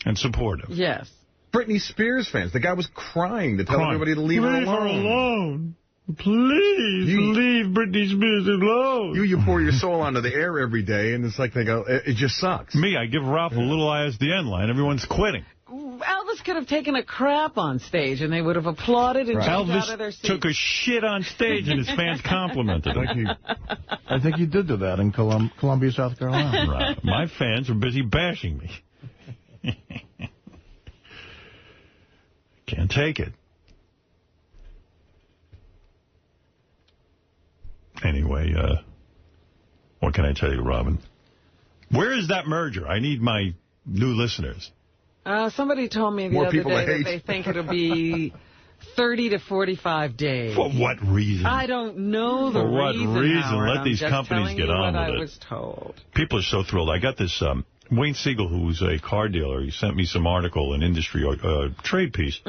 and supportive. Yes. Britney Spears fans. The guy was crying to tell everybody to leave her alone. Please leave Britney Spears alone. You pour your soul onto the air every day, and it's like they go, it just sucks. Me, I give Ralph a little ISDN line. Everyone's quitting. Elvis could have taken a crap on stage, and they would have applauded and jumped out of their seats. Elvis took a shit on stage, and his fans complimented him. I think he did do that in Columbia, South Carolina. Right. My fans were busy bashing me. Can't take it. Anyway, what can I tell you, Robin? Where is that merger? I need my new listeners. Somebody told me the other day that they think it'll be 30 to 45 days. For what reason? I don't know the reason. For what reason? Let these companies get on with it. I was told. People are so thrilled. I got this Wayne Siegel, who's a car dealer. He sent me some article, an industry trade piece.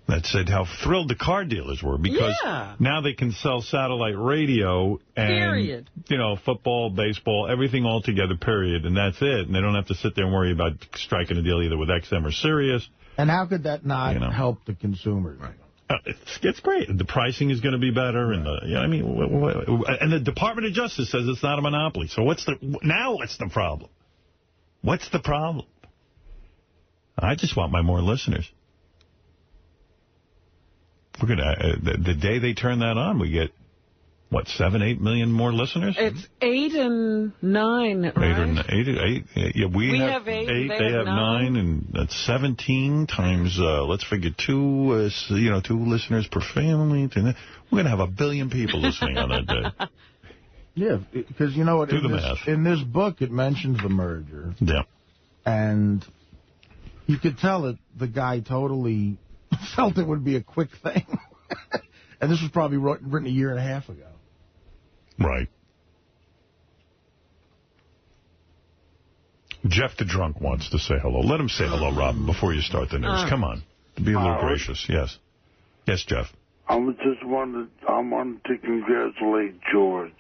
That said how thrilled the car dealers were because now they can sell satellite radio and, football, baseball, everything all together, period, and that's it. And they don't have to sit there and worry about striking a deal either with XM or Sirius. And how could that not help the consumers? Right. It's great. The pricing is going to be better. And and the Department of Justice says it's not a monopoly. So what's the problem? What's the problem? I just want my more listeners. We're gonna the day they turn that on, we get what 7-8 million more listeners. It's 8 and 9, right? 8. Yeah, we have 8. They have 9, and that's 17 times. Let's figure 2 listeners per family. We're gonna have 1 billion people listening on that day. Yeah, because you know what? In this book, it mentions the merger. Yeah, and you could tell that the guy totally felt it would be a quick thing. And this was probably written a year and a half ago. Right. Jeff the Drunk wants to say hello. Let him say hello, Robin, before you start the news. Come on. Be a little gracious. Yes. Yes, Jeff. I wanted to congratulate George.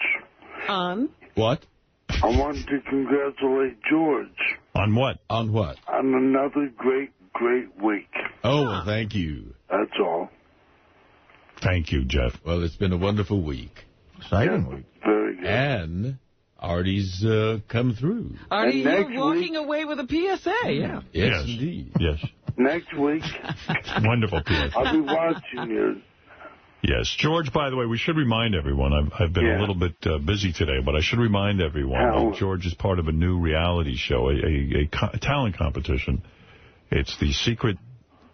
On? What? I wanted to congratulate George. On what? On what? On another great week. Oh, well, thank you. That's all. Thank you, Jeff. Well, it's been a wonderful week. Exciting week. Very good. And Artie's come through. Artie, you're walking away with a PSA, yeah. Yes, indeed. Yes. Next week. Wonderful PSA. I'll be watching you. Yes. George, by the way, we should remind everyone, I've been a little bit busy today, but I should remind everyone that George is part of a new reality show, a talent competition. It's the Secret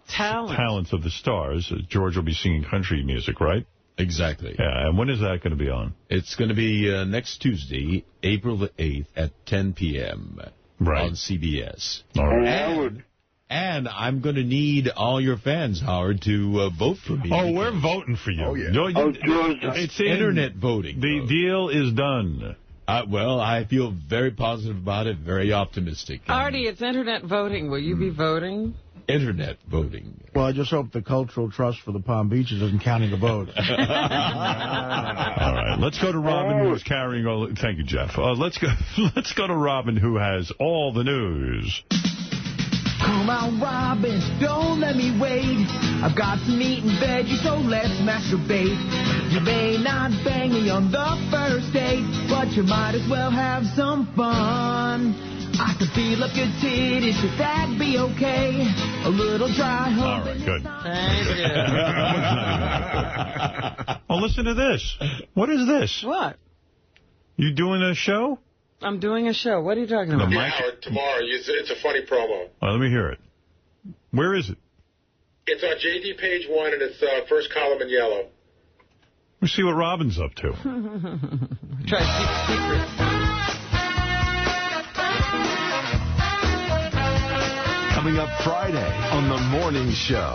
Talents of the Stars. George will be singing country music, right? Exactly. Yeah, and when is that going to be on? It's going to be next Tuesday, April the 8th at 10 p.m. on CBS. All right. And I'm going to need all your fans, Howard, to vote for me. Oh, we're voting for you. Oh, yeah. It's internet voting. The deal is done. Well, I feel very positive about it, very optimistic. Artie, it's internet voting. Will you be voting? Internet voting. Well, I just hope the Cultural Trust for the Palm Beaches isn't counting the votes. All right, let's go to Robin, who's carrying all... Thank you, Jeff. Let's go to Robin, who has all the news. Come on, Robin, don't let me wait. I've got some meat and veggies, so let's masturbate. You may not bang me on the first date, but you might as well have some fun. I can feel up your titties, should that be okay? A little dry hump. All right, good. Thank you. Oh, listen to this. What is this? What? You doing a show? I'm doing a show. What are you talking about? Yeah, Howard, tomorrow. It's a funny promo. Let me hear it. Where is it? It's on JD page 1, and it's first column in yellow. Let's see what Robin's up to. Try to keep secrets. Coming up Friday on The Morning Show.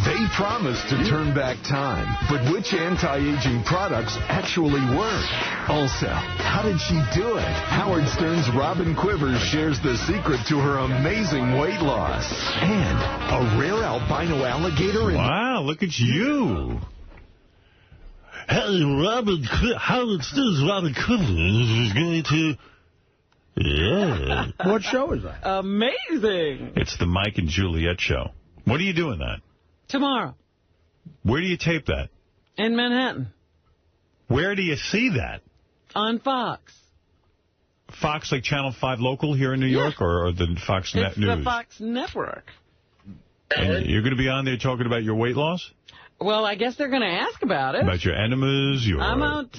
They promised to turn back time, but which anti-aging products actually work? Also, how did she do it? Howard Stern's Robin Quivers shares the secret to her amazing weight loss. And a rare albino alligator in... Wow, look at you. Hey, Howard Stern's Robin Quivers is going to... Yeah. What show is that? Amazing. It's the Mike and Juliet show. When are you doing that? Tomorrow. Where do you tape that? In Manhattan. Where do you see that? On Fox. Fox, like Channel 5 local here in New York, or the Fox Net News? It's the Fox Network. And you're going to be on there talking about your weight loss? Well, I guess they're going to ask about it. About your enemas, your... I'm out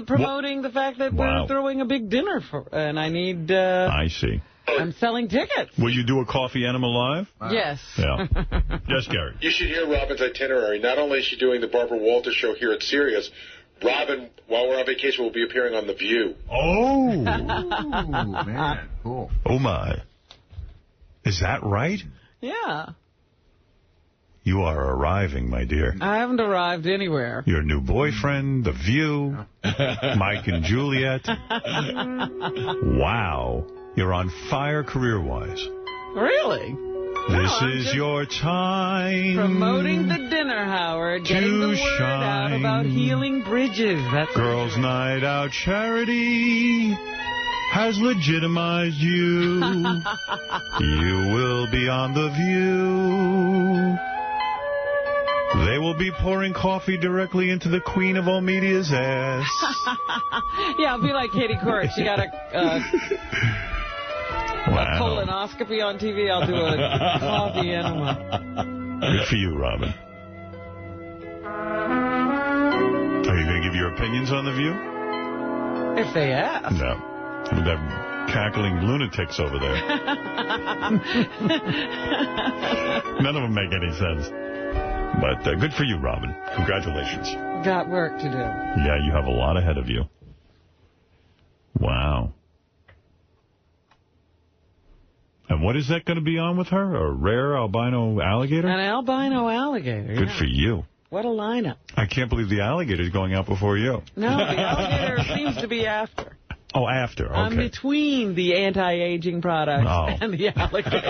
promoting the fact that we're throwing a big dinner, and I need... I see. I'm selling tickets. Will you do a coffee enema live? Yes. Yeah. Yes, Gary. You should hear Robin's itinerary. Not only is she doing the Barbara Walters show here at Sirius, Robin, while we're on vacation, will be appearing on The View. Oh! Man, cool. Oh, my. Is that right? Yeah. You are arriving, my dear. I haven't arrived anywhere. Your new boyfriend, The View, Mike and Juliet. Wow. You're on fire career-wise. Really? This is your time. Promoting the dinner, Howard. Getting the word out about healing bridges. That's Girls' Night Out charity has legitimized you. You will be on The View. They will be pouring coffee directly into the Queen of all media's ass. Yeah, I'll be like Katie Couric. She got a colonoscopy on TV. I'll do a coffee enema. Good for you, Robin. Are you going to give your opinions on The View? If they ask. No. With that cackling lunatics over there. None of them make any sense. But good for you, Robin. Congratulations. Got work to do. Yeah, you have a lot ahead of you. Wow. And what is that going to be on with her? A rare albino alligator? An albino alligator. Good for you. What a lineup. I can't believe the alligator's going out before you. No, the alligator seems to be after. Oh, after. Okay. I'm between the anti-aging products and the alligator.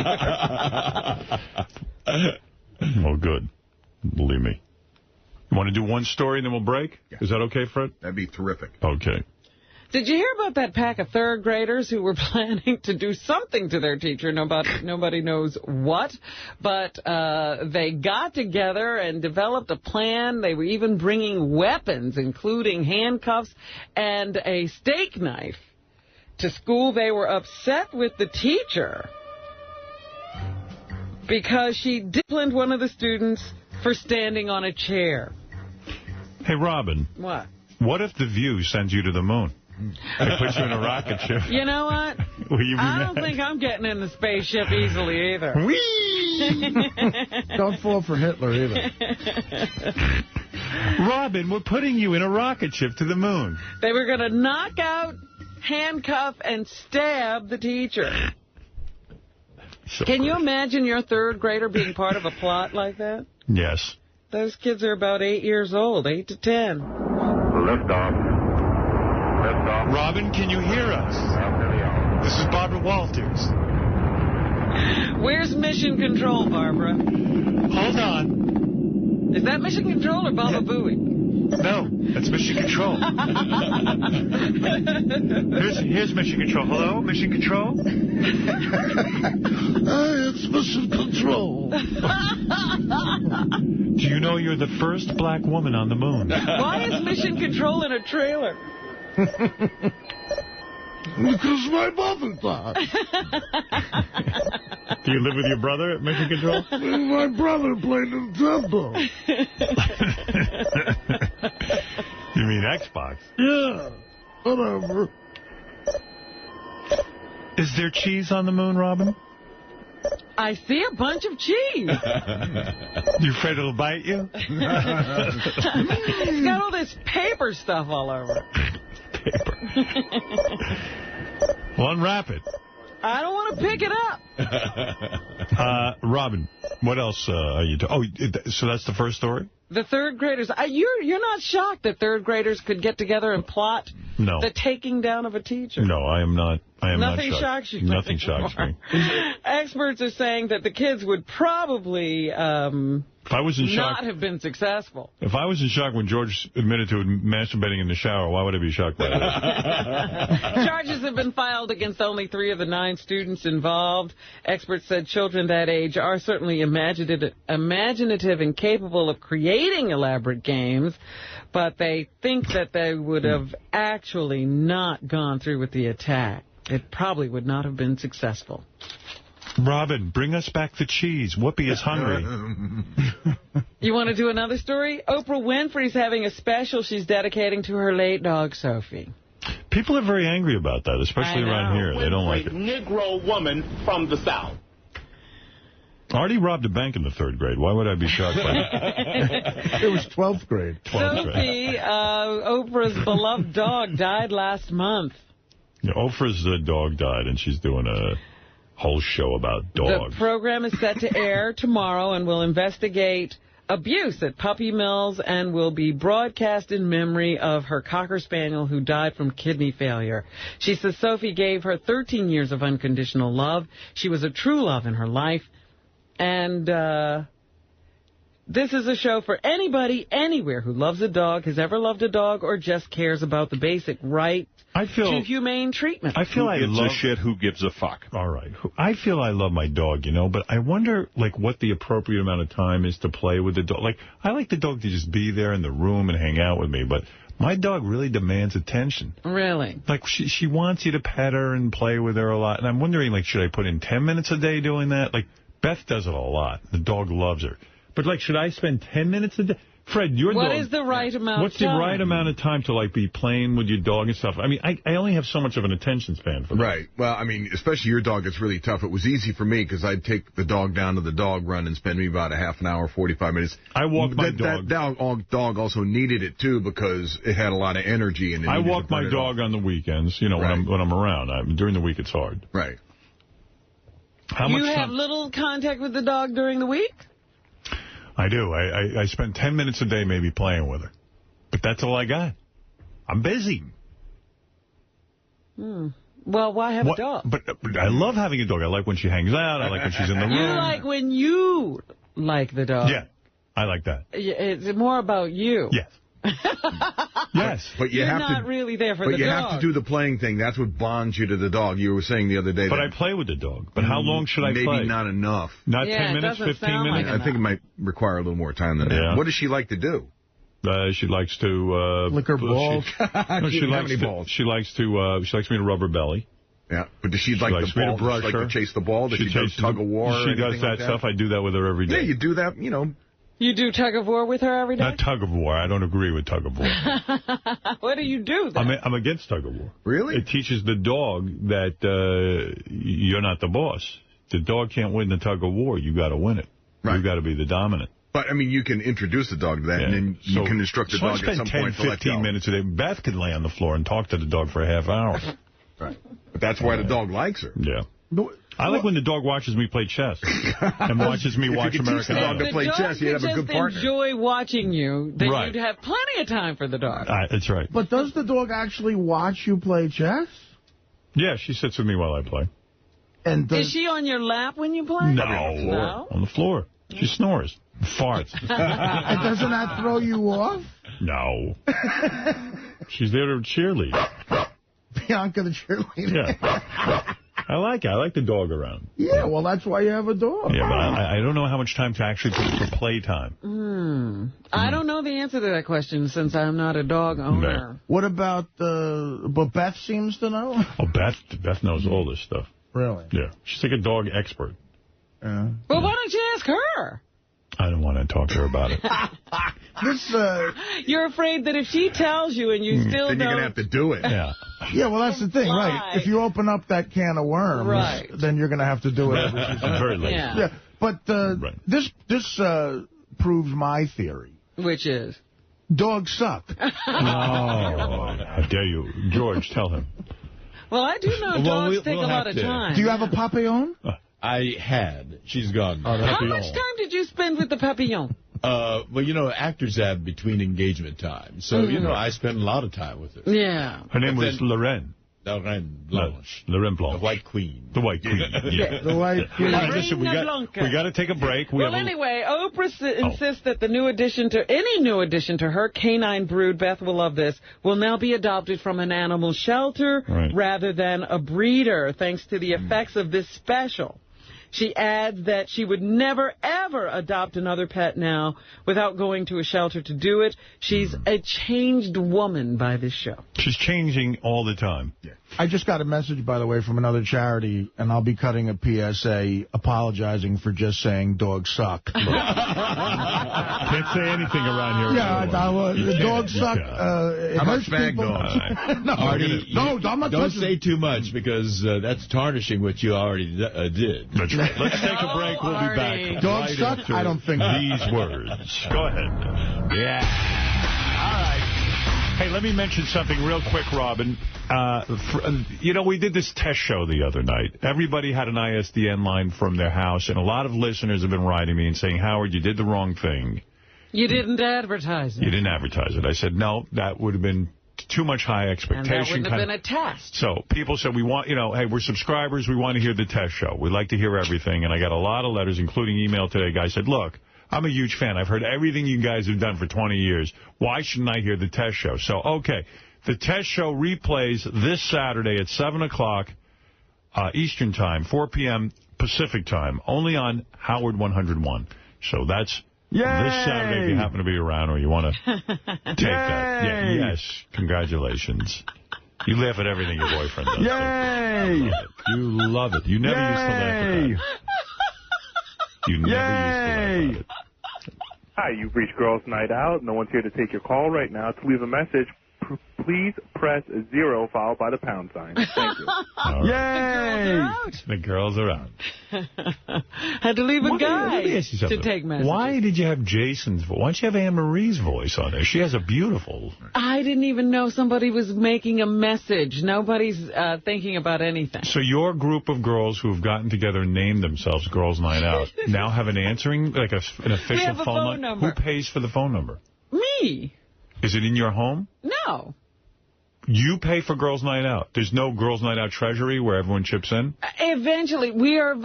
Well, good. Believe me. You want to do one story and then we'll break? Yeah. Is that okay, Fred? That'd be terrific. Okay. Did you hear about that pack of third graders who were planning to do something to their teacher? Nobody knows what. But they got together and developed a plan. They were even bringing weapons, including handcuffs and a steak knife, to school. They were upset with the teacher because she disciplined one of the students for standing on a chair. Hey, Robin. What? What if The View sends you to the moon? They put you in a rocket ship. You know what? I don't think I'm getting in the spaceship easily either. Whee! Don't fall for Hitler either. Robin, we're putting you in a rocket ship to the moon. They were going to knock out, handcuff, and stab the teacher. So Can you imagine your third grader being part of a plot like that? Yes. Those kids are about 8 years old, 8 to 10. Lift off. Robin, can you hear us? This is Barbara Walters. Where's Mission Control, Barbara? Hold on. Is that Mission Control or Baba Booey? No, that's Mission Control. Here's Mission Control. Hello, Mission Control? Hey, it's Mission Control. Do you know you're the first black woman on the moon? Why is Mission Control in a trailer? Because my mother died. Do you live with your brother at Mission Control? My brother played Nintendo. You mean Xbox? Yeah, whatever. Is there cheese on the moon, Robin? I see a bunch of cheese. You afraid it'll bite you? It's got all this paper stuff all over it. Paper. Well, unwrap it. I don't want to pick it up. Robin, what else are you doing? Oh, so that's the first story? The third graders. You're not shocked that third graders could get together and plot the taking down of a teacher? No, I am not. Nothing not shocks you. Nothing shocks me. Experts are saying that the kids would probably if I was in shock, not have been successful. If I was in shock when George admitted to masturbating in the shower, why would I be shocked by that? Charges have been filed against only 3 of the 9 students involved. Experts said children that age are certainly imaginative and capable of creating elaborate games, but they think that they would have actually not gone through with the attack. It probably would not have been successful. Robin, bring us back the cheese. Whoopi is hungry. You want to do another story? Oprah Winfrey's having a special she's dedicating to her late dog, Sophie. People are very angry about that, especially around here. They don't like it. Negro woman from the South. Artie robbed a bank in the 3rd grade. Why would I be shocked by that? It was 12th grade. Sophie, Oprah's beloved dog, died last month. Yeah, Oprah's dog died, and she's doing a whole show about dogs. The program is set to air tomorrow and will investigate abuse at puppy mills and will be broadcast in memory of her Cocker Spaniel who died from kidney failure. She says Sophie gave her 13 years of unconditional love. She was a true love in her life. And this is a show for anybody, anywhere who loves a dog, has ever loved a dog, or just cares about the basic right to humane treatment. I feel who gives a shit, who gives a fuck. All right. I feel I love my dog, you know, but I wonder, like, what the appropriate amount of time is to play with the dog. Like, I like the dog to just be there in the room and hang out with me, but my dog really demands attention. Really? Like, she wants you to pet her and play with her a lot, and I'm wondering, like, should I put in 10 minutes a day doing that? Like, Beth does it a lot. The dog loves her. But, like, should I spend 10 minutes a day? Fred, your dog... What is the right amount What's of time? the right amount of time to, like, be playing with your dog and stuff? I mean, I only have so much of an attention span for that. Right. Well, I mean, especially your dog, it's really tough. It was easy for me because I'd take the dog down to the dog run and spend me about a half an hour, 45 minutes. I walk my dog. That dog also needed it, too, because it had a lot of energy. And I walk my dog on the weekends, you know, when I'm around. During the week, it's hard. Right. You have little contact with the dog during the week? I do. I spend 10 minutes a day maybe playing with her. But that's all I got. I'm busy. Well, why have a dog? But I love having a dog. I like when she hangs out. I like when she's in the room. You like when you like the dog? Yeah, I like that. It's more about you. Yes. Yes. But you You're have not to, really there for the dog. But you have to do the playing thing. That's what bonds you to the dog. You were saying the other day. But I play with the dog. But how long should I play? Maybe not enough. Not 10 minutes, 15 minutes? I think it might require a little more time than that. What does she like to do? She likes to... lick her balls. She likes me to rub her belly. Yeah, but does she like the ball? Does she like to chase the ball? Does she do tug of war? She does that stuff. I do that with her every day. Yeah, you do that, You do tug of war with her every day? Not tug of war. I don't agree with tug of war. What do you do then? I'm against tug of war. Really? It teaches the dog that you're not the boss. The dog can't win the tug of war. You got to win it. Right. You got to be the dominant. But, I mean, you can introduce the dog to that, and then you can instruct the dog at some point to let go. I spend 10, 15 minutes a day. Beth can lay on the floor and talk to the dog for a half hour. Right. But that's why the dog likes her. Yeah. I like when the dog watches me play chess and watches me watch American Idol. If the dog could just enjoy watching you, then you'd have plenty of time for the dog. That's right. But does the dog actually watch you play chess? Yeah, she sits with me while I play. And is she on your lap when you play? No. On the floor. She snores. Farts. And doesn't that throw you off? No. She's there to cheerlead. Bianca the cheerleader. Yeah. I like it. I like the dog around. Yeah, well, that's why you have a dog. Yeah, but I don't know how much time to actually put for playtime. I don't know the answer to that question since I'm not a dog owner. No. What about but Beth seems to know? Oh, Beth knows all this stuff. Really? Yeah. She's like a dog expert. Well, why don't you ask her? I don't want to talk to her about it. You're afraid that if she tells you and you still don't... Then you're going to have to do it. Yeah. Yeah, well, that's the thing, right? If you open up that can of worms, then you're going to have to do it. Very late. Yeah. But this proves my theory. Which is? Dogs suck. No. How dare you. George, tell him. Well, I do know dogs take a lot of time. Do you have a papillon? I had. She's gone. How much time did you spend with the papillon? Well, actors have between engagement time. So, I spent a lot of time with her. Yeah. Her name was Lorraine. Lorraine Blanche. Lorraine Blanche. The White Queen. The White Queen, yeah. The White Queen. Listen, we got to take a break. Anyway, Oprah insists that any new addition to her canine brood, Beth will love this, will now be adopted from an animal shelter rather than a breeder, thanks to the effects of this special. She adds that she would never, ever adopt another pet now without going to a shelter to do it. She's a changed woman by this show. She's changing all the time. Yeah. I just got a message, by the way, from another charity, and I'll be cutting a PSA apologizing for just saying dogs suck. Can't say anything around here. Yeah, the dogs suck. How about bag dogs? No, Artie, I'm not don't say too much because that's tarnishing what you already did. That's right. Let's take a break. We'll be back. Dogs suck? I don't think these words. Go ahead. Yeah. All right. Hey, let me mention something real quick, Robin. We did this test show the other night. Everybody had an ISDN line from their house, and a lot of listeners have been writing me and saying, Howard, you did the wrong thing. You didn't advertise it. You didn't advertise it. I said, no, that would have been too much high expectation. And that wouldn't have been a test. So people said, we want, hey, we're subscribers. We want to hear the test show. We'd like to hear everything. And I got a lot of letters, including email today. Guy said, look, I'm a huge fan. I've heard everything you guys have done for 20 years. Why shouldn't I hear the test show? So, okay, the test show replays this Saturday at 7 o'clock Eastern Time, 4 p.m. Pacific Time, only on Howard 101. So that's this Saturday if you happen to be around or you want to take that. Yeah, yes, congratulations. You laugh at everything your boyfriend does. Yay! You love it. You never used to laugh at that. You never used to laugh at it. Hi, you've reached Girls Night Out. No one's here to take your call right now. To leave a message, please press 0 followed by the pound sign. Thank you. Right. The girls are out. Had to leave a guy to take messages. Why did you have Jason's voice? Why don't you have Anne Marie's voice on there? She has a beautiful... I didn't even know somebody was making a message. Nobody's thinking about anything. So your group of girls who have gotten together and named themselves Girls Night Out now have an answering, like an official phone number. Who pays for the phone number? Me. Is it in your home? No. You pay for Girls Night Out. There's no Girls Night Out treasury where everyone chips in? Eventually.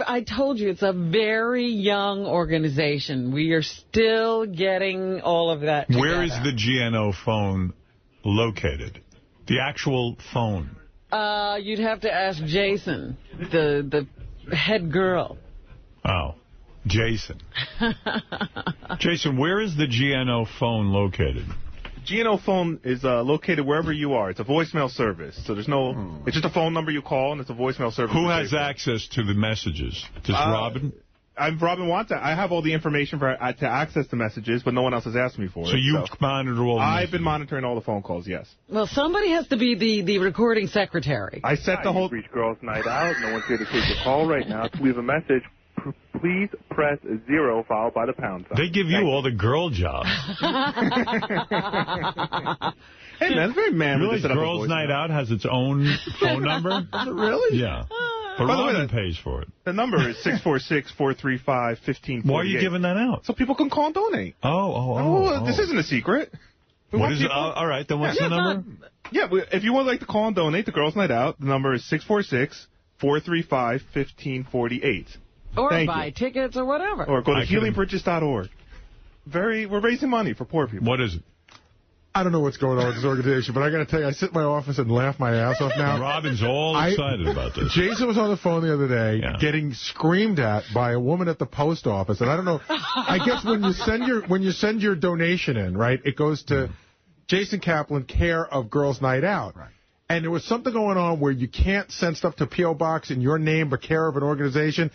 I told you, it's a very young organization. We are still getting all of that together. Where is the GNO phone located? The actual phone. You'd have to ask Jason, the head girl. Oh, Jason. Jason, where is the GNO phone located? GNO phone is located wherever you are. It's a voicemail service. So there's no... It's just a phone number you call, and it's a voicemail service. Who has access to the messages? Does Robin? I'm Robin Watts. I have all the information to access the messages, but no one else has asked me for it. So you monitor all the I've been monitoring all the phone calls, yes. Well, somebody has to be the recording secretary. I set the whole... You've reached Girls Night Out. No one's here to take your call right now. To leave a message, please press 0 followed by the pound sign. They give you all the girl jobs. Hey, man, it's very manly. Really, Girls Night Out has its own phone number? Does it really? Yeah. But Robin pays for it. The number is 646-435-1548. Why are you giving that out? So people can call and donate. This isn't a secret. What is it? All right, then what's the number? If you would like to call and donate to Girls Night Out, the number is 646-435-1548. Or buy tickets or whatever. Or go to healingbridges.org. We're raising money for poor people. What is it? I don't know what's going on with this organization, but I got to tell you, I sit in my office and laugh my ass off now. Robin's all excited about this. Jason was on the phone the other day getting screamed at by a woman at the post office, and I don't know. I guess when you send your donation in, right, it goes to Jason Kaplan, care of Girls Night Out. Right. And there was something going on where you can't send stuff to P.O. Box in your name, but care of an organization.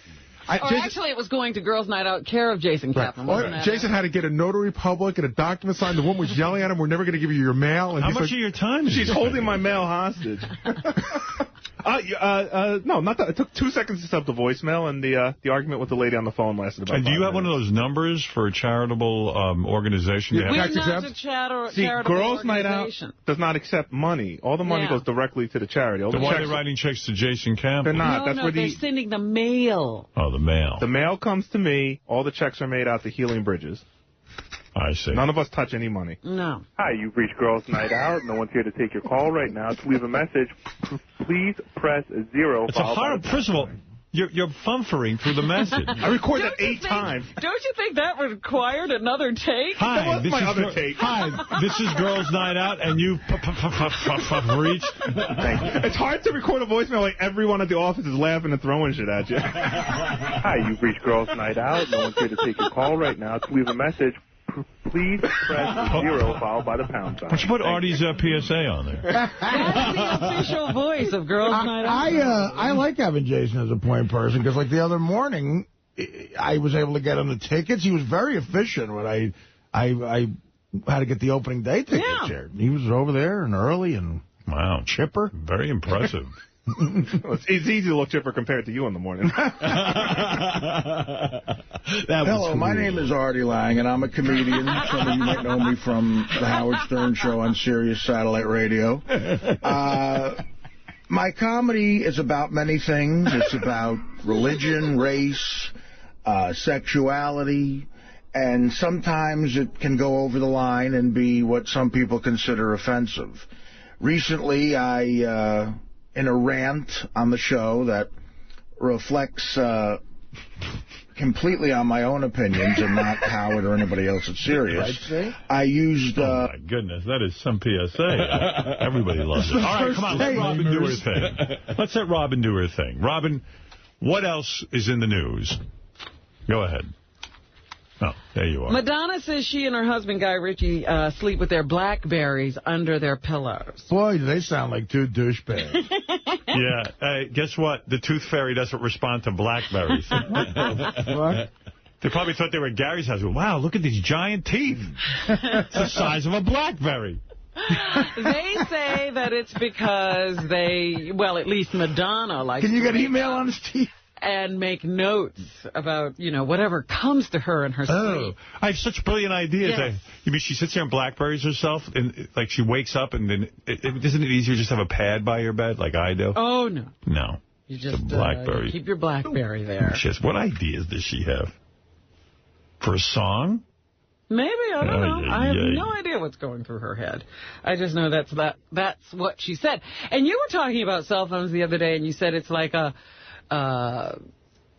Actually, it was going to Girls Night Out, care of Jason Kaplan. Right. Jason had to get a notary public and a document signed. The woman was yelling at him, "We're never going to give you your mail." And how much of your time is She's holding my mail hostage. No, not that. It took 2 seconds to set up the voicemail, and the argument with the lady on the phone lasted about 5 minutes. And do you have one of those numbers for a charitable organization? We're not a charitable Girls Night Out does not accept money. All the money goes directly to the charity. Then why are they writing checks to Jason Kaplan? They're not. They're sending the mail. Oh, the mail. The mail comes to me. All the checks are made out to Healing Bridges. I see. None of us touch any money. No. Hi, you've reached Girls Night Out. No one's here to take your call right now. To leave a message, please press 0. It's a hard... First of all, you're fumfering through the message. I recorded that 8 times. Don't you think that required another take? Hi, that was my other take. Hi, this is Girls Night Out, and you reached. Thank you. It's hard to record a voicemail like everyone at the office is laughing and throwing shit at you. Hi, you've reached Girls Night Out. No one's here to take your call right now. To leave a message, please press 0 followed by the pound sign. Why don't you put Artie's PSA on there? That's the official voice of Girls Night Out. I like having Jason as a point person, because like the other morning, I was able to get him the tickets. He was very efficient when I had to get the opening day tickets here. He was over there and early and chipper. Very impressive. It's easy to look chipper compared to you in the morning. Hello, my name is Artie Lang, and I'm a comedian. Some of you might know me from the Howard Stern Show on Sirius Satellite Radio. My comedy is about many things. It's about religion, race, sexuality, and sometimes it can go over the line and be what some people consider offensive. Recently, I... in a rant on the show that reflects completely on my own opinions and not Howard or anybody else at Sirius. I used... oh, my goodness, that is some PSA. Everybody loves it. All right, come on, let Robin do her thing. Let's let Robin do her thing. Robin, what else is in the news? Go ahead. Oh, there you are. Madonna says she and her husband, Guy Ritchie, sleep with their BlackBerries under their pillows. Boy, do they sound like two douchebags. Yeah. Hey, guess what? The Tooth Fairy doesn't respond to BlackBerries. What? They probably thought they were at Gary's house. Wow, look at these giant teeth. It's the size of a BlackBerry. They say that it's because they, well, at least Madonna likes Can you get email on his teeth? And make notes about, you know, whatever comes to her in her sleep. I have such brilliant ideas. Yes. You mean she sits there and BlackBerries herself, and like she wakes up, and then isn't it easier just to have a pad by your bed like I do? Oh, no. No. You just BlackBerry. You keep your BlackBerry there. What ideas does she have? For a song? Maybe, I don't know. I have no idea what's going through her head. I just know that's what she said. And you were talking about cell phones the other day, and you said it's like a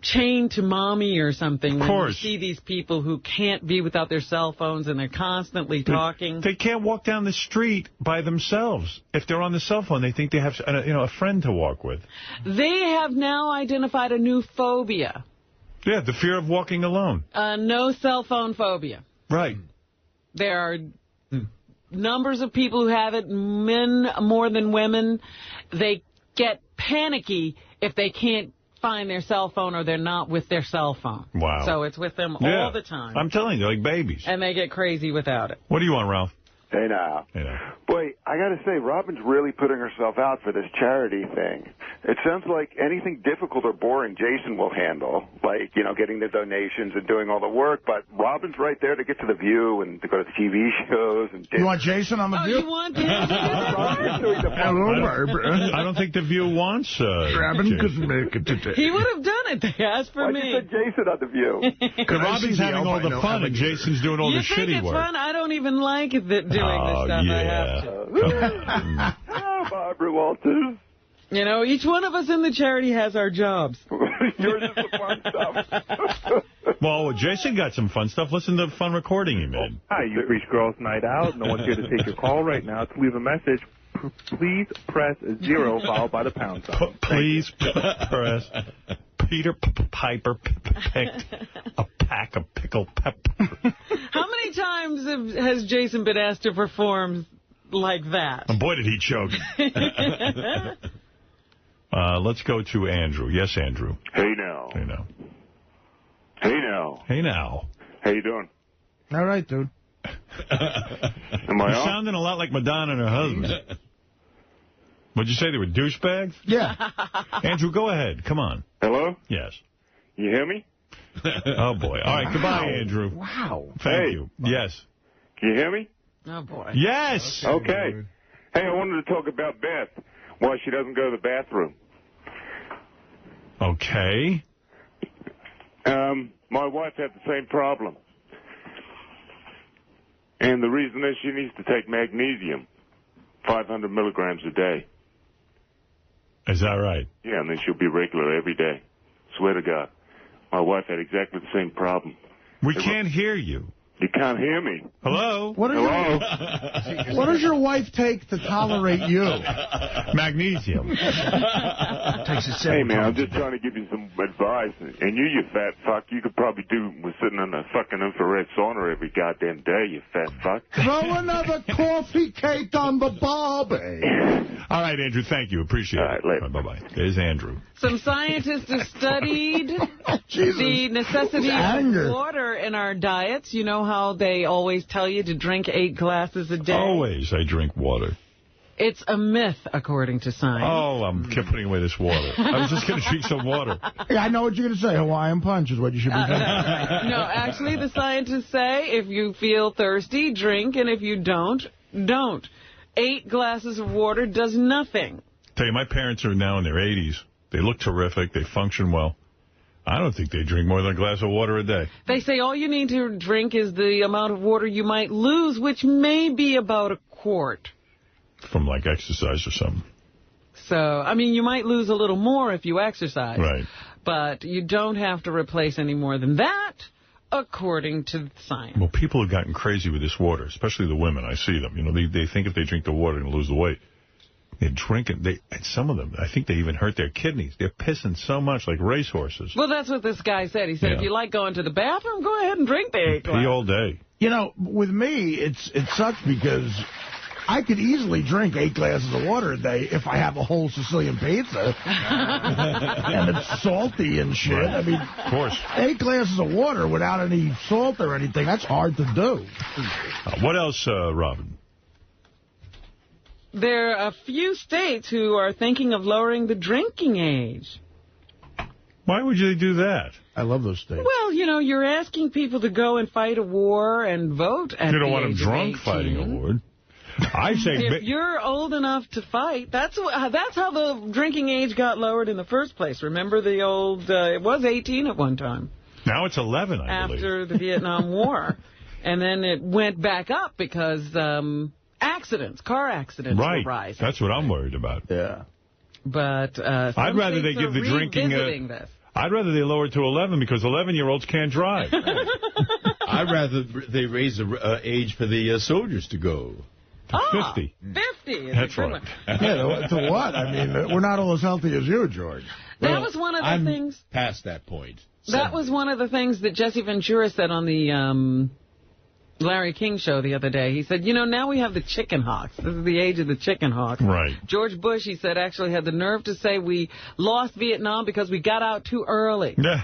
chained to mommy or something. Of course. When you see these people who can't be without their cell phones and they're constantly talking. They can't walk down the street by themselves. If they're on the cell phone, they think they have a friend to walk with. They have now identified a new phobia. Yeah, the fear of walking alone. No cell phone phobia. Right. There are numbers of people who have it, men more than women. They get panicky if they can't find their cell phone or they're not with their cell phone. Wow. So it's with them all the time. I'm telling you, like babies. And they get crazy without it. What do you want, Ralph? Hey, now. Hey, now. Boy, I got to say, Robin's really putting herself out for this charity thing. It sounds like anything difficult or boring Jason will handle, like, you know, getting the donations and doing all the work, but Robin's right there to get to The View and to go to the TV shows. And you want Jason on The View? You want him to Hello, Barbara. I don't think The View wants Robin couldn't make it today. He would have done it. They asked for me. You said Jason on The View? Because Robin's having all the fun and Jason's doing all the shitty work. You think it's fun? I don't even like it doing this stuff. Yeah. I have to. Oh, Barbara Walters. You know, each one of us in the charity has our jobs. Yours is the fun stuff. Well, Jason got some fun stuff. Listen to the fun recording he made. Hi, you've reached Girls Night Out. No one's here to take your call right now. To leave a message, please press 0 followed by the pound sign. Please press Peter Piper picked a pack of pickled peppers. How many times has Jason been asked to perform like that? And boy, did he choke. Let's go to Andrew. Yes, Andrew. Hey, now. Hey, now. Hey, now. Hey, now. How you doing? All right, dude. Am I You're on? sounding a lot like Madonna and her husband. What'd you say? They were douchebags? Yeah. Andrew, go ahead. Come on. Hello? Yes. You hear me? Oh, boy. All right, goodbye, Andrew. Wow. Thank you. Yes. Can you hear me? Oh, boy. Yes. Okay. Hey, I wanted to talk about Beth, why she doesn't go to the bathroom. Okay. My wife had the same problem. And the reason is she needs to take magnesium, 500 milligrams a day. Is that right? Yeah, and then she'll be regular every day. Swear to God. My wife had exactly the same problem. We can't hear you. You can't hear me. Hello? Hello? What does your wife take to tolerate you? Magnesium. Hey, man, I'm just trying to give you some advice. And you fat fuck, you could probably do with sitting in a fucking infrared sauna every goddamn day, you fat fuck. Throw another coffee cake on the barbie. All right, Andrew, thank you. Appreciate it. All right, later. Bye-bye. There's Andrew. Some scientists have studied the necessity of water in our diets. You know how they always tell you to drink 8 glasses a day? Always I drink water. It's a myth, according to science. Oh, I'm kept putting away this water. I was just going to drink some water. Yeah, I know what you're going to say. Hawaiian Punch is what you should be drinking. No, actually, the scientists say if you feel thirsty, drink, and if you don't, don't. 8 glasses of water does nothing. Tell you, my parents are now in their 80s. They look terrific. They function well. I don't think they drink more than a glass of water a day. They say all you need to drink is the amount of water you might lose, which may be about a quart. From, like, exercise or something. So, I mean, you might lose a little more if you exercise. Right. But you don't have to replace any more than that, according to science. Well, people have gotten crazy with this water, especially the women. I see them. You know, they think if they drink the water, they're going to lose the weight. They drink it. And some of them, I think they even hurt their kidneys. They're pissing so much like racehorses. Well, that's what this guy said. He said, if you like going to the bathroom, go ahead and drink the 8 glasses. Pee all day. You know, with me, it sucks because I could easily drink 8 glasses of water a day if I have a whole Sicilian pizza. And it's salty and shit. Right. I mean, of course. 8 glasses of water without any salt or anything, that's hard to do. What else, Robin? There are a few states who are thinking of lowering the drinking age. Why would you do that? I love those states. Well, you know, you're asking people to go and fight a war and vote at You don't the want them age drunk of 18. fighting a war. I say... If you're old enough to fight, that's how the drinking age got lowered in the first place. Remember the old... it was 18 at one time. Now it's 11, I believe. After the Vietnam War. And then it went back up because... car accidents were rising. That's what I'm worried about. Yeah. But I'd rather they give the drinking I'd rather they lower it to 11 because 11-year-olds can't drive. I'd rather they raise the age for the soldiers to go. 50. 50. That's right. Yeah, to what? I mean, we're not all as healthy as you, George. That was one of the things. Past that point. That was one of the things that Jesse Ventura said on the Larry King show the other day. He said, now we have the chicken hawks. This is the age of the chicken hawks. Right. George Bush, he said, actually had the nerve to say we lost Vietnam because we got out too early. Yeah.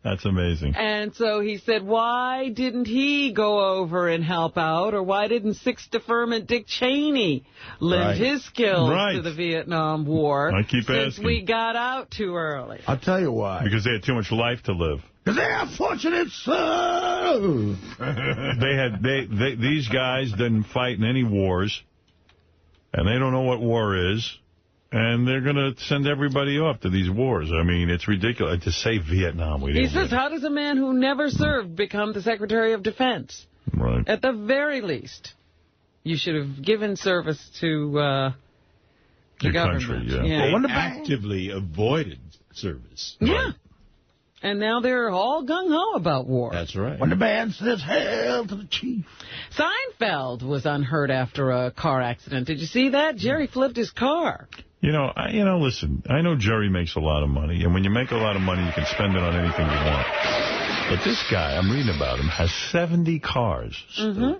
That's amazing. And so he said, why didn't he go over and help out? Or why didn't Sixth Deferment Dick Cheney lend his skills to the Vietnam War? I keep since asking. we got out too early? I'll tell you why. Because they had too much life to live. Because they are fortunate souls. These guys didn't fight in any wars, and they don't know what war is. And they're going to send everybody off to these wars. I mean, it's ridiculous. To say Vietnam, He says, how does a man who never served become the Secretary of Defense? Right. At the very least, you should have given service to the government. Country, yeah. They actively avoided service. Yeah. Right. And now they're all gung-ho about war. That's right. When the band says, hail to the chief. Seinfeld was unhurt after a car accident. Did you see that? Jerry flipped his car. Listen, I know Jerry makes a lot of money, and when you make a lot of money, you can spend it on anything you want. But this guy, I'm reading about him, has 70 cars.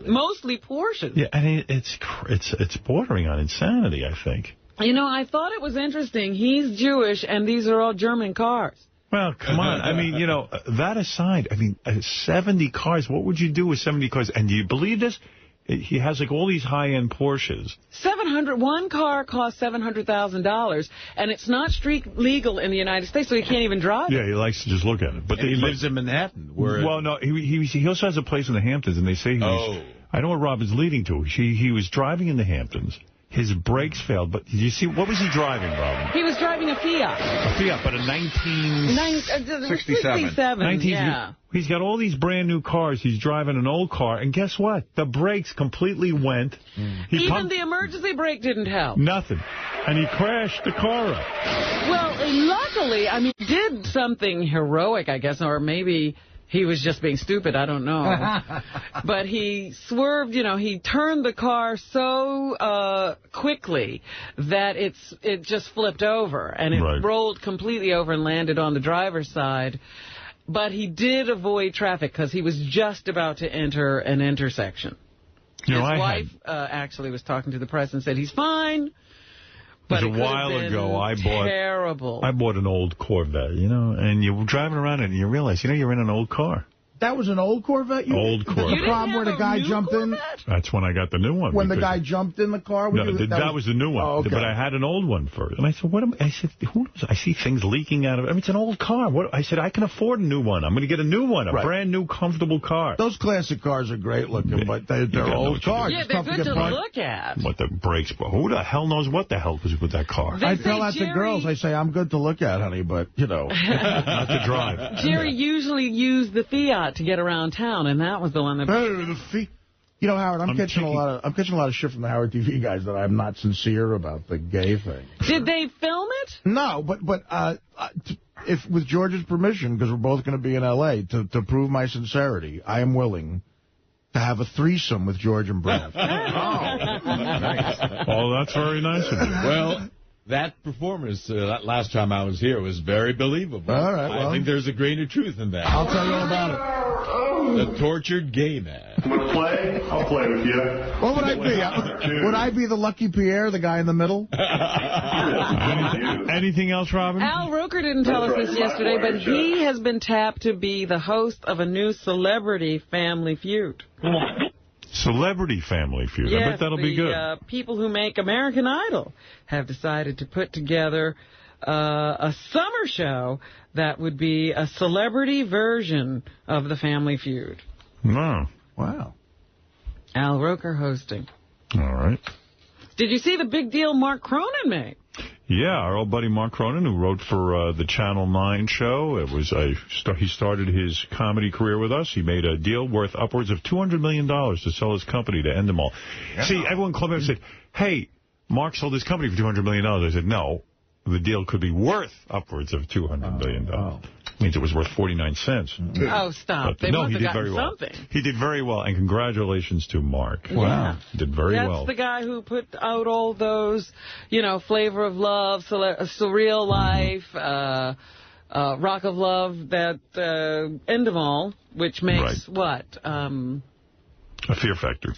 Mostly Porsches. Yeah, and it's bordering on insanity, I think. I thought it was interesting. He's Jewish, and these are all German cars. Well, come on. I mean, that aside, 70 cars, what would you do with 70 cars? And do you believe this? He has, all these high-end Porsches. One car costs $700,000, and it's not street legal in the United States, so he can't even drive it. Yeah, he likes to just look at it. But he lives in Manhattan. Well, no, he also has a place in the Hamptons, and they say I know what Robin's leading to. He was driving in the Hamptons. His brakes failed, but did you see, what was he driving, Robin? He was driving a Fiat. A Fiat, but a 1967. Yeah. He's got all these brand new cars. He's driving an old car, and guess what? The brakes completely went. Even the emergency brake didn't help. Nothing. And he crashed the car up. Well, luckily, he did something heroic, I guess, or maybe he was just being stupid, I don't know. But he swerved, he turned the car so quickly that it just flipped over. And it rolled completely over and landed on the driver's side. But he did avoid traffic because he was just about to enter an intersection. His wife actually was talking to the press and said he's fine. But it was a while ago. I bought an old Corvette, and you're driving around and you realize, you're in an old car. That was an old Corvette? Old Corvette. The problem where the guy jumped in? That's when I got the new one. When the guy jumped in the car? No, that was the new one. Oh, okay. But I had an old one first. And I said, I see things leaking out of it. It's an old car. I said, I can afford a new one. I'm going to get a new one, a brand new, comfortable car. Those classic cars are great looking, but they're old cars. Yeah, they're good to look at. What the brakes, who the hell knows what the hell was with that car? I tell that to girls. I say, I'm good to look at, honey, but, not to drive. Jerry usually used the Fiat to get around town. And that was the one that... Howard, I'm catching a lot of shit from the Howard TV guys that I'm not sincere about the gay thing. Did they film it? No, but if with George's permission, because we're both going to be in L.A., to prove my sincerity, I am willing to have a threesome with George and Brad. Nice. Oh, that's very nice of you. Well, that performance last time I was here was very believable. All right, I think there's a grain of truth in that. I'll tell you all about it. The tortured gay man. Want to play? I'll play with you. What would I be? Would I be the Lucky Pierre, the guy in the middle? Anything else, Robin? Al Roker didn't tell us this yesterday, but he has been tapped to be the host of a new Celebrity Family Feud. Celebrity Family Feud. Yes, I bet that'll be good. People who make American Idol have decided to put together a summer show that would be a celebrity version of the Family Feud. Wow. Al Roker hosting. All right. Did you see the big deal Mark Cronin made? Yeah, our old buddy Mark Cronin, who wrote for the Channel 9 show. He started his comedy career with us. He made a deal worth upwards of $200 million to sell his company to Endemol. Yeah. See, everyone called me and said, hey, Mark sold his company for $200 million. I said, no, the deal could be worth upwards of $200 million. Means it was worth 49 cents. Oh, stop. They must have gotten something. He did very well, and congratulations to Mark. Wow. Did very well. That's the guy who put out all those, Flavor of Love, Surreal Life, Rock of Love, that End of All, which makes what? A Fear Factor.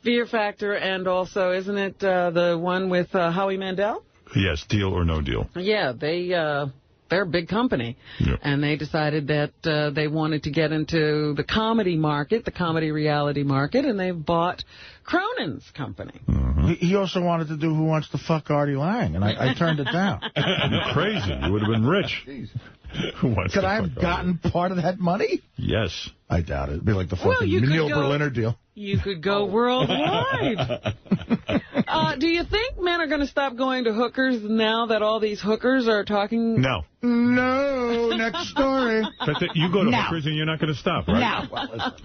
Fear Factor, and also, isn't it the one with Howie Mandel? Yes, Deal or No Deal. Yeah, they're a big company, and they decided that they wanted to get into the comedy market, the comedy reality market, and they bought Cronin's company. He also wanted to do Who Wants to Fuck Artie Lang, and I turned it down. You're crazy. You would have been rich. Could I have gotten part of that money? Yes. I doubt it. It'd be like the fucking Neil Berliner deal. You could go worldwide. Do you think men are going to stop going to hookers now that all these hookers are talking? No. No. Next story. But you go to hookers and you're not going to stop, right? No. Well, listen,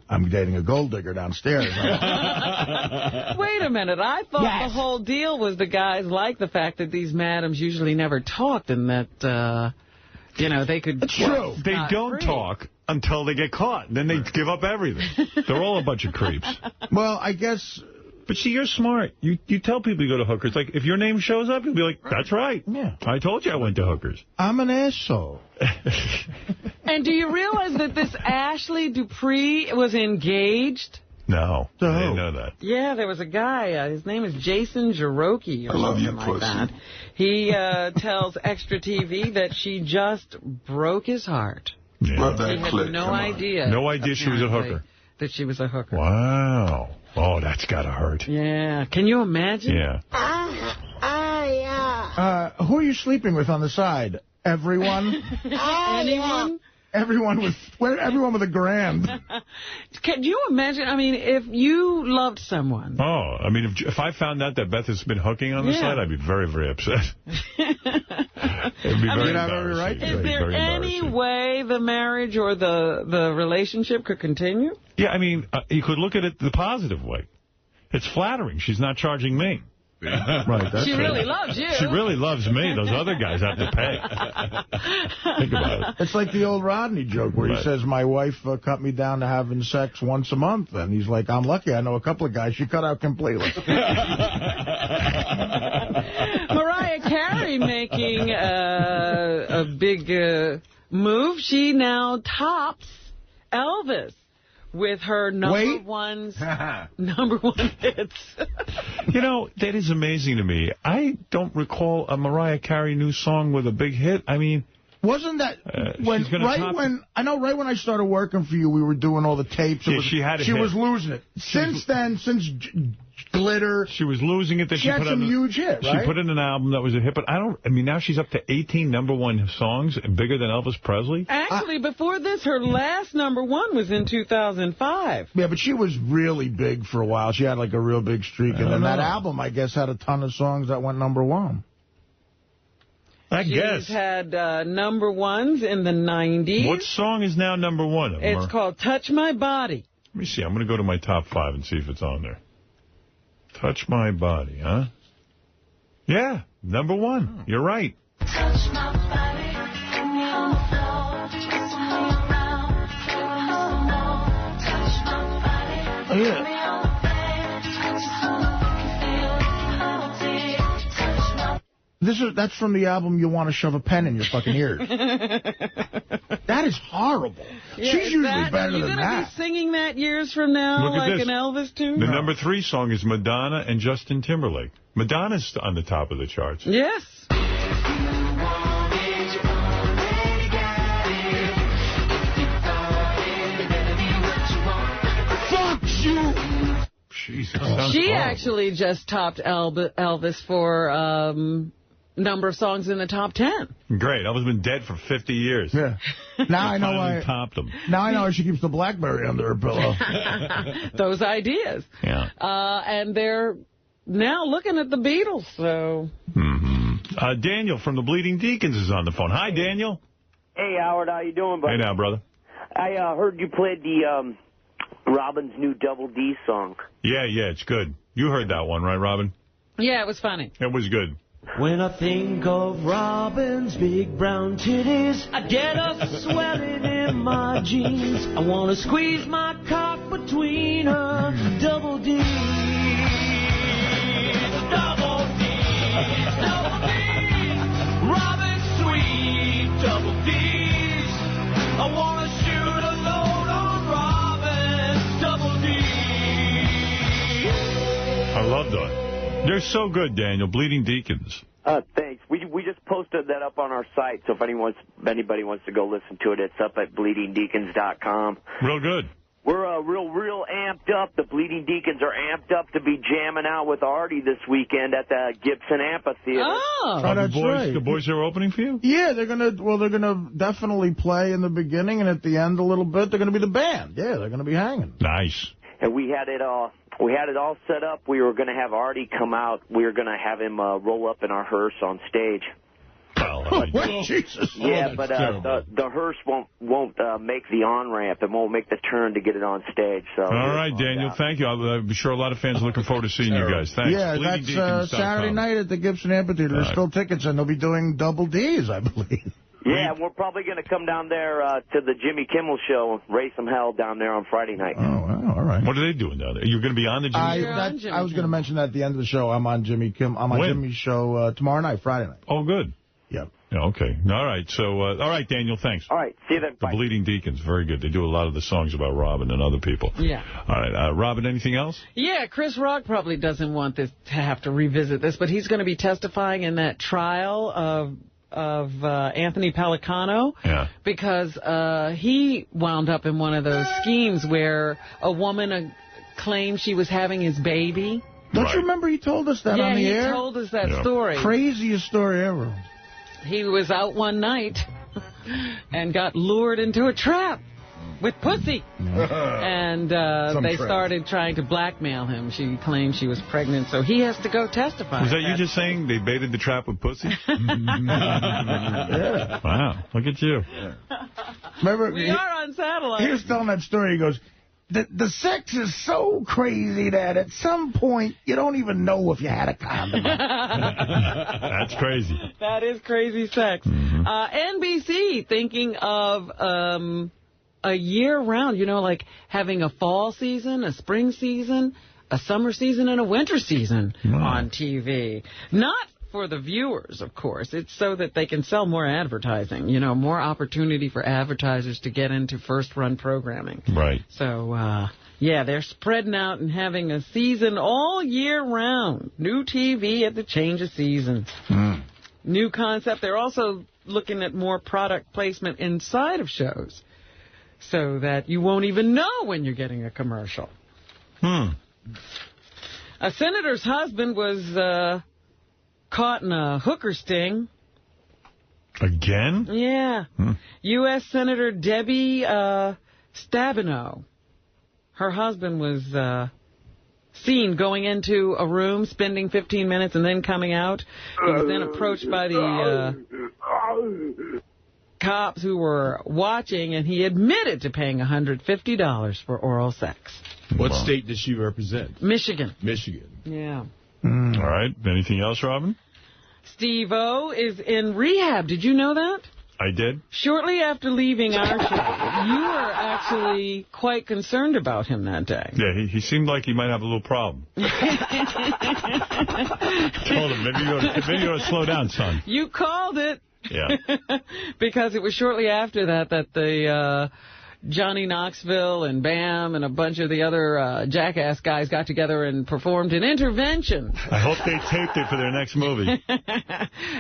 I'm dating a gold digger downstairs. Wait a minute. I thought the whole deal was the guys like the fact that these madams usually never talked and that, they could... It's true. They don't talk until they get caught. Then they give up everything. They're all a bunch of creeps. Well, I guess... But see, you're smart. You tell people you go to hookers. Like, if your name shows up, you'll be like, that's right. Yeah. I told you I went to hookers. I'm an asshole. And do you realize that this Ashley Dupree was engaged? No, I didn't know that. Yeah, there was a guy. His name is Jason Jaroki or something like that. He tells Extra TV that she just broke his heart. Yeah. He had no idea. No idea she was a hooker. That she was a hooker. Wow. Oh, that's got to hurt. Yeah. Can you imagine? Yeah. Who are you sleeping with on the side? Everyone? Anyone? Everyone with a grand. Can you imagine? I mean, if you loved someone. Oh, I mean, if I found out that Beth has been hooking on the side, I'd be very, very upset. It would be very embarrassing. Is there any way the marriage or the relationship could continue? Yeah, I mean, you could look at it the positive way. It's flattering. She's not charging me. Right, that's she really loves you. She really loves me. Those other guys have to pay. Think about it. It's like the old Rodney joke where he says, my wife cut me down to having sex once a month. And he's like, I'm lucky. I know a couple of guys she cut out completely. Mariah Carey making a big move. She now tops Elvis with her number one hits. That is amazing to me. I don't recall a Mariah Carey new song with a big hit. I mean, wasn't that I know right when I started working for you, we were doing all the tapes. Yeah, she was losing it. Since then, since Glitter, she was losing it. Then she had some huge hit. She put in an album that was a hit, but now she's up to 18 #1 songs, bigger than Elvis Presley. Actually, before this, her last #1 was in 2005. Yeah, but she was really big for a while. She had like a real big streak, and then that album, I guess, had a ton of songs that went #1. She's had #1s in the 90s. What song is now #1? It's called Touch My Body. Let me see. I'm going to go to my top 5 and see if it's on there. Touch My Body, huh? Yeah, #1. You're right. Touch my body, put me on the floor, twist me around, touch my body, put me on the bed, touch That's from the album You Want to Shove a Pen in Your Fucking Ears. That is horrible. Yeah, she's usually better than that. Are you going to be singing that years from now like an Elvis tune? The #3 song is Madonna and Justin Timberlake. Madonna's on the top of the charts. Yes. Fuck you! Jesus, she actually just topped Elvis for number of songs in the top 10. Great. Elvis has been dead for 50 years. Yeah. Now I know why. Topped him. Now I know why she keeps the BlackBerry under her pillow. Those ideas. Yeah. And they're now looking at the Beatles. So. Daniel from the Bleeding Deacons is on the phone. Hi, Daniel. Hey, Howard. How you doing, buddy? Hey now, brother. I heard you played the Robin's new Double D song. Yeah, it's good. You heard that one, right, Robin? Yeah, it was funny. It was good. When I think of Robin's big brown titties, I get a swelling in my jeans. I want to squeeze my cock between her double D's. Double D's, double D's. Robin's sweet double D's. I want to shoot a load on Robin's double D's. I love that. They're so good, Daniel. Bleeding Deacons. Thanks. We just posted that up on our site, so if anybody wants to go listen to it, it's up at bleedingdeacons.com. Real good. We're real amped up. The Bleeding Deacons are amped up to be jamming out with Artie this weekend at the Gibson Amphitheater. Oh, that's right. The boys are opening for you? Yeah, they're gonna definitely play in the beginning, and at the end a little bit, they're gonna be the band. Yeah, they're gonna be hanging. Nice. And we had it all set up. We were going to have Artie come out. We were going to have him roll up in our hearse on stage. Jesus. Yeah, but the hearse won't make the on-ramp. It won't make the turn to get it on stage. So. All right, Daniel, thank you. I'm sure a lot of fans are looking forward to seeing you guys. Thanks. Yeah, that's Saturday night at the Gibson Amphitheater. There's still tickets, and they'll be doing double Ds, I believe. Yeah, we're probably going to come down there to the Jimmy Kimmel show, raise some hell down there on Friday night. Oh, well, all right. What are they doing down there? You're going to be on the Jimmy Kimmel? I was going to mention that at the end of the show. I'm on Jimmy Kimmel. I'm on Jimmy's show tomorrow night, Friday night. Oh, good. Yep. Yeah, okay. All right. So, all right, Daniel, thanks. All right. See you then. The Bleeding Deacons, very good. They do a lot of the songs about Robin and other people. Yeah. All right. Robin, anything else? Yeah, Chris Rock probably doesn't want this to have to revisit this, but he's going to be testifying in that trial of Anthony Pellicano, because he wound up in one of those schemes where a woman claimed she was having his baby. Don't you remember he told us that on the air? Yeah, he told us that story. Craziest story ever. He was out one night and got lured into a trap with pussy. And they started trying to blackmail him. She claimed she was pregnant, so he has to go testify. Was that you just saying they baited the trap with pussy? Yeah. Wow, look at you. Remember, we are on satellite. He was telling that story. He goes, the sex is so crazy that at some point you don't even know if you had a condom. That's crazy. That is crazy sex. NBC thinking of a year-round, like having a fall season, a spring season, a summer season, and a winter season on TV. Not for the viewers, of course. It's so that they can sell more advertising, more opportunity for advertisers to get into first-run programming. Right. So, yeah, they're spreading out and having a season all year round. New TV at the change of seasons. New concept. They're also looking at more product placement inside of shows, so that you won't even know when you're getting a commercial. A senator's husband was caught in a hooker sting. Again? Yeah. U.S. Senator Debbie Stabenow. Her husband was seen going into a room, spending 15 minutes, and then coming out. He was then approached by the cops who were watching, and he admitted to paying $150 for oral sex. What state does she represent? Michigan. Michigan. Yeah. All right. Anything else, Robin? Steve-O is in rehab. Did you know that? I did. Shortly after leaving our show, you were actually quite concerned about him that day. Yeah, he seemed like he might have a little problem. Told him, maybe you ought to slow down, son. You called it. Yeah. Because it was shortly after that the Johnny Knoxville and Bam and a bunch of the other Jackass guys got together and performed an intervention. I hope they taped it for their next movie.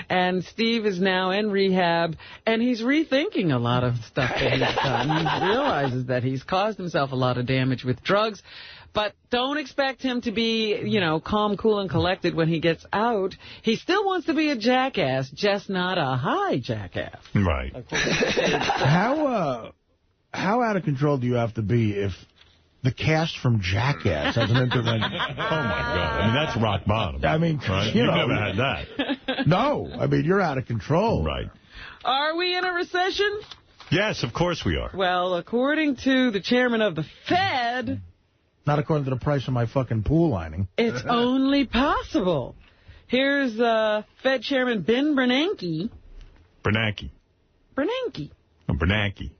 And Steve is now in rehab, and he's rethinking a lot of stuff that he's done. He realizes that he's caused himself a lot of damage with drugs. But don't expect him to be, calm, cool, and collected when he gets out. He still wants to be a jackass, just not a high jackass. Right. How out of control do you have to be if the cast from Jackass has an intervention? Oh, my God. I mean, that's rock bottom. I mean, right? You've never had that. No. I mean, you're out of control. Right. Are we in a recession? Yes, of course we are. Well, according to the chairman of the Fed... Not according to the price of my fucking pool lining. It's only possible. Here's Fed Chairman Ben Bernanke. Bernanke. Bernanke. Oh, Bernanke.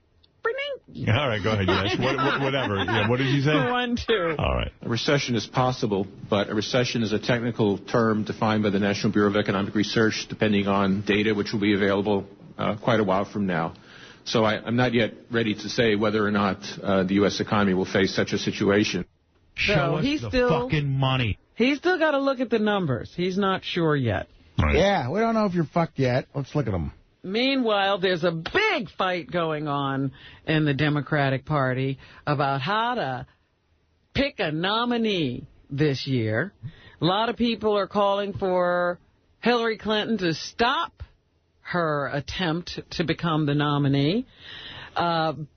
Bernanke. All right, go ahead. Yes, whatever. Yeah, what did he say? 1-2. All right. A recession is possible, but a recession is a technical term defined by the National Bureau of Economic Research, depending on data which will be available quite a while from now. So I'm not yet ready to say whether or not the U.S. economy will face such a situation. Show us the fucking money. He's still got to look at the numbers. He's not sure yet. Right. Yeah, we don't know if you're fucked yet. Let's look at them. Meanwhile, there's a big fight going on in the Democratic Party about how to pick a nominee this year. A lot of people are calling for Hillary Clinton to stop her attempt to become the nominee.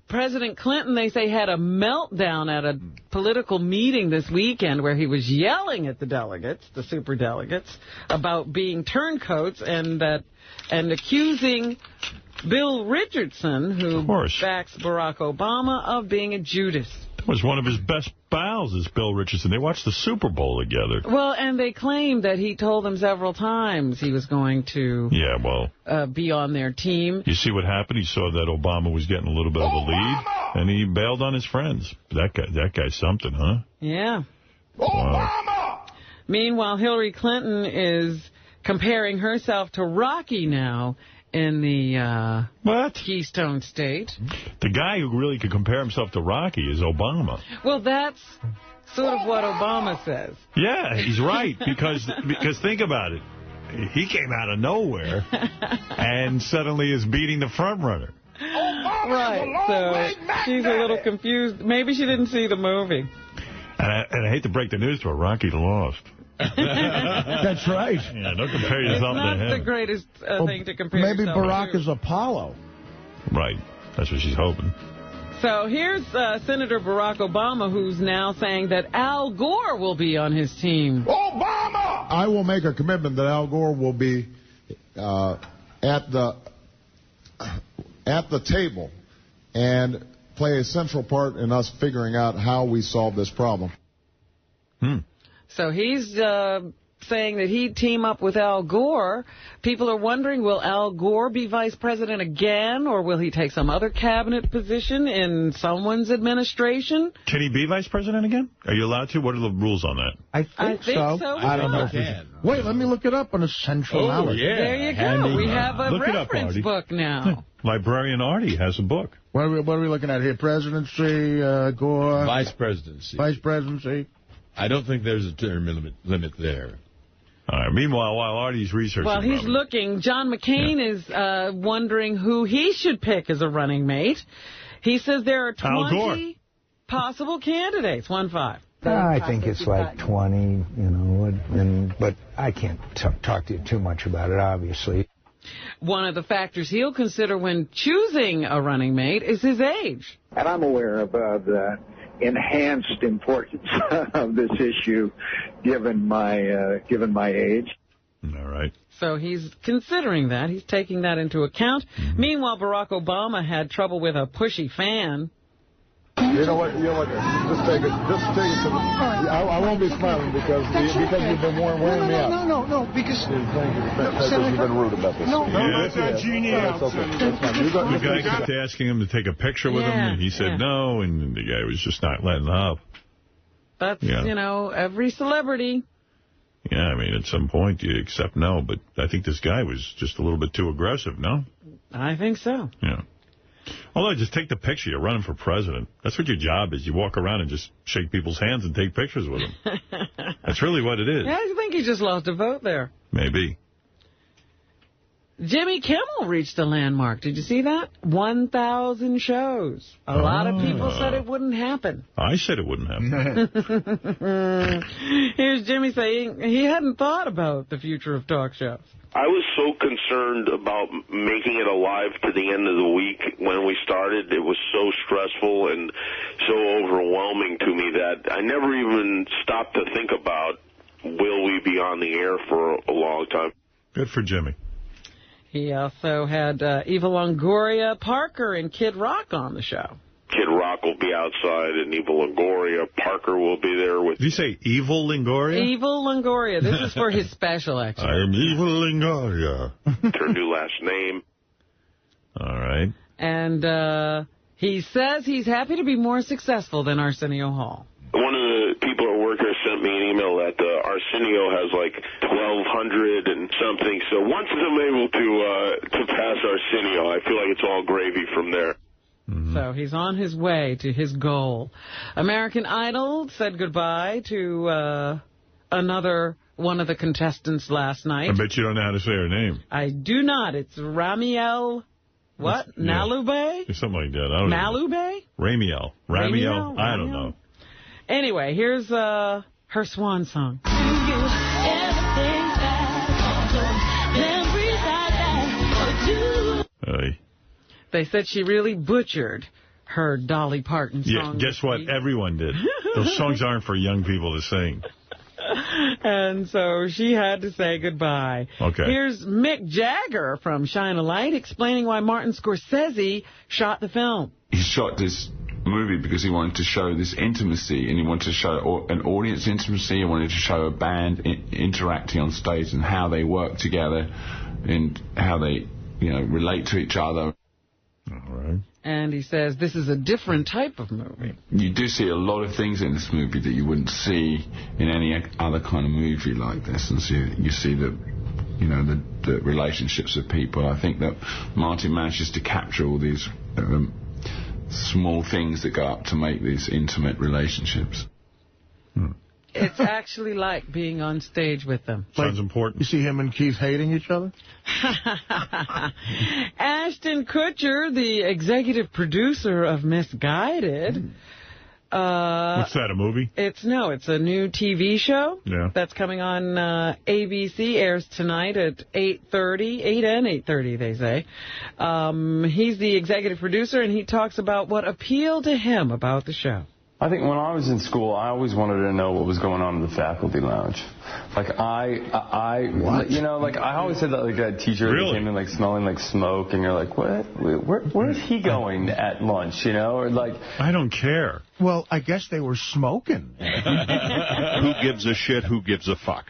President Clinton, they say, had a meltdown at a political meeting this weekend where he was yelling at the delegates, the superdelegates, about being turncoats and accusing Bill Richardson, who backs Barack Obama, of being a Judas. That was one of his best pals, is Bill Richardson. They watched the Super Bowl together. Well, and they claimed that he told them several times he was going to be on their team. You see what happened? He saw that Obama was getting a little bit of a lead, and he bailed on his friends. That guy's something, huh? Yeah. Wow. Obama! Meanwhile, Hillary Clinton is comparing herself to Rocky now in the Keystone State. The guy who really could compare himself to Rocky is Obama. Well, that's sort of what Obama says. Yeah, he's right, because think about it. He came out of nowhere and suddenly is beating the front runner. Right, so she's a little confused. Maybe she didn't see the movie. And I hate to break the news to her, Rocky lost. That's right. Yeah, don't compare yourself to him. It's not the greatest thing to compare maybe yourself Barack to. is Apollo. Right. That's what she's hoping. So here's Senator Barack Obama, who's now saying that Al Gore will be on his team. Obama! I will make a commitment that Al Gore will be at the table and play a central part in us figuring out how we solve this problem. So he's saying that he'd team up with Al Gore. People are wondering, will Al Gore be vice president again, or will he take some other cabinet position in someone's administration? Can he be vice president again? Are you allowed to? What are the rules on that? I think so. I don't know. Wait, let me look it up on a central knowledge. Yeah. There you go. We have a reference book now. Librarian Artie has a book. What are we looking at here? Presidency, Gore? Vice presidency. Vice presidency. I don't think there's a term limit there. All right. Meanwhile, while Artie's researching... Well, he's looking. John McCain is wondering who he should pick as a running mate. He says there are 20 possible candidates. 1-5. I think it's like 20, but I can't talk to you too much about it, obviously. One of the factors he'll consider when choosing a running mate is his age. And I'm aware of the enhanced importance of this issue, given my age. All right. So he's considering that. He's taking that into account. Meanwhile, Barack Obama had trouble with a pushy fan. You know what? Just take it. Just take it to the... I won't be smiling because you've been wearing me out. No, because... You've been rude about this. No, that's not genius. The guy kept asking him to take a picture with him, and he said no, and the guy was just not letting up. That's, every celebrity. Yeah, I mean, at some point you accept no, but I think this guy was just a little bit too aggressive, no? I think so. Yeah. Although, just take the picture. You're running for president. That's what your job is. You walk around and just shake people's hands and take pictures with them. That's really what it is. Yeah, I think he just lost a vote there. Maybe. Jimmy Kimmel reached a landmark. Did you see that? 1,000 shows. A lot of people said it wouldn't happen. I said it wouldn't happen. Here's Jimmy saying he hadn't thought about the future of talk shows. I was so concerned about making it alive to the end of the week when we started. It was so stressful and so overwhelming to me that I never even stopped to think about, will we be on the air for a long time? Good for Jimmy. He also had Eva Longoria, Parker, and Kid Rock on the show. Kid Rock will be outside, and Evil Longoria. Parker will be there with... Did you say Evil Longoria? Evil Longoria. This is for his special, actually. I am Evil Longoria. Her new last name. All right. And he says he's happy to be more successful than Arsenio Hall. One of the people at work here sent me an email that Arsenio has like 1,200 and something. So once I'm able to pass Arsenio, I feel like it's all gravy from there. So he's on his way to his goal. American Idol said goodbye to another one of the contestants last night. I bet you don't know how to say her name. I do not. It's Ramiel... What? Nalube? Yeah, something like that. I don't Nalube? Ramiel. Ramiel? I don't know. Anyway, here's her swan song. They said she really butchered her Dolly Parton song. Yeah, guess what? Everyone did. Those songs aren't for young people to sing. And so she had to say goodbye. Okay. Here's Mick Jagger from Shine a Light explaining why Martin Scorsese shot the film. He shot this movie because he wanted to show this intimacy, and he wanted to show an audience intimacy. He wanted to show a band interacting on stage and how they work together and how they, relate to each other. All right. And he says this is a different type of movie. You do see a lot of things in this movie that you wouldn't see in any other kind of movie like this. And so you see the relationships of people. I think that Martin manages to capture all these small things that go up to make these intimate relationships. It's actually like being on stage with them. Sounds important. You see him and Keith hating each other? Ashton Kutcher, the executive producer of Misguided. What's that, a movie? It's a new TV show. Yeah. That's coming on ABC, airs tonight at 8:30, 8 and 8:30, they say. He's the executive producer, and he talks about what appealed to him about the show. I think when I was in school, I always wanted to know what was going on in the faculty lounge. Like, I always said that, like, a teacher that came in, like, smelling like smoke, and you're like, what? Where is he going at lunch, Or, like... I don't care. Well, I guess they were smoking. Who gives a shit? Who gives a fuck?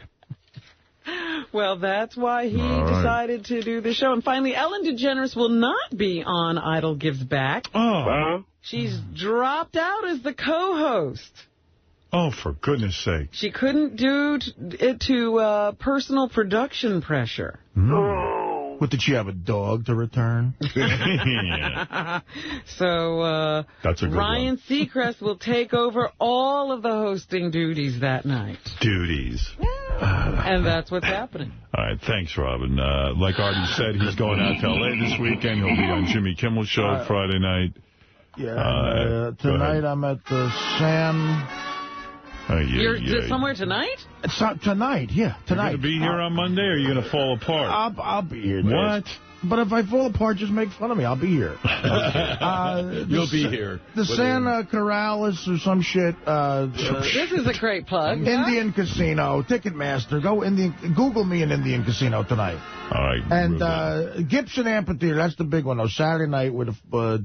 Well, that's why he decided to do the show. And finally, Ellen DeGeneres will not be on Idol Gives Back. Oh. She's dropped out as the co-host. Oh, for goodness sake. She couldn't do it to personal production pressure. Oh. What, did she have a dog to return? So that's a good Ryan Seacrest will take over all of the hosting duties that night. Duties. And that's what's happening. All right, thanks, Robin. Like Artie said, he's going out to L.A. this weekend. He'll be on Jimmy Kimmel's show Friday night. Yeah, tonight I'm at the Sam... You're somewhere tonight? Tonight, yeah, tonight. You going to be here on Monday, or are you going to fall apart? I'll be here. What? But if I fall apart, just make fun of me. I'll be here. You'll be here. The Santa Corrales or some shit. This is a great plug. Indian Casino, Ticketmaster. Google me an Indian Casino tonight. All right. And Gibson Amphitheater, that's the big one, though. Saturday night with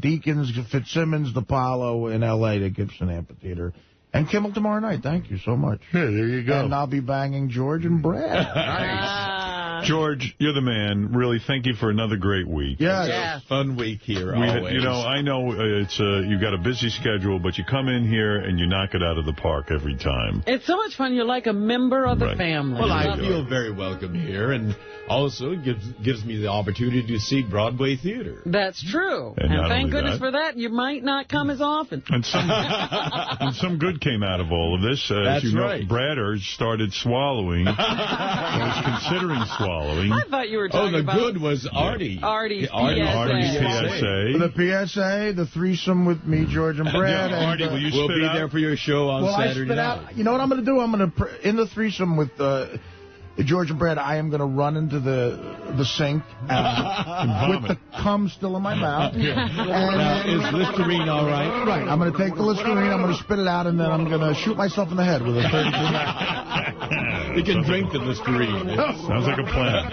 Deacons, Fitzsimmons, the Apollo in L.A., the Gibson Amphitheater. And Kimmel tomorrow night. Thank you so much. Hey, there you go. And I'll be banging George and Brad. Nice. George, you're the man. Really, thank you for another great week. Yeah. Fun week here, always. I know it's you got a busy schedule, but you come in here and you knock it out of the park every time. It's so much fun. You're like a member of the family. Well, I feel very welcome here, and also it gives me the opportunity to see Broadway theater. That's true. And thank goodness for that. You might not come as often. And some good came out of all of this. That's right. Brad started swallowing. Was considering swallowing. I thought you were talking about... Oh, the good was Artie. Artie's PSA. Artie's PSA. The PSA, the threesome with me, George, and Brad. Yeah, Artie, will you we'll be there for your show on Saturday night. You know what I'm going to do? I'm going to, in the threesome with... George and Brad, I am going to run into the sink with the cum still in my mouth. Is Listerine all right? Right. I'm going to take the Listerine, I'm going to spit it out, and then I'm going to shoot myself in the head with a 32. You can drink the Listerine. Sounds like a plan.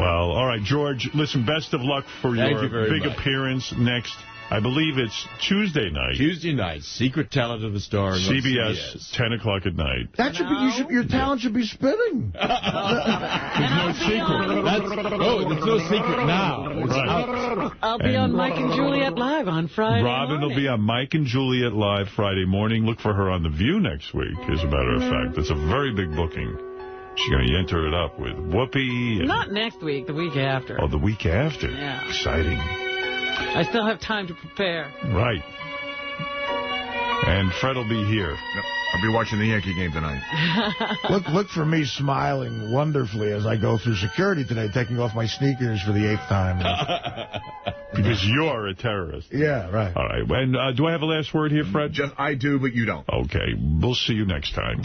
Well, all right, George, listen, best of luck for your big appearance next I believe it's Tuesday night. Tuesday night, Secret Talent of the Star. CBS, 10 o'clock at night. That should be, your talent should be spitting. There's no secret. There's no secret now. It's out. I'll be on Mike and Juliet Live on Friday Robin will be on Mike and Juliet Live Friday morning. Look for her on The View next week, as a matter of fact. That's a very big booking. She's going to enter it up with Whoopi. Not next week, the week after. Oh, the week after. Yeah. Exciting. I still have time to prepare. Right. And Fred will be here. Yep. I'll be watching the Yankee game tonight. Look for me smiling wonderfully as I go through security today, taking off my sneakers for the 8th time. Because you're a terrorist. Yeah, right. All right. And do I have a last word here, Fred? I do, but you don't. Okay. We'll see you next time.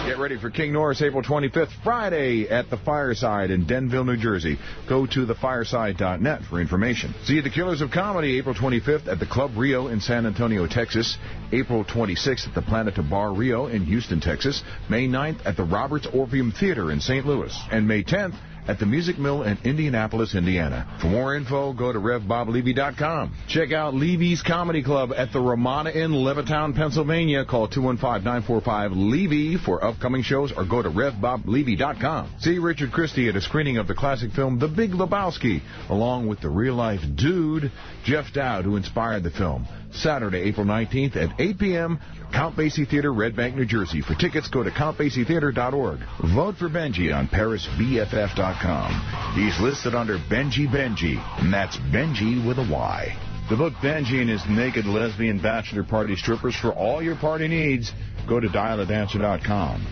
Get ready for King Norris, April 25th, Friday at the Fireside in Denville, New Jersey. Go to thefireside.net for information. See The Killers of Comedy, April 25th at the Club Rio in San Antonio, Texas. April 26th at the Planeta Bar Rio in Houston, Texas. May 9th at the Roberts Orpheum Theater in St. Louis. And May 10th at the Music Mill in Indianapolis, Indiana. For more info, go to RevBobLevy.com. Check out Levy's Comedy Club at the Ramada Inn, Levittown, Pennsylvania. Call 215-945-LEVY for upcoming shows or go to RevBobLevy.com. See Richard Christie at a screening of the classic film The Big Lebowski, along with the real-life dude, Jeff Dowd, who inspired the film. Saturday, April 19th at 8 p.m., Count Basie Theater, Red Bank, New Jersey. For tickets, go to CountBasieTheater.org. Vote for Benji on ParisBFF.com. He's listed under Benji, and that's Benji with a Y. To book Benji and his naked lesbian bachelor party strippers for all your party needs, go to DialADancer.com.